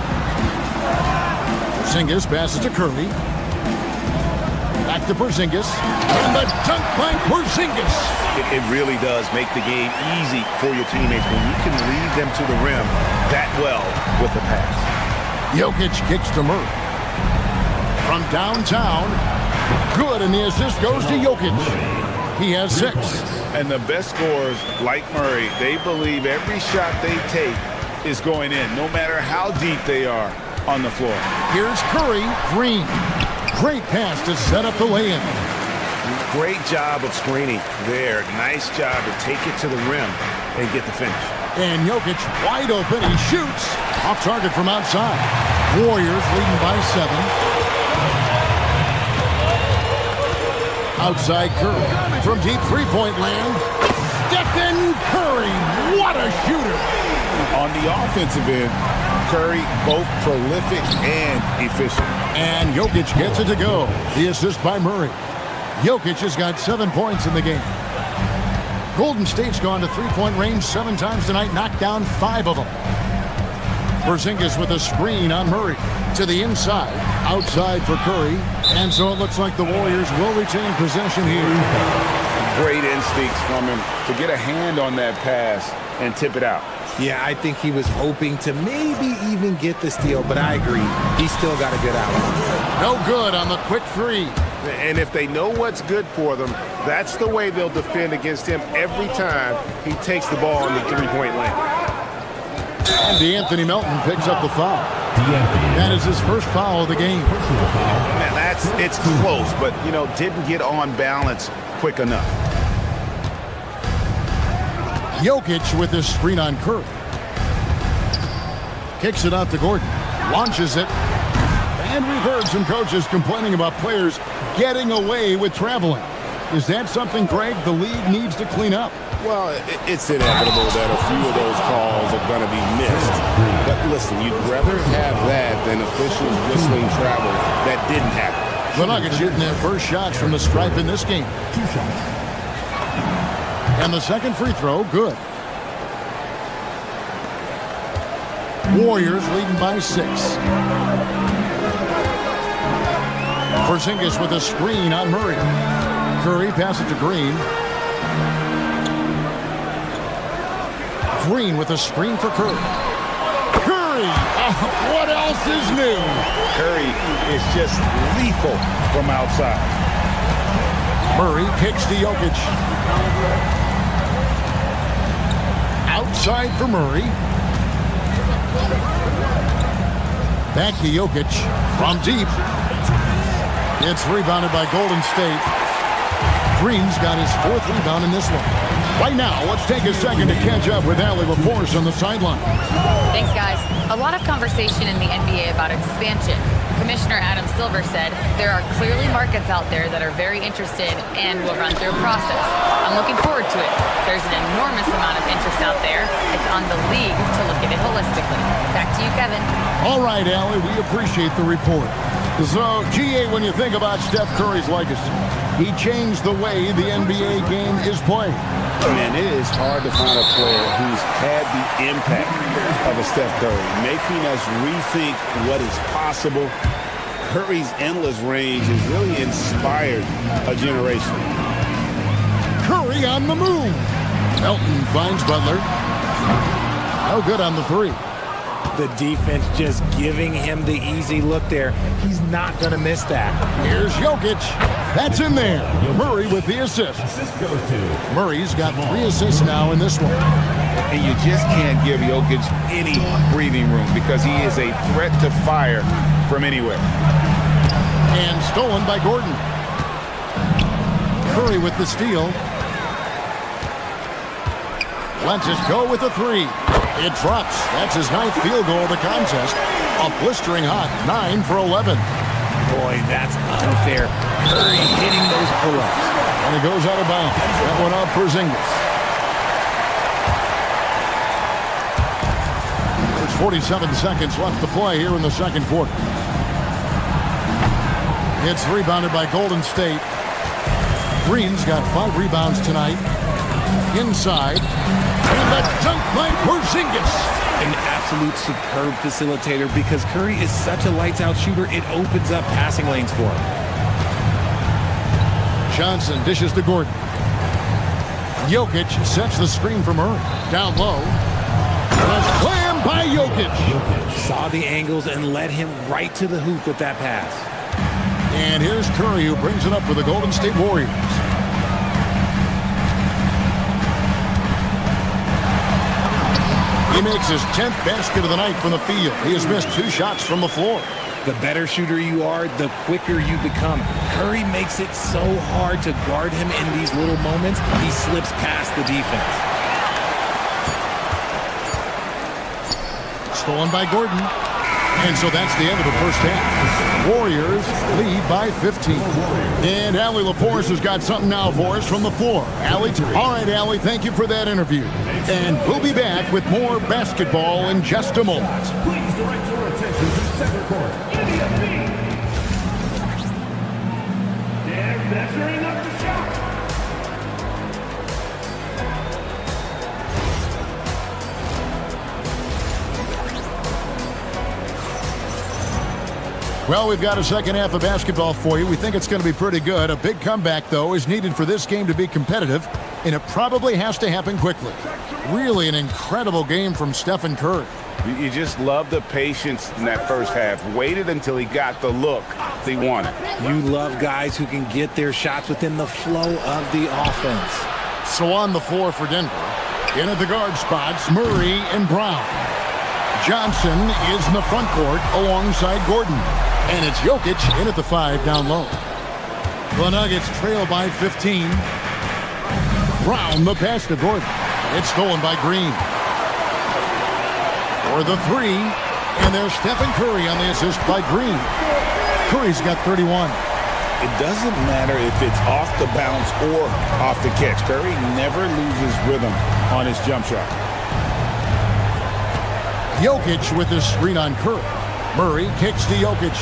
Porzingis passes to Curry. Back to Porzingis. And the dunk by Porzingis. It really does make the game easy for your teammates when you can lead them to the rim that well with the pass. Jokic kicks to Murray. From downtown, good, and the assist goes to Jokic. He has 6. And the best scorers, like Murray, they believe every shot they take is going in, no matter how deep they are on the floor. Here's Curry, Green. Great pass to set up the lay-in. Great job of screening there. Nice job to take it to the rim and get the finish. And Jokic wide open. He shoots. Off target from outside. Warriors leading by 7. Outside Curry. From deep three-point land. Stephen Curry. What a shooter. On the offensive end, Curry both prolific and efficient. And Jokic gets it to go. The assist by Murray. Jokic has got 7 points in the game. Golden State's gone to three-point range 7 times tonight, knocked down 5 of them. Porzingis with a screen on Murray. To the inside, outside for Curry. And so it looks like the Warriors will retain possession here. Great instincts from him to get a hand on that pass and tip it out. Yeah, I think he was hoping to maybe even get the steal, but I agree. He still got a good outlet. No good on the quick 3. And if they know what's good for them, that's the way they'll defend against him every time he takes the ball in the three-point lane. And DeAnthony Melton picks up the foul. That is his first foul of the game. And it's close, but, didn't get on balance quick enough. Jokic with this screen on Curry. Kicks it out to Gordon. Launches it. And we've heard some coaches complaining about players getting away with traveling. Is that something, Greg, the league needs to clean up? Well, it's inevitable that a few of those calls are going to be missed. But listen, you'd rather have that than officials whistling travel that didn't happen. The Nuggets shooting their first shots from the stripe in this game. 2 shots. And the second free throw, good. Warriors leading by 6. Porzingis with a screen on Murray. Curry passes it to Green. Green with a screen for Curry. Curry! What else is new? Curry is just lethal from outside. Murray kicks to Jokic. Outside for Murray. Back to Jokic from deep. It's rebounded by Golden State. Green's got his 4th rebound in this one. Right now, let's take a second to catch up with Allie LaForce on the sideline. Thanks, guys. A lot of conversation in the NBA about expansion. Commissioner Adam Silver said there are clearly markets out there that are very interested and will run through a process. I'm looking forward to it. There's an enormous amount of interest out there. It's on the league to look at it holistically. Back to you, Kevin. All right, Allie, we appreciate the report. So, GA, when you think about Steph Curry's legacy, he changed the way the NBA game is played. Man, it is hard to find a player who's had the impact of a Steph Curry, making us rethink what is possible. Curry's endless range has really inspired a generation. Curry on the move. Melton finds Butler. No good on the 3. The defense just giving him the easy look there. He's not going to miss that. Here's Jokic. That's in there. Murray with the assist. Assist goes to Murray's got 3 assists now in this one. And you just can't give Jokic any breathing room because he is a threat to fire from anywhere. And stolen by Gordon. Curry with the steal. Lets it go with a 3. It drops. That's his 9th field goal of the contest. A blistering hot 9 for 11. Boy, that's unfair. Curry hitting those pull-ups. And it goes out of bounds. That one off Porzingis. There's 47 seconds left to play here in the second quarter. It's rebounded by Golden State. Green's got 5 rebounds tonight. Inside. And the dunk by Porzingis. An absolute superb facilitator because Curry is such a lights-out shooter, it opens up passing lanes for him. Johnson dishes to Gordon. Jokic sets the screen for Murray. Down low. The slam down by Jokic. Saw the angles and led him right to the hoop with that pass. And here's Curry, who brings it up for the Golden State Warriors. He makes his 10th basket of the night from the field. He has missed 2 shots from the floor. The better shooter you are, the quicker you become. Curry makes it so hard to guard him in these little moments. He slips past the defense. Stolen by Gordon. And so that's the end of the first half. Warriors lead by 15. And Allie LaForce has got something now for us from the floor. Allie? All right, Allie, thank you for that interview. And we'll be back with more basketball in just a moment. Please direct your attention to center court. They're measuring up the shot. Well, we've got a second half of basketball for you. We think it's going to be pretty good. A big comeback, though, is needed for this game to be competitive, and it probably has to happen quickly. Really an incredible game from Stephen Curry. You just love the patience in that first half. Waited until he got the look he wanted. You love guys who can get their shots within the flow of the offense. So on the floor for Denver, in at the guard spots, Murray and Brown. Johnson is in the front court alongside Gordon. And it's Jokic in at the 5 down low. The Nuggets trail by 15. Brown the pass to Gordon. It's stolen by Green. For the 3. And there's Stephen Curry on the assist by Green. Curry's got 31. It doesn't matter if it's off the bounce or off the catch. Curry never loses rhythm on his jump shot. Jokic with the screen on Curry. Murray kicks to Jokic.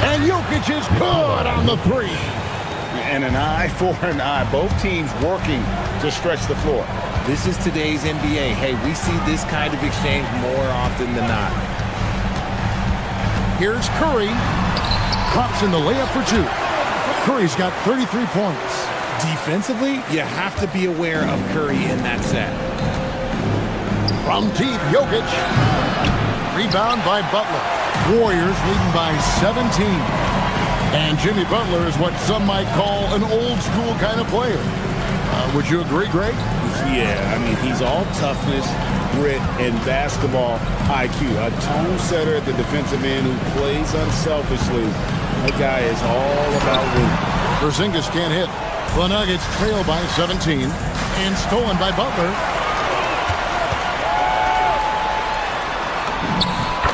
And Jokic is good on the 3. And an eye for an eye. Both teams working to stretch the floor. This is today's NBA. Hey, we see this kind of exchange more often than not. Here's Curry. Drops in the layup for 2. Curry's got 33 points. Defensively, you have to be aware of Curry in that set. From deep, Jokic. Rebound by Butler. Warriors leading by 17. And Jimmy Butler is what some might call an old-school kind of player. Would you agree, Greg? Yeah, I mean, he's all toughness, grit, and basketball IQ. A tone setter at the defensive end who plays unselfishly. That guy is all about winning. Porzingis can't hit. The Nuggets trail by 17. And stolen by Butler.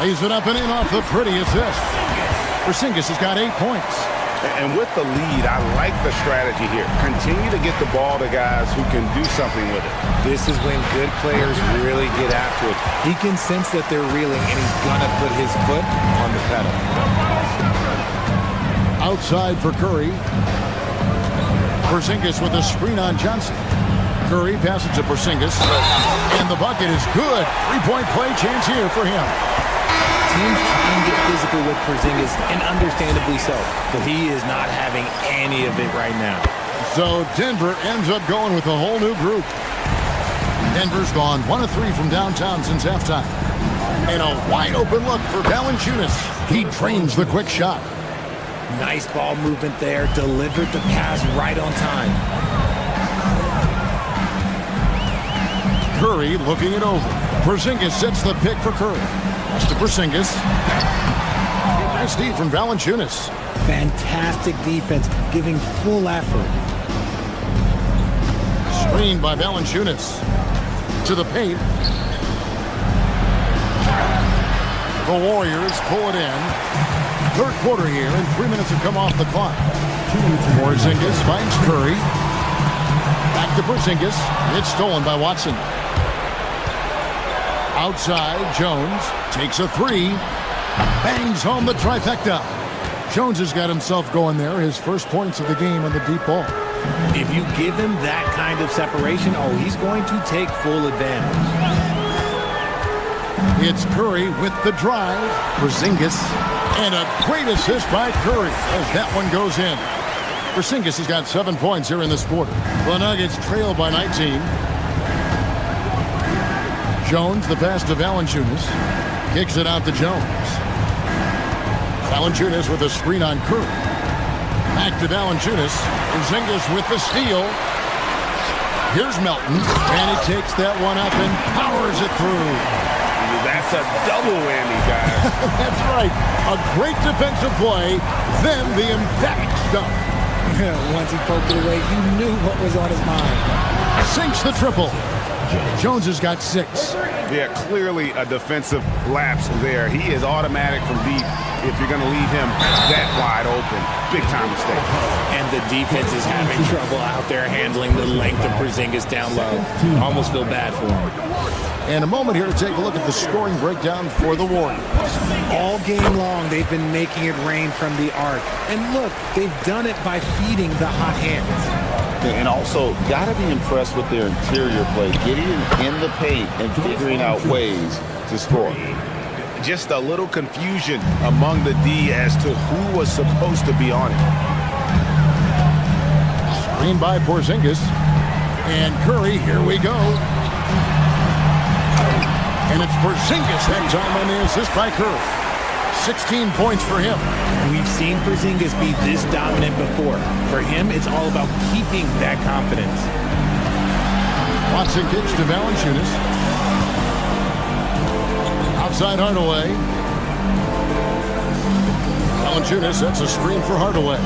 Lays it up and in off the pretty assist. Porzingis has got 8 points. And with the lead, I like the strategy here. Continue to get the ball to guys who can do something with it. This is when good players really get after it. He can sense that they're reeling, and he's going to put his foot on the pedal. Outside for Curry. Porzingis with a screen on Johnson. Curry passes to Porzingis. And the bucket is good. 3-point play chance here for him. Teams try and get physical with Porzingis, and understandably so, but he is not having any of it right now. So Denver ends up going with a whole new group. Denver's gone 1 of 3 from downtown since halftime. And a wide open look for Valanciunas. He trains the quick shot. Nice ball movement there, delivered the pass right on time. Curry looking it over. Porzingis sets the pick for Curry. Pass to Porzingis. Nice D from Valanciunas. Fantastic defense, giving full effort. Screened by Valanciunas. To the paint. The Warriors pull it in. Third quarter here, and 3 minutes have come off the clock. Porzingis finds Curry. Back to Porzingis. It's stolen by Watson. Outside, Jones takes a 3. Bangs home the trifecta. Jones has got himself going there. His first points of the game on the deep ball. If you give him that kind of separation, he's going to take full advantage. It's Curry with the drive. Porzingis. And a great assist by Curry as that one goes in. Porzingis has got 7 points here in this quarter. The Nuggets trail by 19. Jones, the pass to Valanciunas. Kicks it out to Jones. Valanciunas with a screen on Curry. Back to Valanciunas. Porzingis with the steal. Here's Melton. And he takes that one up and powers it through. That's a double whammy, guys. That's right. A great defensive play, then the emphatic stuff. Once he poked it away, you knew what was on his mind. Sinks the triple. Jones has got 6. Yeah, clearly a defensive lapse there. He is automatic from deep if you're going to leave him that wide open. Big time mistake. And the defense is having trouble out there handling the length of Porzingis down low. Almost feel bad for him. And a moment here to take a look at the scoring breakdown for the Warriors. All game long, they've been making it rain from the arc. And look, they've done it by feeding the hot hands. And also, got to be impressed with their interior play, getting in the paint and figuring out ways to score. Just a little confusion among the D as to who was supposed to be on it. Screen by Porzingis. And Curry, here we go. And it's Porzingis that time on the assist by Curry. 16 points for him. We've seen Porzingis be this dominant before. For him, it's all about keeping that confidence. Watson kicks to Valanciunas. Outside Hardaway. Valanciunas sets a screen for Hardaway.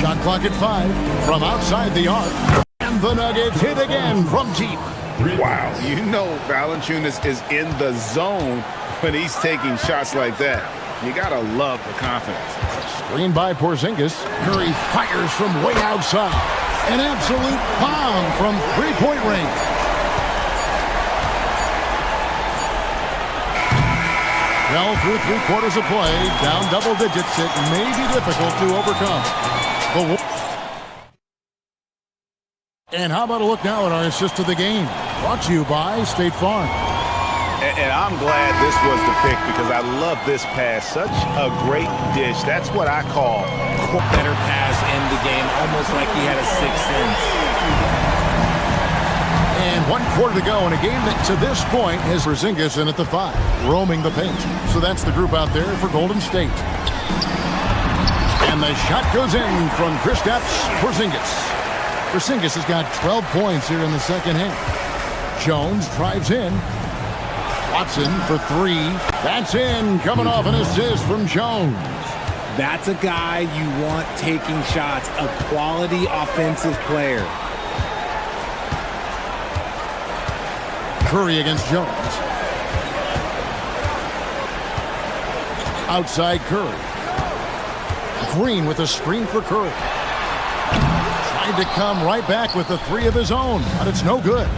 Shot clock at 5 from outside the arc. And the Nuggets hit again from deep. Wow, you know Valanciunas is in the zone when he's taking shots like that. You gotta love the confidence. Screen by Porzingis. Curry fires from way outside. An absolute bomb from three-point range. Well, through 3/4 of play, down double digits, it may be difficult to overcome. And how about a look now at our assist of the game? Brought to you by State Farm. And I'm glad this was the pick because I love this pass. Such a great dish. That's what I call better pass in the game, almost like he had a sixth sense. And 1/4 to go in a game that to this point has Porzingis in at the 5, roaming the paint. So that's the group out there for Golden State. And the shot goes in from Kristaps Porzingis. Porzingis has got 12 points here in the second half. Jones drives in. Watson for 3. That's in. Coming off an assist from Jones. That's a guy you want taking shots. A quality offensive player. Curry against Jones. Outside Curry. Green with a screen for Curry. Tried to come right back with the 3 of his own, but it's no good.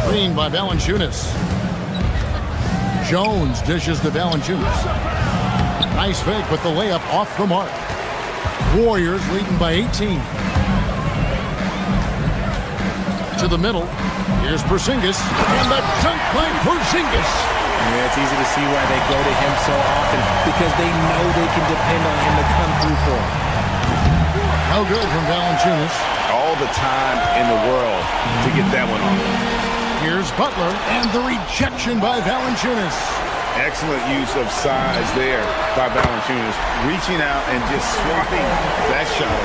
Screen by Valanciunas. Jones dishes to Valanciunas. Nice fake, but the layup off the mark. Warriors leading by 18. To the middle. Here's Porzingis. And the dunk by Porzingis. Yeah, it's easy to see why they go to him so often, because they know they can depend on him to come through for them. No good from Valanciunas. All the time in the world to get that one off. Here's Butler, and the rejection by Valanciunas. Excellent use of size there by Valanciunas, reaching out and just swatting that shot.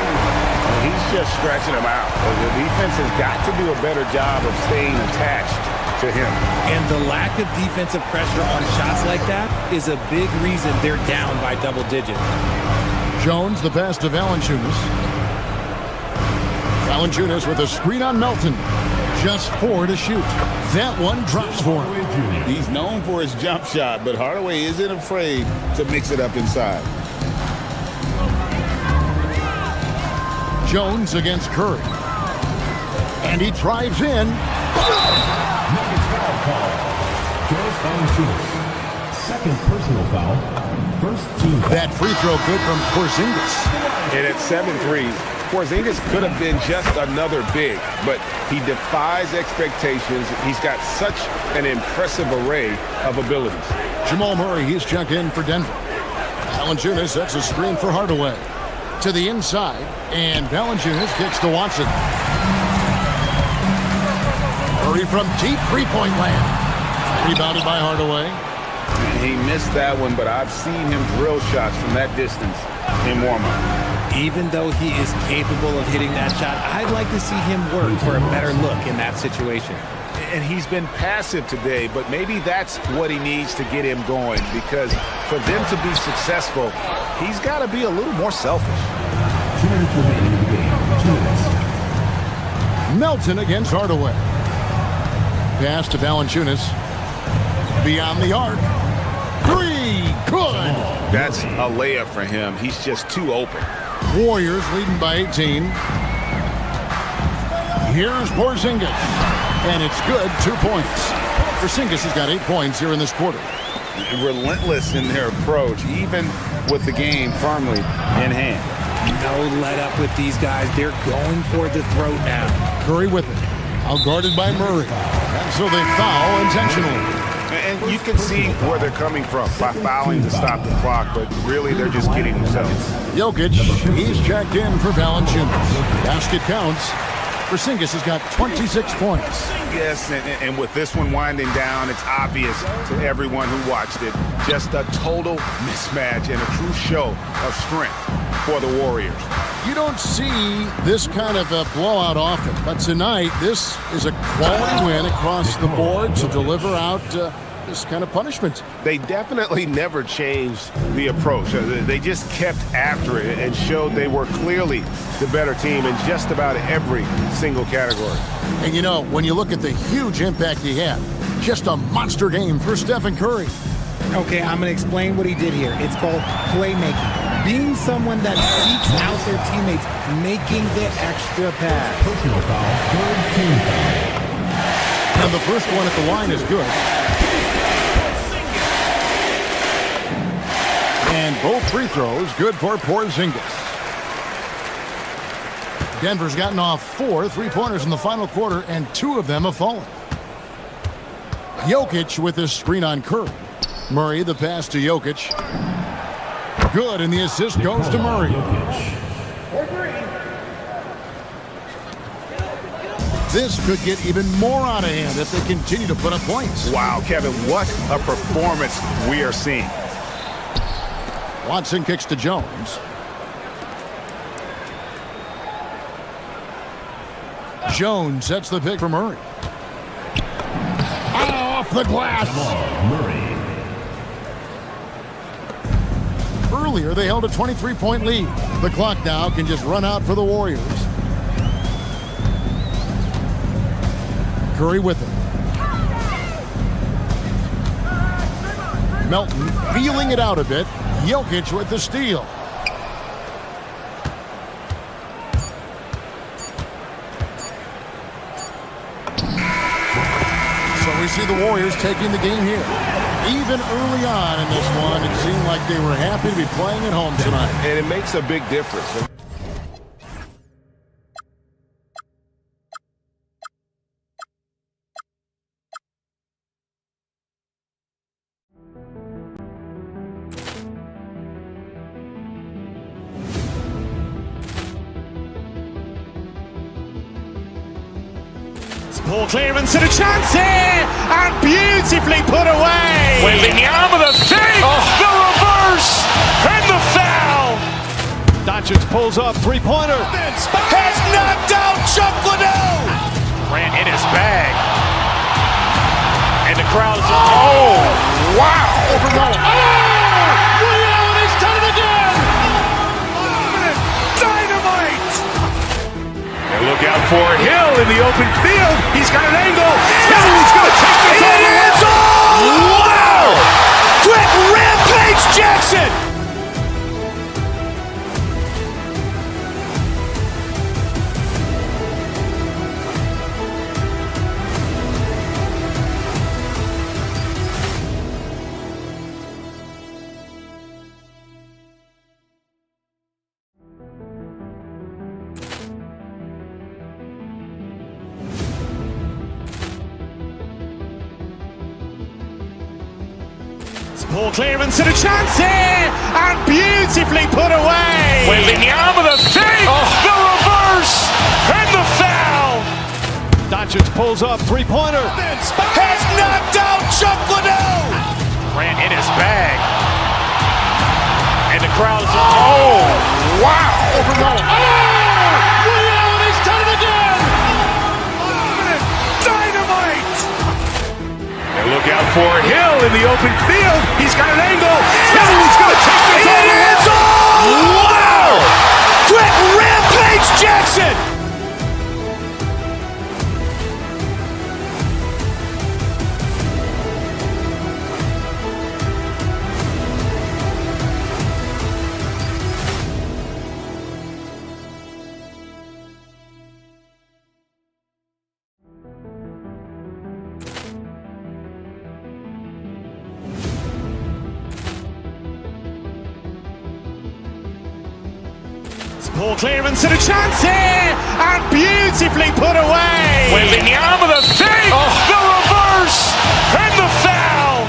He's just stretching him out. The defense has got to do a better job of staying attached to him. And the lack of defensive pressure on shots like that is a big reason they're down by double digits. Jones, the pass to Valanciunas. Valanciunas with a screen on Melton. Just 4 to shoot. That one drops for him. He's known for his jump shot, but Hardaway isn't afraid to mix it up inside. Jones against Curry. And he drives in. Nuggets foul call. Jonas Valanciunas. Second personal foul. First team foul. That free throw good from Porzingis. And at 7-3, Porzingis could have been just another big, but he defies expectations. He's got such an impressive array of abilities. Jamal Murray, he's checked in for Denver. Valanciunas sets a screen for Hardaway. To the inside, and Valanciunas kicks to Watson. Murray from deep three-point land. Rebounded by Hardaway. He missed that one, but I've seen him drill shots from that distance in warm-up. Even though he is capable of hitting that shot, I'd like to see him work for a better look in that situation. And he's been passive today, but maybe that's what he needs to get him going, because for them to be successful, he's got to be a little more selfish. 2 minutes remaining in the game. 2 minutes. Melton against Hardaway. Pass to Valanciunas. Beyond the arc. Three. Good. That's a layup for him. He's just too open. Warriors leading by 18. Here's Porzingis. And it's good. 2 points. Porzingis has got 8 points here in this quarter. Relentless in their approach, even with the game firmly in hand. No let up with these guys. They're going for the throat now. Curry with it. Outguarded by Murray. And so they foul intentionally. And you can see where they're coming from by fouling to stop the clock, but really they're just kidding themselves. Jokic, he's checked in for Valanciunas. Basket counts. Porzingis has got 26 points. Yes, and with this one winding down, it's obvious to everyone who watched it. Just a total mismatch and a true show of strength for the Warriors. You don't see this kind of a blowout often, but tonight this is a quality win across the board to deliver out this kind of punishment. They definitely never changed the approach. They just kept after it and showed they were clearly the better team in just about every single category. And you know, when you look at the huge impact he had, just a monster game for Stephen Curry. Okay, I'm going to explain what he did here. It's called playmaking. Being someone that seeks out their teammates, making the extra pass. Personal foul. Third team foul. And the first one at the line is good. And both free throws good for Porzingis. Denver's gotten off 4 3-pointers in the final quarter, and 2 of them have fallen. Jokic with his screen on Curry. Murray, the pass to Jokic. Good, and the assist goes to Murray. This could get even more out of hand if they continue to put up points. Wow, Kevin, what a performance we are seeing. Watson kicks to Jones. Jones sets the pick for Murray. Off the glass. Murray. Earlier, they held a 23-point lead. The clock now can just run out for the Warriors. Curry with it. Melton feeling it out a bit. Jokic with the steal. So we see the Warriors taking the game here. Even early on in this one, it seemed like they were happy to be playing at home tonight. And it makes a big difference. Ball clearance and a chance here, and beautifully put away. Wembanyama the fake, the reverse, and the foul. Doncic pulls up, three-pointer. Has knocked out Chuck Liddell. Ran in his bag. And the crowd is, oh, wow. He's done it again. Dynamite. And look out for Hill in the open field. He's got an angle. He's going to take this all the way. Wow. Quick rampage Jackson. Ball clearance and a chance here, and beautifully put away. Wembanyama the fake, the reverse, and the foul. Doncic pulls up, three-pointer. Vince has knocked out Chuck Liddell. Grant in his bag. And the crowd is... Oh, wow. Liddell has done it again. Dynamite. And look out for Hill in the open field. He's got an angle. Hill's going to take this all the way. Wow. Quick Rampage Jackson. Ball clearance and a chance here, and beautifully put away. Wembanyama the fake, the reverse, and the foul.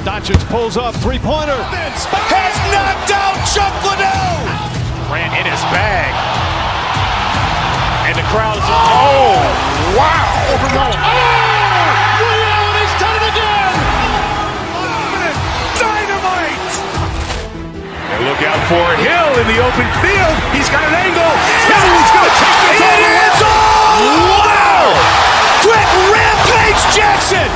Doncic pulls up, three-pointer. Vince has knocked out Chuck Liddell. Grant in his bag. And the crowd is... Oh, wow. Liddell has done it again. Dynamite. And look out for Hill in the open field. He's got an angle. Hill's going to take this all the way. Wow! Quick Rampage Jackson.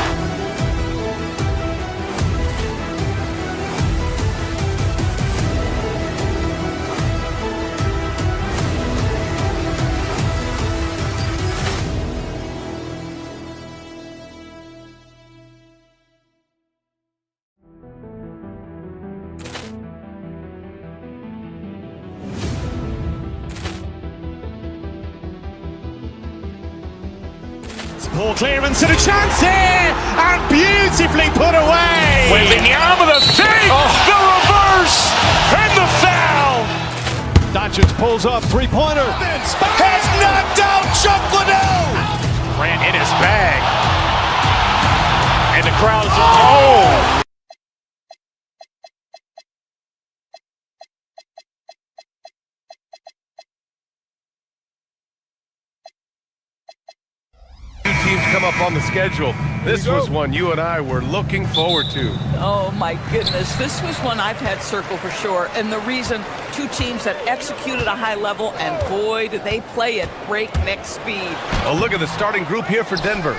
Ball clearance and a chance here, and beautifully put away. Wembanyama the fake, the reverse, and the foul. Doncic pulls up, three-pointer. Vince has knocked out Chuck Liddell. Grant in his bag. And the crowd is... Oh! Teams come up on the schedule. This was one you and I were looking forward to. Oh my goodness, this was one I've had circled for sure. And the reason, two teams that execute at a high level, and boy, do they play at breakneck speed. A look at the starting group here for Denver.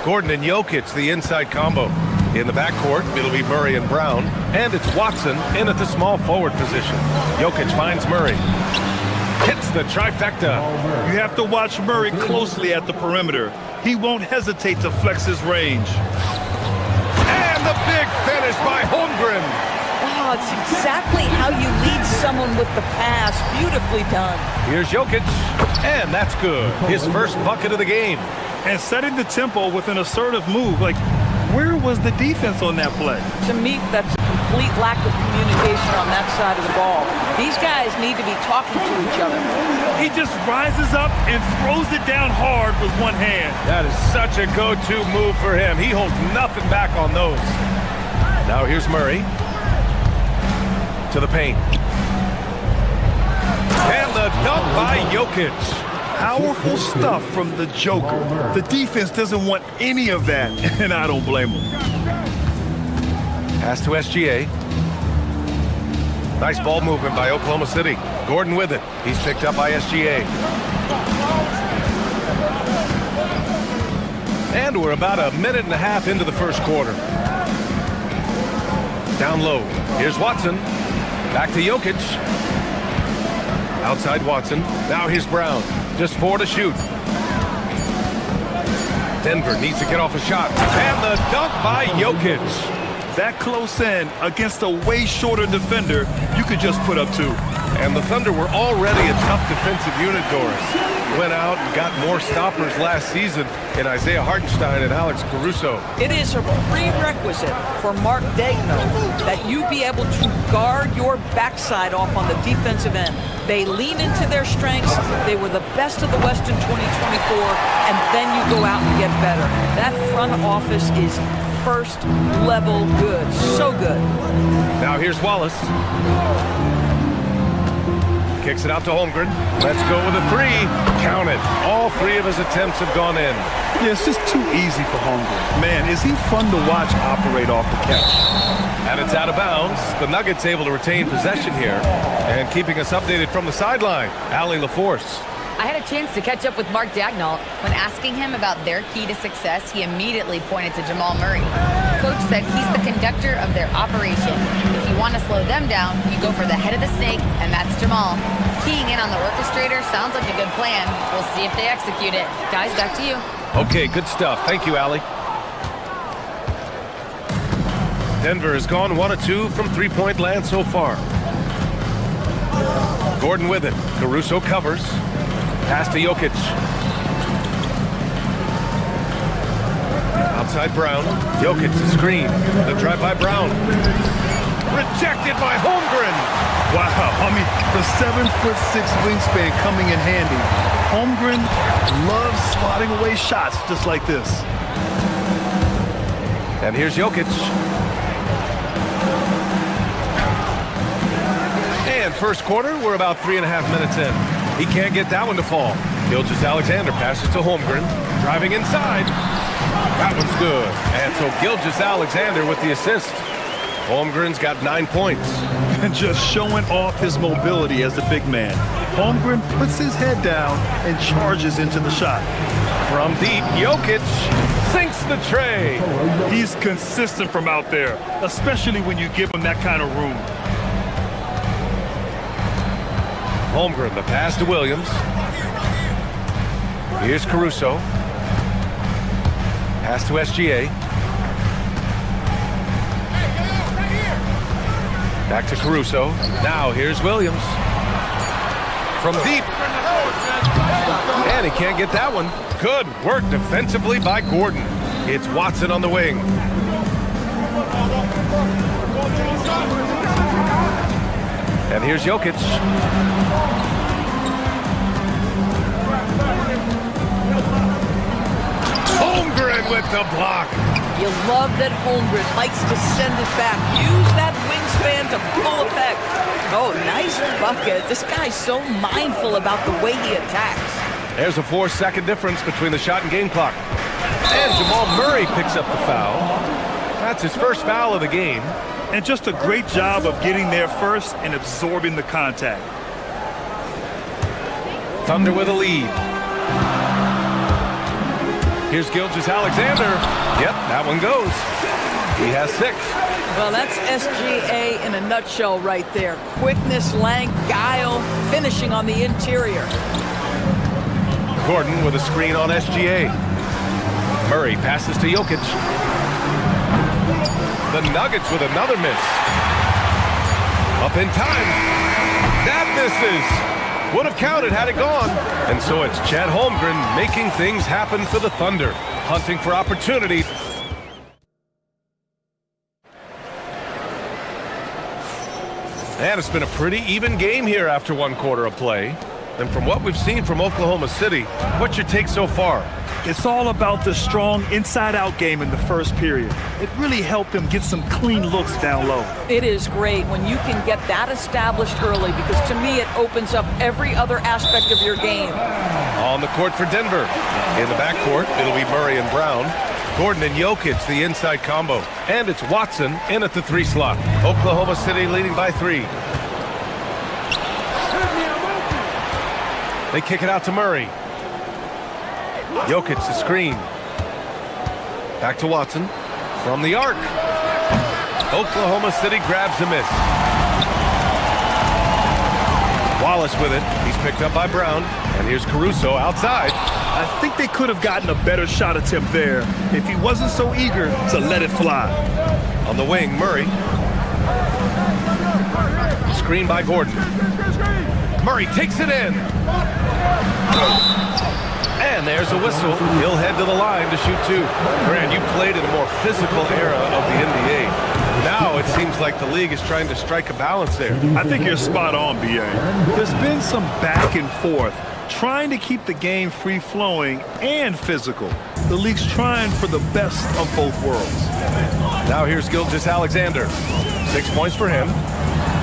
Gordon and Jokic, the inside combo. In the backcourt, it'll be Murray and Brown. And it's Watson in at the small forward position. Jokic finds Murray. Hits the trifecta. You have to watch Murray closely at the perimeter. He won't hesitate to flex his range. And the big finish by Holmgren. Oh, it's exactly how you lead someone with the pass. Beautifully done. Here's Jokic, and that's good. His first bucket of the game. And setting the tempo with an assertive move. Like, where was the defense on that play? To me, that's a complete lack of communication on that side of the ball. These guys need to be talking to each other. He just rises up and throws it down hard with one hand. That is such a go-to move for him. He holds nothing back on those. Now here's Murray. To the paint. And the dunk by Jokic. Powerful stuff from the Joker. The defense doesn't want any of that, and I don't blame them. Pass to SGA. Nice ball movement by Oklahoma City. Gordon with it. He's picked up by SGA. And we're about a minute and a half into the first quarter. Down low. Here's Watson. Back to Jokic. Outside Watson. Now here's Brown. Just 4 to shoot. Denver needs to get off a shot. And the dunk by Jokic. That close in against a way shorter defender, you could just put up 2. And the Thunder were already a tough defensive unit, Doris. Went out and got more stoppers last season in Isaiah Hartenstein and Alex Caruso. It is a prerequisite for Mark Daigneault that you be able to guard your backside off on the defensive end. They lean into their strengths. They were the best of the West in 2024, and then you go out and get better. That front office is first level good. So good. Now here's Wallace. Kicks it out to Holmgren. Let's go with a three. Count it. All three of his attempts have gone in. Yeah, it's just too easy for Holmgren. Man, is he fun to watch operate off the catch. And it's out of bounds. The Nuggets able to retain possession here. And keeping us updated from the sideline, Allie LaForce. I had a chance to catch up with Mark Daignault. When asking him about their key to success, he immediately pointed to Jamal Murray. Coach said he's the conductor of their operation. If you want to slow them down, you go for the head of the snake, and that's Jamal. Keying in on the orchestrator sounds like a good plan. We'll see if they execute it. Guys, back to you. Okay, good stuff. Thank you, Allie. Denver has gone 1 of 2 from three-point land so far. Gordon with it. Caruso covers. Pass to Jokic. Outside Brown. Jokic the screen. The drive by Brown. Rejected by Holmgren. Wow, I mean, the 7'6" wingspan coming in handy. Holmgren loves slotting away shots just like this. And here's Jokic. And first quarter, we're about 3.5 minutes in. He can't get that one to fall. Gilgeous-Alexander passes to Holmgren. Driving inside. That one's good. And so Gilgeous-Alexander with the assist. Holmgren's got 9 points. And just showing off his mobility as a big man. Holmgren puts his head down and charges into the shot. From deep, Jokic sinks the tray. He's consistent from out there, especially when you give him that kind of room. Holmgren, the pass to Williams. Here's Caruso. Pass to SGA. Back to Caruso. Now here's Williams. From deep. And he can't get that one. Good work defensively by Gordon. It's Watson on the wing. And here's Jokic. Holmgren with the block. You love that Holmgren likes to send it back. Use that wingspan to full effect. Oh, nice bucket. This guy's so mindful about the way he attacks. There's a 4-second difference between the shot and game clock. And Jamal Murray picks up the foul. That's his first foul of the game. And just a great job of getting there first and absorbing the contact. Thunder with a lead. Here's Gilgeous-Alexander. Yep, that one goes. He has 6. Well, that's SGA in a nutshell right there. Quickness, length, guile, finishing on the interior. Gordon with a screen on SGA. Murray passes to Jokic. The Nuggets with another miss. Up in time. That misses. Would have counted had it gone. And so it's Chet Holmgren making things happen for the Thunder. Hunting for opportunity. And it's been a pretty even game here after 1 quarter of play. And from what we've seen from Oklahoma City, what's your take so far? It's all about the strong inside-out game in the first period. It really helped them get some clean looks down low. It is great when you can get that established early because to me it opens up every other aspect of your game. On the court for Denver. In the backcourt, it'll be Murray and Brown. Gordon and Jokic, the inside combo. And it's Watson in at the 3 slot. Oklahoma City leading by 3. They kick it out to Murray. Jokic, the screen. Back to Watson. From the arc. Oklahoma City grabs the miss. Wallace with it. He's picked up by Brown. And here's Caruso outside. I think they could have gotten a better shot attempt there if he wasn't so eager to let it fly. On the wing, Murray. Screen by Gordon. Murray takes it in. And there's a whistle. He'll head to the line to shoot 2. Grant, you played in a more physical era of the NBA. Now it seems like the league is trying to strike a balance there. I think you're spot on, B.A. There's been some back and forth, trying to keep the game free-flowing and physical. The league's trying for the best of both worlds. Now here's Gilgeous-Alexander. 6 points for him.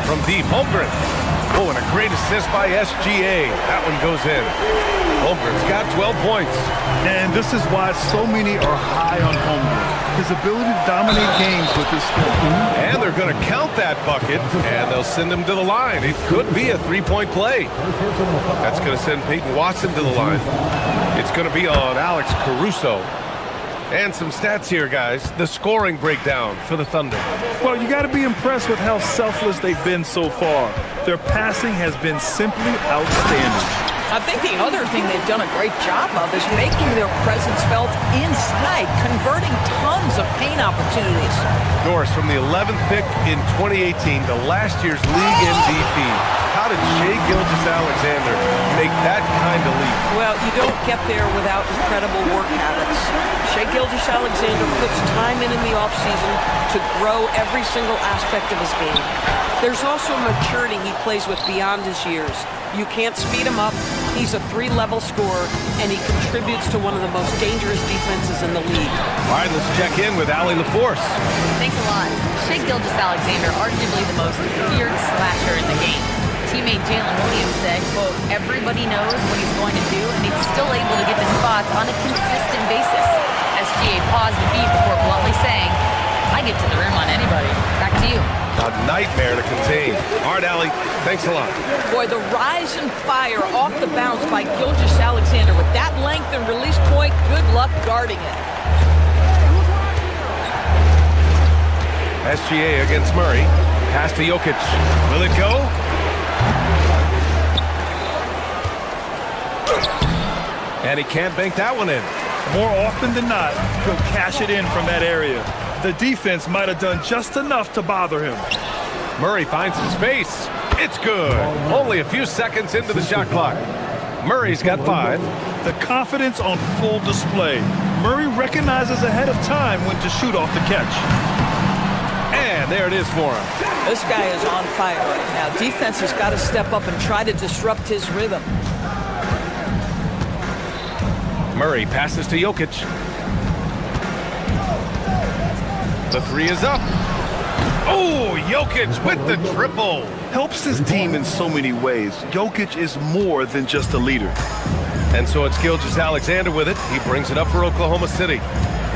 From deep, Holmgren. Oh, and a great assist by SGA. That one goes in. Holmgren's got 12 points. And this is why so many are high on Holmgren. His ability to dominate games with his skill. And they're going to count that bucket, and they'll send him to the line. It could be a three-point play. That's going to send Peyton Watson to the line. It's going to be on Alex Caruso. And some stats here, guys. The scoring breakdown for the Thunder. Well, you got to be impressed with how selfless they've been so far. Their passing has been simply outstanding. I think the other thing they've done a great job of is making their presence felt inside, converting tons of paint opportunities. Norris from the 11th pick in 2018 to last year's league MVP. How did Shai Gilgeous-Alexander make that kind of leap? Well, you don't get there without incredible work habits. Shai Gilgeous-Alexander puts time in the offseason to grow every single aspect of his game. There's also maturity he plays with beyond his years. You can't speed him up. He's a 3-level scorer, and he contributes to one of the most dangerous defenses in the league. All right, let's check in with Allie LaForce. Thanks a lot. Shai Gilgeous-Alexander, arguably the most feared slasher in the game. Teammate Jalen Williams said, quote, everybody knows what he's going to do, and he's still able to get to spots on a consistent basis. SGA paused the beat before bluntly saying, I get to the rim on anybody. Back to you. A nightmare to contain. All right, Allie, thanks a lot. Boy, the rise and fire off the bounce by Gilgeous-Alexander. With that length and release point, good luck guarding it. SGA against Murray. Pass to Jokic. Will it go? And he can't bank that one in. More often than not, he'll cash it in from that area. The defense might have done just enough to bother him. Murray finds some space. It's good. Only a few seconds into the shot clock. Murray's got 5. The confidence on full display. Murray recognizes ahead of time when to shoot off the catch. And there it is for him. This guy is on fire right now. Defense has got to step up and try to disrupt his rhythm. Murray passes to Jokic. The 3 is up. Oh, Jokic with the triple. Helps his team in so many ways. Jokic is more than just a leader. And so it's Gilgeous-Alexander with it. He brings it up for Oklahoma City.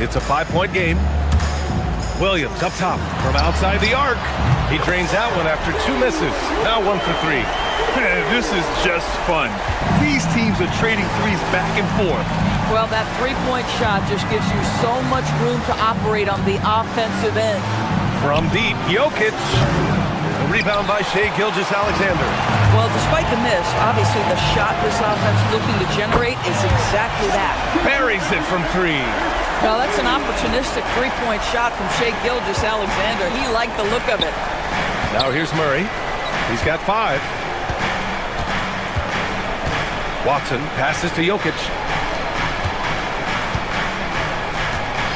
It's a 5-point game. Williams up top from outside the arc. He drains that one after 2 misses. Now 1 for 3. This is just fun. These teams are trading threes back and forth. Well, that three-point shot just gives you so much room to operate on the offensive end. From deep, Jokic. The rebound by Shai Gilgeous-Alexander. Well, despite the miss, obviously the shot this offense looking to generate is exactly that. Buries it from 3. Well, that's an opportunistic three-point shot from Shai Gilgeous-Alexander. He liked the look of it. Now here's Murray. He's got 5. Watson passes to Jokic.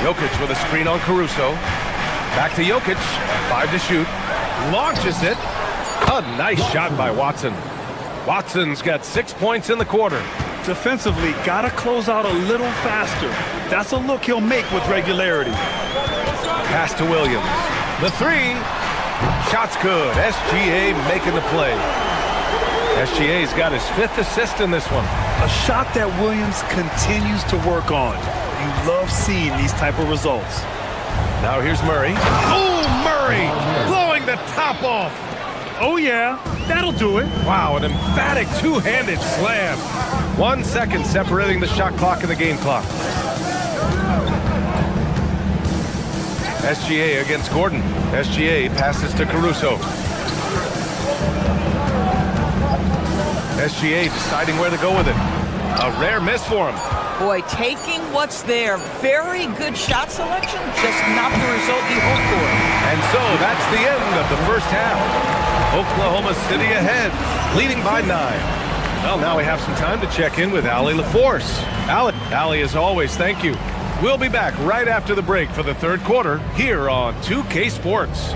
Jokic with a screen on Caruso. Back to Jokic. 5 to shoot. Launches it. A nice shot by Watson. Watson's got 6 points in the quarter. Defensively, gotta close out a little faster. That's a look he'll make with regularity. Pass to Williams. The 3. Shot's good. SGA making the play. SGA's got his 5th assist in this one. A shot that Williams continues to work on. You love seeing these type of results. Now here's Murray. Oh, Murray blowing the top off. Oh, yeah, that'll do it. Wow, an emphatic two-handed slam. 1 second separating the shot clock and the game clock. SGA against Gordon. SGA passes to Caruso. SGA deciding where to go with it. A rare miss for him. Boy, taking what's there. Very good shot selection, just not the result you hoped for. And so that's the end of the first half. Oklahoma City ahead, leading by 9. Well, now we have some time to check in with Allie LaForce. Allie, as always, thank you. We'll be back right after the break for the third quarter here on 2K Sports.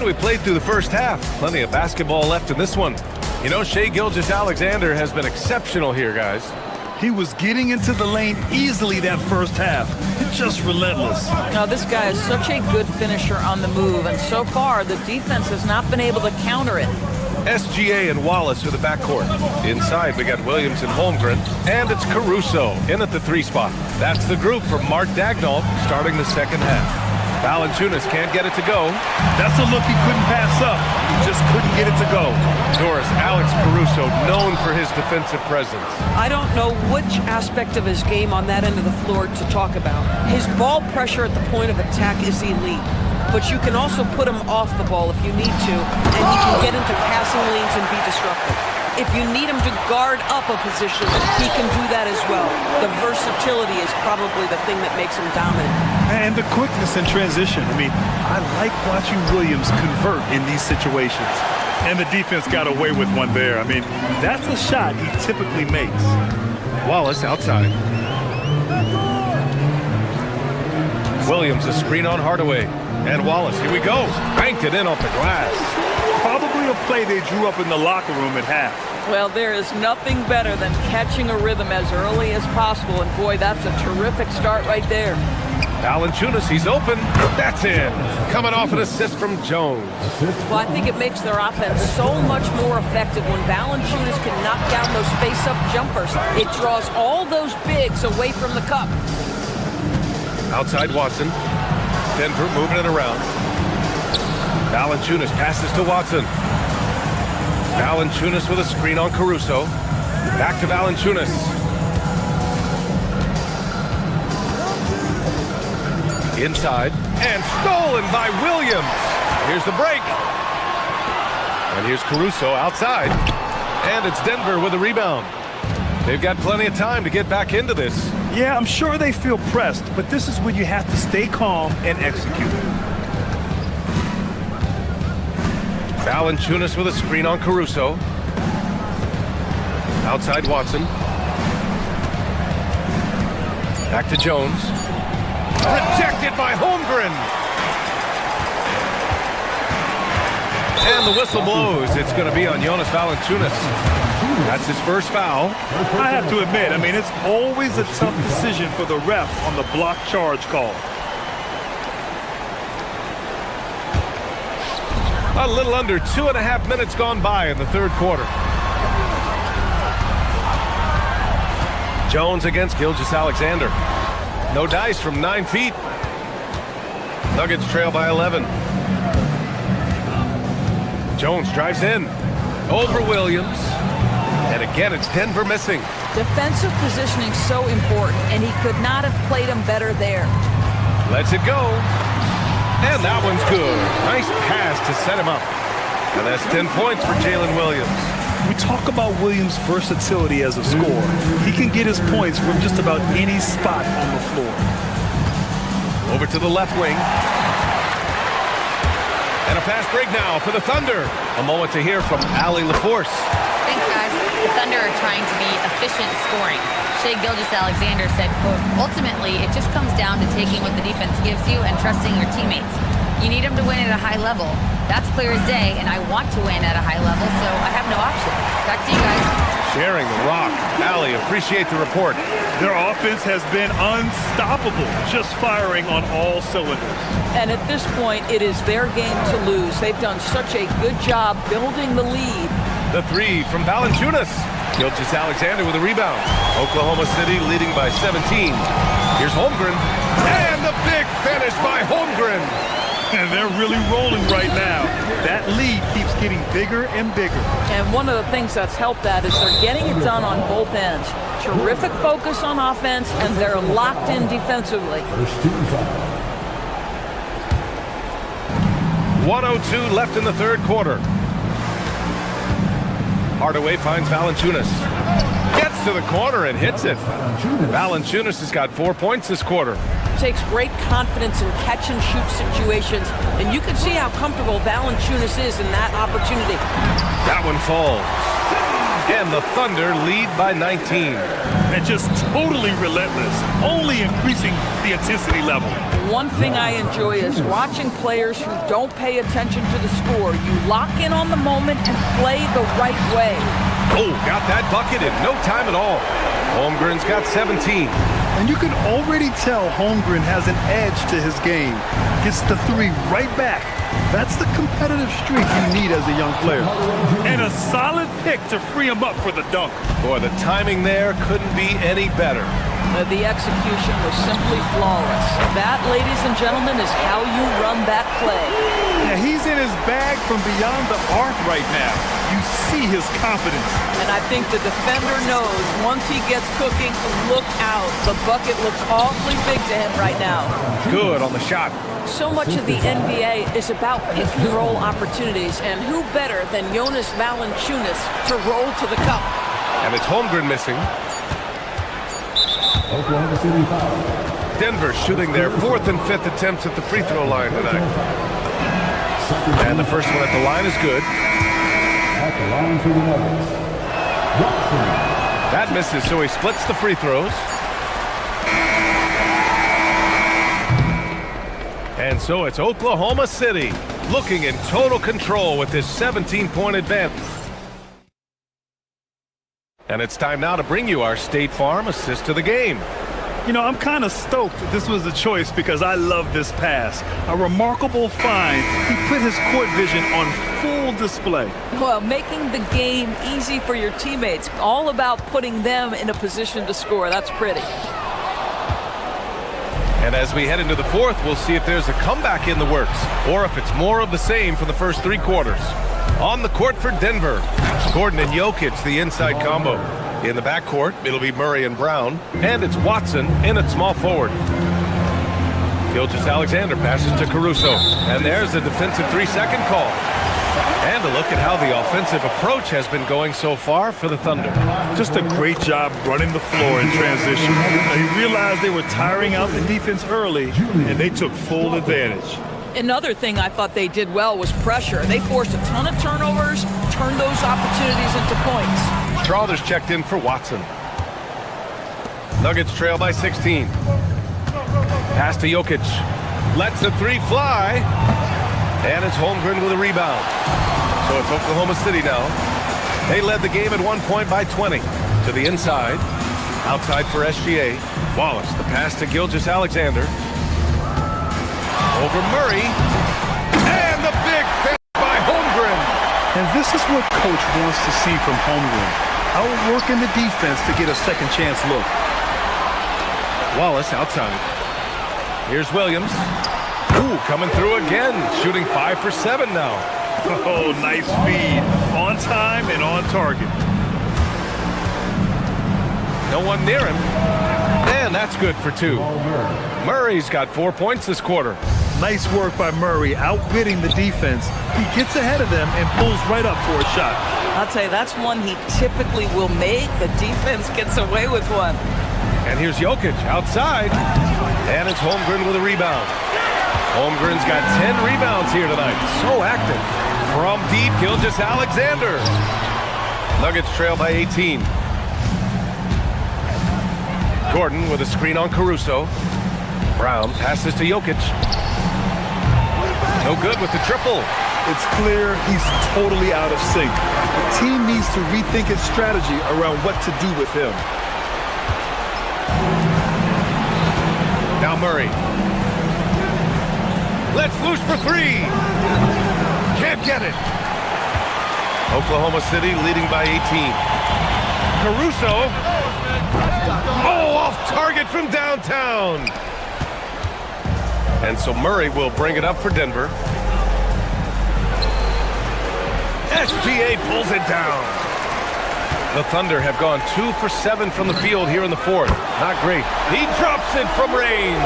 we played through the first half. Plenty of basketball left in this one. You know, Shai Gilgeous-Alexander has been exceptional here, guys. He was getting into the lane easily that first half. Just relentless. Now, this guy is such a good finisher on the move, and so far, the defense has not been able to counter it. SGA and Wallace are the backcourt. Inside, we got Williams and Holmgren, and it's Caruso in at the 3 spot. That's the group from Mark Daigneault starting the second half. Valanciunas can't get it to go. That's a look he couldn't pass up. He just couldn't get it to go. Doris, Alex Caruso, known for his defensive presence. I don't know which aspect of his game on that end of the floor to talk about. His ball pressure at the point of attack is elite, but you can also put him off the ball if you need to, and he can get into passing lanes and be disruptive. If you need him to guard up a position, he can do that as well. The versatility is probably the thing that makes him dominant. And the quickness in transition. I mean, I like watching Williams convert in these situations. And the defense got away with one there. I mean, that's a shot he typically makes. Wallace outside. Williams, a screen on Hardaway. And Wallace, here we go. Banked it in off the glass. Probably a play they drew up in the locker room at half. Well, there is nothing better than catching a rhythm as early as possible, and boy, that's a terrific start right there. Valanciunas, he's open. That's in. Coming off an assist from Jones. Well, I think it makes their offense so much more effective when Valanciunas can knock down those face-up jumpers. It draws all those bigs away from the cup. Outside Watson. Denver moving it around. Valanciunas passes to Watson. Valanciunas with a screen on Caruso. Back to Valanciunas. Inside and stolen by Williams. Here's the break. And here's Caruso outside. And it's Denver with a rebound. They've got plenty of time to get back into this. Yeah, I'm sure they feel pressed, but this is when you have to stay calm and execute. Valanciunas with a screen on Caruso. Outside Watson. Back to Jones. Rejected by Holmgren. And the whistle blows. It's going to be on Jonas Valanciunas. That's his first foul. I have to admit, I mean, it's always a tough decision for the ref on the block charge call. A little under 2.5 minutes gone by in the third quarter. Jones against Gilgeous-Alexander. No dice from 9 feet. Nuggets trail by 11. Jones drives in. Over Williams. And again, it's Denver missing. Defensive positioning so important, and he could not have played him better there. Lets it go. And that one's good. Nice pass to set him up. And that's 10 points for Jalen Williams. We talk about Williams' versatility as a scorer. He can get his points from just about any spot on the floor. Over to the left wing. And a fast break now for the Thunder. A moment to hear from Allie LaForce. Thanks, guys. The Thunder are trying to be efficient scoring. Shai Gilgeous-Alexander said, quote, ultimately, it just comes down to taking what the defense gives you and trusting your teammates. You need them to win at a high level. That's clear as day, and I want to win at a high level, so I have no option. Back to you guys. Sharing the rock. Allie, appreciate the report. Their offense has been unstoppable, just firing on all cylinders. And at this point, it is their game to lose. They've done such a good job building the lead. The three from Valanciunas. Gilgeous-Alexander with a rebound. Oklahoma City leading by 17. Here's Holmgren. And the big finish by Holmgren. And they're really rolling right now. That lead keeps getting bigger and bigger. And one of the things that's helped that is they're getting it done on both ends. Terrific focus on offense, and they're locked in defensively. 1:02 left in the third quarter. Hardaway finds Valanciunas. Gets to the corner and hits it. Valanciunas has got 4 points this quarter. Takes great confidence in catch-and-shoot situations, and you can see how comfortable Valanciunas is in that opportunity. That one falls. And the Thunder lead by 19. And just totally relentless, only increasing the intensity level. one thing I enjoy is watching players who don't pay attention to the score. You lock in on the moment and play the right way. Oh, got that bucket in no time at all. Holmgren's got 17. And you can already tell Holmgren has an edge to his game. Gets the three right back. That's the competitive streak you need as a young player. And a solid pick to free him up for the dunk. Boy, the timing there couldn't be any better. The execution was simply flawless. That, ladies and gentlemen, is how you run that play. Yeah, he's in his bag from beyond the arc right now. You see his confidence. And I think the defender knows once he gets cooking, look out. The bucket looks awfully big to him right now. Good on the shot. So much of the NBA is about pick-and-roll opportunities, and who better than Jonas Valanciunas to roll to the cup? And it's Holmgren missing. Oklahoma City foul. Denver shooting their 4th and 5th attempts at the free throw line tonight. And the first one at the line is good. At the line for the Nuggets, Watson. That misses, so he splits the free throws. And so it's Oklahoma City looking in total control with this 17-point advantage. And it's time now to bring you our State Farm assist to the game. You know, I'm kind of stoked that this was a choice because I love this pass. A remarkable find. He put his court vision on full display. Well, making the game easy for your teammates. All about putting them in a position to score. That's pretty. And as we head into the fourth, we'll see if there's a comeback in the works or if it's more of the same for the first 3 quarters. On the court for Denver, Gordon and Jokic, the inside combo. In the backcourt, it'll be Murray and Brown, and it's Watson in at small forward. Gilgeous-Alexander passes to Caruso, and there's a defensive 3-second call. And a look at how the offensive approach has been going so far for the Thunder. Just a great job running the floor in transition. They realized they were tiring out the defense early, and they took full advantage. Another thing I thought they did well was pressure. They forced a ton of turnovers, turned those opportunities into points. Strawther's checked in for Watson. Nuggets trail by 16. Pass to Jokic. Lets the 3 fly. And it's Holmgren with a rebound. So it's Oklahoma City now. They led the game at 1 point by 20. To the inside. Outside for SGA. Wallace, the pass to Gilgeous-Alexander. Over Murray. And the big finish by Holmgren. And this is what Coach wants to see from Holmgren. Outworking the defense to get a second chance look. Wallace outside. Here's Williams. Ooh, coming through again. Shooting 5 for 7 now. Oh, nice feed. On time and on target. No one near him. And that's good for 2. Murray's got 4 points this quarter. Nice work by Murray, outwitting the defense. He gets ahead of them and pulls right up for a shot. I'll tell you, that's one he typically will make. The defense gets away with one. And here's Jokic outside. And it's Holmgren with a rebound. Holmgren's got 10 rebounds here tonight. So active. From deep, Gilgeous-Alexander. Nuggets trail by 18. Gordon with a screen on Caruso. Brown passes to Jokic. No good with the triple. It's clear he's totally out of sync. The team needs to rethink its strategy around what to do with him. Now Murray. Let's loose for 3. Can't get it. Oklahoma City leading by 18. Caruso. Oh, off target from downtown. And so Murray will bring it up for Denver. SGA pulls it down. The Thunder have gone 2 for 7 from the field here in the fourth. Not great. He drops it from range.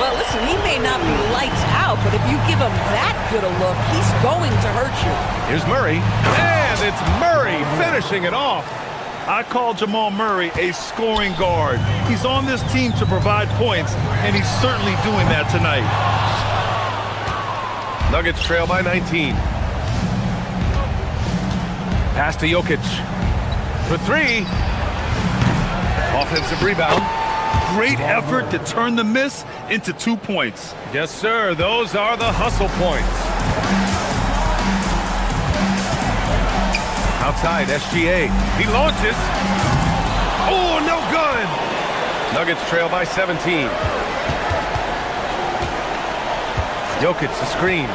Well, listen, he may not be lights out, but if you give him that good a look, he's going to hurt you. Here's Murray. And it's Murray finishing it off. I call Jamal Murray a scoring guard. He's on this team to provide points, and he's certainly doing that tonight. Nuggets trail by 19. Pass to Jokic. For 3. Offensive rebound. Great effort to turn the miss into 2 points. Yes, sir. Those are the hustle points. Outside, SGA. He launches. Oh, no good. Nuggets trail by 17. Jokic, the screen.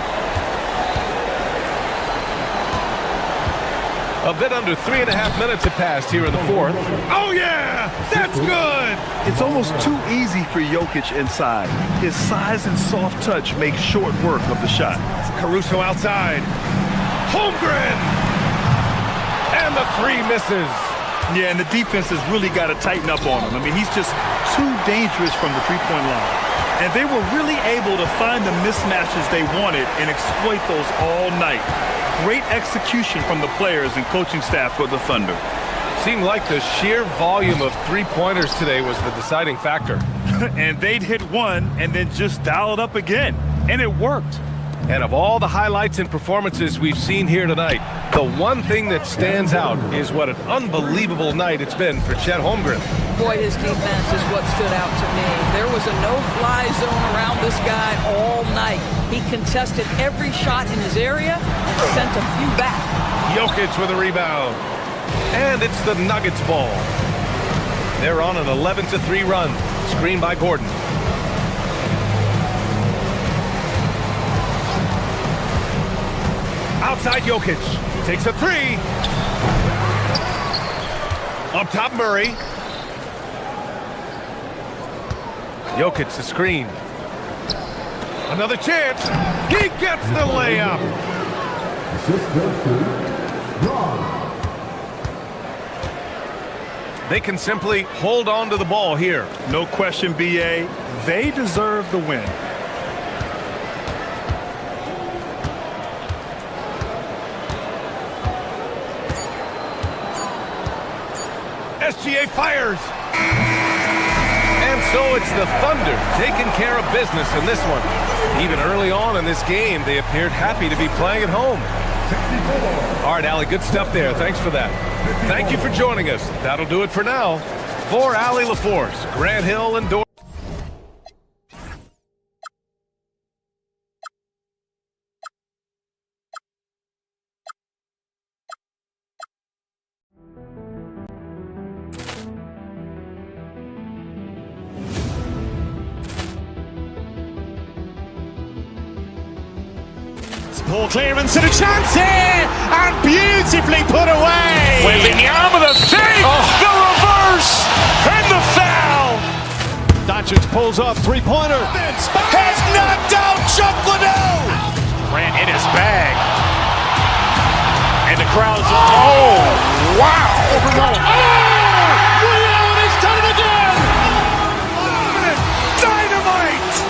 A bit under 3.5 minutes have passed here in the fourth. Oh, yeah! That's good! It's almost too easy for Jokic inside. His size and soft touch make short work of the shot. Caruso outside. Holmgren! And the three misses. Yeah, and the defense has really got to tighten up on him. I mean, he's just too dangerous from the three-point line. And they were really able to find the mismatches they wanted and exploit those all night. Great execution from the players and coaching staff for the Thunder. Seemed like the sheer volume of three-pointers today was the deciding factor. And they'd hit one and then just dial it up again. And it worked. And of all the highlights and performances we've seen here tonight, the one thing that stands out is what an unbelievable night it's been for Chet Holmgren. Boy, his defense is what stood out to me. There was a no-fly zone around this guy all night. He contested every shot in his area and sent a few back. Jokic with a rebound. And it's the Nuggets ball. They're on an 11-3 run. Screen by Gordon. Outside Jokic. Takes a three. Up top Murray. Jokic the screen. Another chance. He gets the layup. They can simply hold on to the ball here. No question, BA. They deserve the win. SGA fires. And so it's the Thunder taking care of business in this one. Even early on in this game, they appeared happy to be playing at home. All right, Allie, good stuff there. Thanks for that. Thank you for joining us. That'll do it for now. For Allie LaForce, Grant Hill, and Dor. Poor clearance and a chance here, and beautifully put away. Wembanyama the save, the reverse, and the foul. Doncic pulls up, three-pointer. Has knocked out Chuck Liddell. Ran in his bag. And the crowd's oh, wow. He's done it again. Dynamite.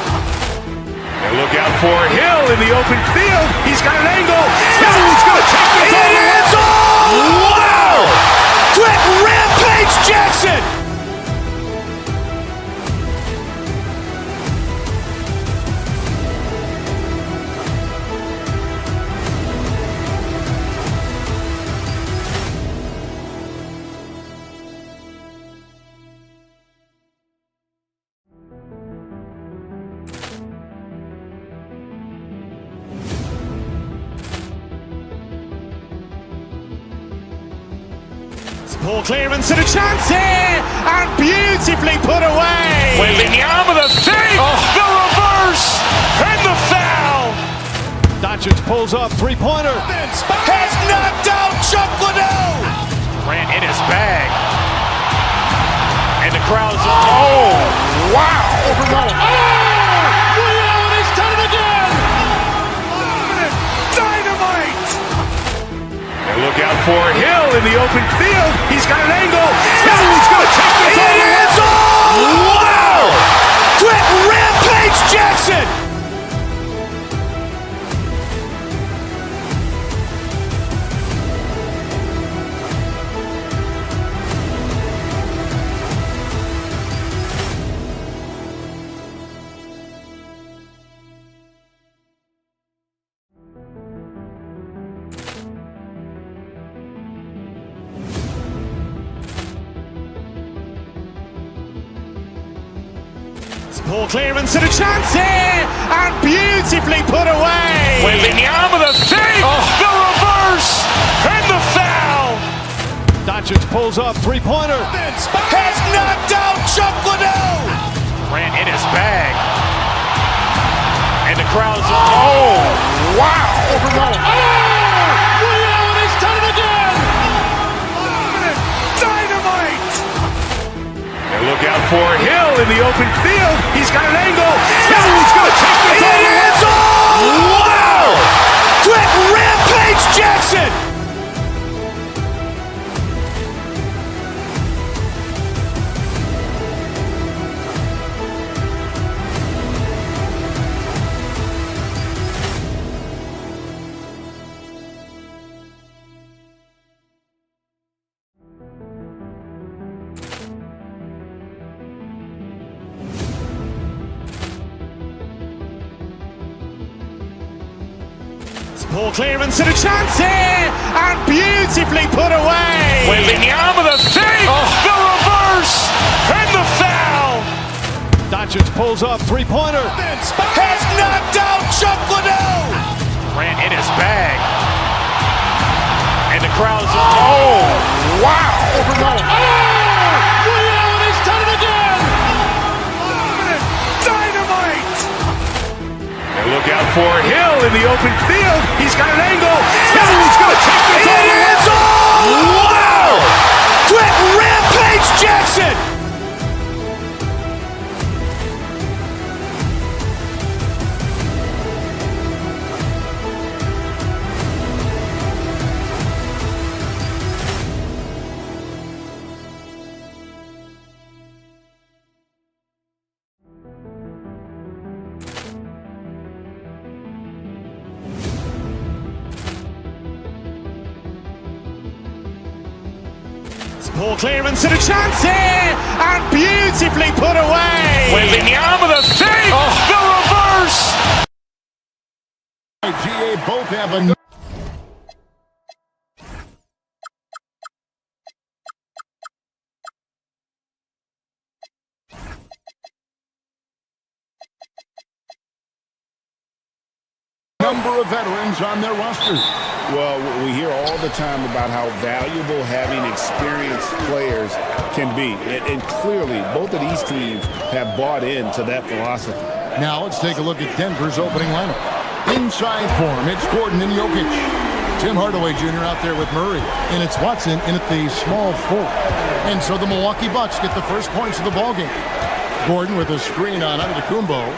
And look out for Hill in the open field. He's got an angle. Hill's going to take this all the way. Wow! Quick Rampage Jackson. Poor clearance and a chance here, and beautifully put away. Wembanyama the save, the reverse, and the foul. Doncic pulls up, three-pointer. Has knocked out Chuck Liddell. Ran in his bag. And the crowd's oh, wow. He's done it again. Dynamite. And look out for Hill in the open field. He's got an angle. Hill's going to take this all the way. Wow! Quick Rampage Jackson. Poor clearance and a chance here, and beautifully put away. Wembanyama the save, the reverse, and the foul. Doncic pulls up, three-pointer. Has knocked out Chuck Liddell. Ran in his bag. And the crowd's, oh, wow. William has done it again. Dynamite. And look out for Hill in the open field. He's got an angle. Hill's going to take this all the way. Wow. Quick Rampage Jackson. Poor clearance and a chance here, and beautifully put away. Wembanyama the save, the reverse, and the foul. Doncic pulls up, three-pointer. Has knocked out Chuck Liddell. Ran in his bag. And the crowd's, oh, wow. William has done it again. Dynamite. And look out for Hill in the open field. He's got an angle. Hill's going to take this all the way. Wow. Quick Rampage Jackson. Poor clearance and a chance here, and beautifully put away. Wembanyama the save, the reverse. GA both have a number of veterans on their roster. Well, we hear all the time about how valuable having experienced players can be. And clearly, both of these teams have bought into that philosophy. Now let's take a look at Denver's opening lineup. Inside form, it's Gordon and Jokic. Tim Hardaway Jr. out there with Murray. And it's Watson in at the small forward. And so the Milwaukee Bucks get the first points of the ballgame. Gordon with a screen on Antetokounmpo.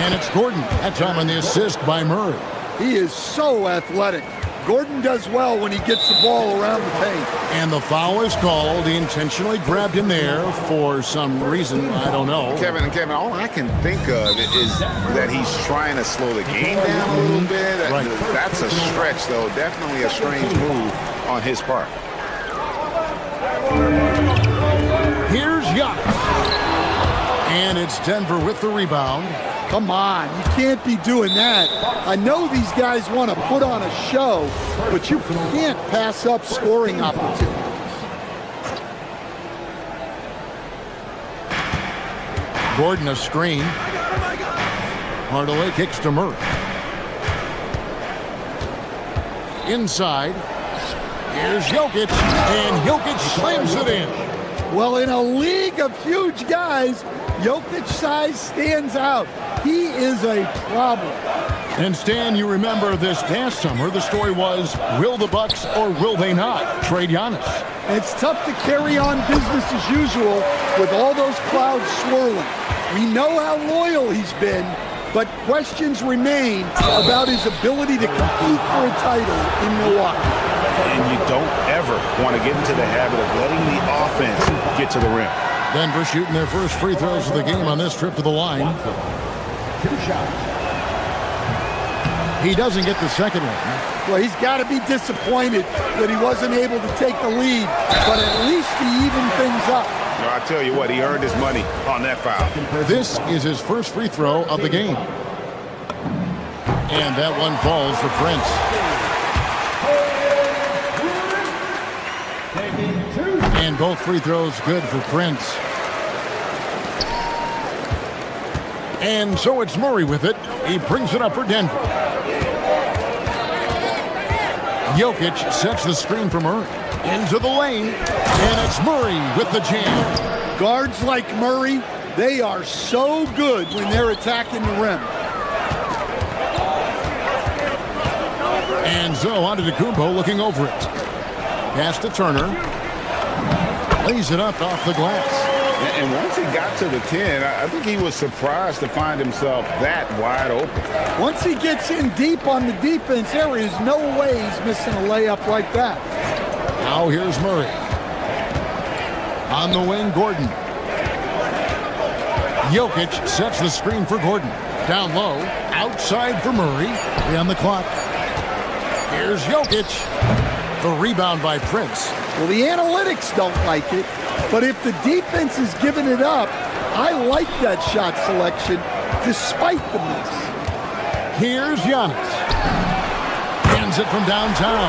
And it's Gordon, that time on the assist by Murray. He is so athletic. Gordon does well when he gets the ball around the paint. And the foul is called. He intentionally grabbed him there for some reason. I don't know. Kevin, all I can think of is that he's trying to slow the game down a little bit. Right. That's a stretch, though. Definitely a strange move on his part. Here's Giannis. And it's Denver with the rebound. Come on, you can't be doing that. I know these guys want to put on a show, but you can't pass up scoring opportunities. Gordon a screen. Hardaway kicks to Murray. Inside. Here's Jokic, and Jokic slams it in. Well, in a league of huge guys, Jokic's size stands out. He is a problem. And Stan, you remember this past summer, the story was, will the Bucks or will they not trade Giannis? It's tough to carry on business as usual with all those clouds swirling. We know how loyal he's been, but questions remain about his ability to compete for a title in Milwaukee. And you don't ever want to get into the habit of letting the offense get to the rim. Denver shooting their first free throws of the game on this trip to the line. 2 shots. He doesn't get the second one. Well, he's got to be disappointed that he wasn't able to take the lead, but at least he evened things up. No, I tell you what, he earned his money on that foul. This is his first free throw of the game. And that one falls for Prince. And both free throws good for Prince. And so it's Murray with it. He brings it up for Denver. Jokic sets the screen for Murray. Into the lane. And it's Murray with the jam. Guards like Murray, they are so good when they're attacking the rim. And so Antetokounmpo looking over it. Pass to Turner. Lays it up off the glass. And once he got to the 10, I think he was surprised to find himself that wide open. Once he gets in deep on the defense, there is no way he's missing a layup like that. Now here's Murray. On the wing, Gordon. Jokic sets the screen for Gordon. Down low, outside for Murray. 3 on the clock. Here's Jokic. The rebound by Prince. Well, the analytics don't like it, but if the defense is giving it up, I like that shot selection despite the miss. Here's Giannis. Hands it from downtown.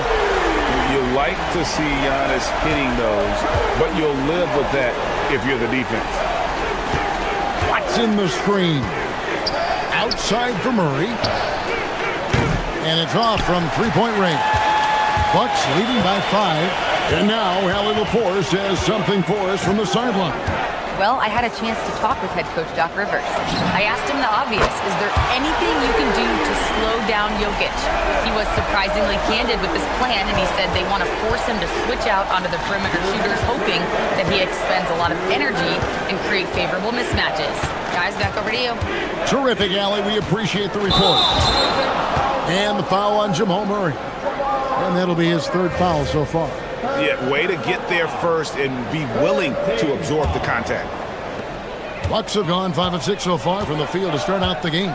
You like to see Giannis hitting those, but you'll live with that if you're the defense. Watson the screen. Outside for Murray. And it's off from three-point range. Bucks leading by 5. And now Allie LaForce has something for us from the sideline. Well, I had a chance to talk with head coach Doc Rivers. I asked him the obvious. Is there anything you can do to slow down Jokic? He was surprisingly candid with this plan, and he said they want to force him to switch out onto the perimeter shooters, hoping that he expends a lot of energy and create favorable mismatches. Guys, back over to you. Terrific, Allie. We appreciate the report. And the foul on Jamal Murray. And that'll be his 3rd foul so far. Yeah, way to get there first and be willing to absorb the contact. Bucks have gone 5 of 6 so far from the field to start out the game.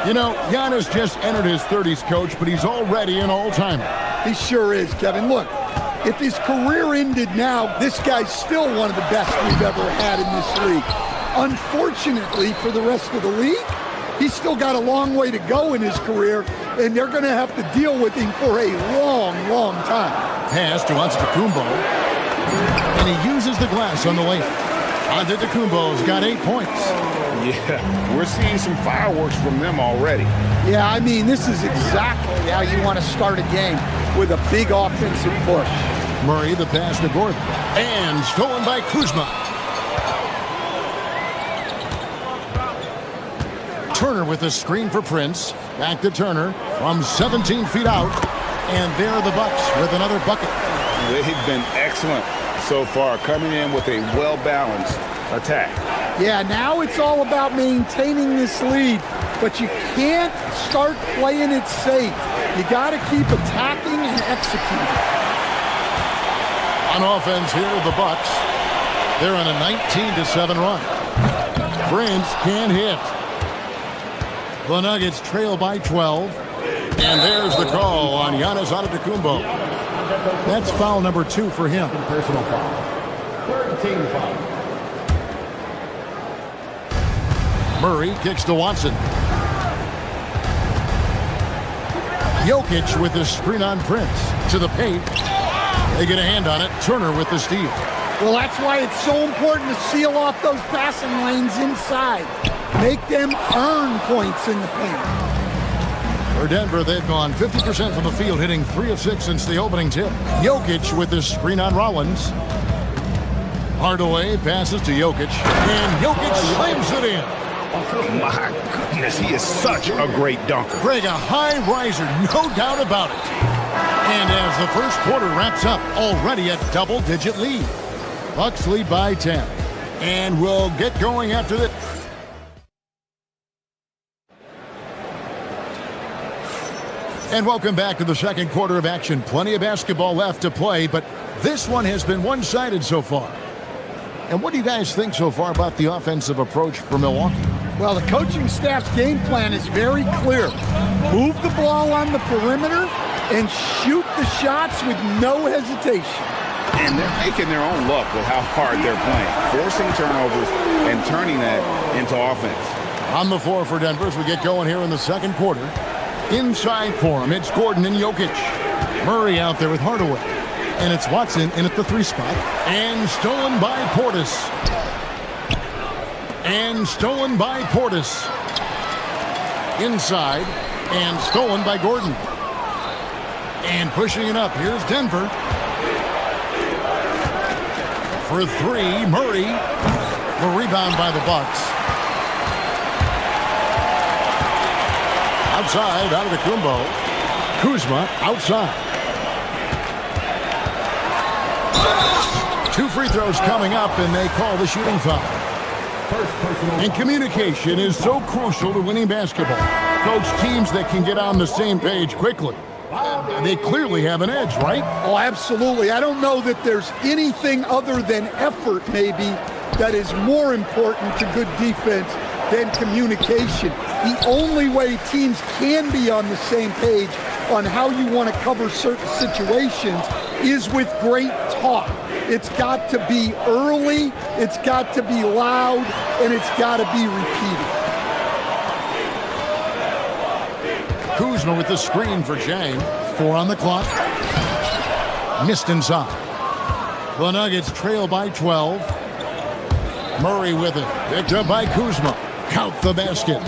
You know, Giannis just entered his 30s, Coach, but he's already an all-timer. He sure is, Kevin. Look, if his career ended now, this guy's still one of the best we've ever had in this league. Unfortunately for the rest of the league, he's still got a long way to go in his career, and they're going to have to deal with him for a long, long time. Pass to Antetokounmpo, and he uses the glass on the lane. Antetokounmpo's got 8 points. Yeah, we're seeing some fireworks from them already. Yeah, I mean, this is exactly how you want to start a game, with a big offensive push. Murray, the pass to Gordon, and stolen by Kuzma. Turner with the screen for Prince. Back to Turner from 17 feet out. And there are the Bucks with another bucket. They've been excellent so far, coming in with a well-balanced attack. Yeah, now it's all about maintaining this lead, but you can't start playing it safe. You got to keep attacking and executing. On offense here, the Bucks. They're on a 19-7 run. Prince can't hit. The Nuggets trail by 12. And there's the call on Giannis Antetokounmpo. That's foul number 2 for him. Personal foul. 13 foul. Murray kicks to Watson. Jokic with the screen on Prince. To the paint. They get a hand on it. Turner with the steal. Well, that's why it's so important to seal off those passing lanes inside. Make them earn points in the paint. For Denver, they've gone 50% from the field, hitting 3 of 6 since the opening tip. Jokic with the screen on Rollins. Hardaway passes to Jokic, and Jokic slams it in. My goodness, he is such a great dunker. Greg, a high riser, no doubt about it. And as the first quarter wraps up, already a double-digit lead. Bucks lead by 10. And we'll get going after this. And welcome back to the second quarter of action. Plenty of basketball left to play, but this one has been one-sided so far. And what do you guys think so far about the offensive approach for Milwaukee? Well, the coaching staff's game plan is very clear. Move the ball on the perimeter and shoot the shots with no hesitation. And they're making their own luck with how hard they're playing, forcing turnovers and turning that into offense. On the floor for Denver as we get going here in the second quarter. Inside for him, it's Gordon and Jokic. Murray out there with Hardaway. And it's Watson in at the 3 spot. And stolen by Portis. And stolen by Portis. inside and stolen by Gordon. And pushing it up, here's Denver. For three, Murray. The rebound by the Bucks. Outside, Antetokounmpo. Kuzma outside. 2 free throws coming up, and they call the shooting foul. And communication is so crucial to winning basketball. Coach, teams that can get on the same page quickly, they clearly have an edge, right? Oh, absolutely. I don't know that there's anything other than effort, maybe, that is more important to good defense than communication. The only way teams can be on the same page on how you want to cover certain situations is with great talk. It's got to be early, it's got to be loud, and it's got to be repeated. Kuzma with the screen for Jang. 4 on the clock. Missed inside. The Nuggets trail by 12. Murray with it. Picked up by Kuzma. Count the basket.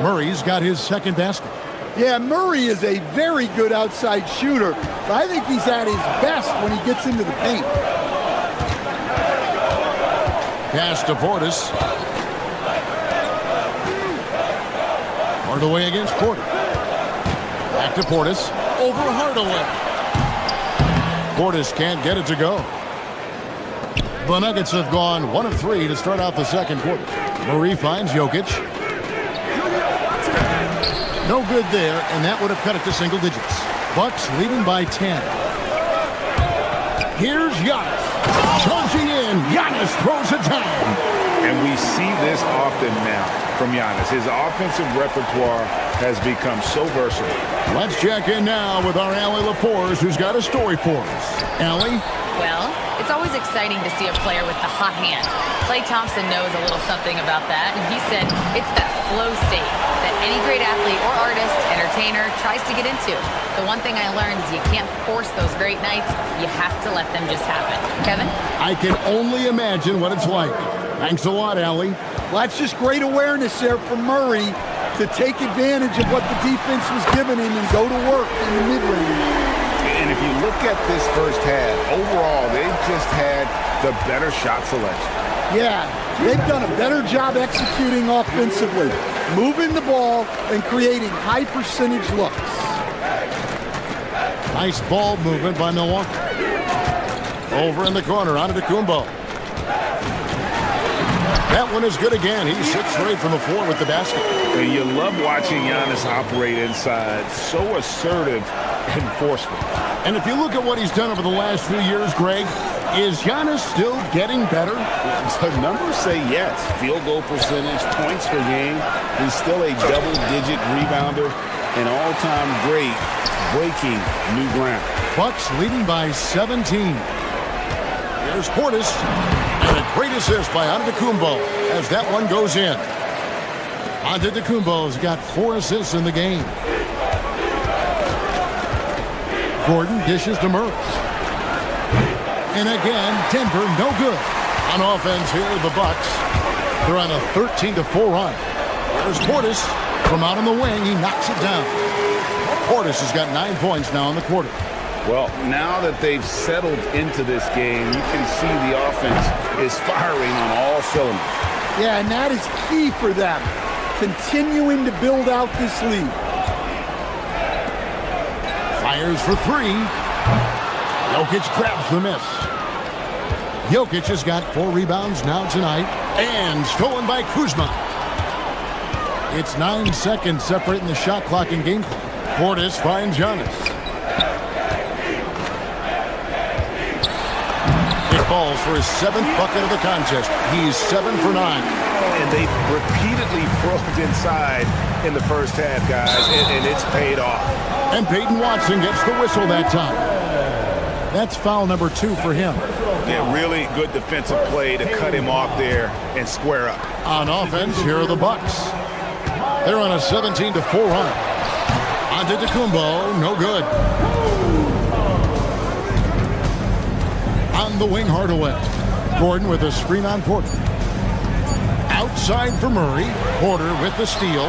Murray's got his second basket. Yeah, Murray is a very good outside shooter, but I think he's at his best when he gets into the paint. Pass to Portis. Hardaway against Porter. Back to Portis. Over Hardaway. Portis can't get it to go. The Nuggets have gone 1 of 3 to start out the second quarter. Murray finds Jokic. No good there, and that would have cut it to single digits. Bucks leading by 10. Here's Giannis. Charging in. Giannis throws it down. And we see this often now from Giannis. His offensive repertoire has become so versatile. Let's check in now with our Allie LaForce, who's got a story for us. Allie? Well, it's always exciting to see a player with the hot hand. Klay Thompson knows a little something about that, and he said it's that flow state that any great athlete or artist, entertainer, tries to get into. The one thing I learned is you can't force those great nights. You have to let them just happen. Kevin? I can only imagine what it's like. Thanks a lot, Allie. Well, that's just great awareness there from Murray to take advantage of what the defense was giving him and go to work in the mid-range. And if you look at this first half, overall, they've just had the better shot selection. Yeah, they've done a better job executing offensively, moving the ball and creating high percentage looks. Nice ball movement by Milwaukee. Over in the corner, Antetokounmpo. That one is good again. He's 6 straight from the floor with the basket. And you love watching Giannis operate inside. So assertive and forceful. And if you look at what he's done over the last few years, Greg, is Giannis still getting better? The numbers say yes. Field goal percentage, points per game. He's still a double-digit rebounder, an all-time great, breaking new ground. Bucks leading by 17. There's Portis. And a great assist by Antetokounmpo as that one goes in. Antetokounmpo's got 4 assists in the game. Gordon dishes to Murray. And again, Denver no good. On offense here, the Bucks. They're on a 13-4 run. There's Portis from out on the wing. He knocks it down. Portis has got 9 points now in the quarter. Well, now that they've settled into this game, you can see the offense is firing on all cylinders. Yeah, and that is key for them, continuing to build out this lead. Fires for 3. Jokic grabs the miss. Jokic has got 4 rebounds now tonight, and stolen by Kuzma. It's 9 seconds separating the shot clock and game clock. Portis finds Giannis. Falls for his 7th bucket of the contest. He's 7 for 9. And they repeatedly probed inside in the first half, guys, and it's paid off. And Peyton Watson gets the whistle that time. That's foul number 2 for him. Yeah, really good defensive play to cut him off there and square up. On offense, here are the Bucks. They're on a 17-4 run. Antetokounmpo, no good. On the wing, Hardaway. Gordon with a screen on Porter. Outside for Murray. Porter with the steal.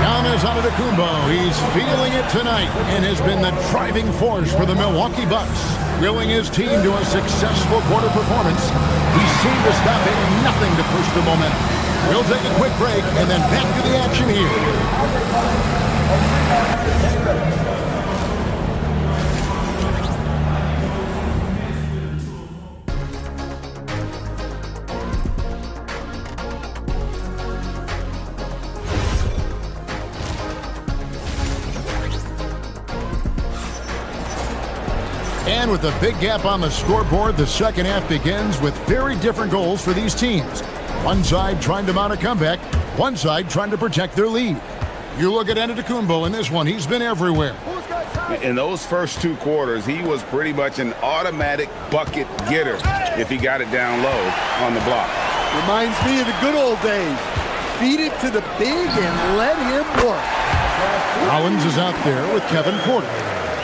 Giannis Antetokounmpo, he's feeling it tonight and has been the driving force for the Milwaukee Bucks, willing his team to a successful quarter performance. He seemed to stop at nothing to push the momentum. We'll take a quick break and then back to the action here. And with a big gap on the scoreboard, the second half begins with very different goals for these teams. One side trying to mount a comeback, one side trying to protect their lead. You look at Antetokounmpo in this one, he's been everywhere. In those first 2 quarters, he was pretty much an automatic bucket getter if he got it down low on the block. Reminds me of the good old days. Feed it to the big and let him work. Rollins is out there with Kevin Porter.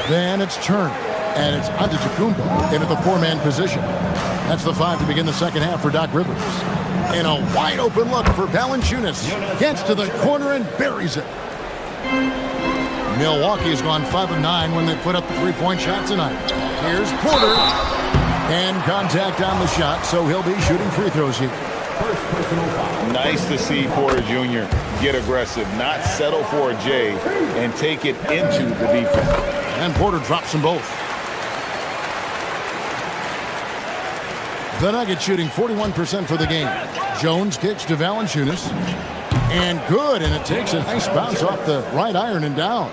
Then it's Turner. And it's Antetokounmpo into the 4-man position. That's the 5 to begin the second half for Doc Rivers. And a wide open look for Valanciunas. Gets to the corner and buries it. Milwaukee's gone 5 of 9 when they put up the 3-point shot tonight. Here's Porter. And contact on the shot, so he'll be shooting free throws here. First personal foul. Nice to see Porter Jr. get aggressive, not settle for a J, and take it into the defense. And Porter drops them both. The Nuggets shooting 41% for the game. Jones kicks to Valanciunas. And good, and it takes a nice bounce off the right iron and down.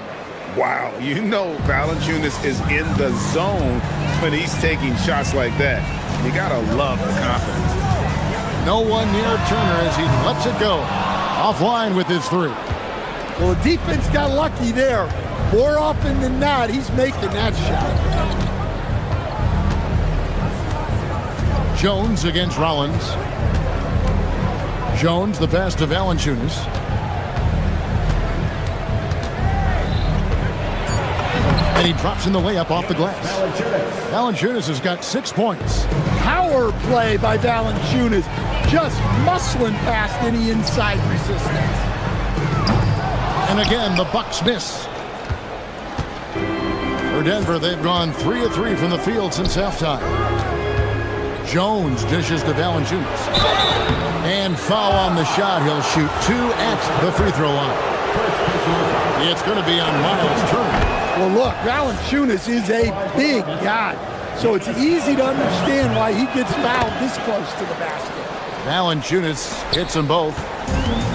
Wow, you know Valanciunas is in the zone when he's taking shots like that. You gotta love the confidence. No one near Turner as he lets it go. Offline with his 3. Well, the defense got lucky there. More often than not, he's making that shot. Jones against Rollins. Jones, the pass to Valanciunas. And he drops in the layup off the glass. Valanciunas has got 6 points. Power play by Valanciunas. Just muscling past any inside resistance. And again, the Bucks miss. For Denver, they've gone 3 of 3 from the field since halftime. Jones dishes to Valanciunas. And foul on the shot. He'll shoot 2 at the free throw line. It's going to be on Miles Turner. Well, look, Valanciunas is a big guy. So it's easy to understand why he gets fouled this close to the basket. Valanciunas hits them both.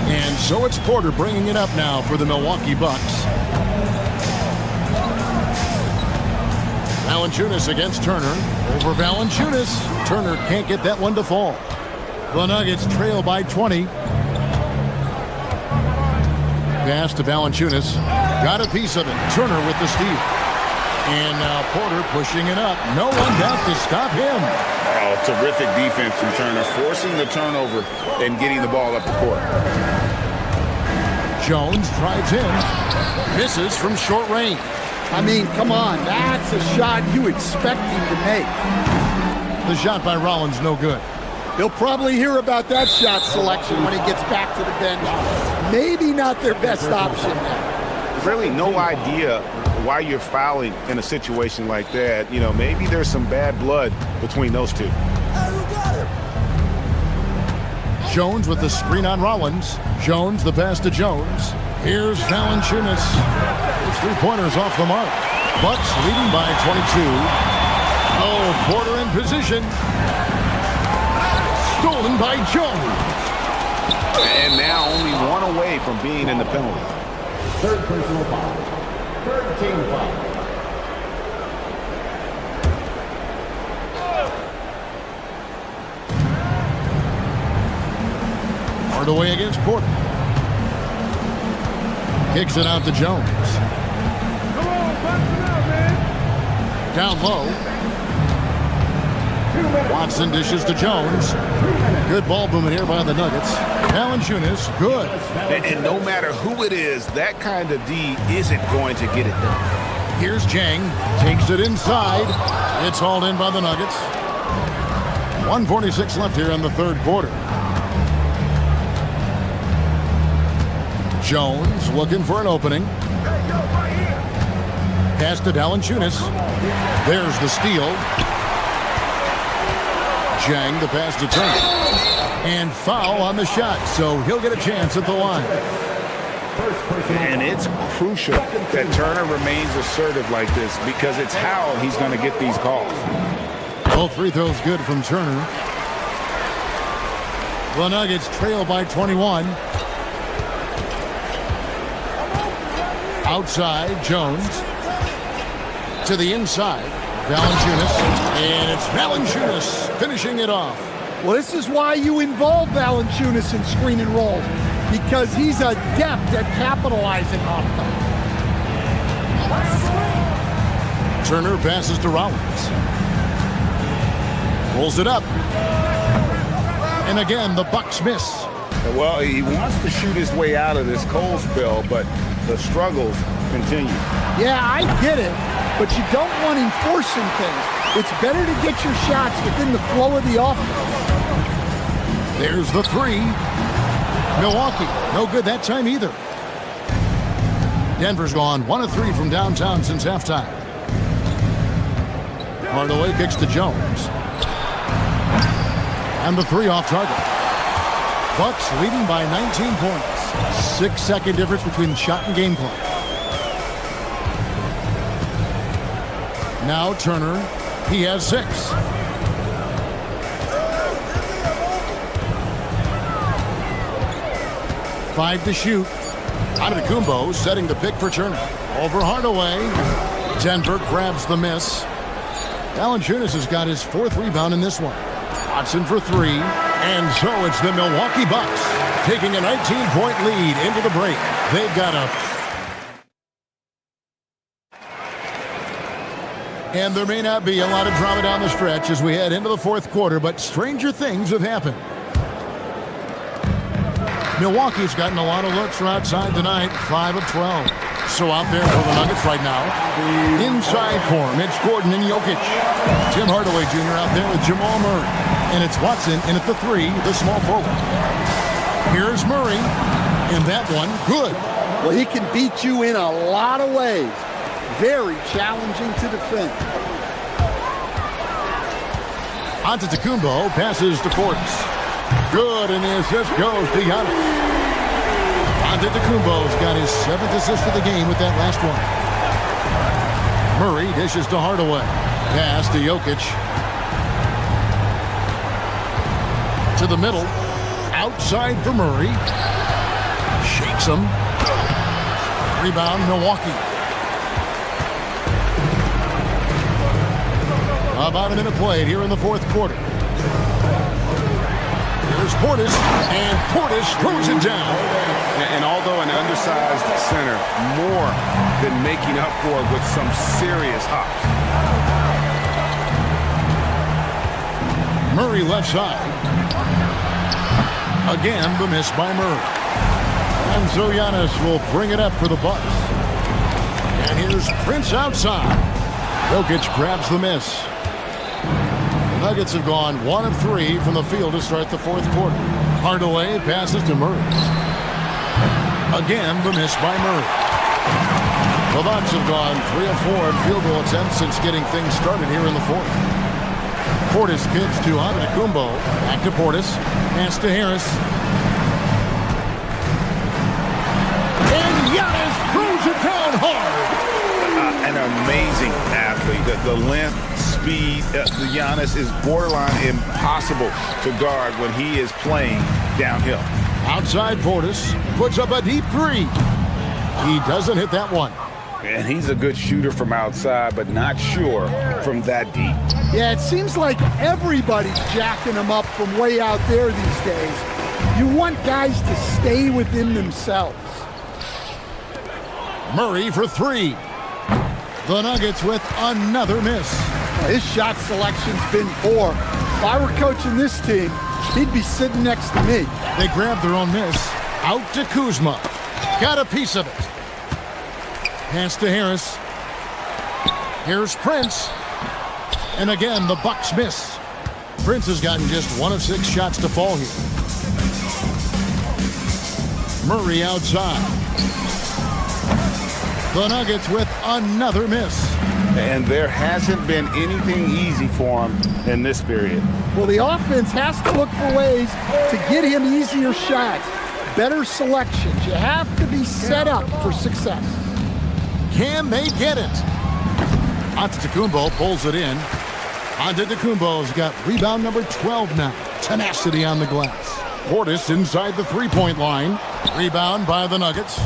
And so it's Porter bringing it up now for the Milwaukee Bucks. Valanciunas against Turner. Over Valanciunas. Turner can't get that one to fall. The Nuggets trail by 20. Pass to Valanciunas. Got a piece of it. Turner with the steal. And now Porter pushing it up. No one back to stop him. Oh, terrific defense from Turner, forcing the turnover and getting the ball up the court. Jones drives in. Misses from short range. I mean, come on. That's a shot you expect him to make. The shot by Rollins, no good. He'll probably hear about that shot selection when he gets back to the bench. Maybe not their best option now. Really no idea why you're fouling in a situation like that. You know, maybe there's some bad blood between those two. Jones with the screen on Rollins. Jones, the pass to Jones. Here's Valanciunas. His 3-pointers off the mark. Bucks leading by 22. Oh, Porter in position. Stolen by Jones. And now only 1 away from being in the penalty. Third personal foul. Third team foul. Hard away against Porter. Kicks it out to Jones. Come on, box it out, man. Down low. Watson dishes to Jones. Good ball movement here by the Nuggets. Valanciunas, good. And no matter who it is, that kind of D isn't going to get it done. Here's Jang. Takes it inside. It's hauled in by the Nuggets. 1:46 left here in the third quarter. Jones looking for an opening. Pass to Valanciunas. There's the steal. Jang the pass to Turner. And foul on the shot, so he'll get a chance at the line. And it's crucial that Turner remains assertive like this because it's how he's going to get these calls. Both free throws good from Turner. The Nuggets trail by 21. Outside, Jones. To the inside, Valanciunas. And it's Valanciunas finishing it off. Well, this is why you involve Valanciunas in screen and roll, because he's adept at capitalizing off them. Turner passes to Rollins. Pulls it up. And again, the Bucks miss. Well, he wants to shoot his way out of this cold spell, but the struggles continue. Yeah, I get it, but you don't want him forcing things. It's better to get your shots within the flow of the offense. There's the three. Milwaukee, no good that time either. Denver's gone 1 of 3 from downtown since halftime. Hardaway kicks to Jones. And the three off target. Bucks leading by 19 points. 6-second difference between the shot and game clock. Now Turner, he has 6. Five to shoot. Antetokounmpo setting the pick for Turner. Over Hardaway. Denver grabs the miss. Valanciunas has got his 4th rebound in this one. Watson for 3. And so it's the Milwaukee Bucks taking a 19-point lead into the break. They've got a... And there may not be a lot of drama down the stretch as we head into the 4th quarter, but stranger things have happened. Milwaukee's gotten a lot of looks from outside tonight, 5 of 12. So out there for the Nuggets right now. Inside for him, it's Gordon and Jokic. Tim Hardaway Jr. out there with Jamal Murray. And it's Watson in at the 3, the small forward. Here's Murray. And that one, good. Well, he can beat you in a lot of ways. Very challenging to defend. Antetokounmpo passes to Portis. Good, and the assist goes to Giannis. Antetokounmpo's got his 7th assist of the game with that last one. Murray dishes to Hardaway. Pass to Jokic. To the middle. Outside for Murray. Shakes him. Rebound, Milwaukee. About a minute played here in the 4th quarter. Here's Portis, and Portis throws it down. And although an undersized center, more than making up for it with some serious hops. Murray left side. Again, the miss by Murray. And so Giannis will bring it up for the Bucks. And here's Prince outside. Jokic grabs the miss. The Nuggets have gone 1 of 3 from the field to start the 4th quarter. Hardaway passes to Murray. Again, the miss by Murray. The Bucks have gone 3 of 4 in field goal attempts since getting things started here in the 4th. Portis kicks to Antetokounmpo. Back to Portis. Pass to Harris. And Giannis throws it down hard. An amazing athlete. The length, speed, Giannis is borderline impossible to guard when he is playing downhill. Outside Portis puts up a deep 3. He doesn't hit that one. And he's a good shooter from outside, but not sure from that deep. Yeah, it seems like everybody's jacking him up from way out there these days. You want guys to stay within themselves. Murray for 3. The Nuggets with another miss. His shot selection's been poor. If I were coaching this team, he'd be sitting next to me. They grabbed their own miss. Out to Kuzma. Got a piece of it. Pass to Harris. Here's Prince. And again, the Bucks miss. Prince has gotten just 1 of 6 shots to fall here. Murray outside. The Nuggets with another miss. And there hasn't been anything easy for him in this period. Well, the offense has to look for ways to get him easier shots, better selections. You have to be set up for success. Can they get it? Antetokounmpo pulls it in. Antetokounmpo's got rebound number 12 now. Tenacity on the glass. Portis inside the three-point line. Rebound by the Nuggets.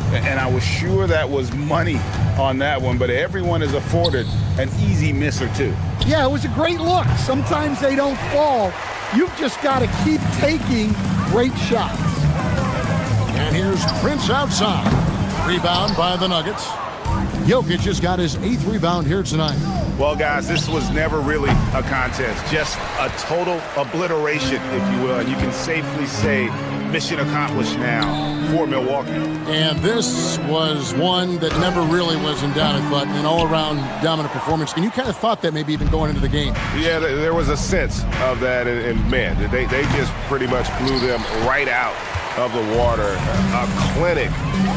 And I was sure that was money on that one, but everyone is afforded an easy miss or two. Yeah, it was a great look. Sometimes they don't fall. You've just got to keep taking great shots. And here's Prince outside. Rebound by the Nuggets. Jokic has got his 8th rebound here tonight. Well, guys, this was never really a contest. Just a total obliteration, if you will. And you can safely say mission accomplished now for Milwaukee. And this was one that never really was in doubt, I thought, an all-around dominant performance. And you kind of thought that maybe even going into the game. Yeah, there was a sense of that. And man, they just pretty much blew them right out of the water. A clinic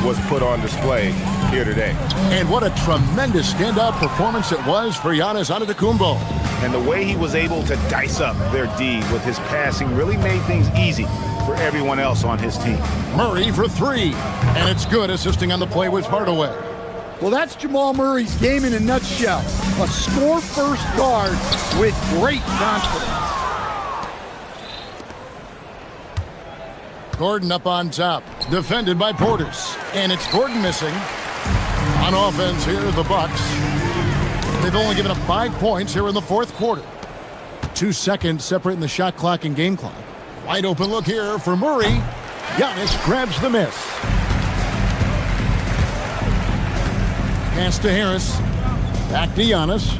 was put on display here today. And what a tremendous standout performance it was for Giannis Antetokounmpo. And the way he was able to dice up their D with his passing really made things easy for everyone else on his team. Murray for 3, and it's good. Assisting on the play was Hardaway. Well, that's Jamal Murray's game in a nutshell. A score-first guard with great confidence. Gordon up on top, defended by Portis. And it's Gordon missing. On offense here, the Bucks. They've only given up 5 points here in the fourth quarter. 2 seconds separating the shot clock and game clock. Wide open look here for Murray. Giannis grabs the miss. Pass to Harris. Back to Giannis.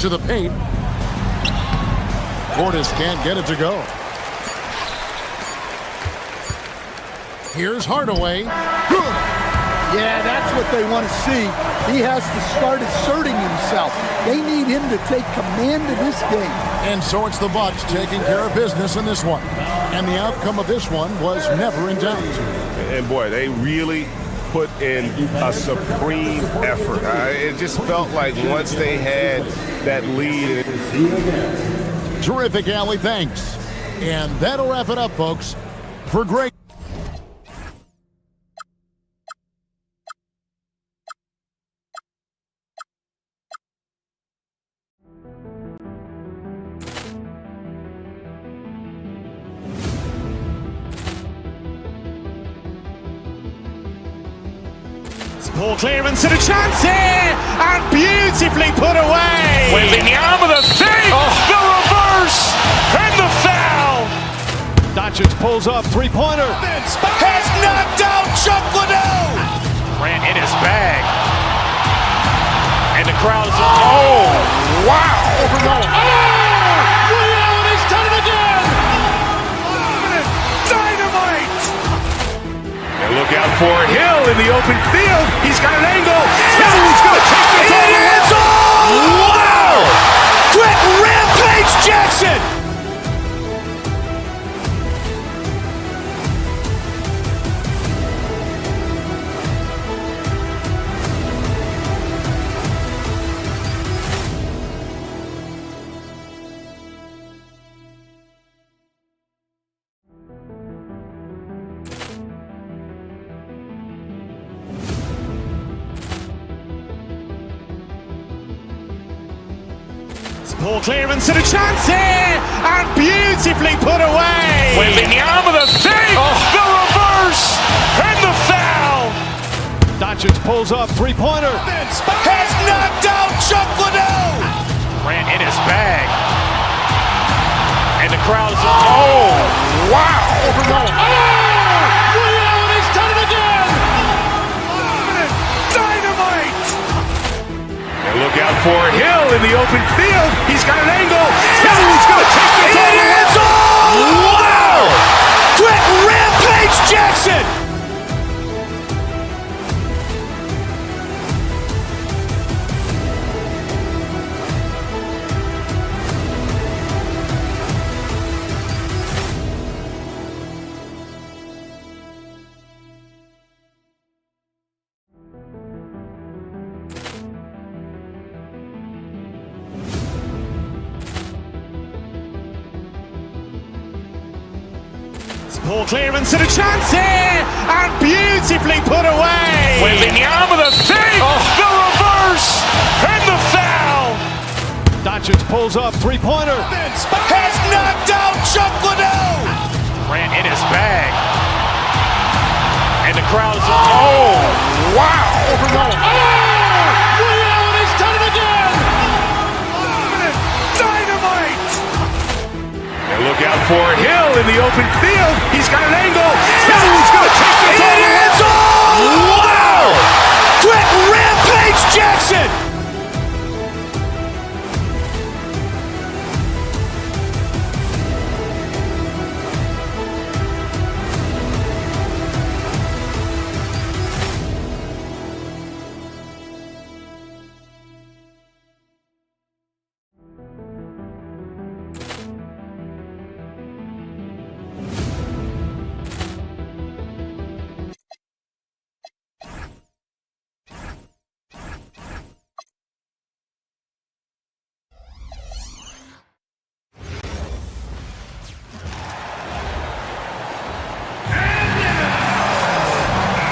To the paint. Portis can't get it to go. Here's Hardaway. Good. Yeah, that's what they want to see. He has to start asserting himself. They need him to take command of this game. And so it's the Bucks taking care of business in this one. And the outcome of this one was never in doubt. And boy, they really put in a supreme effort. It just felt like once they had that lead. Terrific, Allie. Thanks. And that'll wrap it up, folks. For Greg. Poor clearance and a chance here, and beautifully put away. Wembanyama the save, the reverse, and the foul. Doncic pulls up, three-pointer. Has knocked out Chuck Liddell. Ran in his bag. And the crowd is, oh, wow. He's done it again. Dynamite. And look out for Hill in the open field. He's got an angle. Hill's going to take this all the way. Wow! Quick Rampage Jackson. Poor clearance and a chance here, and beautifully put away. Wembanyama the save, the reverse, and the foul. Doncic pulls up, three-pointer. Has knocked out Chuck Liddell. Ran in his bag. And the crowd is, oh, wow. He's done it again. Dynamite. And look out for Hill in the open field. He's got an angle. Hill's going to take this all the way. Wow! Quick Rampage Jackson. Ball clearance and a chance here, and beautifully put away. Wembanyama the save, the reverse, and the foul. Doncic pulls up, three-pointer. Has knocked out Chuck Liddell. Grant in his bag. And the crowd is, oh, wow. Ray Allen has done it again. Dynamite. And look out for Hill in the open field. He's got an angle. Hill's going to take this all the way. Wow. Quick rampage Jackson.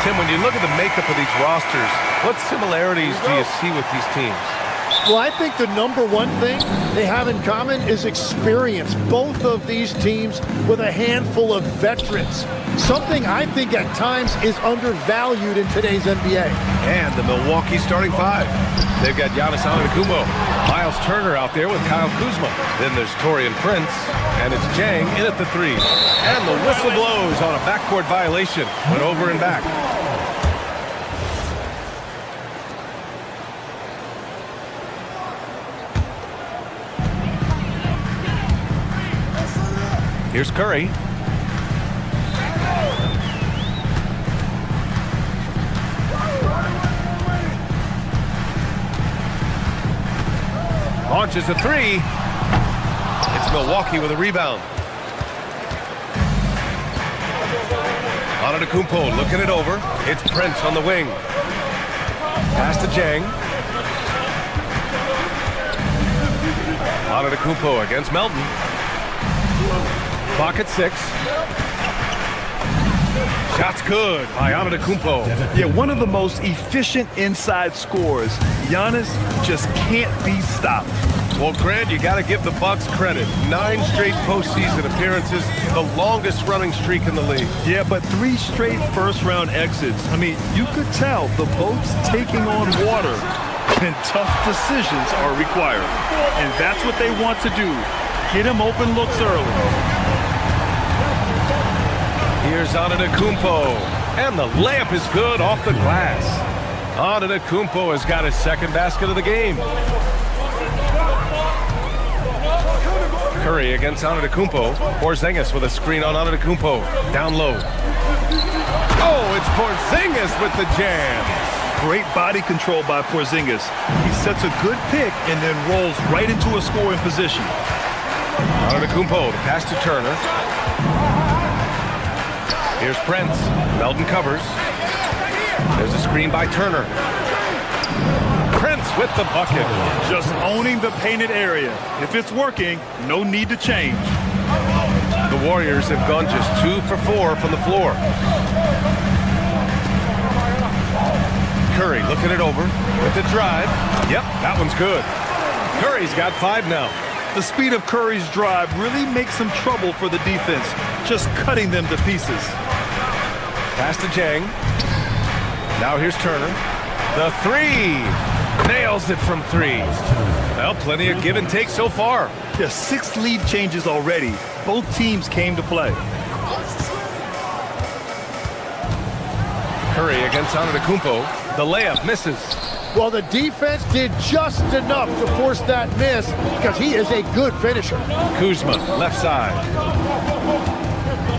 Tim, when you look at the makeup of these rosters, what similarities do you see with these teams? Well, I think the number one thing they have in common is experience. Both of these teams with a handful of veterans. Something I think at times is undervalued in today's NBA. And the Milwaukee starting five. They've got Giannis Antetokounmpo, Miles Turner out there with Kyle Kuzma. Then there's Taurean Prince, and it's Jang in at the three. And the whistle blows on a backcourt violation. Went over and back. Here's Curry. Launches a three. It's Milwaukee with a rebound. Antetokounmpo looking it over. It's Prince on the wing. Pass to Jang. Antetokounmpo against Melton. Clock at 6. Shots good by Antetokounmpo. Yeah, one of the most efficient inside scorers. Giannis just can't be stopped. Well, Grant, you got to give the Bucks credit. 9 straight postseason appearances, the longest running streak in the league. Yeah, but 3 straight first-round exits. I mean, you could tell the boat's taking on water, and tough decisions are required. And that's what they want to do. Get him open looks early. Here's Antetokounmpo, and the layup is good off the glass. Antetokounmpo has got his second basket of the game. Curry against Antetokounmpo. Porzingis with a screen on Antetokounmpo. Down low. Oh, it's Porzingis with the jam. Great body control by Porzingis. He sets a good pick and then rolls right into a scoring position. Antetokounmpo, the pass to Turner. Here's Prince. Melton covers. There's a screen by Turner. Prince with the bucket. Just owning the painted area. If it's working, no need to change. The Warriors have gone just 2 for 4 from the floor. Curry looking it over with the drive. Yep, that one's good. Curry's got 5 now. The speed of Curry's drive really makes some trouble for the defense, just cutting them to pieces. Pass to Jang. Now here's Turner. The three. Nails it from 3. Well, plenty of give and take so far. Yeah, 6 lead changes already. Both teams came to play. Curry against Antetokounmpo. The layup misses. Well, the defense did just enough to force that miss because he is a good finisher. Kuzma, left side.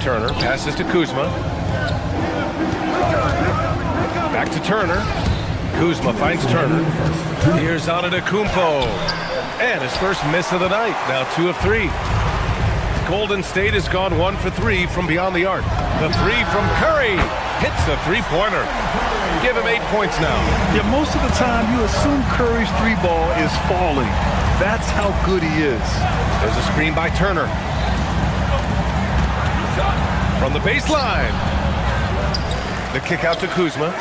Turner passes to Kuzma. Back to Turner. Kuzma finds Turner. Here's Antetokounmpo. And his first miss of the night. Now 2 of 3. Golden State has gone 1 for 3 from beyond the arc. The 3 from Curry. Hits the three-pointer. Give him 8 points now. Yeah, most of the time you assume Curry's 3 ball is falling. That's how good he is. There's a screen by Turner. from the baseline. The kick out to Kuzma.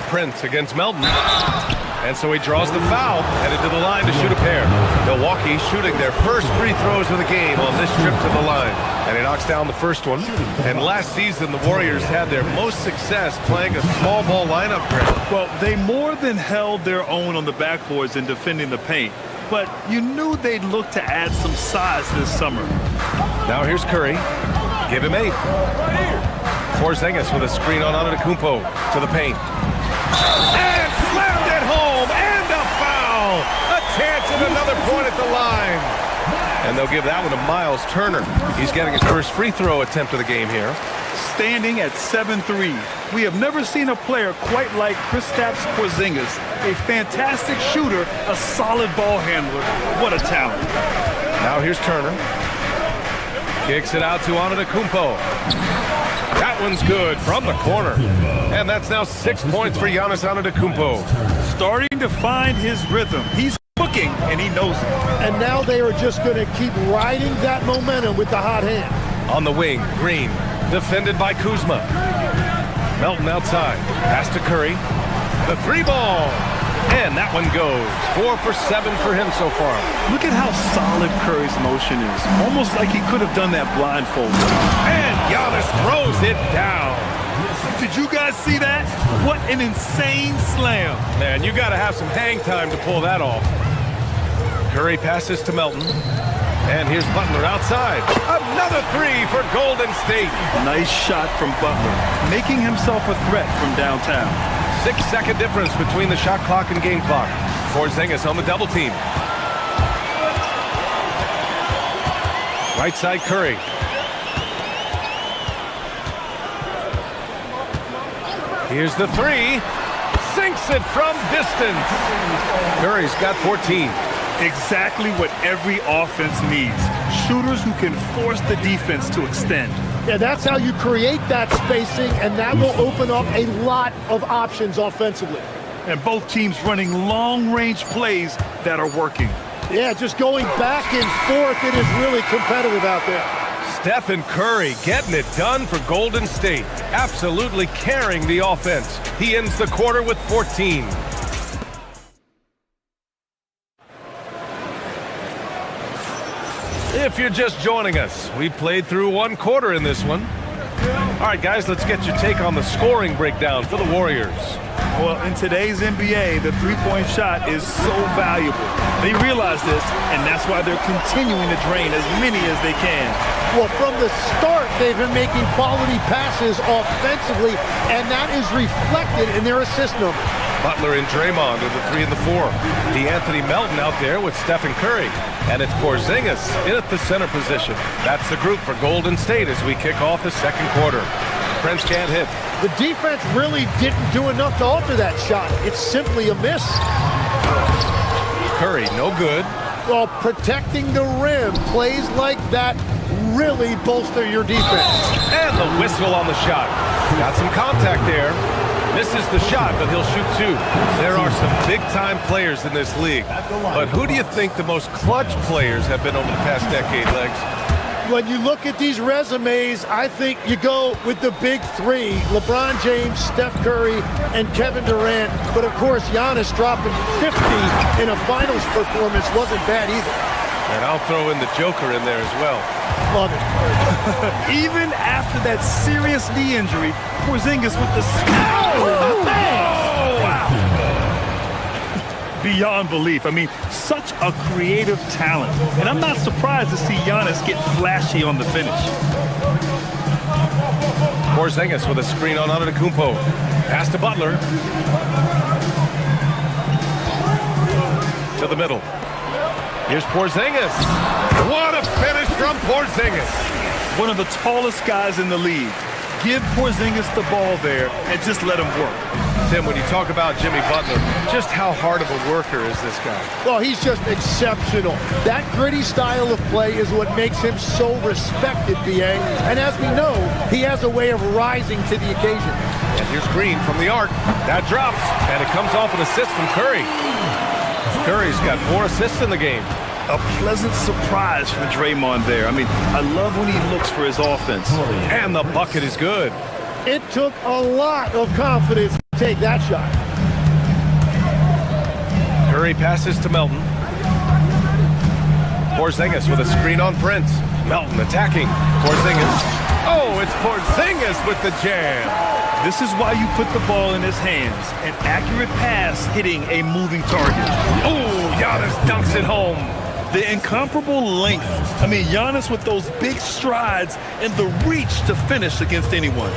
Prince against Melton. And so he draws the foul, headed to the line to shoot a pair. Milwaukee shooting their first free throws of the game on this trip to the line. And he knocks down the first one. And last season, the Warriors had their most success playing a small ball lineup. Well, they more than held their own on the backboards in defending the paint. But you knew they'd look to add some size this summer. Now here's Curry. Give him 8. Porzingis with a screen on Antetokounmpo to the paint. And slammed it home, and a foul! A chance at another point at the line. And they'll give that one to Miles Turner. He's getting his first free throw attempt of the game here. Standing at 7'3", we have never seen a player quite like Kristaps Porzingis. A fantastic shooter, a solid ball handler. What a talent. Now here's Turner. Kicks it out to Antetokounmpo. That one's good from the corner. And that's now 6 points for Giannis Antetokounmpo. Starting to find his rhythm. He's cooking, and he knows it. And now they are just going to keep riding that momentum with the hot hand. On the wing, Green, defended by Kuzma. Melton outside, pass to Curry. The 3 ball, and that one goes. 4 for 7 for him so far. Look at how solid Curry's motion is. Almost like he could have done that blindfolded. And Giannis throws it down. Did you guys see that? What an insane slam. Man, you got to have some hang time to pull that off. Curry passes to Melton. And here's Butler outside. Another 3 for Golden State. Nice shot from Butler, making himself a threat from downtown. 6-second difference between the shot clock and game clock. Porzingis on the double team. Right side Curry. Here's the 3. Sinks it from distance. Curry's got 14. Exactly what every offense needs. Shooters who can force the defense to extend. Yeah, that's how you create that spacing, and that will open up a lot of options offensively. And both teams running long-range plays that are working. Yeah, just going back and forth. It is really competitive out there. Stephen Curry getting it done for Golden State. Absolutely carrying the offense. He ends the quarter with 14. If you're just joining us, we played through 1 quarter in this one. All right, guys, let's get your take on the scoring breakdown for the Warriors. Well, in today's NBA, the three-point shot is so valuable. They realize this, and that's why they're continuing to drain as many as they can. Well, from the start, they've been making quality passes offensively, and that is reflected in their assist number. Butler and Draymond are the 3 and the 4. DeAnthony Melton out there with Stephen Curry. And it's Porzingis in at the center position. That's the group for Golden State as we kick off the second quarter. Prince can't hit. The defense really didn't do enough to alter that shot. It's simply a miss. Curry, no good. Well, protecting the rim, plays like that really bolster your defense. And the whistle on the shot. Got some contact there. Misses the shot, but he'll shoot 2. There are some big-time players in this league. But who do you think the most clutch players have been over the past decade, Legs? When you look at these resumes, I think you go with the big 3, LeBron James, Steph Curry, and Kevin Durant. But, of course, Giannis dropping 50 in a finals performance wasn't bad either. And I'll throw in the Joker in there as well. Love it. Even after that serious knee injury, Porzingis with the wow! Beyond belief. I mean, such a creative talent. And I'm not surprised to see Giannis get flashy on the finish. Porzingis with a screen on Antetokounmpo. Pass to Butler. To the middle. Here's Porzingis. What a finish from Porzingis. One of the tallest guys in the league. Give Porzingis the ball there and just let him work. Tim, when you talk about Jimmy Butler, just how hard of a worker is this guy? Well, he's just exceptional. That gritty style of play is what makes him so respected, B.A. And as we know, he has a way of rising to the occasion. And here's Green from the arc. That drops, and it comes off an assist from Curry. Curry's got 4 assists in the game. a pleasant surprise from Draymond there. I mean, I love when he looks for his offense. And the bucket is good. It took a lot of confidence to take that shot. Curry passes to Melton. Porzingis with a screen on Prince. Melton attacking. Porzingis. Oh, it's Porzingis with the jam. This is why you put the ball in his hands. An accurate pass hitting a moving target. Oh, Giannis dunks it home. The incomparable length. I mean, Giannis with those big strides and the reach to finish against anyone.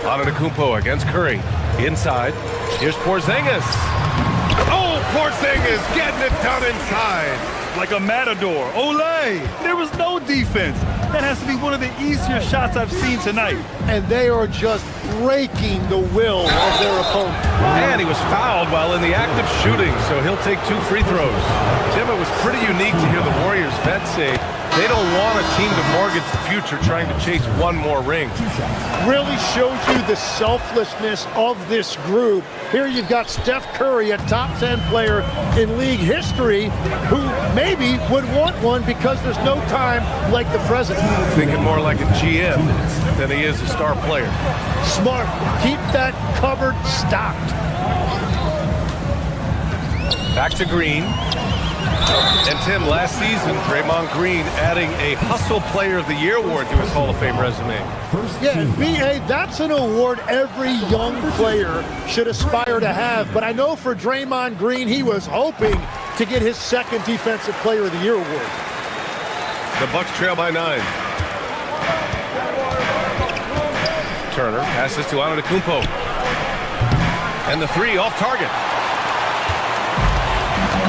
Antetokounmpo against Curry. Inside. Here's Porzingis. Oh, Porzingis getting it done inside. Like a matador. Olay! There was no defense. That has to be one of the easier shots I've seen tonight. And they are just breaking the will of their opponent. And he was fouled while in the act of shooting, so he'll take 2 free throws. Tim, it was pretty unique to hear the Warriors vets say they don't want a team to mortgage the future trying to chase one more ring. Really shows you the selflessness of this group. Here you've got Steph Curry, a top 10 player in league history, who maybe would want one because there's no time like the present. Thinking more like a GM than he is a star player. Smart. Keep that cupboard stocked. Back to Green. And Tim, last season, Draymond Green adding a Hustle Player of the Year award to his Hall of Fame resume. Yeah, B.A., that's an award every young player should aspire to have. But I know for Draymond Green, he was hoping to get his second Defensive Player of the Year award. The Bucks trail by 9. Turner passes to Antetokounmpo. And the 3 off target.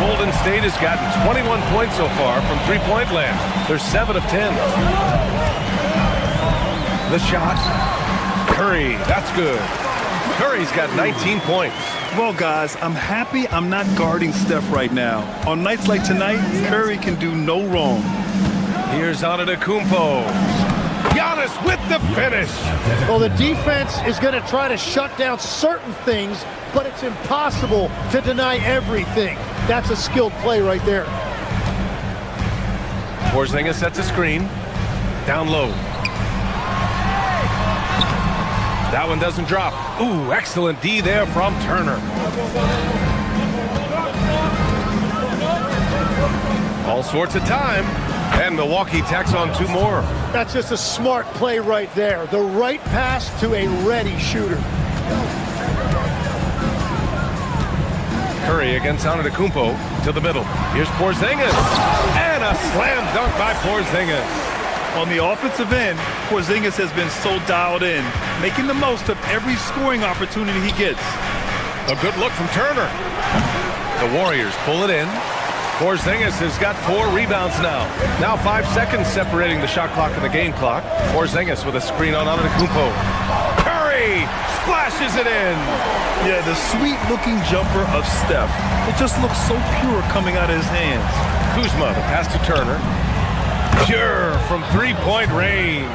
Golden State has gotten 21 points so far from three-point land. They're 7 of 10. The shot. Curry, that's good. Curry's got 19 points. Well, guys, I'm happy I'm not guarding Steph right now. On nights like tonight, Curry can do no wrong. Here's Antetokounmpo. Giannis with the finish. Well, the defense is going to try to shut down certain things, but it's impossible to deny everything. That's a skilled play right there. Porzingis sets a screen. Down low. That one doesn't drop. Ooh, excellent D there from Turner. All sorts of time. And Milwaukee tacks on 2 more. That's just a smart play right there. The right pass to a ready shooter. Curry against Antetokounmpo to the middle. Here's Porzingis. And a slam dunk by Porzingis. On the offensive end, Porzingis has been so dialed in, making the most of every scoring opportunity he gets. A good look from Turner. The Warriors pull it in. Porzingis has got 4 rebounds now. Now 5 seconds separating the shot clock and the game clock. Porzingis with a screen on Antetokounmpo. Curry splashes it in. Yeah, the sweet-looking jumper of Steph. It just looks so pure coming out of his hands. Kuzma, the pass to Turner. Pure from 3-point range.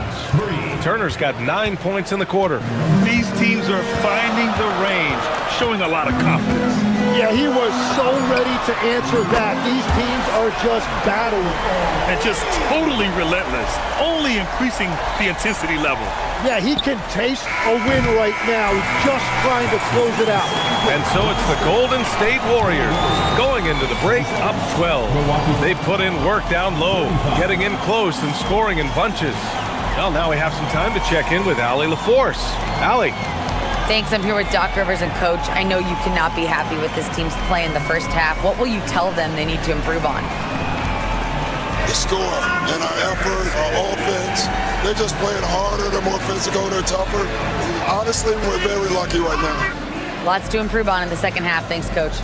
Turner's got 9 points in the quarter. These teams are finding the range, showing a lot of confidence. Yeah, he was so ready to answer that. These teams are just battling. And just totally relentless, only increasing the intensity level. Yeah, he can taste a win right now, just trying to close it out. And so it's the Golden State Warriors going into the break up 12. They put in work down low, getting in close and scoring in bunches. Well, now we have some time to check in with Allie LaForce. Allie. Thanks. I'm here with Doc Rivers and Coach. I know you cannot be happy with this team's play in the first half. What will you tell them they need to improve on? The score and our effort, our offense. They're just playing harder. They're more physical. They're tougher. Honestly, we're very lucky right now. Lots to improve on in the second half. Thanks, Coach.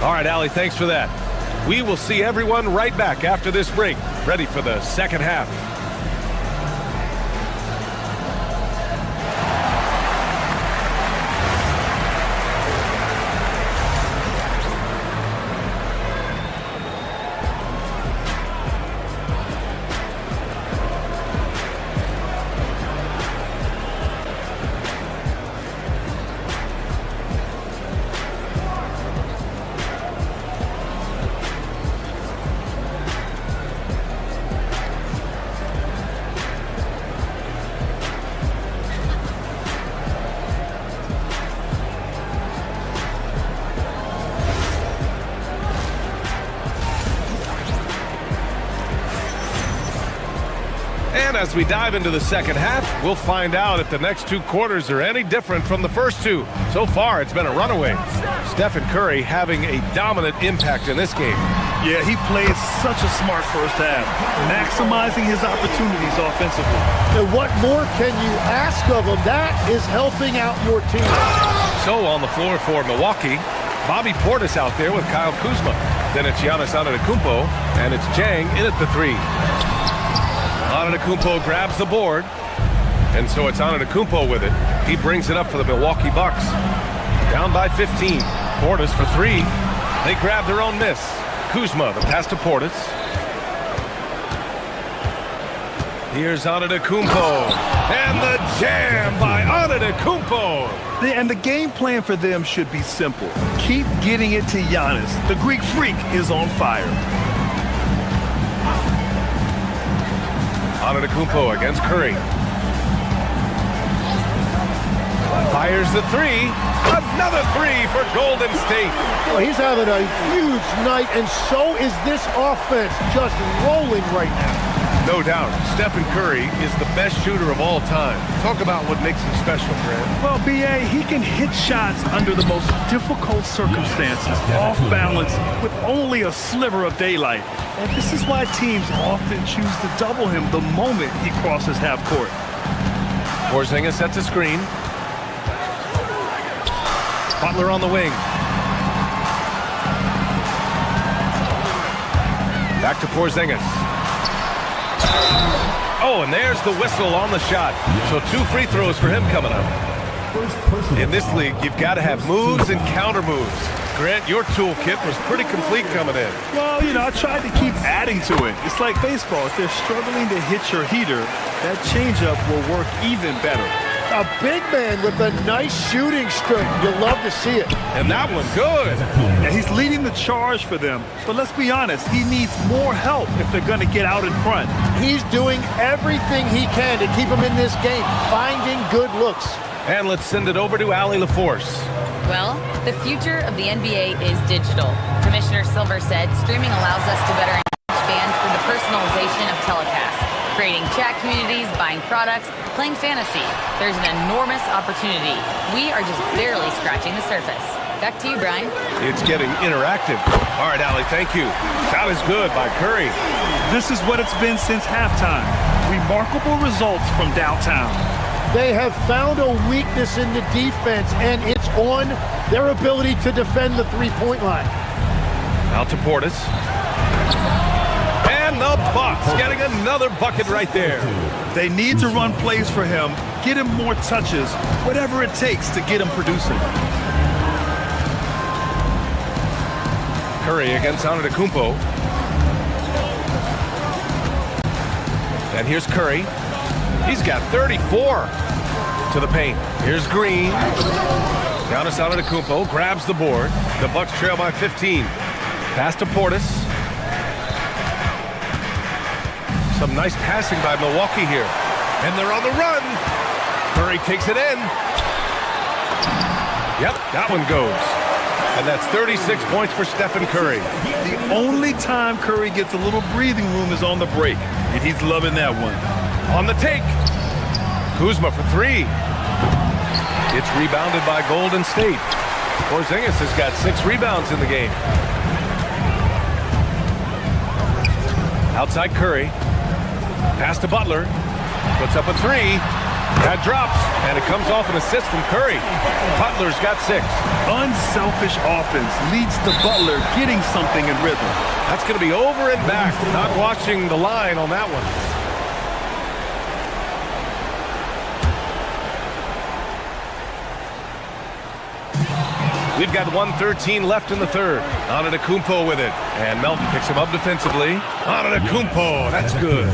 All right, Allie, thanks for that. We will see everyone right back after this break, ready for the second half. And as we dive into the second half, we'll find out if the next 2 quarters are any different from the first 2. So far, it's been a runaway. Stephen Curry having a dominant impact in this game. Yeah, he played such a smart first half, maximizing his opportunities offensively. And what more can you ask of him? That is helping out your team. So on the floor for Milwaukee, Bobby Portis out there with Kyle Kuzma. Then it's Giannis Antetokounmpo, and it's Jang in at the 3. Antetokounmpo grabs the board, and so it's Antetokounmpo with it. He brings it up for the Milwaukee Bucks. Down by 15. Portis for 3. They grab their own miss. Kuzma, the pass to Portis. Here's Antetokounmpo, and the jam by Antetokounmpo. And the game plan for them should be simple. Keep getting it to Giannis. The Greek Freak is on fire. Antetokounmpo against Curry. Fires the 3. Another 3 for Golden State. Well, he's having a huge night, and so is this offense, just rolling right now. No doubt, Stephen Curry is the best shooter of all time. Talk about what makes him special, Grant. Well, B.A., he can hit shots under the most difficult circumstances, off balance, with only a sliver of daylight. And this is why teams often choose to double him the moment he crosses half court. Porzingis sets a screen. Butler on the wing. Back to Porzingis. Oh, and there's the whistle on the shot. So 2 free throws for him coming up. In this league, you've got to have moves and counter moves. Grant, your toolkit was pretty complete coming in. Well, you know, I tried to keep adding to it. It's like baseball. If they're struggling to hit your heater, that changeup will work even better. A big man with a nice shooting stroke. You'll love to see it. And that one good. Yeah, he's leading the charge for them. But let's be honest, he needs more help if they're going to get out in front. He's doing everything he can to keep them in this game, finding good looks. And let's send it over to Allie LaForce. Well, the future of the NBA is digital. Commissioner Silver said streaming allows us to better engage fans through the personalization of telecasts, creating chat communities, buying products, playing fantasy. There's an enormous opportunity. We are just barely scratching the surface. Back to you, Brian. It's getting interactive. All right, Allie, thank you. Shot is good by Curry. This is what it's been since halftime. Remarkable results from downtown. They have found a weakness in the defense, and it's on their ability to defend the three-point line. Out to Portis. And the Bucks getting another bucket right there. They need to run plays for him, get him more touches, whatever it takes to get him producing. Curry against Antetokounmpo. And here's Curry. He's got 34 to the paint. Here's Green. Giannis Antetokounmpo grabs the board. The Bucks trail by 15. Pass to Portis. Some nice passing by Milwaukee here. And they're on the run. Curry takes it in. Yep, that one goes. And that's 36 points for Stephen Curry. The only time Curry gets a little breathing room is on the break, and he's loving that one. On the take. Kuzma for 3. It's rebounded by Golden State. Porzingis has got 6 rebounds in the game. Outside Curry. Pass to Butler. Puts up a 3. That drops, and it comes off an assist from Curry. Butler's got 6. Unselfish offense leads to Butler getting something in rhythm. That's going to be over and back. Not watching the line on that one. We've got 1:13 left in the third. Antetokounmpo with it. And Melton picks him up defensively. Antetokounmpo, that's good.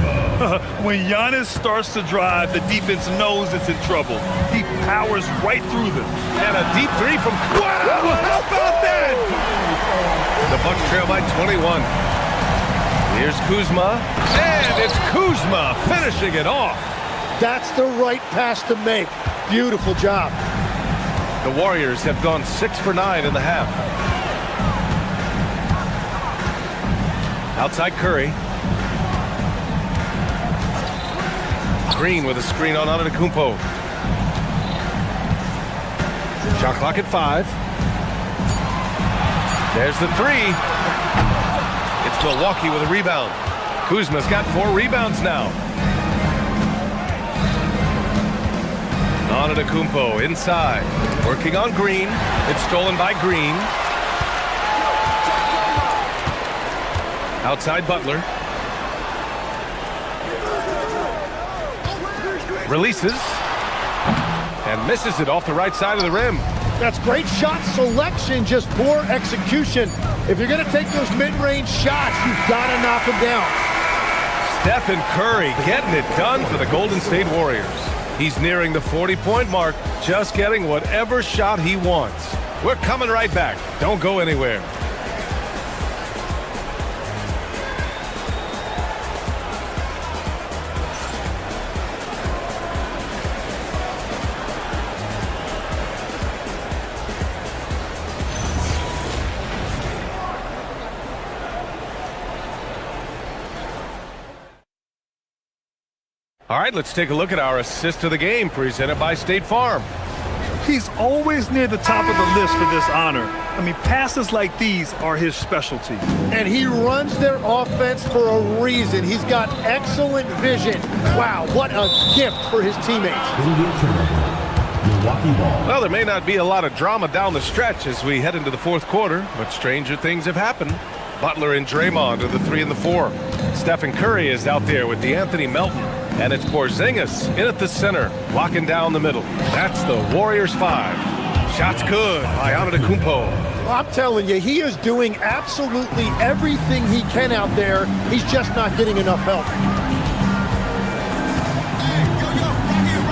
When Giannis starts to drive, the defense knows it's in trouble. He powers right through them. And a deep 3 from... Wow, how about that? The Bucks trail by 21. Here's Kuzma. And it's Kuzma finishing it off. That's the right pass to make. Beautiful job. The Warriors have gone 6 for 9 in the half. Outside Curry. Green with a screen on Antetokounmpo. Shot clock at 5. There's the 3. It's Milwaukee with a rebound. Kuzma's got 4 rebounds now. Antetokounmpo inside, working on Green. It's stolen by Green. Outside Butler. Releases. And misses it off the right side of the rim. That's great shot selection, just poor execution. If you're going to take those mid-range shots, you've got to knock them down. Stephen Curry getting it done for the Golden State Warriors. He's nearing the 40-point mark, just getting whatever shot he wants. We're coming right back. Don't go anywhere. All right, let's take a look at our assist of the game presented by State Farm. He's always near the top of the list for this honor. I mean, passes like these are his specialty. And he runs their offense for a reason. He's got excellent vision. Wow, what a gift for his teammates. Milwaukee ball. Well, there may not be a lot of drama down the stretch as we head into the fourth quarter, but stranger things have happened. Butler and Draymond are the 3 and the 4. Stephen Curry is out there with DeAnthony Melton. And it's Porzingis in at the center, locking down the middle. That's the Warriors 5. Shots good by Antetokounmpo. Well, I'm telling you, he is doing absolutely everything he can out there. He's just not getting enough help.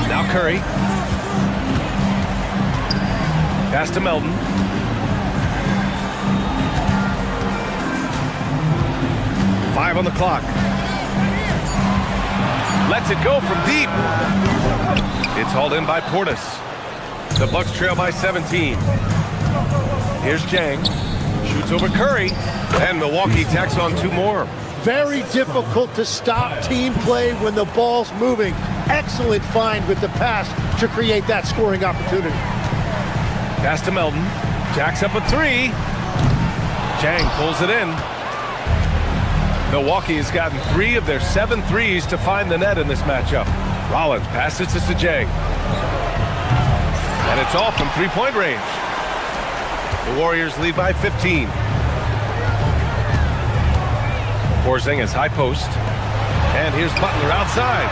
Now Curry. Pass to Melton. Five on the clock. Lets it go from deep. It's hauled in by Portis. The Bucks trail by 17. Here's Jang. Shoots over Curry. And Milwaukee tacks on 2 more. Very difficult to stop team play when the ball's moving. Excellent find with the pass to create that scoring opportunity. Pass to Melton. Jacks up a 3. Jang pulls it in. Milwaukee has gotten 3 of their 7 threes to find the net in this matchup. Rollins passes to Sajang. And it's off from 3-point range. The Warriors lead by 15. Porzingis high post. And here's Butler outside.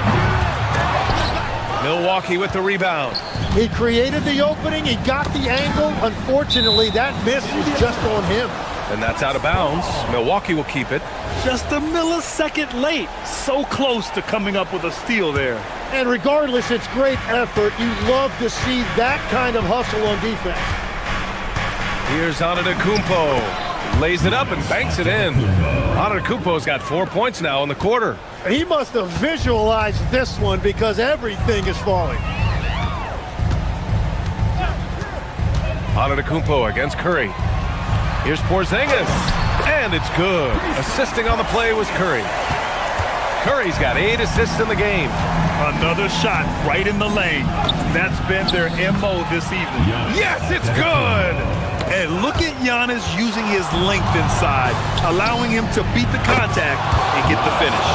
Milwaukee with the rebound. He created the opening. He got the angle. Unfortunately, that miss was just on him. And that's out of bounds. Milwaukee will keep it. Just a millisecond late. So close to coming up with a steal there. And regardless, it's great effort. You love to see that kind of hustle on defense. Here's Antetokounmpo. Lays it up and banks it in. Antetokounmpo's got 4 points now in the quarter. He must have visualized this one because everything is falling. Antetokounmpo against Curry. Here's Porzingis, and it's good. Assisting on the play was Curry. Curry's got 8 assists in the game. Another shot right in the lane. That's been their MO this evening. Yes, it's good! And look at Giannis using his length inside, allowing him to beat the contact and get the finish.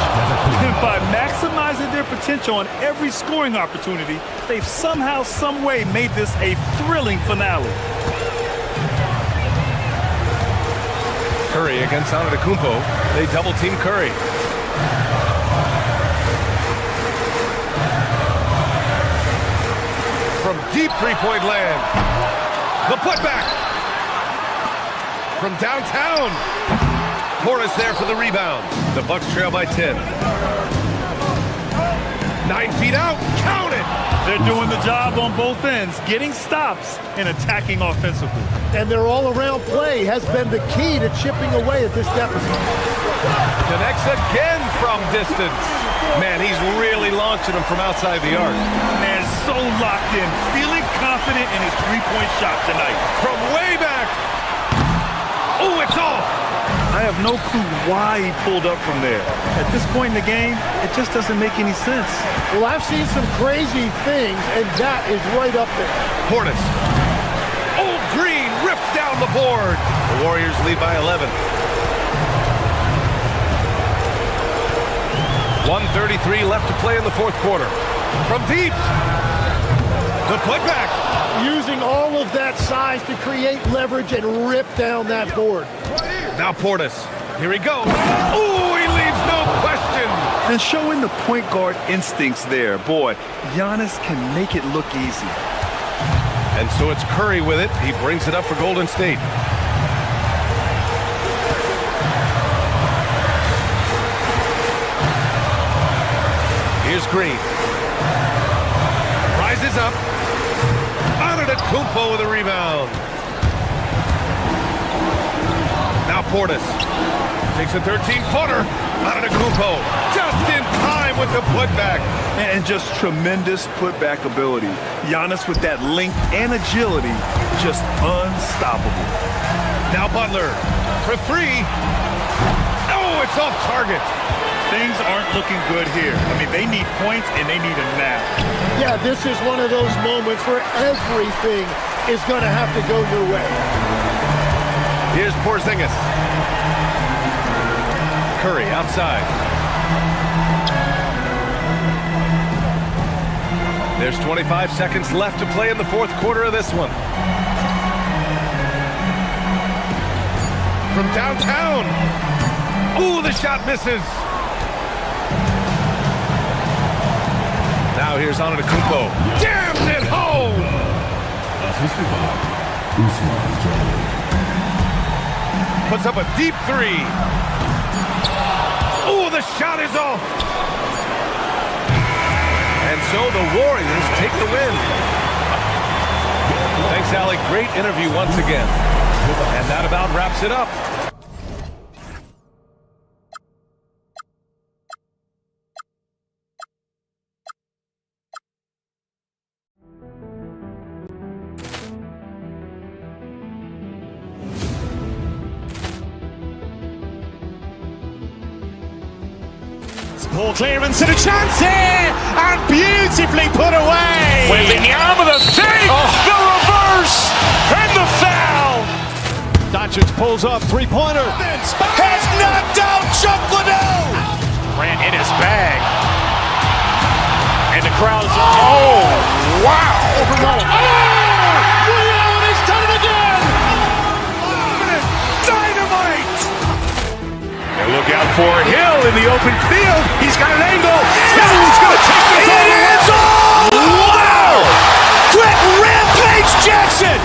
And by maximizing their potential on every scoring opportunity, they've somehow, some way made this a thrilling finale. Curry against Antetokounmpo. They double-team Curry. From deep 3-point land. The putback. From downtown. Portis there for the rebound. The Bucks trail by 10. 9 feet out. Count it. They're doing the job on both ends, getting stops and attacking offensively. And their all-around play has been the key to chipping away at this deficit. Connects again from distance. Man, he's really launching them from outside the arc. Man, so locked in, feeling confident in his 3-point shot tonight. From way back. Oh, it's off. I have no clue why he pulled up from there. At this point in the game, it just doesn't make any sense. Well, I've seen some crazy things, and that is right up there. Portis. Old Green rips down the board. The Warriors lead by 11. 1:33 left to play in the fourth quarter. From deep. The putback. Using all of that size to create leverage and rip down that board. Now Portis. Here he goes. Ooh, he leaves no question. And showing the point guard instincts there. Boy, Giannis can make it look easy. And so it's Curry with it. He brings it up for Golden State. Here's Green. Rises up. Antetokounmpo with a rebound. Now Portis takes a 13-footer. Antetokounmpo just in time with the putback. And just tremendous putback ability. Giannis with that length and agility, just unstoppable. Now Butler for three. Oh, it's off target. Things aren't looking good here. I mean, they need points, and they need them now. Yeah, this is one of those moments where everything is going to have to go your way. Here's Porzingis. Curry outside. There's 25 seconds left to play in the fourth quarter of this one. From downtown. Ooh, the shot misses. Now here's Antetokounmpo. Jams it home. Assisted by Usman Johnny. Puts up a deep three. Ooh, the shot is off. And so the Warriors take the win. Thanks, Allie. Great interview once again. And that about wraps it up. Ball clearance and a chance here, and beautifully put away. Wembanyama the fake, the reverse, and the foul. Doncic pulls up, three-pointer. Has knocked out Chuck Liddell. Ran in his bag. And the crowd is, oh, wow. He's done it again. Dynamite. And look out for Hill in the open field. He's got an angle. Hill's going to take this all the way. Wow! Quick Rampage Jackson.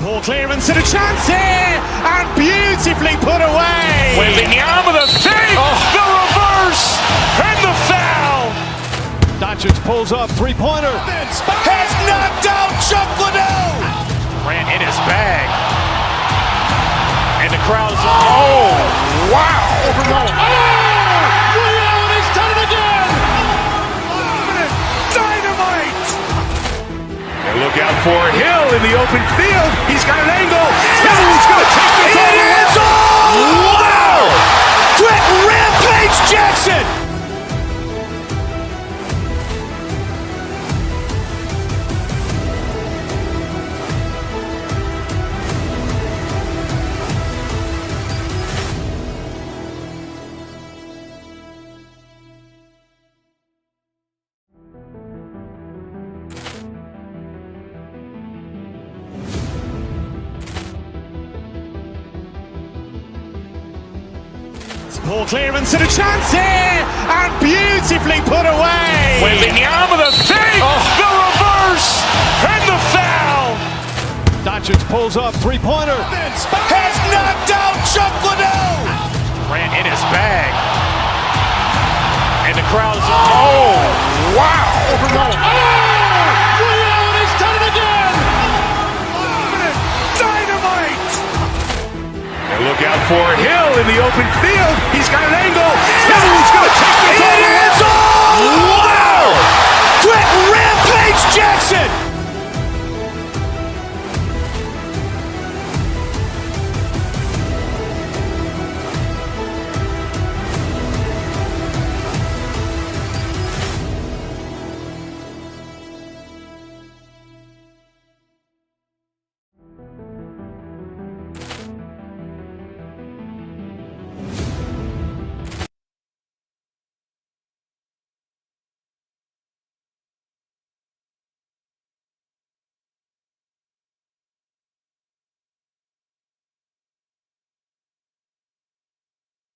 Ball clearance and a chance here, and beautifully put away. Wembanyama the fake, the reverse, and the foul. Doncic pulls up, three-pointer. Has knocked out Chuck Liddell. Ran in his bag. And the crowd is, oh, wow. He's done it again. Dynamite. And look out for Hill in the open field. He's got an angle. Hill's going to take this all the way. Wow! Quick Rampage Jackson. Ball clearance and a chance here, and beautifully put away. Wembanyama the fake, the reverse, and the foul. Doncic pulls up, three-pointer. Has knocked out Chuck Liddell. Ran in his bag. And the crowd is... Oh, wow. Overwhelmed. He's done it again! Dynamite! And look out for Hill in the open field. He's got an angle. Hill's going to take this all the way. Wow! Quick rampage Jackson!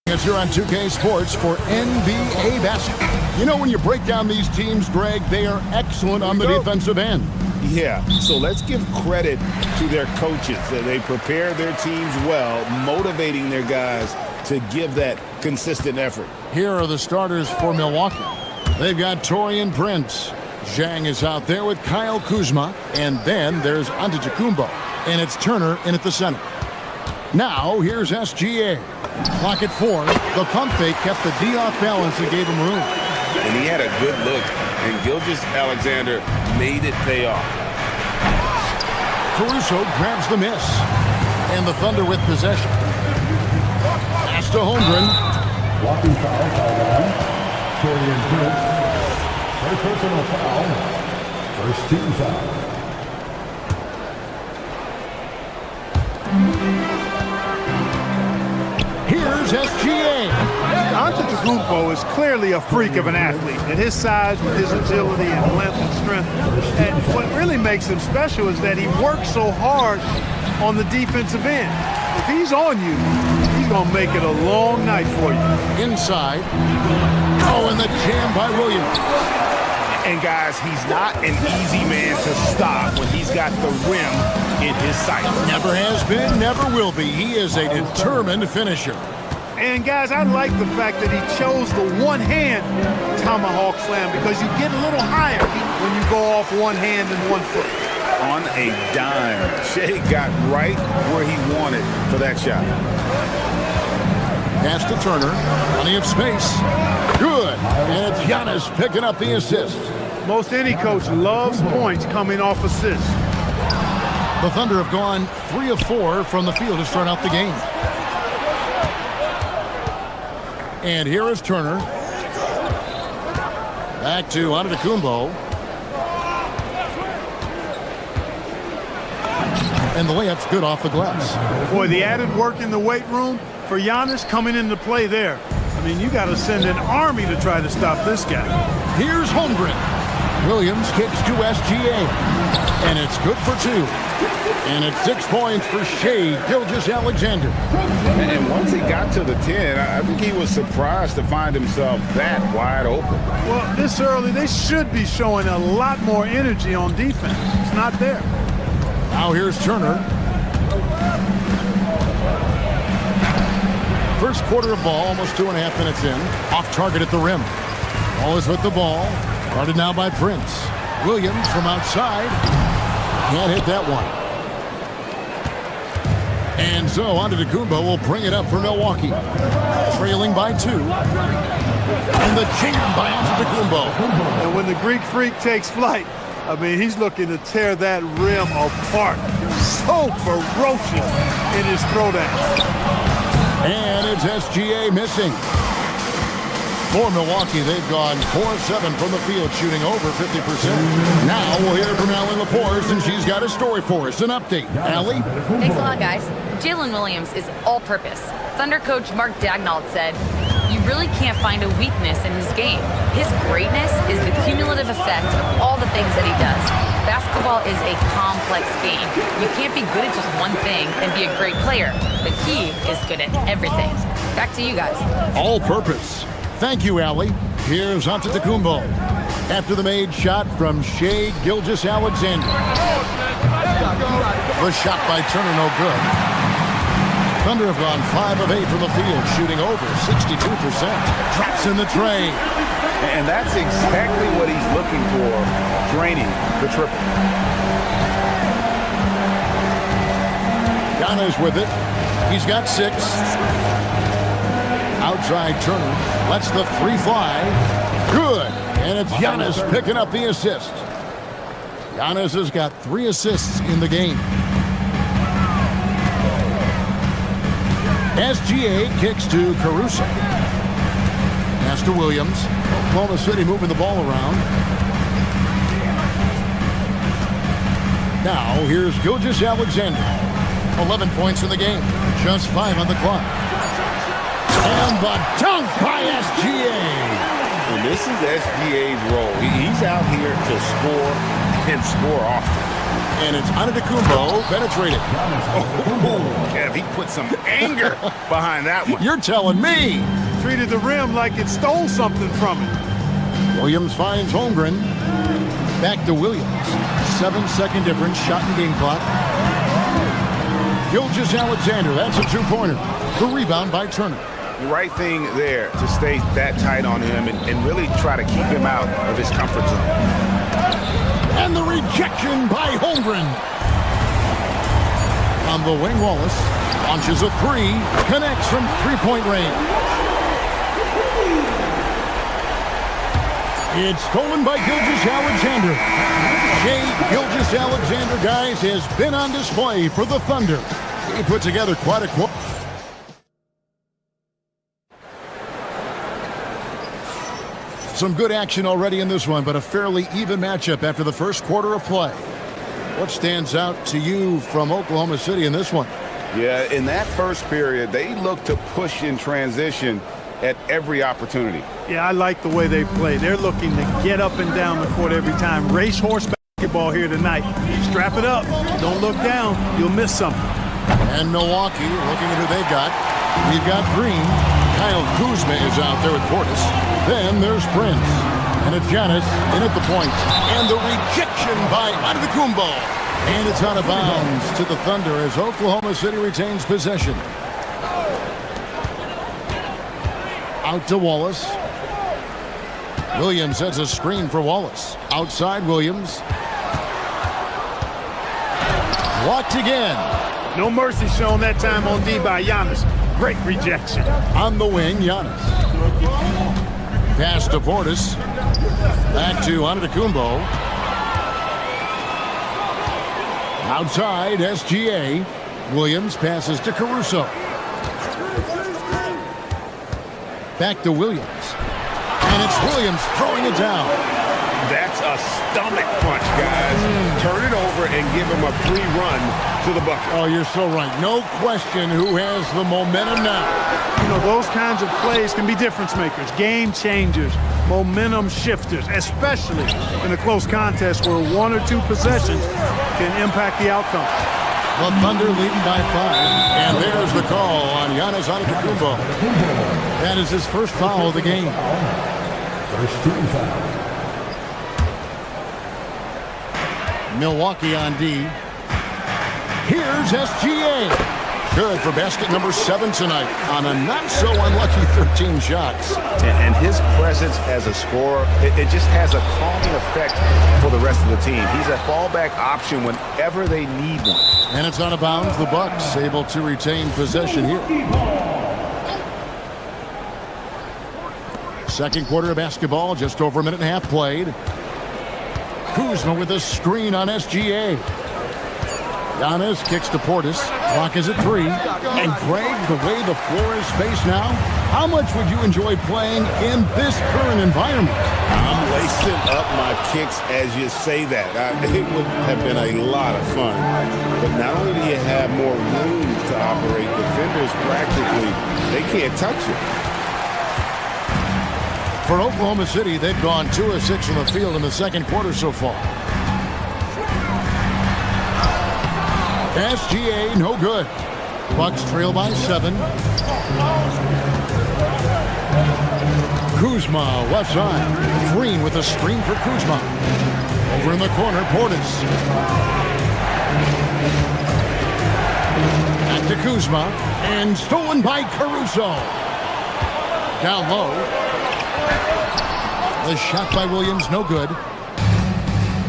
As you're on 2K Sports for NBA basketball. You know, when you break down these teams, Greg, they are excellent on the defensive end. Yeah, so let's give credit to their coaches. They prepare their teams well, motivating their guys to give that consistent effort. Here are the starters for Milwaukee. They've got Taurean Prince. Zhang is out there with Kyle Kuzma. And then there's Antetokounmpo. And it's Turner in at the center. Now, here's SGA. Clock at 4. The pump fake kept the D off balance and gave him room. And he had a good look, and Gilgeous-Alexander made it pay off. Caruso grabs the miss. And the Thunder with possession. Pass to Holmgren. Walking foul by line. Taurean Prince. First personal foul. First team foul. Here's SGA. Antetokounmpo is clearly a freak of an athlete. At his size, with his agility and length and strength. And what really makes him special is that he works so hard on the defensive end. If he's on you, he's going to make it a long night for you. Inside. Oh, and the jam by Williams. And guys, he's not an easy man to stop when he's got the rim in his sights. Never has been, never will be. He is a determined finisher. And guys, I like the fact that he chose the one-hand tomahawk slam because you get a little higher when you go off one hand and 1 foot. On a dime, Shea got right where he wanted for that shot. Pass to Turner. Plenty of space. Good. And it's Giannis picking up the assist. Most any coach loves points coming off assists. The Thunder have gone 3 of 4 from the field to start out the game. And here is Turner. Back to Antetokounmpo. And the layup's good off the glass. Boy, the added work in the weight room for Giannis coming into play there. I mean, you got to send an army to try to stop this guy. Here's Holmgren. Williams kicks to SGA. And it's good for 2. And it's 6 points for Shea Gilgeous-Alexander. And once he got to the 10, I think he was surprised to find himself that wide open. Well, this early, they should be showing a lot more energy on defense. It's not there. Now here's Turner. First quarter of ball, almost 2.5 minutes in. Off target at the rim. Ball is with the ball. Guarded now by Prince. Williams from outside. Can't hit that one. And so Antetokounmpo will bring it up for Milwaukee. Trailing by 2. And the jam by Antetokounmpo. And when the Greek Freak takes flight, I mean, he's looking to tear that rim apart. So ferocious in his throwdown. And it's SGA missing. For Milwaukee, they've gone 4 of 7 from the field, shooting over 50%. Now we'll hear from Allie LaForce, and she's got a story for us. An update. Allie? Thanks a lot, guys. Jalen Williams is all-purpose. Thunder coach Mark Daigneault said, "You really can't find a weakness in his game. His greatness is the cumulative effect of all the things that he does. Basketball is a complex game. You can't be good at just one thing and be a great player, but he is good at everything." Back to you guys. All-purpose. Thank you, Allie. Here's Antetokounmpo. After the made shot from Shea Gilgeous-Alexander. The shot by Turner, no good. Thunder have gone 5 of 8 from the field, shooting over 62%. Traps in the tray. And that's exactly what he's looking for, draining the triple. Giannis with it. He's got 6. Outside Turner lets the 3 fly. Good. And it's Giannis picking up the assist. Giannis has got 3 assists in the game. SGA kicks to Caruso. Pass to Williams. Oklahoma City moving the ball around. Now here's Gilgeous-Alexander. 11 points in the game. Just 5 on the clock. And the dunk by SGA. And this is SGA's role. He's out here to score and score often. And it's Antetokounmpo penetrated. Oh, Kev, he put some anger behind that one. You're telling me. Treated the rim like it stole something from it. Williams finds Holmgren. Back to Williams. 7-second difference. Shot and game clock. Gilgeous-Alexander. That's a 2-pointer. The rebound by Turner. The right thing there to stay that tight on him and really try to keep him out of his comfort zone. And the rejection by Holmgren. On the wing, Wallace launches a 3, connects from 3-point range. It's stolen by Gilgeous-Alexander. Shai Gilgeous-Alexander, guys, has been on display for the Thunder. He put together quite a quote. Some good action already in this one, but a fairly even matchup after the first quarter of play. What stands out to you from Oklahoma City in this one? Yeah, in that first period, they looked to push in transition at every opportunity. Yeah, I like the way they play. They're looking to get up and down the court every time. Racehorse basketball here tonight. Strap it up. Don't look down. You'll miss something. And Milwaukee, looking at who they've got. We've got Green. Kyle Kuzma is out there with Portis. Then there's Prince. And it's Giannis in at the point. And the rejection by Antetokounmpo. And it's out of bounds to the Thunder as Oklahoma City retains possession. Out to Wallace. Williams sets a screen for Wallace. Outside Williams. Blocked again. No mercy shown that time on D by Giannis. Great rejection. On the wing, Giannis. Pass to Portis. Back to Antetokounmpo. Outside, SGA. Williams passes to Caruso. Back to Williams. And it's Williams throwing it down. That's a stomach punch, guys. Turn it over and give him a free run to the bucket. Oh, you're so right. No question who has the momentum now. You know, those kinds of plays can be difference makers, game changers, momentum shifters, especially in a close contest where 1 or 2 possessions can impact the outcome. The Thunder leading by 5. And there's the call on Giannis Antetokounmpo. That is his first foul of the game. First team foul. Milwaukee on D. Here's SGA. Good for basket number 7 tonight on a not-so-unlucky 13 shots. And his presence as a scorer, it just has a calming effect for the rest of the team. He's a fallback option whenever they need one. And it's out of bounds. The Bucks able to retain possession here. Second quarter of basketball, just over a minute and a half played. Kuzma with a screen on SGA. Giannis kicks to Portis. Clock is at 3. And Greg, the way the floor is spaced now, how much would you enjoy playing in this current environment? I'm lacing up my kicks as you say that. It would have been a lot of fun. But not only do you have more room to operate, defenders practically, they can't touch it. For Oklahoma City, they've gone 2 of 6 from the field in the second quarter so far. SGA, no good. Bucks trail by 7. Kuzma, left side. Green with a screen for Kuzma. Over in the corner, Portis. Back to Kuzma, and stolen by Caruso. Down low. The shot by Williams, no good.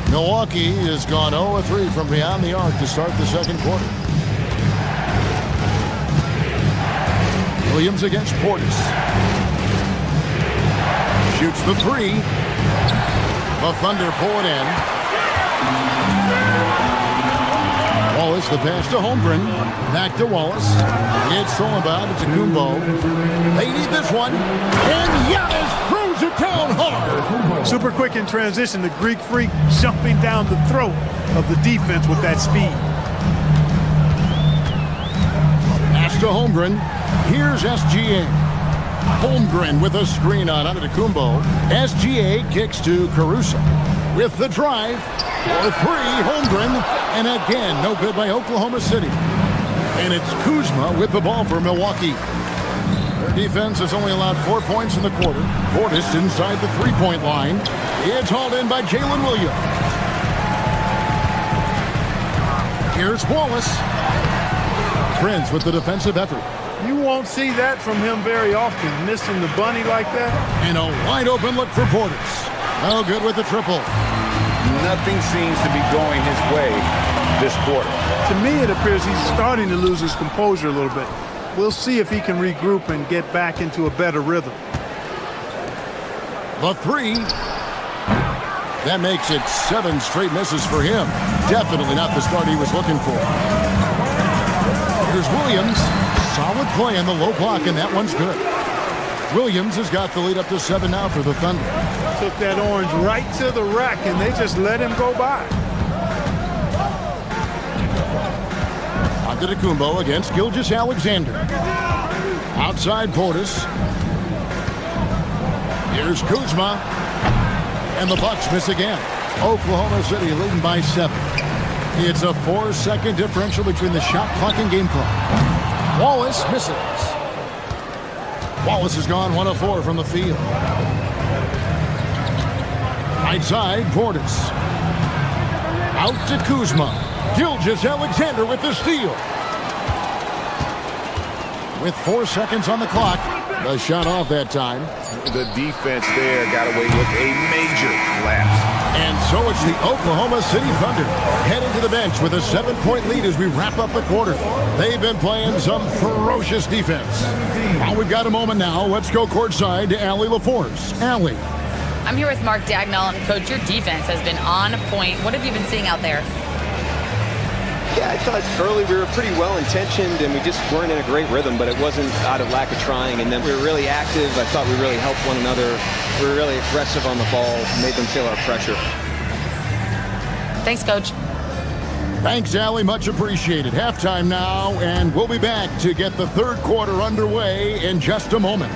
Milwaukee has gone 0-3 from beyond the arc to start the second quarter. Williams against Portis. Shoots the three. The Thunder pull it in. Wallace, the pass to Holmgren. Back to Wallace. It's stolen by Antetokounmpo. They need this one. And Giannis throws it down hard. Super quick in transition. The Greek freak jumping down the throat of the defense with that speed. Pass to Holmgren. Here's SGA. Holmgren with a screen on Antetokounmpo. SGA kicks to Caruso. With the drive. For three, Holmgren. And again, no good by Oklahoma City. And it's Kuzma with the ball for Milwaukee. Their defense has only allowed 4 points in the quarter. Portis inside the three-point line. It's hauled in by Jalen Williams. Here's Wallace. Prince with the defensive effort. You won't see that from him very often, missing the bunny like that. And a wide-open look for Portis. No good with the triple. Nothing seems to be going his way this quarter. To me, it appears he's starting to lose his composure a little bit. We'll see if he can regroup and get back into a better rhythm. The three. That makes it 7 straight misses for him. Definitely not the start he was looking for. Here's Williams. Solid play in the low block, and that one's good. Williams has got the lead up to 7 now for the Thunder. Took that orange right to the rack, and they just let him go by. Antetokounmpo against Gilgeous-Alexander. Outside Portis. Here's Kuzma. And the Bucks miss again. Oklahoma City leading by 7. It's a 4-second differential between the shot clock and game clock. Wallace misses. Wallace has gone 1 of 4 from the field. Right side, Portis. Out to Kuzma. Gilgeous-Alexander with the steal. With 4 seconds on the clock. The shot off that time. The defense there got away with a major lapse. And so it's the Oklahoma City Thunder heading to the bench with a 7-point lead as we wrap up the quarter. They've been playing some ferocious defense. Well, we've got a moment now. Let's go courtside to Allie LaForce. Allie. I'm here with Mark Dagnall, and Coach, your defense has been on point. What have you been seeing out there? Yeah, I thought early we were pretty well-intentioned, and we just weren't in a great rhythm, but it wasn't out of lack of trying. And then we were really active. I thought we really helped one another. We were really aggressive on the ball, made them feel our pressure. Thanks, Coach. Thanks, Allie. Much appreciated. Halftime now, and we'll be back to get the third quarter underway in just a moment.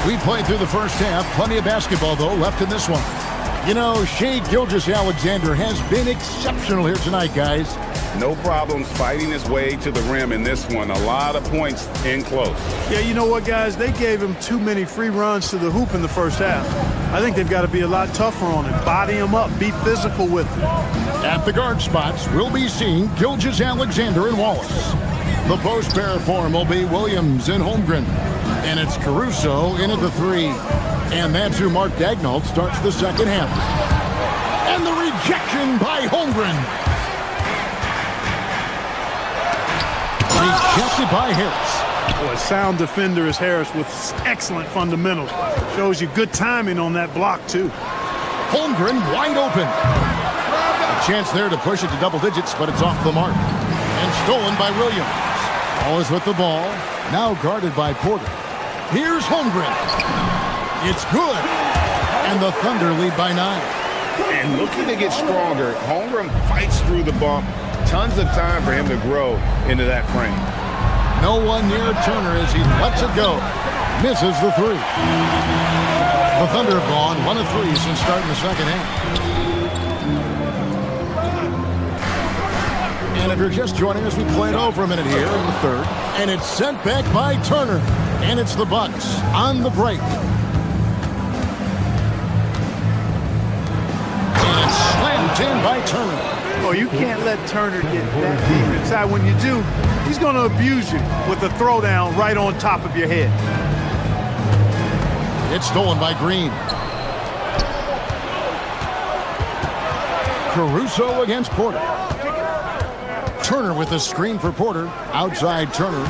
We played through the first half. Plenty of basketball, though, left in this one. You know, Shai Gilgeous-Alexander has been exceptional here tonight, guys. No problems fighting his way to the rim in this one. A lot of points in close. Yeah, you know what, guys? They gave him too many free runs to the hoop in the first half. I think they've got to be a lot tougher on him. Body him up. Be physical with him. At the guard spots, we'll be seeing Gilgeous-Alexander and Wallace. The post pair form will be Williams and Holmgren. And it's Caruso in at the 3. And that's who Mark Dagnall starts the second half. And the rejection by Holmgren. Rejected by Harris. Boy, sound defender is Harris with excellent fundamentals. Shows you good timing on that block, too. Holmgren wide open. A chance there to push it to double digits, but it's off the mark. And stolen by Williams. Always with the ball. Now guarded by Porter. Here's Holmgren. It's good. And the Thunder lead by 9. And looking to get stronger, Holmgren fights through the bump. Tons of time for him to grow into that frame. No one near Turner as he lets it go. Misses the 3. The Thunder have gone 1 of 3 since starting the second half. And if you're just joining us, we played over a minute here in the third. And it's sent back by Turner. And it's the Bucks on the break. And it's slammed in by Turner. Oh, you can't let Turner get that deep inside. When you do, he's going to abuse you with a throwdown right on top of your head. It's stolen by Green. Caruso against Porter. Turner with the screen for Porter. Outside Turner.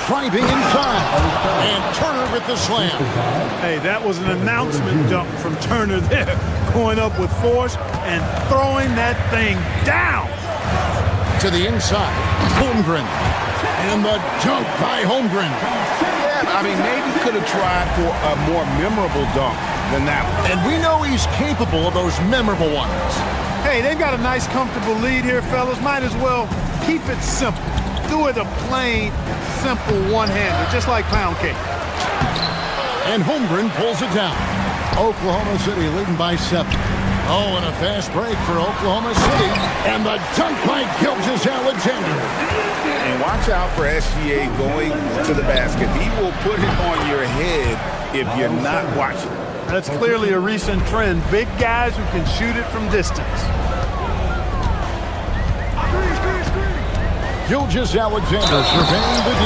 Driving inside. And Turner with the slam. Hey, that was an announcement dunk from Turner there. Going up with force and throwing that thing down. To the inside. Holmgren. And the dunk by Holmgren. Yeah, I mean, maybe could have tried for a more memorable dunk than that one. And we know he's capable of those memorable ones. Hey, they've got a nice, comfortable lead here, fellas. Might as well keep it simple. Do it a plain, simple one-hander, just like pound cake. And Holmgren pulls it down. Oklahoma City leading by 7. Oh, and a fast break for Oklahoma City. And the dunk by Gilgeous-Alexander. And watch out for SGA going to the basket. He will put it on your head if you're not watching. That's clearly a recent trend. Big guys who can shoot it from distance. Gilgeous-Alexander surveying the D.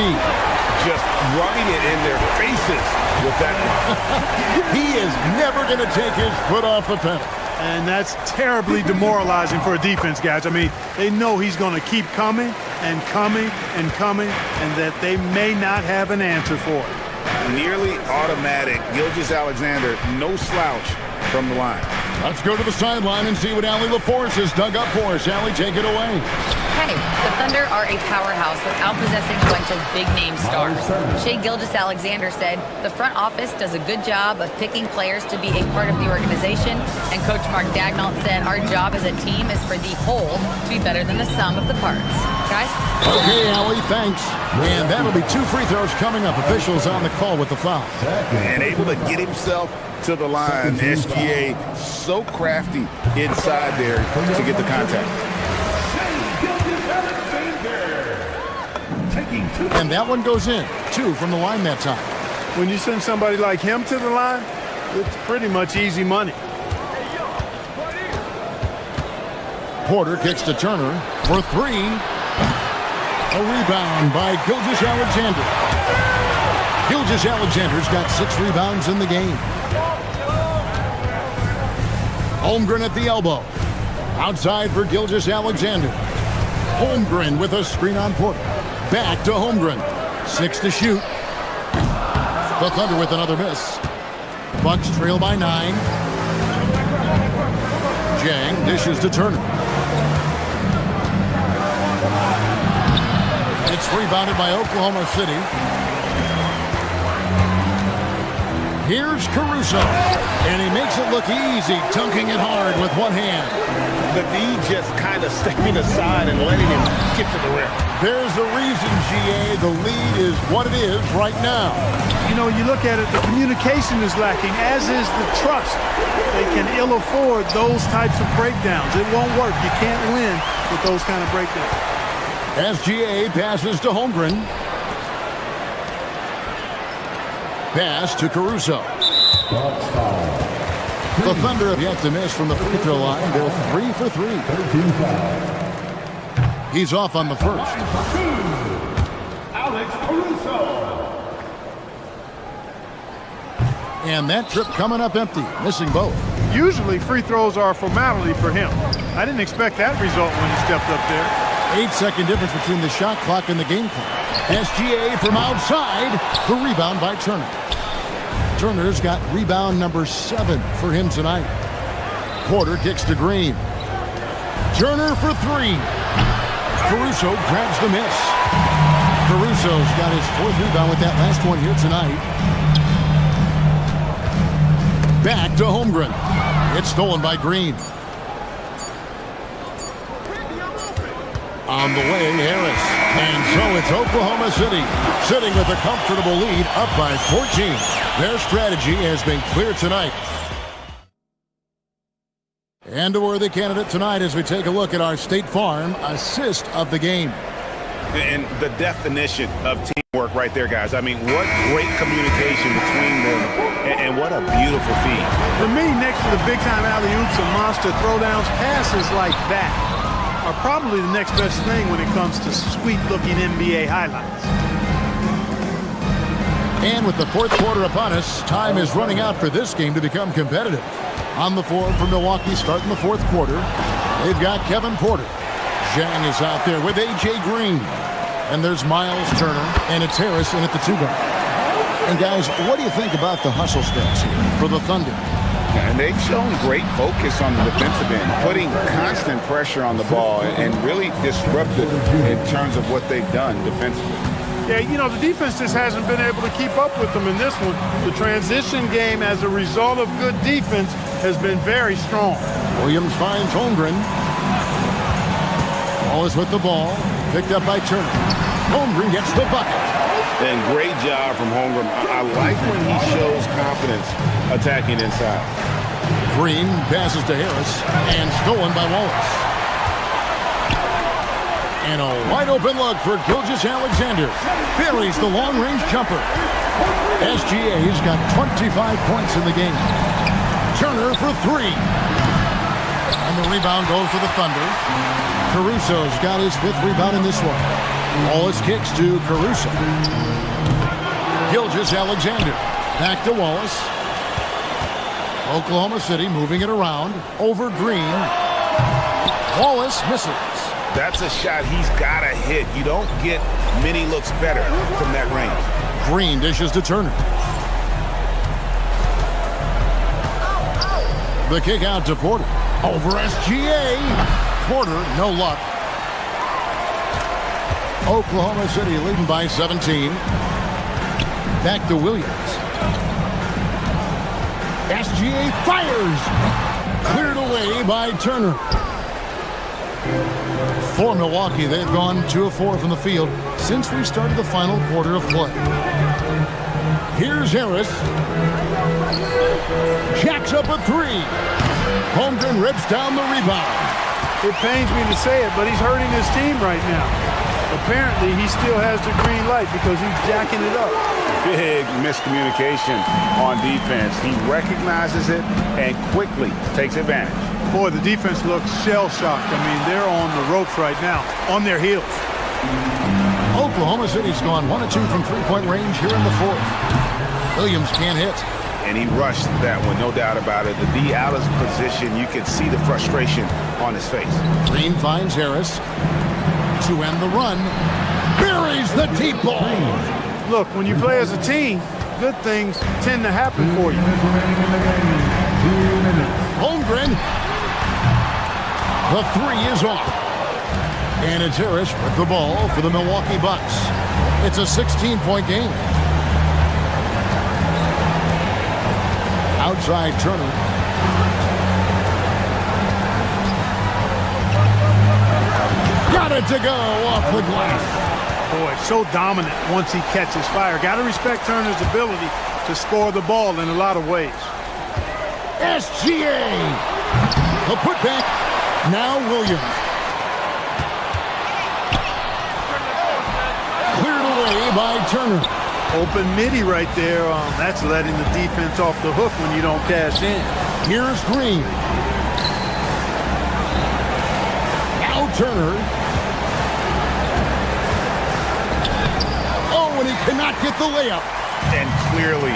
Just rubbing it in their faces with that one. He is never going to take his foot off the pedal. And that's terribly demoralizing for a defense, guys. I mean, they know he's going to keep coming and coming and coming, and that they may not have an answer for it. Nearly automatic. Gilgeous-Alexander, no slouch from the line. Let's go to the sideline and see what Allie LaForce has dug up for us. Allie, take it away. Hey, the Thunder are a powerhouse without possessing a bunch of big-name stars. Shai Gilgeous-Alexander said, the front office does a good job of picking players to be a part of the organization, and Coach Mark Daigneault said, our job as a team is for the whole to be better than the sum of the parts. Guys? Okay, Allie, thanks. And that'll be 2 free throws coming up. Officials on the call with the foul. And able to get himself to the line. SGA so crafty inside there to get the contact. And that one goes in. 2 from the line that time. When you send somebody like him to the line, it's pretty much easy money. Porter kicks to Turner for 3. A rebound by Gilgeous-Alexander. Gilgeous-Alexander's got 6 rebounds in the game. Holmgren at the elbow. Outside for Gilgeous-Alexander. Holmgren with a screen on Porter. Back to Holmgren. 6 to shoot. The Thunder with another miss. Bucks trail by 9. Jang dishes to Turner. It's rebounded by Oklahoma City. Here's Caruso. And he makes it look easy, dunking it hard with one hand. The D just kind of stepping aside and letting him get to the rim. There's the reason, GA. The lead is what it is right now. You know, you look at it, the communication is lacking, as is the trust. They can ill afford those types of breakdowns. It won't work. You can't win with those kind of breakdowns. SGA passes to Holmgren. Pass to Caruso. The Thunder have yet to miss from the free throw line. They're 3 for 3. He's off on the first. Alex Caruso. And that trip coming up empty, missing both. Usually free throws are a formality for him. I didn't expect that result when he stepped up there. 8-second difference between the shot clock and the game clock. SGA from outside. The rebound by Turner. Turner's got rebound number 7 for him tonight. Porter kicks to Green. Turner for 3. Caruso grabs the miss. Caruso's got his 4th rebound with that last one here tonight. Back to Holmgren. It's stolen by Green. On the way, Harris. And so it's Oklahoma City sitting with a comfortable lead up by 14. Their strategy has been clear tonight. And a worthy candidate tonight as we take a look at our State Farm assist of the game. And the definition of teamwork right there, guys. I mean, what great communication between them, and what a beautiful feed. For me, next to the big-time alley-oops and monster throwdowns, passes like that are probably the next best thing when it comes to sweet-looking NBA highlights. And with the fourth quarter upon us, time is running out for this game to become competitive. On the floor for Milwaukee starting the fourth quarter, they've got Kevin Porter. Zhang is out there with A.J. Green. And there's Miles Turner, and it's Harris in at the 2-guard. And guys, what do you think about the hustle stats here for the Thunder? And they've shown great focus on the defensive end, putting constant pressure on the ball and really disruptive in terms of what they've done defensively. Yeah, you know, the defense just hasn't been able to keep up with them in this one. The transition game as a result of good defense has been very strong. Williams finds Holmgren. Wallace with the ball, picked up by Turner. Holmgren gets the bucket. And great job from Holmgren. I like when he shows confidence attacking inside. Green passes to Harris and stolen by Wallace. And a wide open look for Gilgeous-Alexander. Buries the long-range jumper. SGA's got 25 points in the game. Turner for 3. And the rebound goes to the Thunder. Caruso's got his 5th rebound in this one. Wallace kicks to Caruso. Gilgeous-Alexander. Back to Wallace. Oklahoma City moving it around. Over Green. Wallace misses. That's a shot he's got to hit. You don't get many looks better from that range. Green dishes to Turner. The kick out to Porter. Over SGA. Porter, no luck. Oklahoma City leading by 17. Back to Williams. SGA fires. Cleared away by Turner. For Milwaukee, they've gone 2 of 4 from the field since we started the final quarter of play. Here's Harris. Jacks up a 3. Holmgren rips down the rebound. It pains me to say it, but he's hurting his team right now. Apparently, he still has the green light because he's jacking it up. Big miscommunication on defense. He recognizes it and quickly takes advantage. Boy, the defense looks shell-shocked. I mean, they're on the ropes right now, on their heels. Oklahoma City's gone 1 of 2 from three-point range here in the fourth. Williams can't hit. And he rushed that one, no doubt about it. The D out of position, you can see the frustration on his face. Green finds Harris to end the run. Buries the deep ball. Look, when you play as a team, good things tend to happen for you. Holmgren. The 3 is off. And it's Harris with the ball for the Milwaukee Bucks. It's a 16-point game. Outside Turner. Got it to go off the glass. Boy, so dominant once he catches fire. Got to respect Turner's ability to score the ball in a lot of ways. SGA. The putback. Now Williams. Cleared away by Turner. Open midi right there. That's letting the defense off the hook when you don't cash in. Here's Green. Now Turner. Oh, and he cannot get the layup. And clearly,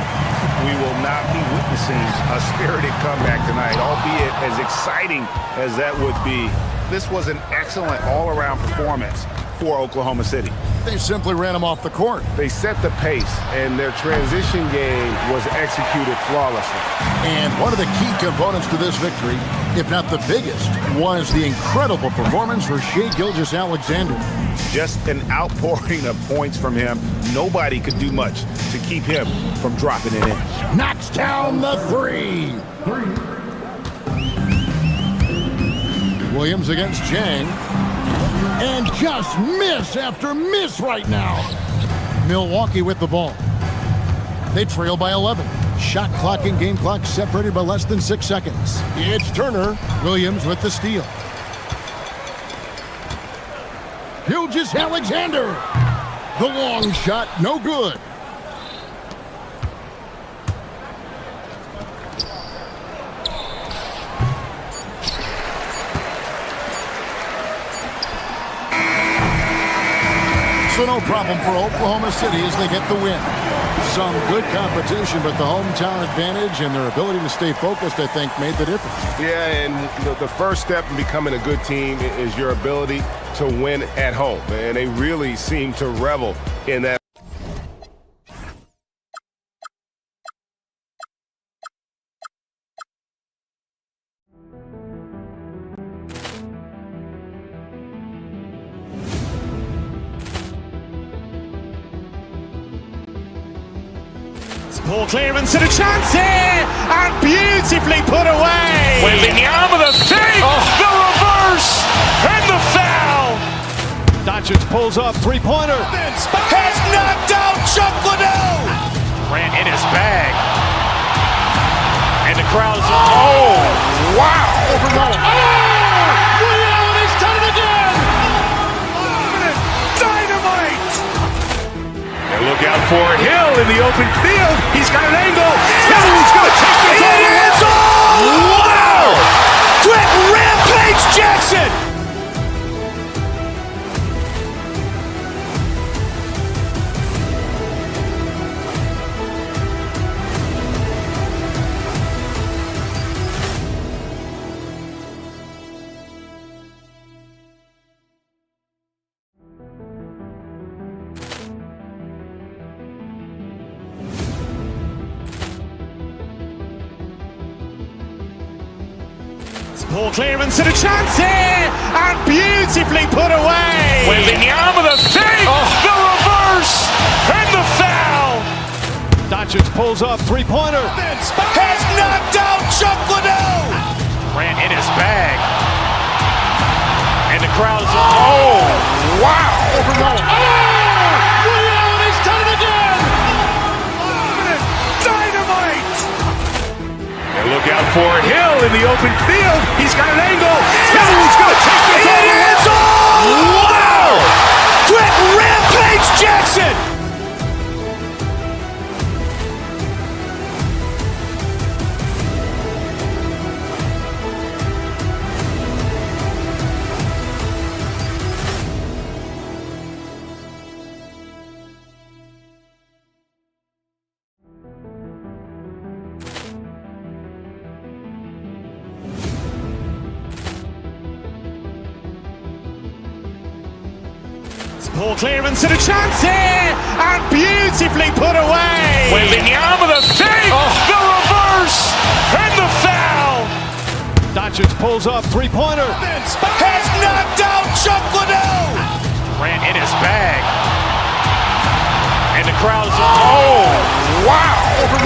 we will not be witnessing a spirited comeback tonight, albeit as exciting as that would be. This was an excellent all-around performance for Oklahoma City. They simply ran him off the court. They set the pace, and their transition game was executed flawlessly. And one of the key components to this victory, if not the biggest, was the incredible performance for Shai Gilgeous-Alexander. Just an outpouring of points from him. Nobody could do much to keep him from dropping it in. Knocks down the 3. Williams against Zhang. And just miss after miss right now. Milwaukee with the ball. They trail by 11. Shot clock and game clock separated by less than 6 seconds. It's Turner. Williams with the steal. Gilgeous-Alexander. The long shot, no good. So no problem for Oklahoma City as they get the win. Some good competition, but the hometown advantage and their ability to stay focused, I think, made the difference. Yeah, and the first step in becoming a good team is your ability to win at home. And they really seem to revel in that. Ball clearance and a chance here, and beautifully put away. Wembanyama the save, the reverse, and the foul. Doncic pulls up, three-pointer. Has knocked out Chuck Liddell. Grant in his bag. And the crowd's oh, wow. He's done it again. Dynamite. And look out for Hill in the open field. He's got an angle. Hill's going to take this all the way. Wow. Quick rampage Jackson. Ball clearance and a chance here, and beautifully put away. Wembanyama the save, the reverse, and the foul. Doncic pulls up, three-pointer. Has knocked out Chuck Liddell. Grant in his bag. And the crowd's oh, wow. He's done it again. Dynamite. And look out for Hill in the open field. He's got an angle. Hill's going to take this all the way. Wow. Quick rampage Jackson. Ball clearance and a chance here, and beautifully put away. Wembanyama the save, the reverse, and the foul. Doncic pulls up, three-pointer. Has knocked out Chuck Liddell. Grant in his bag. And the crowd's oh, wow. He's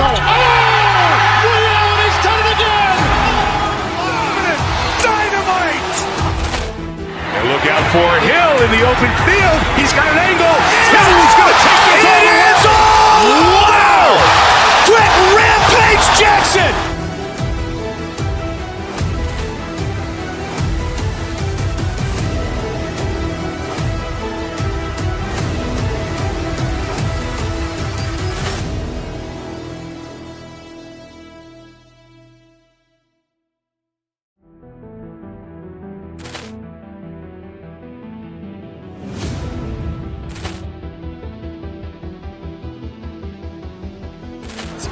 done it again. Dynamite. And look out for Hill in the open field. He's got an angle. Hill's going to take this all the way. Wow. Quick rampage Jackson.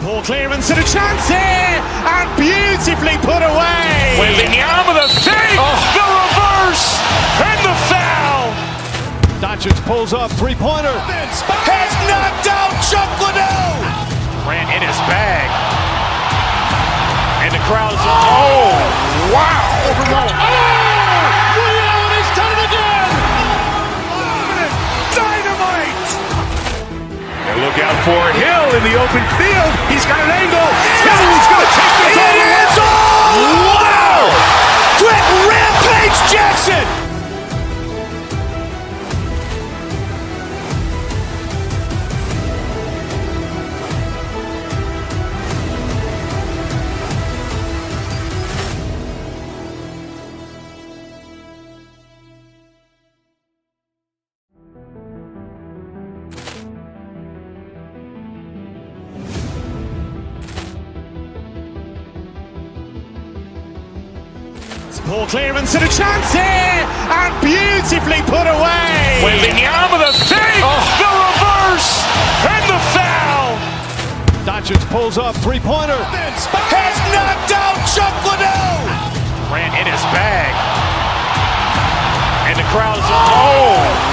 Ball clearance and a chance here, and beautifully put away. Wembanyama the save, the reverse, and the foul. Doncic pulls up, three-pointer. Has knocked out Chuck Liddell. Grant in his bag. And the crowd's oh, wow. He's done it again. Dynamite. And look out for Hill in the open field. He's got an angle. Hill's going to take this all the way. Wow. Quick rampage Jackson. Ball clearance and a chance here, and beautifully put away. Wembanyama the fake, the reverse, and the foul. Doncic pulls up, three-pointer. Has knocked out Chuck Liddell. Ran in his bag, and the crowd is oh.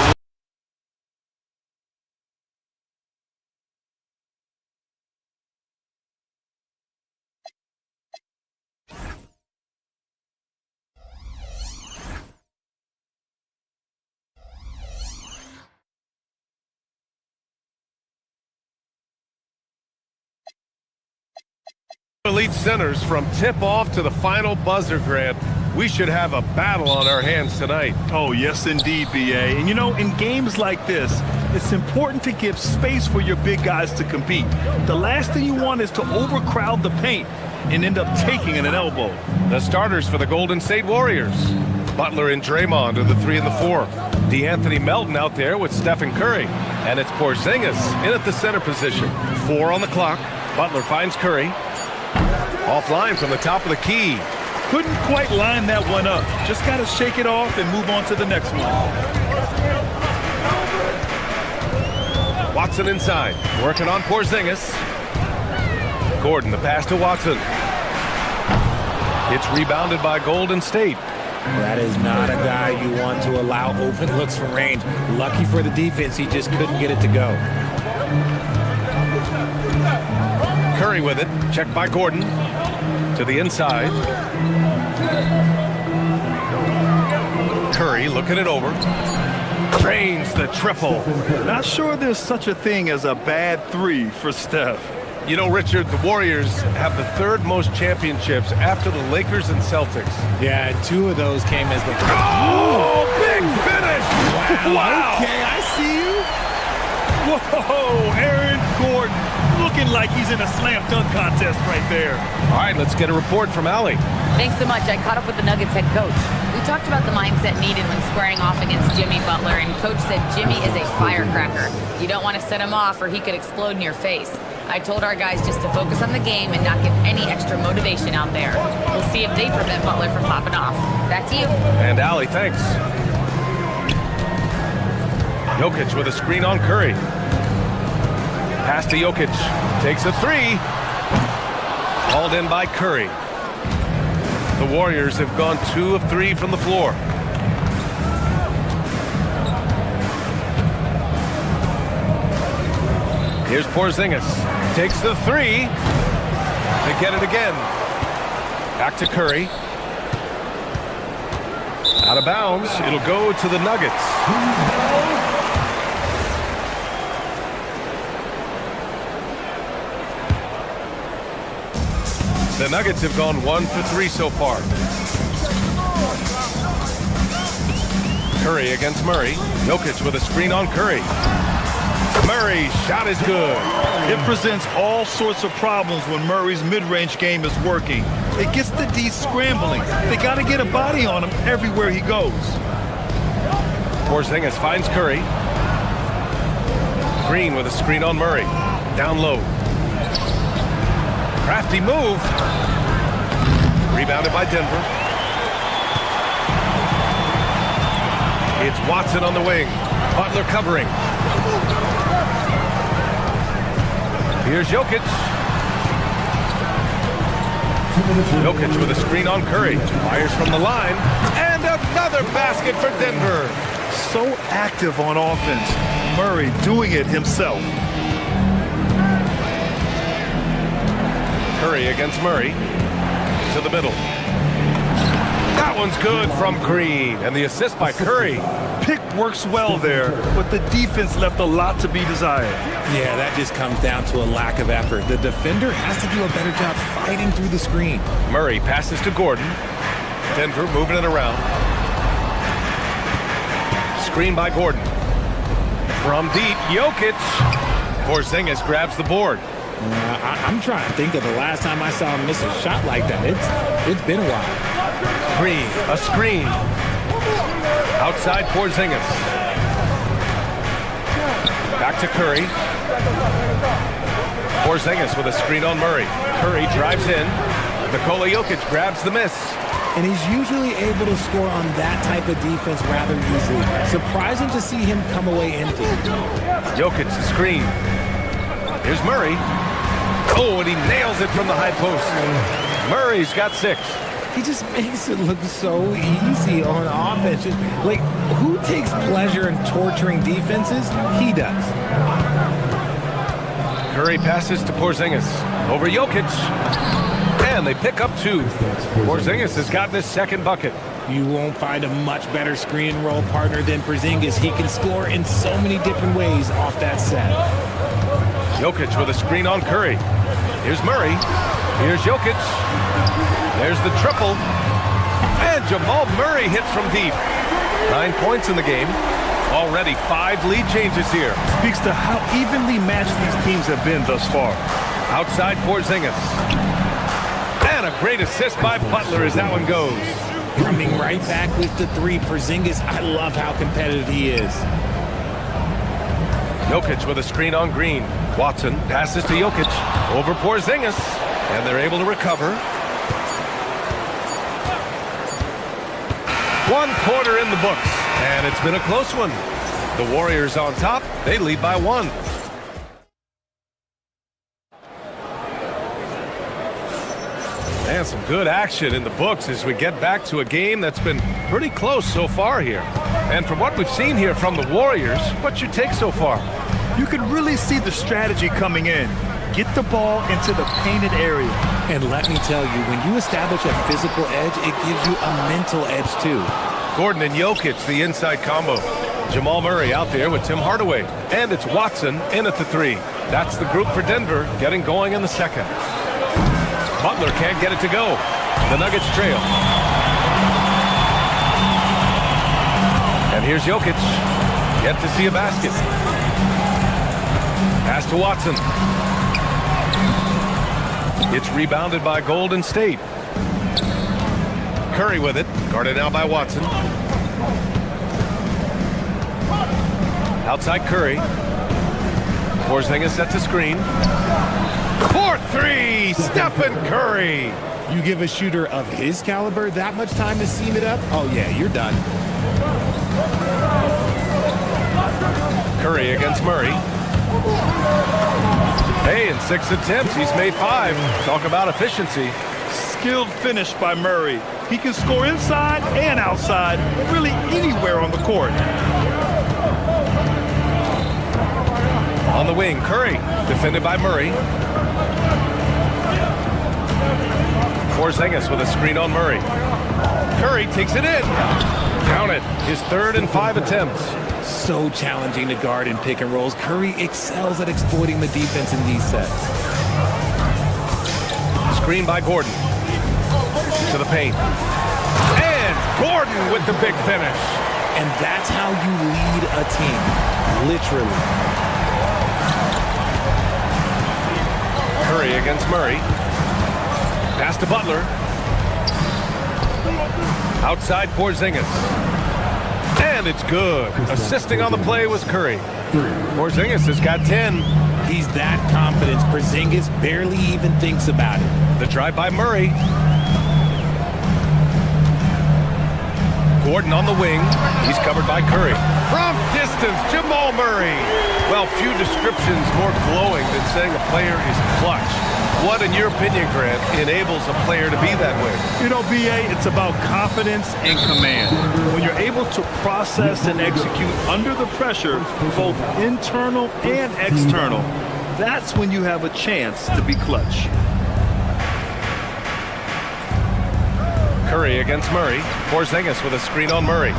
Elite centers from tip-off to the final buzzer, Grant. We should have a battle on our hands tonight. Oh, yes, indeed, BA. And, you know, in games like this, it's important to give space for your big guys to compete. The last thing you want is to overcrowd the paint and end up taking an elbow. The starters for the Golden State Warriors. Butler and Draymond are the 3 and the 4. DeAnthony Melton out there with Stephen Curry. And it's Porzingis in at the center position. 4 on the clock. Butler finds Curry. Offline from the top of the key. Couldn't quite line that one up. Just got to shake it off and move on to the next one. Watson inside, working on Porzingis. Gordon, the pass to Watson. It's rebounded by Golden State. That is not a guy you want to allow open looks from range. Lucky for the defense, he just couldn't get it to go. Curry with it, checked by Gordon. To the inside. Curry looking it over. Drains the triple. Not sure there's such a thing as a bad 3 for Steph. You know, Richard, the Warriors have the 3rd most championships after the Lakers and Celtics. Yeah, 2 of those came as the... Oh, big finish! Wow. Okay, I see you. Whoa, Aaron Gordon looking like he's in a slam dunk contest right there. All right, let's get a report from Allie. Thanks so much. I caught up with the Nuggets head coach. We talked about the mindset needed when squaring off against Jimmy Butler, and coach said Jimmy is a firecracker. You don't want to set him off or he could explode in your face. I told our guys just to focus on the game and not give any extra motivation out there. We'll see if they prevent Butler from popping off. Back to you. And Allie, thanks. Jokic with a screen on Curry. Pass to Jokic. Takes a 3. Hauled in by Curry. The Warriors have gone 2 of 3 from the floor. Here's Porzingis. Takes the 3. They get it again. Back to Curry. Out of bounds. It'll go to the Nuggets. The Nuggets have gone 1 for 3 so far. Curry against Murray. Jokic with a screen on Curry. Murray's shot is good. It presents all sorts of problems when Murray's mid-range game is working. It gets the D scrambling. They got to get a body on him everywhere he goes. Porzingis finds Curry. Green with a screen on Murray. Down low. Crafty move. Rebounded by Denver. It's Watson on the wing. Butler covering. Here's Jokic. Jokic with a screen on Curry. Fires from the line. And another basket for Denver. So active on offense. Murray doing it himself. Curry against Murray. To the middle. That one's good from Green. And the assist by Curry. Pick works well there, but the defense left a lot to be desired. Yeah, that just comes down to a lack of effort. The defender has to do a better job fighting through the screen. Murray passes to Gordon. Denver moving it around. Screen by Gordon. From deep, Jokic. Porzingis grabs the board. I'm trying to think of the last time I saw him miss a shot like that. It's been a while. Green, a screen. Outside Porzingis. Back to Curry. Porzingis with a screen on Murray. Curry drives in. Nikola Jokic grabs the miss. and he's usually able to score on that type of defense rather easily. Surprising to see him come away empty. Jokic the screen. Here's Murray. Oh, and he nails it from the high post. Murray's got 6. He just makes it look so easy on offense. Just, like, who takes pleasure in torturing defenses? He does. Curry passes to Porzingis. Over Jokic. And they pick up 2. Porzingis has gotten his second bucket. You won't find a much better screen and roll partner than Porzingis. He can score in so many different ways off that set. Jokic with a screen on Curry. Here's Murray. Here's Jokic. There's the triple. And Jamal Murray hits from deep. 9 points in the game. Already 5 lead changes here. Speaks to how evenly matched these teams have been thus far. Outside Porzingis. And a great assist by Butler as that one goes. Coming right back with the 3. Porzingis, I love how competitive he is. Jokic with a screen on Green. Watson passes to Jokic. Over Porzingis. And they're able to recover. 1 quarter in the books. And it's been a close one. The Warriors on top. They lead by 1. And some good action in the books as we get back to a game that's been pretty close so far here. And from what we've seen here from the Warriors, what's your take so far? You can really see the strategy coming in. Get the ball into the painted area. And let me tell you, when you establish a physical edge, it gives you a mental edge too. Gordon and Jokic, the inside combo. Jamal Murray out there with Tim Hardaway. And it's Watson in at the 3. That's the group for Denver getting going in the second. Butler can't get it to go. The Nuggets trail. And here's Jokic. Yet to see a basket. Pass to Watson. It's rebounded by Golden State. Curry with it. Guarded now by Watson. Outside Curry. Porzingis sets a screen. 4-3, Stephen Curry. You give a shooter of his caliber that much time to seam it up? Oh yeah, you're done. Curry against Murray. Hey, in 6 attempts, he's made 5. Talk about efficiency. Skilled finish by Murray. He can score inside and outside, really anywhere on the court. On the wing, Curry, defended by Murray. Porzingis with a screen on Murray. Curry takes it in. Count it. His 3rd and 5 attempts. So challenging to guard in pick and rolls. Curry excels at exploiting the defense in these sets. Screen by Gordon. To the paint. And Gordon with the big finish. And that's how you lead a team. Literally. Curry against Murray. Pass to Butler. Outside Porzingis. And it's good. Assisting on the play was Curry. Porzingis has got 10. He's that confident. Porzingis barely even thinks about it. The drive by Murray. Gordon on the wing. He's covered by Curry. From distance, Jamal Murray. Well, few descriptions more glowing than saying a player is clutch. What, in your opinion, Grant, enables a player to be that way? You know, B.A., it's about confidence and command. When you're able to process and execute under the pressure, both internal and external, that's when you have a chance to be clutch. Curry against Murray. Porzingis with a screen on Murray.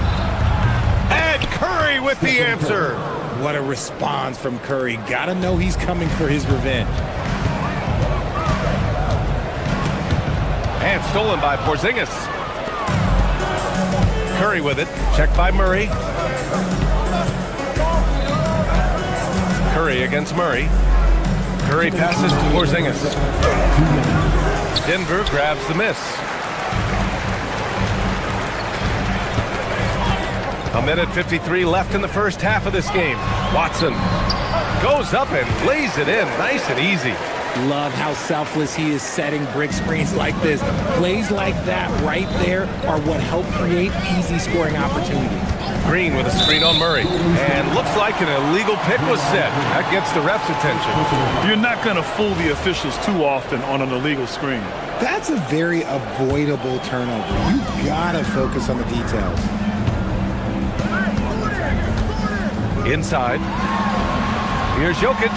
And Curry with the answer. What a response from Curry. Gotta know he's coming for his revenge. And stolen by Porzingis. Curry with it. Checked by Murray. Curry against Murray. Curry passes to Porzingis. Denver grabs the miss. A minute 53 left in the first half of this game. Watson goes up and lays it in. Nice and easy. Love how selfless he is setting brick screens like this. Plays like that right there are what help create easy scoring opportunities. Green with a screen on Murray. And looks like an illegal pick was set. That gets the ref's attention. You're not going to fool the officials too often on an illegal screen. That's a very avoidable turnover. You gotta focus on the details. Inside. Here's Jokic.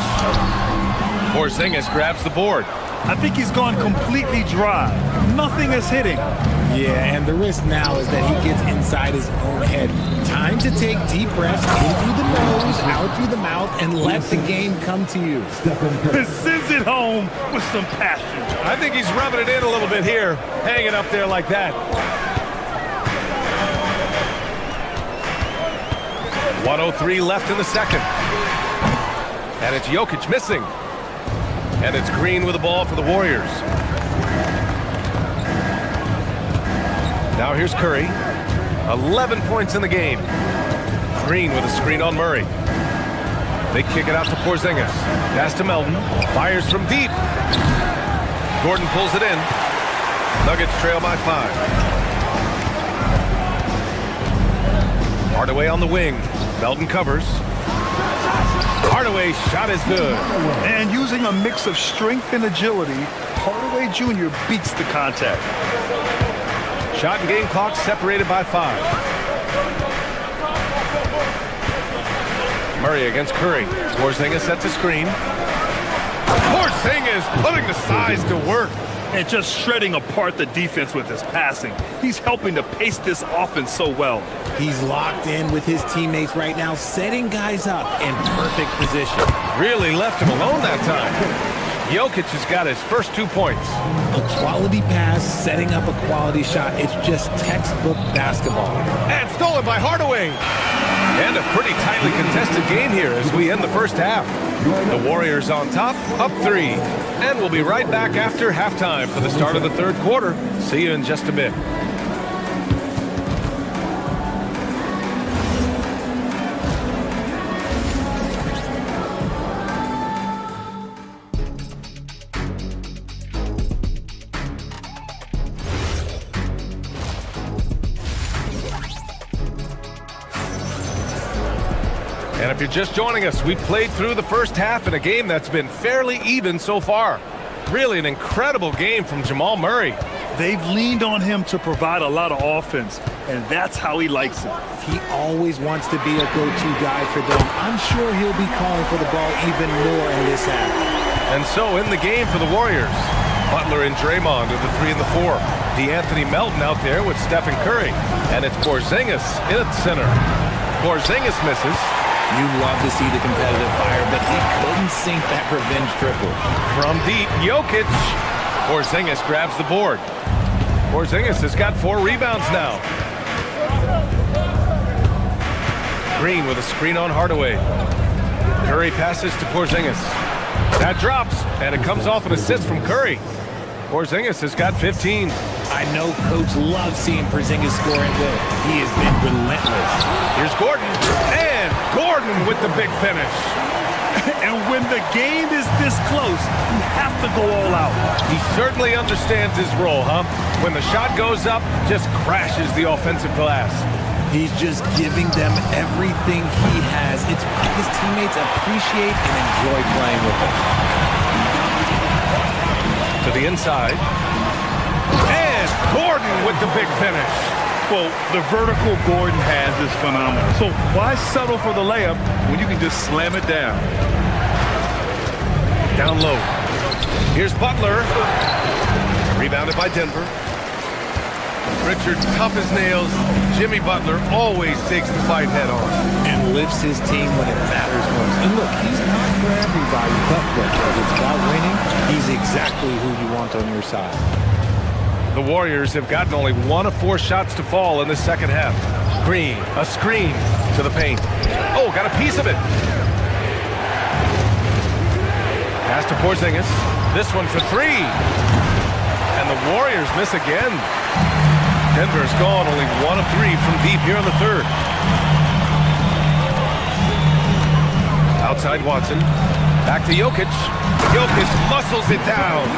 Porzingis grabs the board. I think he's gone completely dry. Nothing is hitting. Yeah, and the risk now is that he gets inside his own head. Time to take deep breaths in through the nose, out through the mouth, and let the game come to you. Sends it home with some passion. I think he's rubbing it in a little bit here, hanging up there like that. 1:03 left in the second. And it's Jokic missing. And it's Green with the ball for the Warriors. Now here's Curry. 11 points in the game. Green with a screen on Murray. They kick it out to Porzingis. Pass to Melton. Fires from deep. Gordon pulls it in. Nuggets trail by 5. Hardaway on the wing. Melton covers. Hardaway's shot is good. And using a mix of strength and agility, Hardaway Jr. beats the contact. Shot and game clock separated by 5. Murray against Curry. Porzingis sets a screen. Porzingis putting the size to work. And just shredding apart the defense with his passing. He's helping to pace this offense so well. He's locked in with his teammates right now, setting guys up in perfect position. Really left him alone that time. Jokic has got his first 2 points. A quality pass, setting up a quality shot. It's just textbook basketball. And stolen by Hardaway. And a pretty tightly contested game here as we end the first half. The Warriors on top, up 3. And we'll be right back after halftime for the start of the third quarter. See you in just a bit. And if you're just joining us, we've played through the first half in a game that's been fairly even so far. Really an incredible game from Jamal Murray. They've leaned on him to provide a lot of offense, and that's how he likes it. He always wants to be a go-to guy for them. I'm sure he'll be calling for the ball even more in this half. And so in the game for the Warriors, Butler and Draymond are the 3 and the 4. DeAnthony Melton out there with Stephen Curry. And it's Porzingis in at center. Porzingis misses. You love to see the competitive fire, but he couldn't sink that revenge triple. From deep, Jokic. Porzingis grabs the board. Porzingis has got 4 rebounds now. Green with a screen on Hardaway. Curry passes to Porzingis. That drops, and it comes off an assist from Curry. Porzingis has got 15. I know Coach loves seeing Porzingis scoring good. He has been relentless. Here's Gordon, and Gordon with the big finish. And when the game is this close, you have to go all out. He certainly understands his role, huh? When the shot goes up, just crashes the offensive glass. He's just giving them everything he has. It's why his teammates appreciate and enjoy playing with him. To the inside. And Gordon with the big finish. Well, the vertical Gordon has is phenomenal. So why settle for the layup when you can just slam it down? Down low. Here's Butler. Rebounded by Denver. Richard, tough as nails. Jimmy Butler always takes the fight head on. And lifts his team when it matters most. And look, he's not for everybody, but look, if it's about winning, he's exactly who you want on your side. The Warriors have gotten only 1 of 4 shots to fall in the second half. Green, a screen to the paint. Oh, got a piece of it. Pass to Porzingis. This one for 3. And the Warriors miss again. Denver's gone only 1 of 3 from deep here in the third. Outside Watson. Back to Jokic. Jokic muscles it down.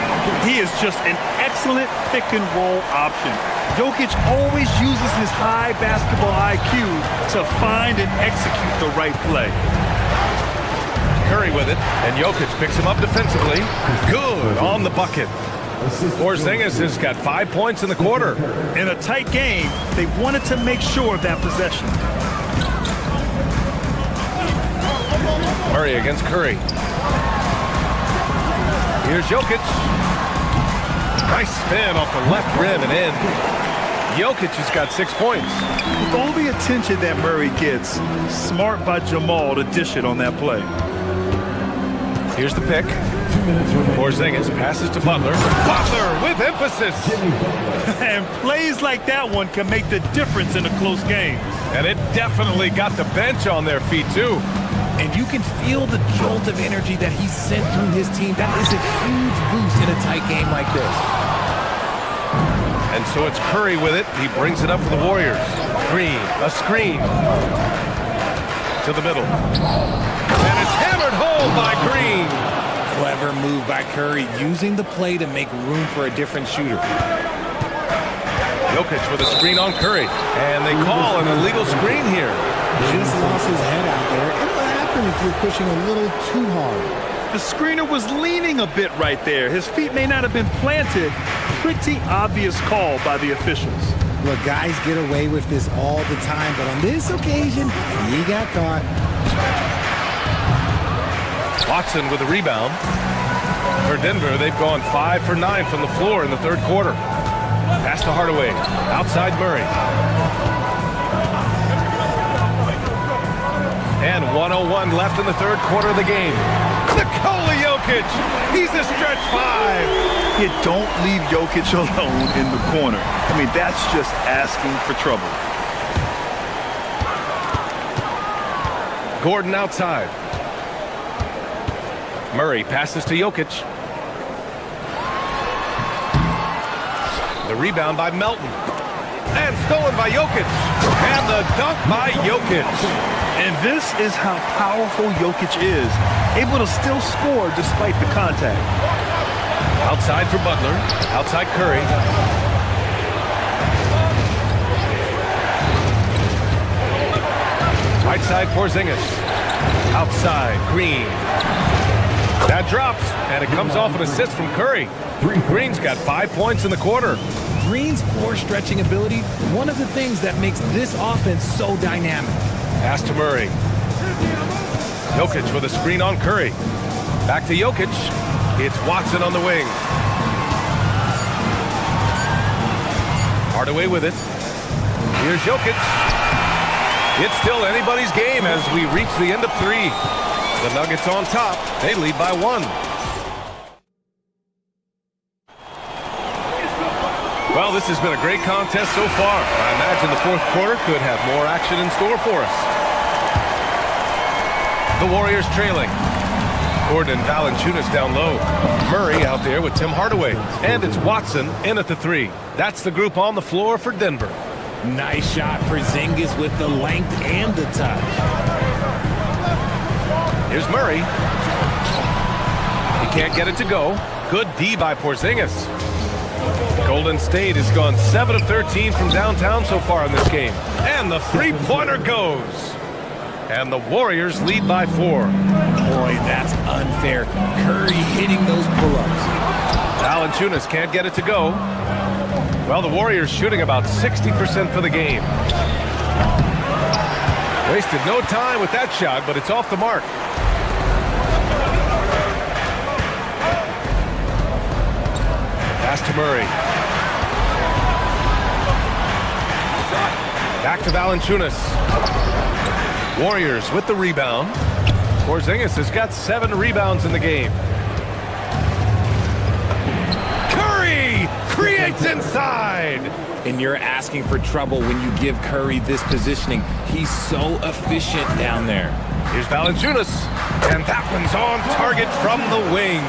He is just an excellent pick-and-roll option. Jokic always uses his high basketball IQ to find and execute the right play. Curry with it, and Jokic picks him up defensively. Good on the bucket. Porzingis has got 5 points in the quarter. In a tight game, they wanted to make sure of that possession. Murray against Curry. Here's Jokic. Nice spin off the left rim and in. Jokic has got 6 points. With all the attention that Murray gets, smart by Jamal to dish it on that play. Here's the pick. Porzingis passes to Butler. Butler with emphasis. And plays like that one can make the difference in a close game. And it definitely got the bench on their feet, too. And you can feel the jolt of energy that he sent through his team. That is a huge boost in a tight game like this. And so it's Curry with it. He brings it up for the Warriors. Green, a screen. To the middle. And it's hammered home by Green. Clever move by Curry, using the play to make room for a different shooter. Jokic with a screen on Curry. And they call an illegal screen here. Just lost his head out there. It'll happen if you're pushing a little too hard. The screener was leaning a bit right there. His feet may not have been planted. Pretty obvious call by the officials. Look, guys get away with this all the time, but on this occasion, he got caught. Watson with a rebound. For Denver, they've gone 5 for 9 from the floor in the third quarter. Pass to Hardaway. Outside Murray. And 1:01 left in the third quarter of the game. Nikola Jokic. He's a stretch 5. You don't leave Jokic alone in the corner. I mean, that's just asking for trouble. Gordon outside. Murray passes to Jokic. The rebound by Melton. And stolen by Jokic. And the dunk by Jokic. And this is how powerful Jokic is. Able to still score despite the contact. Outside for Butler. Outside Curry. Right side Porzingis. Outside Green. That drops, and it comes off an assist from Curry. Green's got 5 points in the quarter. Green's floor stretching ability, one of the things that makes this offense so dynamic. Pass to Murray. Jokic with a screen on Curry. Back to Jokic. It's Watson on the wing. Hardaway with it. Here's Jokic. It's still anybody's game as we reach the end of 3. The Nuggets on top. They lead by 1. Well, this has been a great contest so far. I imagine the fourth quarter could have more action in store for us. The Warriors trailing. Gordon and Valanciunas down low. Murray out there with Tim Hardaway. And it's Watson in at the 3. That's the group on the floor for Denver. Nice shot, Porzingis with the length and the touch. Here's Murray. He can't get it to go. Good D by Porzingis. Golden State has gone 7 of 13 from downtown so far in this game. And the three-pointer goes. And the Warriors lead by 4. Boy, that's unfair. Curry hitting those pull-ups. Valanciunas can't get it to go. Well, the Warriors shooting about 60% for the game. Wasted no time with that shot, but it's off the mark. Pass to Murray. Back to Valanciunas. Warriors with the rebound. Porzingis has got 7 rebounds in the game. Curry creates inside. And you're asking for trouble when you give Curry this positioning. He's so efficient down there. Here's Valanciunas. And that one's on target from the wing.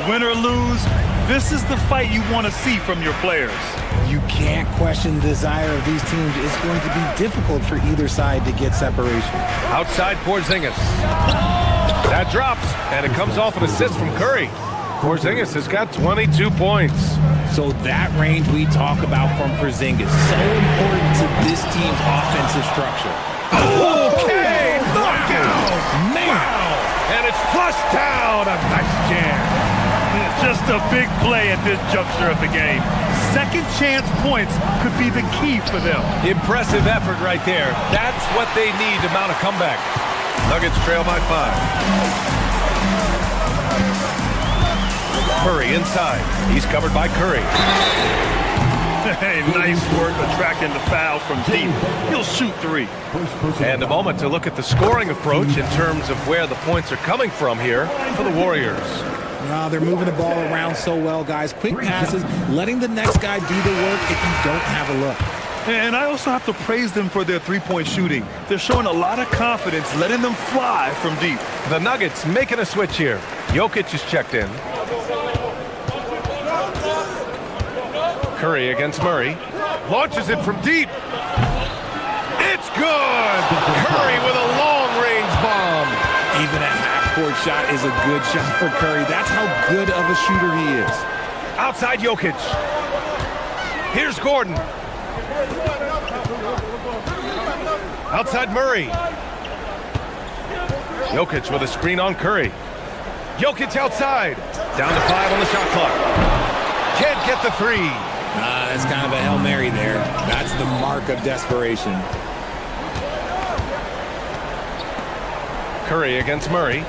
Win or lose, this is the fight you want to see from your players. You can't question the desire of these teams. It's going to be difficult for either side to get separation. Outside Porzingis. That drops, and it comes off an assist from Curry. Porzingis has got 22 points. So that range we talk about from Porzingis, so important to this team's offensive structure. Okay, knockout! Wow! And it's flushed down. A nice jam. Just a big play at this juncture of the game. Second chance points could be the key for them. Impressive effort right there. That's what they need to mount a comeback. Nuggets trail by 5. Murray inside. He's covered by Curry. Hey, nice work attracting the foul from deep. He'll shoot 3. And a moment to look at the scoring approach in terms of where the points are coming from here for the Warriors. No, they're moving the ball around so well, guys. Quick passes, letting the next guy do the work if you don't have a look. And I also have to praise them for their three-point shooting. They're showing a lot of confidence, letting them fly from deep. The Nuggets making a switch here. Jokic is checked in. Curry against Murray. Launches it from deep. It's good! Curry with a long-range bomb. Even a half-court shot is a good shot for Curry. That's how good of a shooter he is. Outside Jokic. Here's Gordon. Outside Murray. Jokic with a screen on Curry. Jokic outside. Down to 5 on the shot clock. Can't get the 3. That's kind of a Hail Mary there. That's the mark of desperation. Curry against Murray.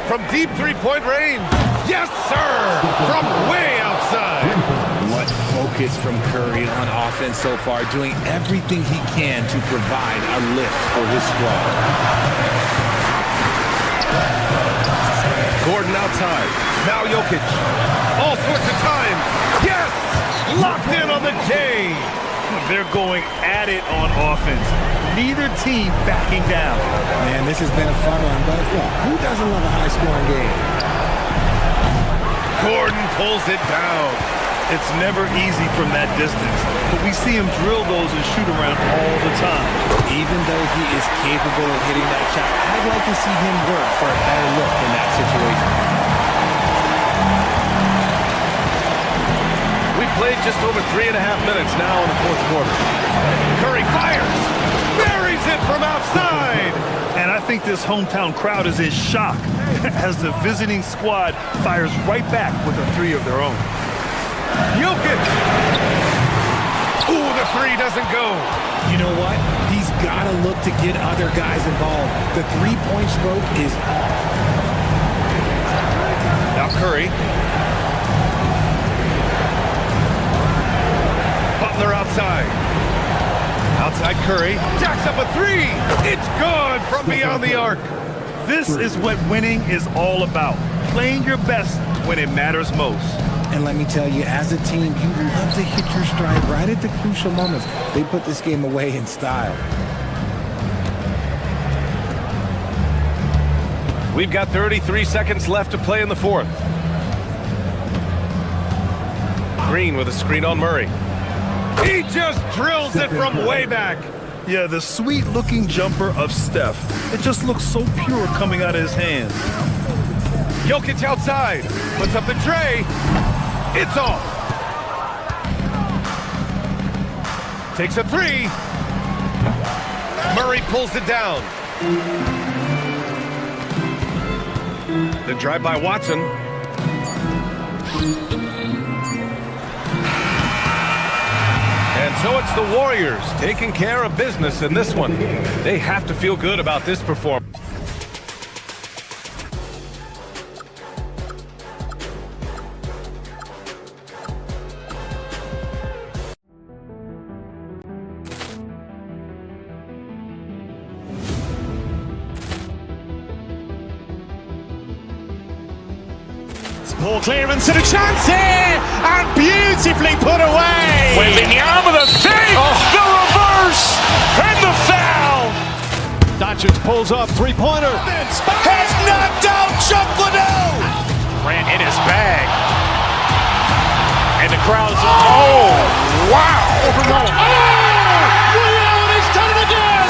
From deep three-point range. Yes, sir! From way outside. What focus from Curry on offense so far, doing everything he can to provide a lift for his squad. Gordon outside. Now Jokic. All sorts of time. Yes! Locked in on the J. They're going at it on offense. Neither team backing down. Man, this has been a fun one, but yeah, who doesn't love a high-scoring game? Gordon pulls it down. It's never easy from that distance, but we see him drill those and shoot around all the time. Even though he is capable of hitting that shot, I'd like to see him work for a better look in that situation. We've played just over 3.5 minutes now in the fourth quarter. Curry fires. Buries it from outside. And I think this hometown crowd is in shock as the visiting squad fires right back with a 3 of their own. Jokic. Ooh, the 3 doesn't go. You know what? He's got to look to get other guys involved. The three-point stroke is off. Now Curry. Butler outside. Outside Curry. Jacks up a 3. It's good from beyond the arc. This is what winning is all about. Playing your best when it matters most. And let me tell you, as a team, you love to hit your stride right at the crucial moments. They put this game away in style. We've got 33 seconds left to play in the fourth. Green with a screen on Murray. He just drills it from way back. Yeah, the sweet-looking jumper of Steph. It just looks so pure coming out of his hands. Jokic outside. Puts up the tray. It's off. Takes a 3. Murray pulls it down. The drive by Watson. And so it's the Warriors taking care of business in this one. They have to feel good about this performance. Ball clearance and a chance here, and beautifully put away. Wembanyama the fake, the reverse, and the foul. Doncic pulls up, three-pointer. Has knocked out Chuck Liddell. Ran in his bag. And the crowd is, oh, wow. Oh, Ray Allen has done it again.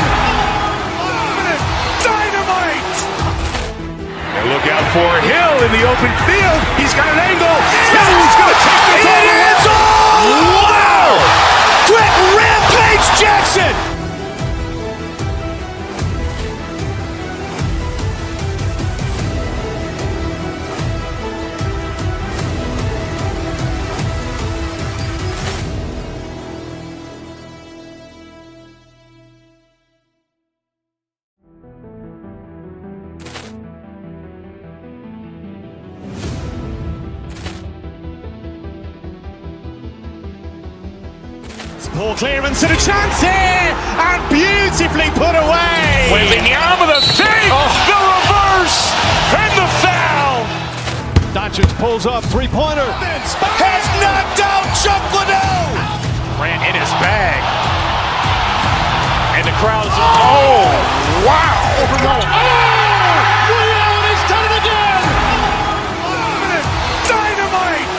out for Hill in the open field. He's got an angle. Hill is going to take this all the way. Wow! Quick rampage Jackson! Ball clearance and a chance here, and beautifully put away. Wembanyama the save, the reverse, and the foul. Doncic pulls up, three-pointer. Has knocked out Chuck Liddell. Ran in his bag. And the crowd's, oh, wow. Ray Allen has done it again. Dynamite.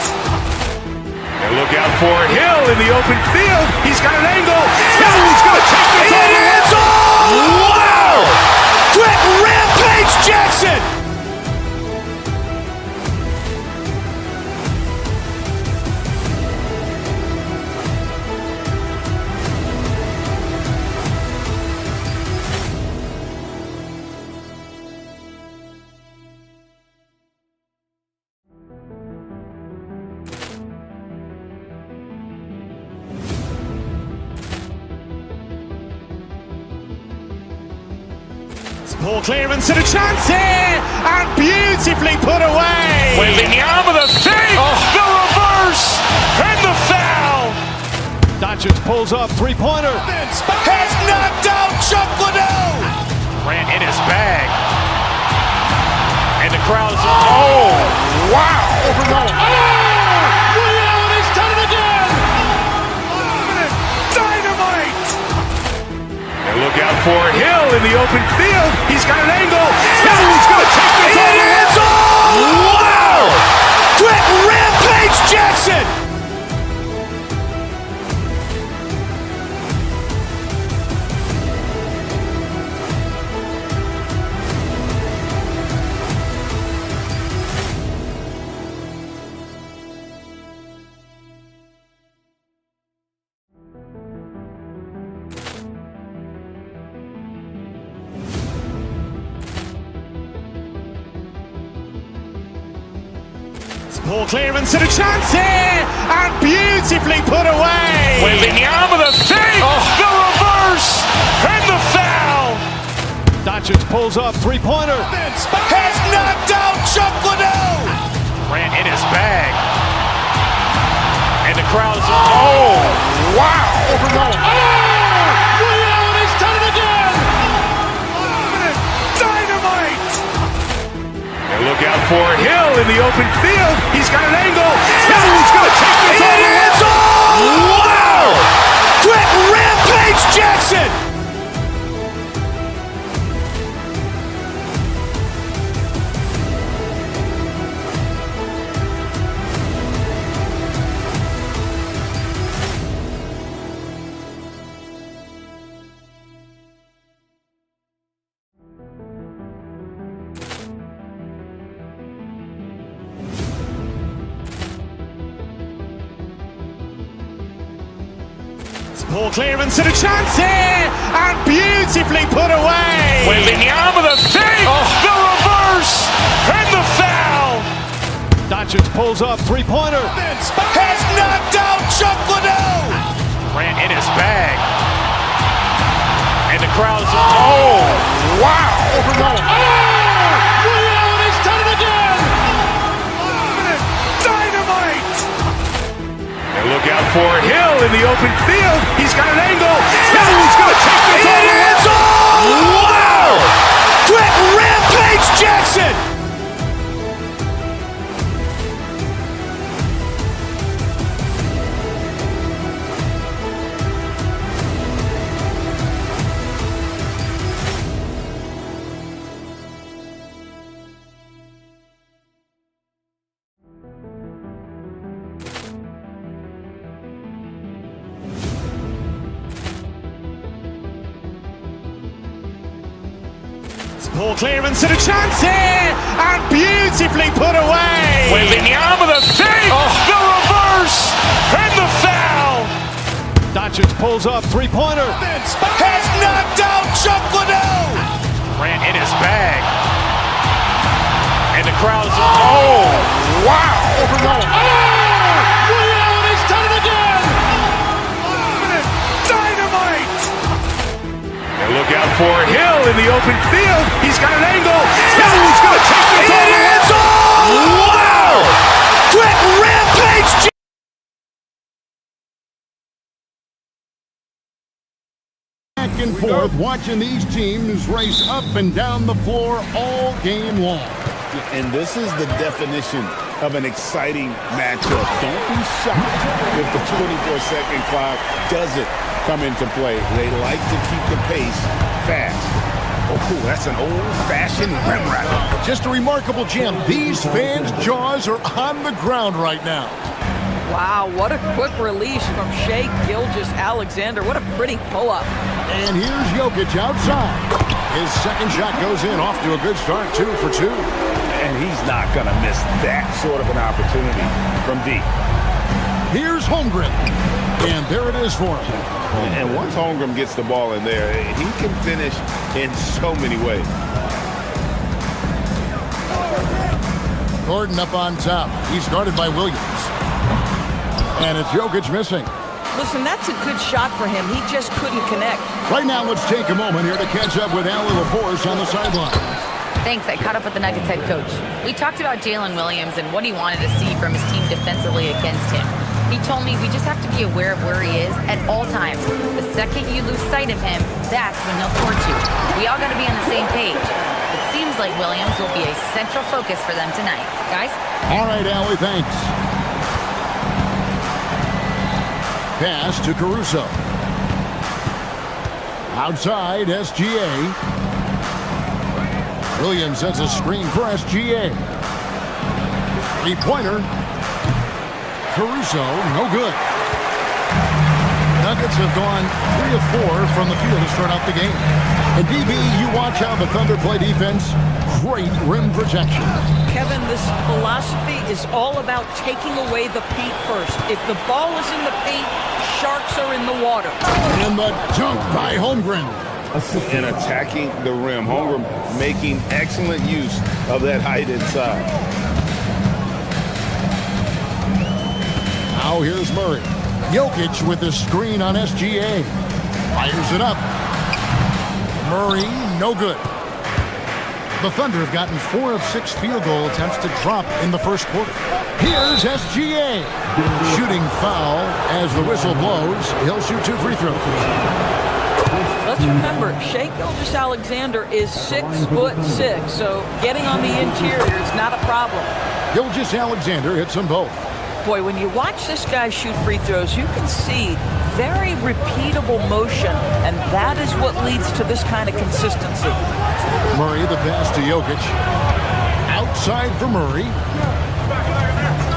And look out for Hill in the open field. He's got an angle. Hill's going to take this all the way. Wow. Quick rampage Jackson. Ball clearance and a chance here, and beautifully put away. Wembanyama the save, the reverse, and the foul. Doncic pulls up, three-pointer. Has knocked out Chuck Liddell. Ran in his bag. And the crowd's, oh, wow. Ray Allen has done it again. Dynamite. And look out for Hill in the open field. He's got an angle. Hill's going to take this all the way. Wow. Quick rampage Jackson. Ball clearance and a chance here, and beautifully put away. Wembanyama the save, the reverse, and the foul. Doncic pulls up, three-pointer. Has knocked out Chuck Liddell. Ran in his bag. And the crowd's, oh, wow. Ray Allen has done it again. Dynamite. And look out for Hill in the open field. He's got an angle. Hill's going to take this all the way. Wow. Quick rampage Jackson. Ball clearance and a chance here, and beautifully put away. Wembanyama the save, the reverse, and the foul. Doncic pulls up, three-pointer. Has knocked out Chuck Liddell. Ran in his bag. And the crowd's, oh, wow. Ray Allen has done it again. Dynamite. And look out for Hill in the open field. He's got an angle. Hill's going to take this all the way. Wow. Quick rampage Jackson. Ball clearance and a chance here, and beautifully put away. Wembanyama the fake, the reverse, and the foul. Doncic pulls up, three-pointer. Has knocked out Chuck Liddell. Ran in his bag. And the crowd is, oh, wow. Overruled. Ray Allen has done it again. Dynamite. And look out for Hill in the open field. He's got an angle. Hill's going to take this all the way. Wow. Quick rampage. Back and forth, watching these teams race up and down the floor all game long. And this is the definition of an exciting matchup. Don't be shocked if the 24-second clock doesn't come into play. They like to keep the pace fast. Oh, that's an old-fashioned rim wrap. Just a remarkable jam. These fans' jaws are on the ground right now. Wow, what a quick release from Shai Gilgeous-Alexander. What a pretty pull-up. And here's Jokic outside. His second shot goes in, off to a good start, 2 for 2. And he's not going to miss that sort of an opportunity from deep. Here's Holmgren. And there it is for him. And once Holmgren gets the ball in there, he can finish in so many ways. Gordon up on top. He's guarded by Williams. And it's Jokic missing. Listen, that's a good shot for him. He just couldn't connect. Right now, let's take a moment here to catch up with Allie LaForce on the sideline. Thanks. I caught up with the Nuggets head coach. We talked about Jalen Williams and what he wanted to see from his team defensively against him. He told me we just have to be aware of where he is at all times. The second you lose sight of him, that's when he'll torch you. We all got to be on the same page. It seems like Williams will be a central focus for them tonight. Guys? All right, Allie, thanks. Pass to Caruso. Outside, SGA. Williams sets a screen for SGA. Three-pointer. Caruso, no good. Nuggets have gone 3 of 4 from the field to start out the game. And DB, you watch how the Thunder play defense. Great rim protection. Kevin, this philosophy is all about taking away the paint first. If the ball is in the paint, sharks are in the water. And the dunk by Holmgren. And attacking the rim. Holmgren making excellent use of that height inside. Now here's Murray. Jokic with the screen on SGA. Fires it up. Murray, no good. The Thunder have gotten 4 of 6 field goal attempts to drop in the first quarter. Here's SGA. Shooting foul as the whistle blows. He'll shoot 2 free throws. Let's remember, Shai Gilgeous-Alexander is 6'6", so getting on the interior is not a problem. Gilgeous-Alexander hits them both. Boy, when you watch this guy shoot free throws, you can see very repeatable motion, and that is what leads to this kind of consistency. Murray, the pass to Jokic. Outside for Murray.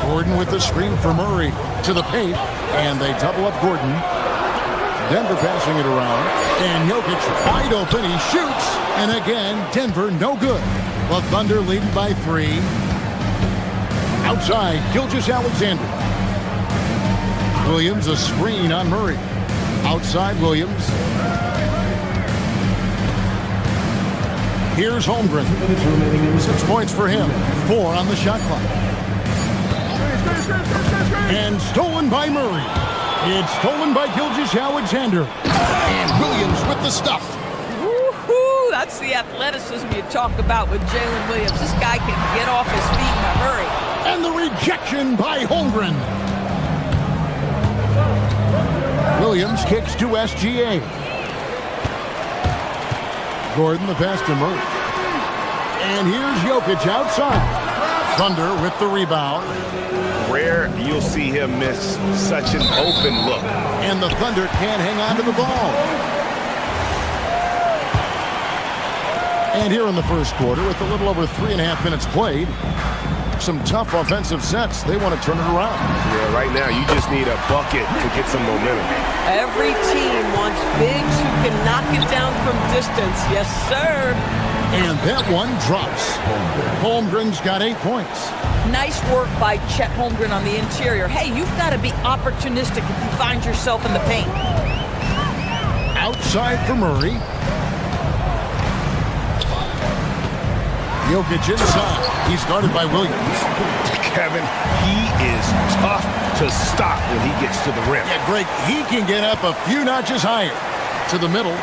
Gordon with the screen for Murray to the paint, and they double up Gordon. Denver passing it around, and Jokic wide open. He shoots, and again, Denver no good. The Thunder leading by 3. Outside, Gilgeous-Alexander. Williams, a screen on Murray. Outside, Williams. Here's Holmgren. 6 points for him. 4 on the shot clock. And stolen by Murray. It's stolen by Gilgeous-Alexander. And Williams with the stuff. Woo-hoo! That's the athleticism you talk about with Jalen Williams. This guy can get off his feet in a hurry. And the rejection by Holmgren. Williams kicks to SGA. Gordon the pass to Murray. And here's Jokic outside. Thunder with the rebound. Rare you'll see him miss such an open look. And the Thunder can't hang on to the ball. And here in the first quarter, with a little over 3.5 minutes played, some tough offensive sets. They want to turn it around. Yeah, right now you just need a bucket to get some momentum. Every team wants bigs who can knock it down from distance. Yes, sir. And that one drops. Holmgren's got 8 points. Nice work by Chet Holmgren on the interior. Hey, you've got to be opportunistic if you find yourself in the paint. Outside for Murray. Jokic inside. He's guarded by Williams. Kevin, he is tough to stop when he gets to the rim. Yeah, Greg, he can get up a few notches higher. To the middle.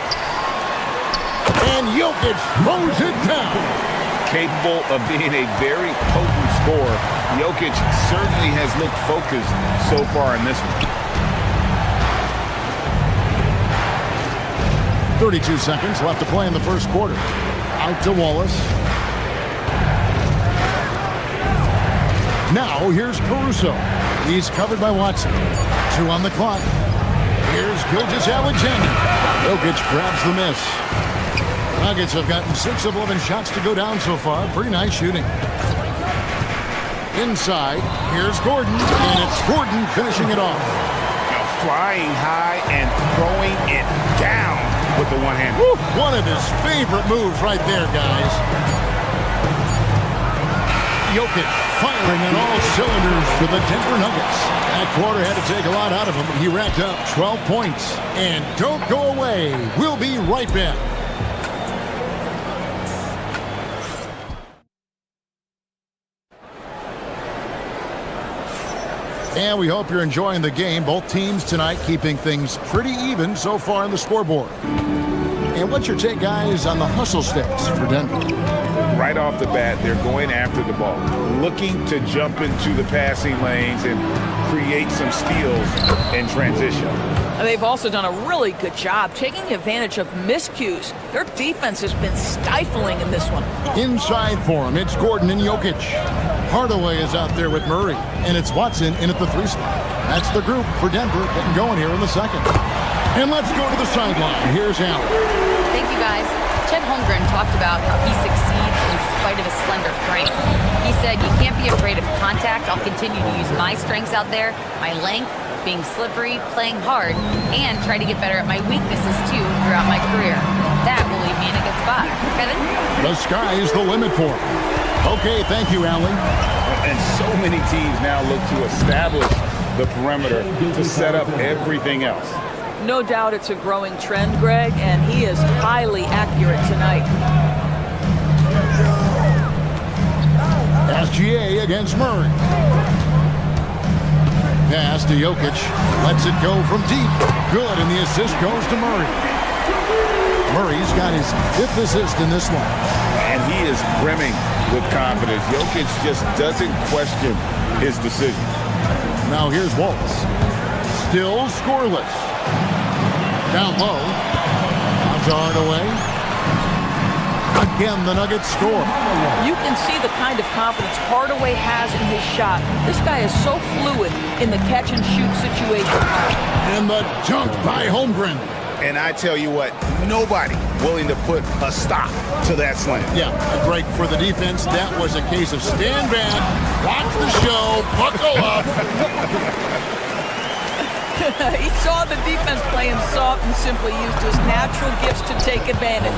And Jokic throws it down. Capable of being a very potent scorer, Jokic certainly has looked focused so far in this one. 32 seconds left to play in the first quarter. Out to Wallace. Now here's Caruso. He's covered by Watson. 2 on the clock. Here's Gilgeous-Alexander. Jokic grabs the miss. Nuggets have gotten 6 of 11 shots to go down so far. Pretty nice shooting. Inside, here's Gordon, and it's Gordon finishing it off. Now flying high and throwing it down with the one hand. Woo, one of his favorite moves right there, guys. Jokic firing on all cylinders for the Denver Nuggets. That quarter had to take a lot out of him. He racked up 12 points. And don't go away. We'll be right back. And we hope you're enjoying the game. Both teams tonight keeping things pretty even so far on the scoreboard. And what's your take, guys, on the hustle stats for Denver? Right off the bat, they're going after the ball, looking to jump into the passing lanes and create some steals in transition. They've also done a really good job taking advantage of miscues. Their defense has been stifling in this one. Inside for him, it's Gordon and Jokic. Hardaway is out there with Murray, and it's Watson in at the 3 spot. That's the group for Denver getting going here in the second. And let's go to the sideline. Here's Allen. Thank you, guys. Chet Holmgren talked about how he succeeds in spite of his slender frame. He said, "You can't be afraid of contact. I'll continue to use my strengths out there, my length, being slippery, playing hard, and try to get better at my weaknesses, too, throughout my career. That will leave me in a good spot." Kevin? The sky is the limit for him. Okay, thank you, Allen. And so many teams now look to establish the perimeter to set up everything else. No doubt it's a growing trend, Greg, and he is highly accurate tonight. SGA against Murray. Pass to Jokic. Lets it go from deep. Good, and the assist goes to Murray. Murray's got his 5th assist in this one. And he is brimming with confidence. Jokic just doesn't question his decision. Now here's Waltz. Still scoreless. Down low. On to Hardaway. Again, the Nuggets score. You can see the kind of confidence Hardaway has in his shot. This guy is so fluid in the catch-and-shoot situation. And the dunk by Holmgren. And I tell you what, nobody willing to put a stop to that slam. Yeah, a break for the defense. That was a case of stand back, watch the show, buckle up. He saw the defense playing soft and simply used his natural gifts to take advantage.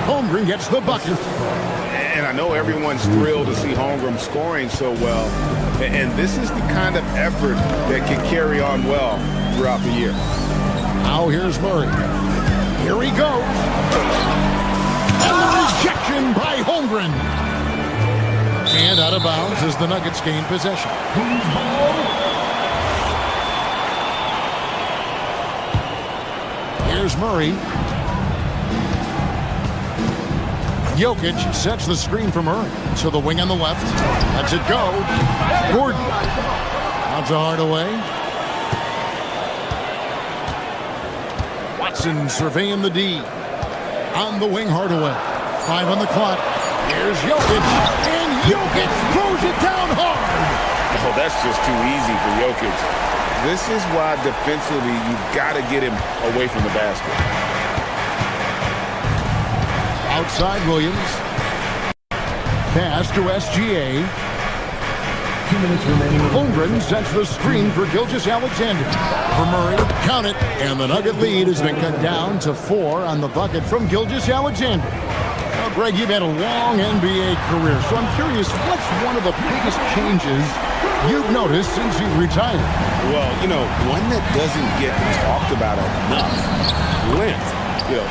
Holmgren gets the bucket. And I know everyone's thrilled to see Holmgren scoring so well. And this is the kind of effort that can carry on well throughout the year. Now here's Murray. Here he goes. And the rejection by Holmgren. And out of bounds as the Nuggets gain possession. Here's Murray. Jokic sets the screen for Murray. To the wing on the left. Lets it go. Gordon. Out to Hardaway. Watson surveying the D. On the wing, Hardaway. 5 on the clock. Here's Jokic. And Jokic throws it down hard. Oh, that's just too easy for Jokic. This is why defensively you've got to get him away from the basket. Outside Williams. Pass to SGA. 2 minutes remaining. Holmgren sets the screen for Gilgeous-Alexander. For Murray, count it, and the Nugget lead has been cut down to 4 on the bucket from Gilgeous-Alexander. Now Greg, you've had a long NBA career, so I'm curious, what's one of the biggest changes you've noticed since you've retired? Well, one that doesn't get talked about enough, length.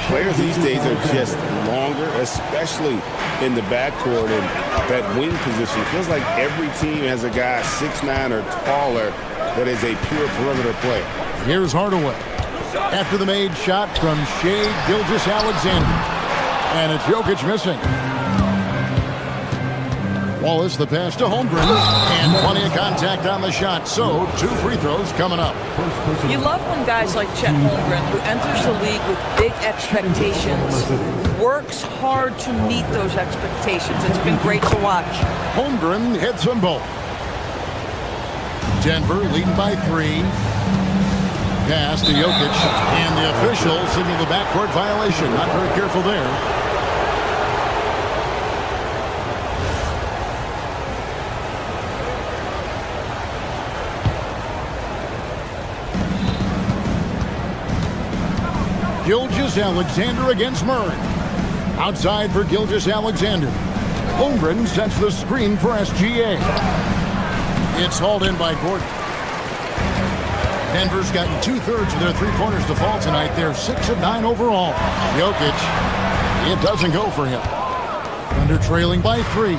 Players these days are just longer, especially in the backcourt and that wing position. It feels like every team has a guy 6'9" or taller that is a pure perimeter player. Here's Hardaway. After the made shot from Shai Gilgeous-Alexander. And it's Jokic missing. Wallace, the pass to Holmgren. And plenty of contact on the shot. So, 2 free throws coming up. You love when guys like Chet Holmgren, who enters the league with big expectations, works hard to meet those expectations. It's been great to watch. Holmgren hits them both. Denver leading by 3. Pass to Jokic. And the official signaled the backcourt violation. Not very careful there. Gilgeous-Alexander against Murray. Outside for Gilgeous-Alexander. Holmgren sets the screen for SGA. It's hauled in by Gordon. Denver's gotten 2/3 of their three-pointers to fall tonight. They're 6 of 9 overall. Jokic, it doesn't go for him. Under trailing by 3.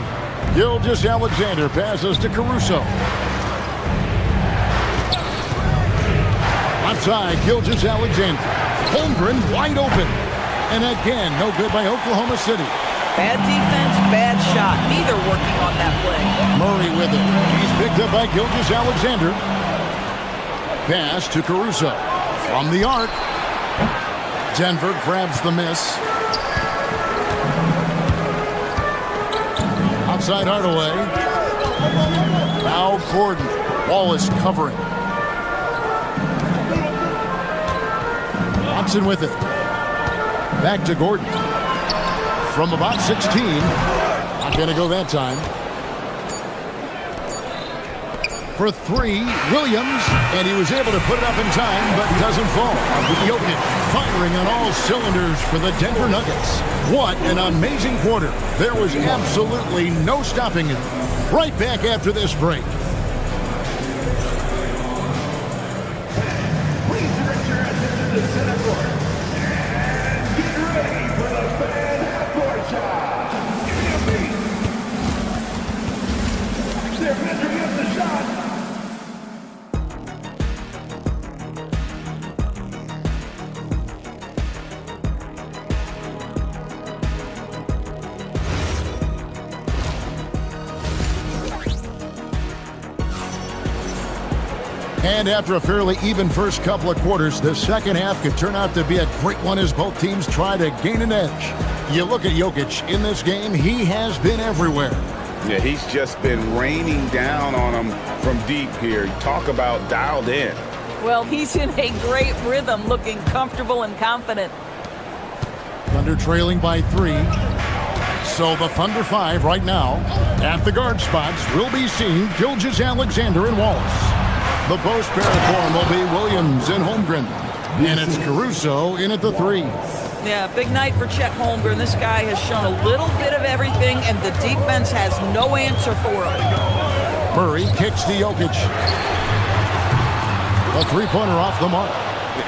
Gilgeous-Alexander passes to Caruso. Outside, Gilgeous-Alexander. Holmgren wide open. And again, no good by Oklahoma City. Bad defense, bad shot. Neither working on that play. Murray with it. He's picked up by Gilgeous-Alexander. Pass to Caruso. From the arc. Denver grabs the miss. Outside Hardaway. Now Gordon. Wallace covering. Watson with it. Back to Gordon. From about 16. Not going to go that time. For 3, Williams. And he was able to put it up in time, but doesn't fall. Jokic firing on all cylinders for the Denver Nuggets. What an amazing quarter. There was absolutely no stopping him. Right back after this break. And after a fairly even first couple of quarters, the second half could turn out to be a great one as both teams try to gain an edge. You look at Jokic in this game, he has been everywhere. Yeah, he's just been raining down on them from deep here. Talk about dialed in. Well, he's in a great rhythm, looking comfortable and confident. Thunder trailing by 3. So the Thunder 5 right now. At the guard spots, we'll be seeing Gilgeous-Alexander and Wallace. The post pair form will be Williams and Holmgren. And it's Caruso in at the 3. Yeah, big night for Chet Holmgren. This guy has shown a little bit of everything, and the defense has no answer for him. Murray kicks to Jokic. A three-pointer off the mark.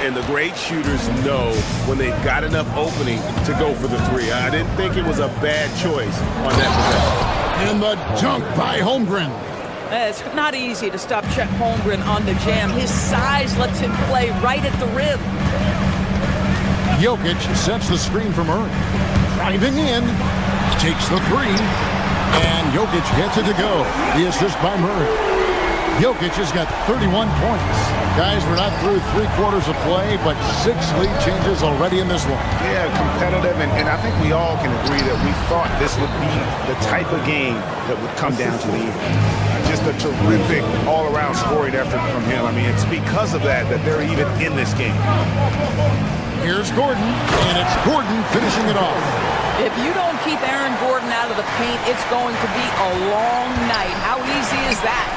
And the great shooters know when they've got enough opening to go for the 3. I didn't think it was a bad choice on that possession. And the dunk by Holmgren. It's not easy to stop Chet Holmgren on the jam. His size lets him play right at the rim. Jokic sets the screen for Murray. Driving in. Takes the 3. And Jokic gets it to go. The assist by Murray. Jokic has got 31 points. Guys, we're not through 3 quarters of play, but 6 lead changes already in this one. Yeah, competitive, and I think we all can agree that we thought this would be the type of game that would come down to the end. Just a terrific all-around scoring effort from him. I mean, it's because of that they're even in this game. Here's Gordon, and it's Gordon finishing it off. If you don't keep Aaron Gordon out of the paint, it's going to be a long night. How easy is that?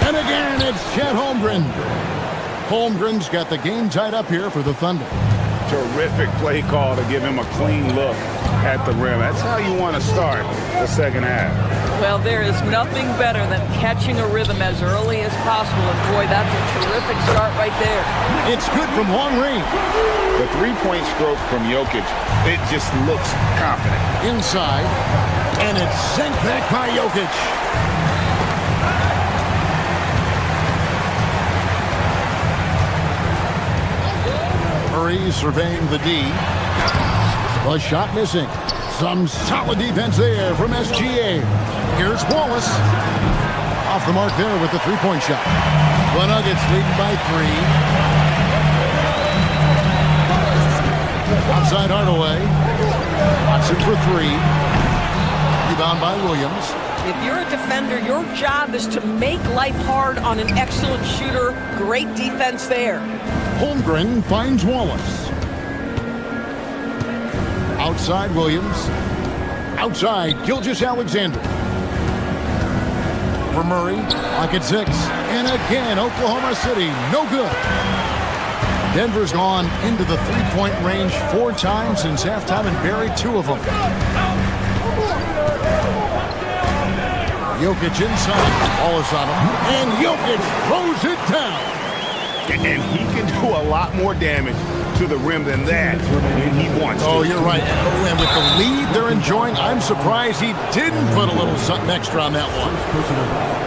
And again, it's Chet Holmgren. Holmgren's got the game tied up here for the Thunder. Terrific play call to give him a clean look. at the rim. That's how you want to start the second half. Well, there is nothing better than catching a rhythm as early as possible. And boy, that's a terrific start right there. It's good from long range. The three-point stroke from Jokic, it just looks confident. Inside, and it's sent back by Jokic. Murray surveying the D. A shot missing. Some solid defense there from SGA. Here's Wallace. Off the mark there with the three-point shot. The Nuggets leading by 3. Outside Hardaway. Watson for 3. Rebound by Williams. If you're a defender, your job is to make life hard on an excellent shooter. Great defense there. Holmgren finds Wallace. Outside Williams. Outside Gilgeous-Alexander. For Murray, lock at 6. And again, Oklahoma City, no good. Denver's gone into the three-point range 4 times since halftime and buried 2 of them. Jokic inside. Wallace on him. And Jokic throws it down. And he can do a lot more damage to the rim than that when he wants to. Oh, you're right. Oh, and with the lead they're enjoying, I'm surprised he didn't put a little something extra on that one.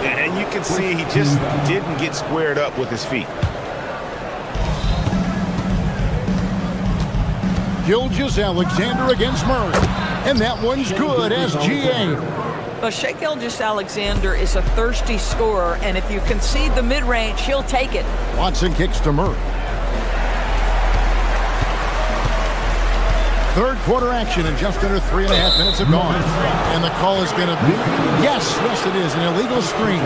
And you can see he just didn't get squared up with his feet. Gilgeous-Alexander against Murray. And that one's good, SGA. But Shai Gilgeous-Alexander is a thirsty scorer, and if you concede the mid-range, he'll take it. Watson kicks to Murray. Third quarter action, and just under 3.5 minutes have gone. And the call is going to be, yes, it is, an illegal screen.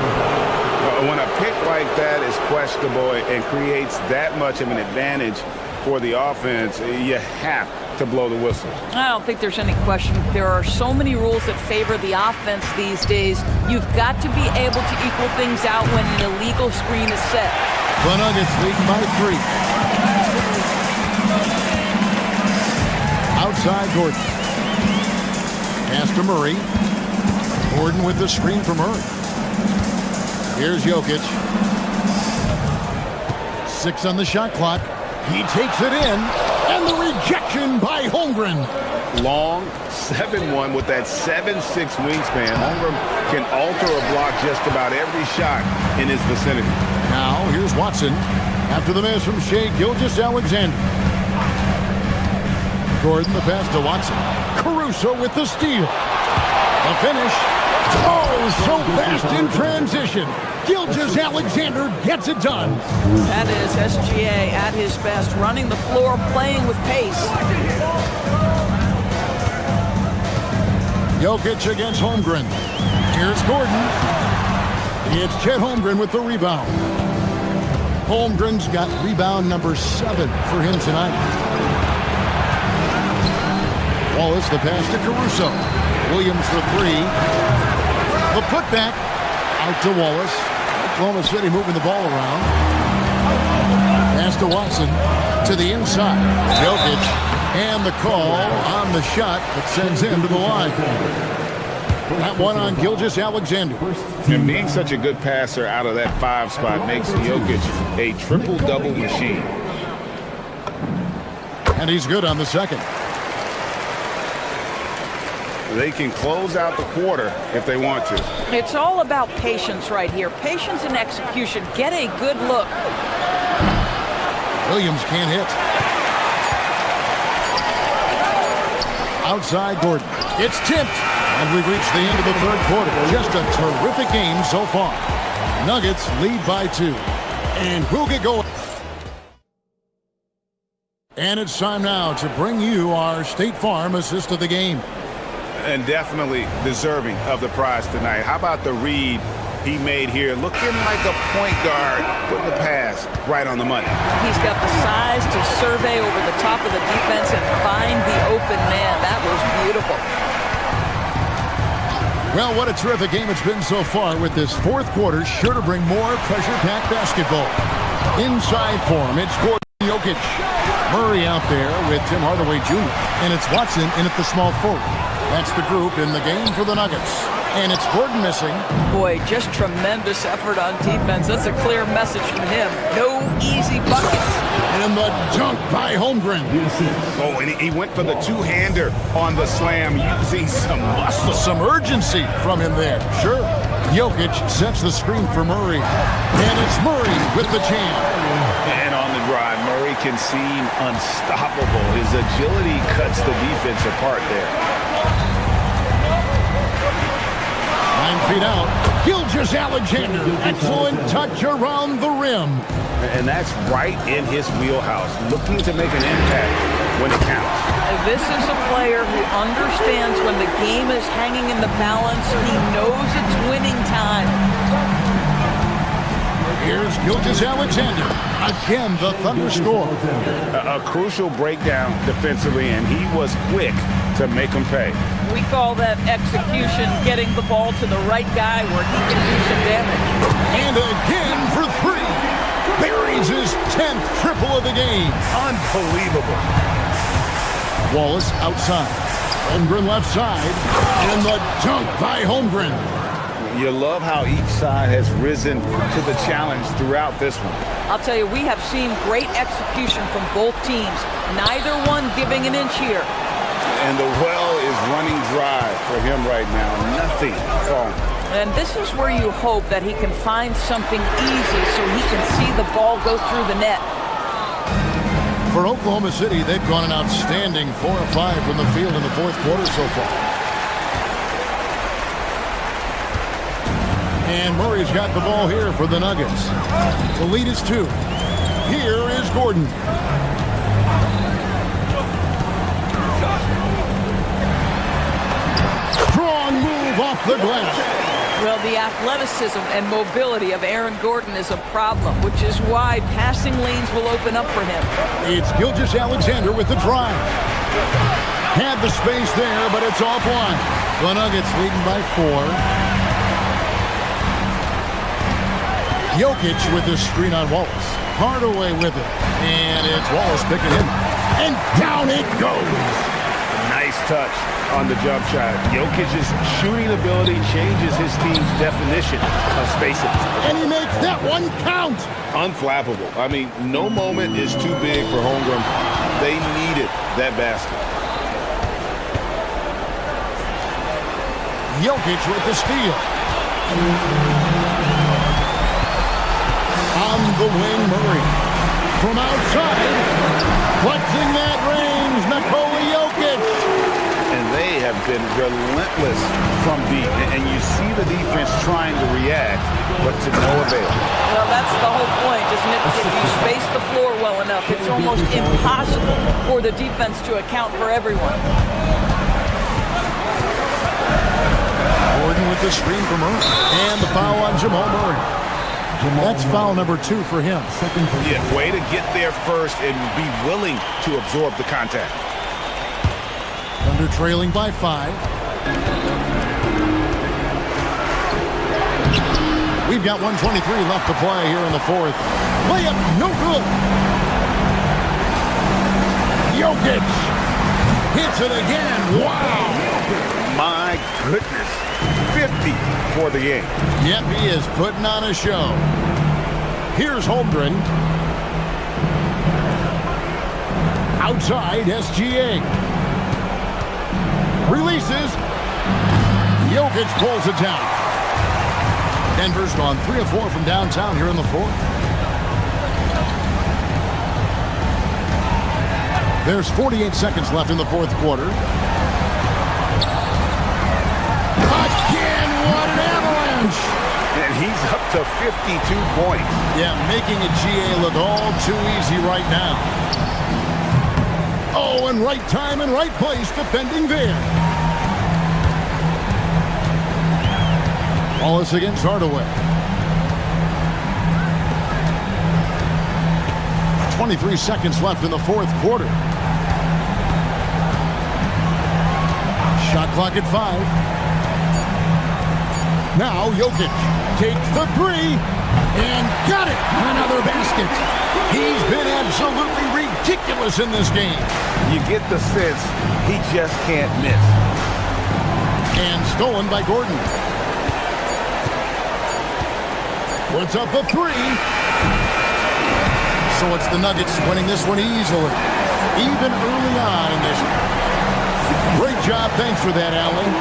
When a pick like that is questionable and creates that much of an advantage for the offense, you have to blow the whistle. I don't think there's any question. There are so many rules that favor the offense these days. You've got to be able to equal things out when an illegal screen is set. The Nuggets lead by 3. Outside Gordon. Pass to Murray. Gordon with the screen for Murray. Here's Jokic. 6 on the shot clock. He takes it in. And the rejection by Holmgren. Long 7-1 with that 7'6" wingspan. Holmgren can alter a block just about every shot in his vicinity. Now here's Watson after the miss from Shai Gilgeous-Alexander. Gordon the pass to Watson. Caruso with the steal. The finish. Oh, so fast in transition. Gilgeous-Alexander gets it done. That is SGA at his best, running the floor, playing with pace. Jokic against Holmgren. Here's Gordon. It's Chet Holmgren with the rebound. Holmgren's got rebound number 7 for him tonight. Wallace the pass to Caruso. Williams for 3. The putback out to Wallace. Oklahoma City moving the ball around. Pass to Watson to the inside. Jokic and the call on the shot that sends him to the line. That one on Gilgeous-Alexander. And being such a good passer out of that 5 spot makes Jokic a triple-double machine. And he's good on the second. They can close out the quarter if they want to. It's all about patience right here. Patience and execution. Get a good look. Williams can't hit. Outside Gordon. It's tipped. And we've reached the end of the third quarter. Just a terrific game so far. Nuggets lead by 2. And we'll get going. And it's time now to bring you our State Farm assist of the game. And definitely deserving of the prize tonight. How about the read he made here? Looking like a point guard, putting the pass right on the money. He's got the size to survey over the top of the defense and find the open man. That was beautiful. Well, what a terrific game it's been so far, with this fourth quarter sure to bring more pressure-packed basketball. Inside for him, it's Gordon Jokic. Murray out there with Tim Hardaway Jr. And it's Watson in at the small forward. That's the group in the game for the Nuggets. And it's Gordon missing. Boy, just tremendous effort on defense. That's a clear message from him. No easy buckets. And the dunk by Holmgren. Oh, and he went for the two-hander on the slam, using some muscle. Some urgency from him there. Sure. Jokic sets the screen for Murray. And it's Murray with the jam. And on the drive, Murray can seem unstoppable. His agility cuts the defense apart there. 9 feet out. Gilgeous-Alexander. Excellent touch around the rim. And that's right in his wheelhouse, looking to make an impact when it counts. This is a player who understands when the game is hanging in the balance. He knows it's winning time. Here's Gilgeous-Alexander. Again, the Thunder score. A crucial breakdown defensively, and he was quick to make them pay. We call that execution, getting the ball to the right guy where he can do some damage. And again for three. Buries his 10th triple of the game. Unbelievable. Wallace outside. Holmgren left side. And the dunk by Holmgren. You love how each side has risen to the challenge throughout this one. I'll tell you, we have seen great execution from both teams. Neither one giving an inch here. And the well is running dry for him right now. Nothing falling. And this is where you hope that he can find something easy so he can see the ball go through the net. For Oklahoma City, they've gone an outstanding 4 of 5 from the field in the fourth quarter so far. And Murray's got the ball here for the Nuggets. The lead is 2. Here is Gordon. Strong move off the glass. Well, the athleticism and mobility of Aaron Gordon is a problem, which is why passing lanes will open up for him. It's Gilgeous-Alexander with the drive. Had the space there, but it's offline. The Nuggets leading by 4. Jokic with the screen on Wallace. Hardaway with it. And it's Wallace picking him up. And down it goes. Nice touch on the jump shot. Jokic's shooting ability changes his team's definition of spacing. And he makes that one count. Unflappable. I mean, no moment is too big for Holmgren. They needed that basket. Jokic with the steal. On the wing, Murray. From outside, flexing that range, Nikola Jokic. And they have been relentless from deep. And you see the defense trying to react, but to no avail. Well, that's the whole point, isn't it? If you space the floor well enough, it's almost impossible for the defense to account for everyone. Gordon with the screen for Murray. And the foul on Jamal Murray. That's foul number 2 for him. Yeah, way to get there first and be willing to absorb the contact. Thunder trailing by 5. We've got 1:23 left to play here in the fourth. Layup, no good. Jokic hits it again. Wow. My goodness. 50 for the game. Yep, he is putting on a show. Here's Holmgren. Outside, SGA. Releases. Jokic pulls it down. Denver's gone 3 of 4 from downtown here in the fourth. There's 48 seconds left in the fourth quarter. What an avalanche! And he's up to 52 points. Yeah, making a GA look all too easy right now. Oh, and right time and right place defending there. Wallace against Hardaway. 23 seconds left in the fourth quarter. Shot clock at 5. Now Jokic takes the 3 and got it. Another basket. He's been absolutely ridiculous in this game. You get the sense he just can't miss. And stolen by Gordon. Puts up a three. So it's the Nuggets winning this one easily. Even early on in this one. Great job. Thanks for that, Allie.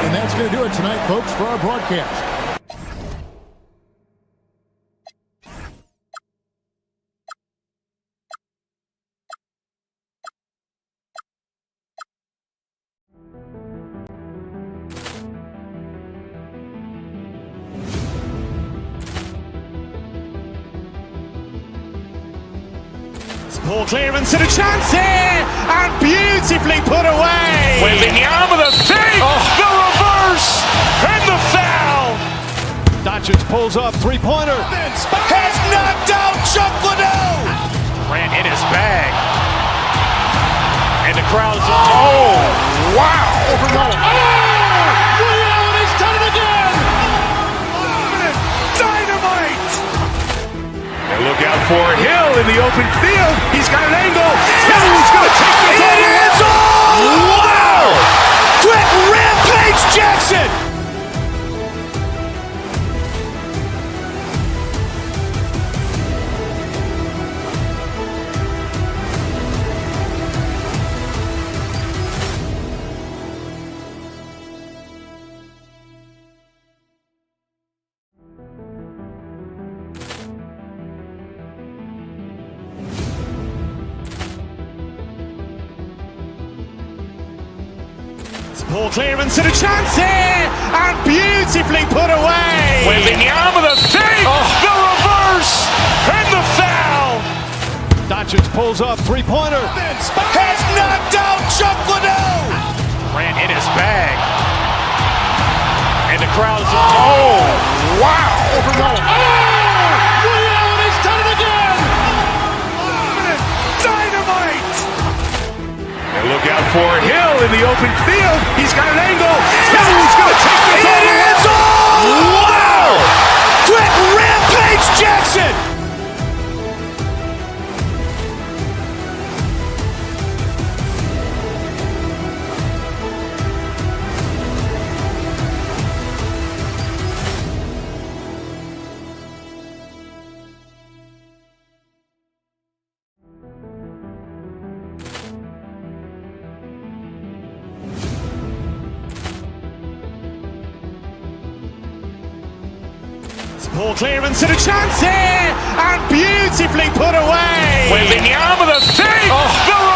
And that's going to do it tonight, folks, for our broadcast. Ball clearance and a chance here, and beautifully put away. Wembanyama the fake, the reverse, and the foul. Doncic pulls up, three-pointer. Has knocked out Chuck Liddell. Ran in his bag. And the crowd's, oh, wow. Ray Allen has done it again. Dynamite. And look out for Hill in the open field. He's got an angle. Hill's going to take this all the way. Wow! Quick rampage Jackson. Ball clearance and a chance here, and beautifully put away. Wembanyama the fake, the reverse, and the foul. Doncic pulls up, three-pointer. Has knocked out Chuck Liddell. Ran in his bag. And the crowd's, oh, wow. Ray Allen has done it again. Dynamite. And look out for Hill in the open field. He's got an angle. Hill's going to take this all the way. Wow! Quick rampage Jackson. Ball clearance and a chance here, and beautifully put away. Wembanyama the fake, the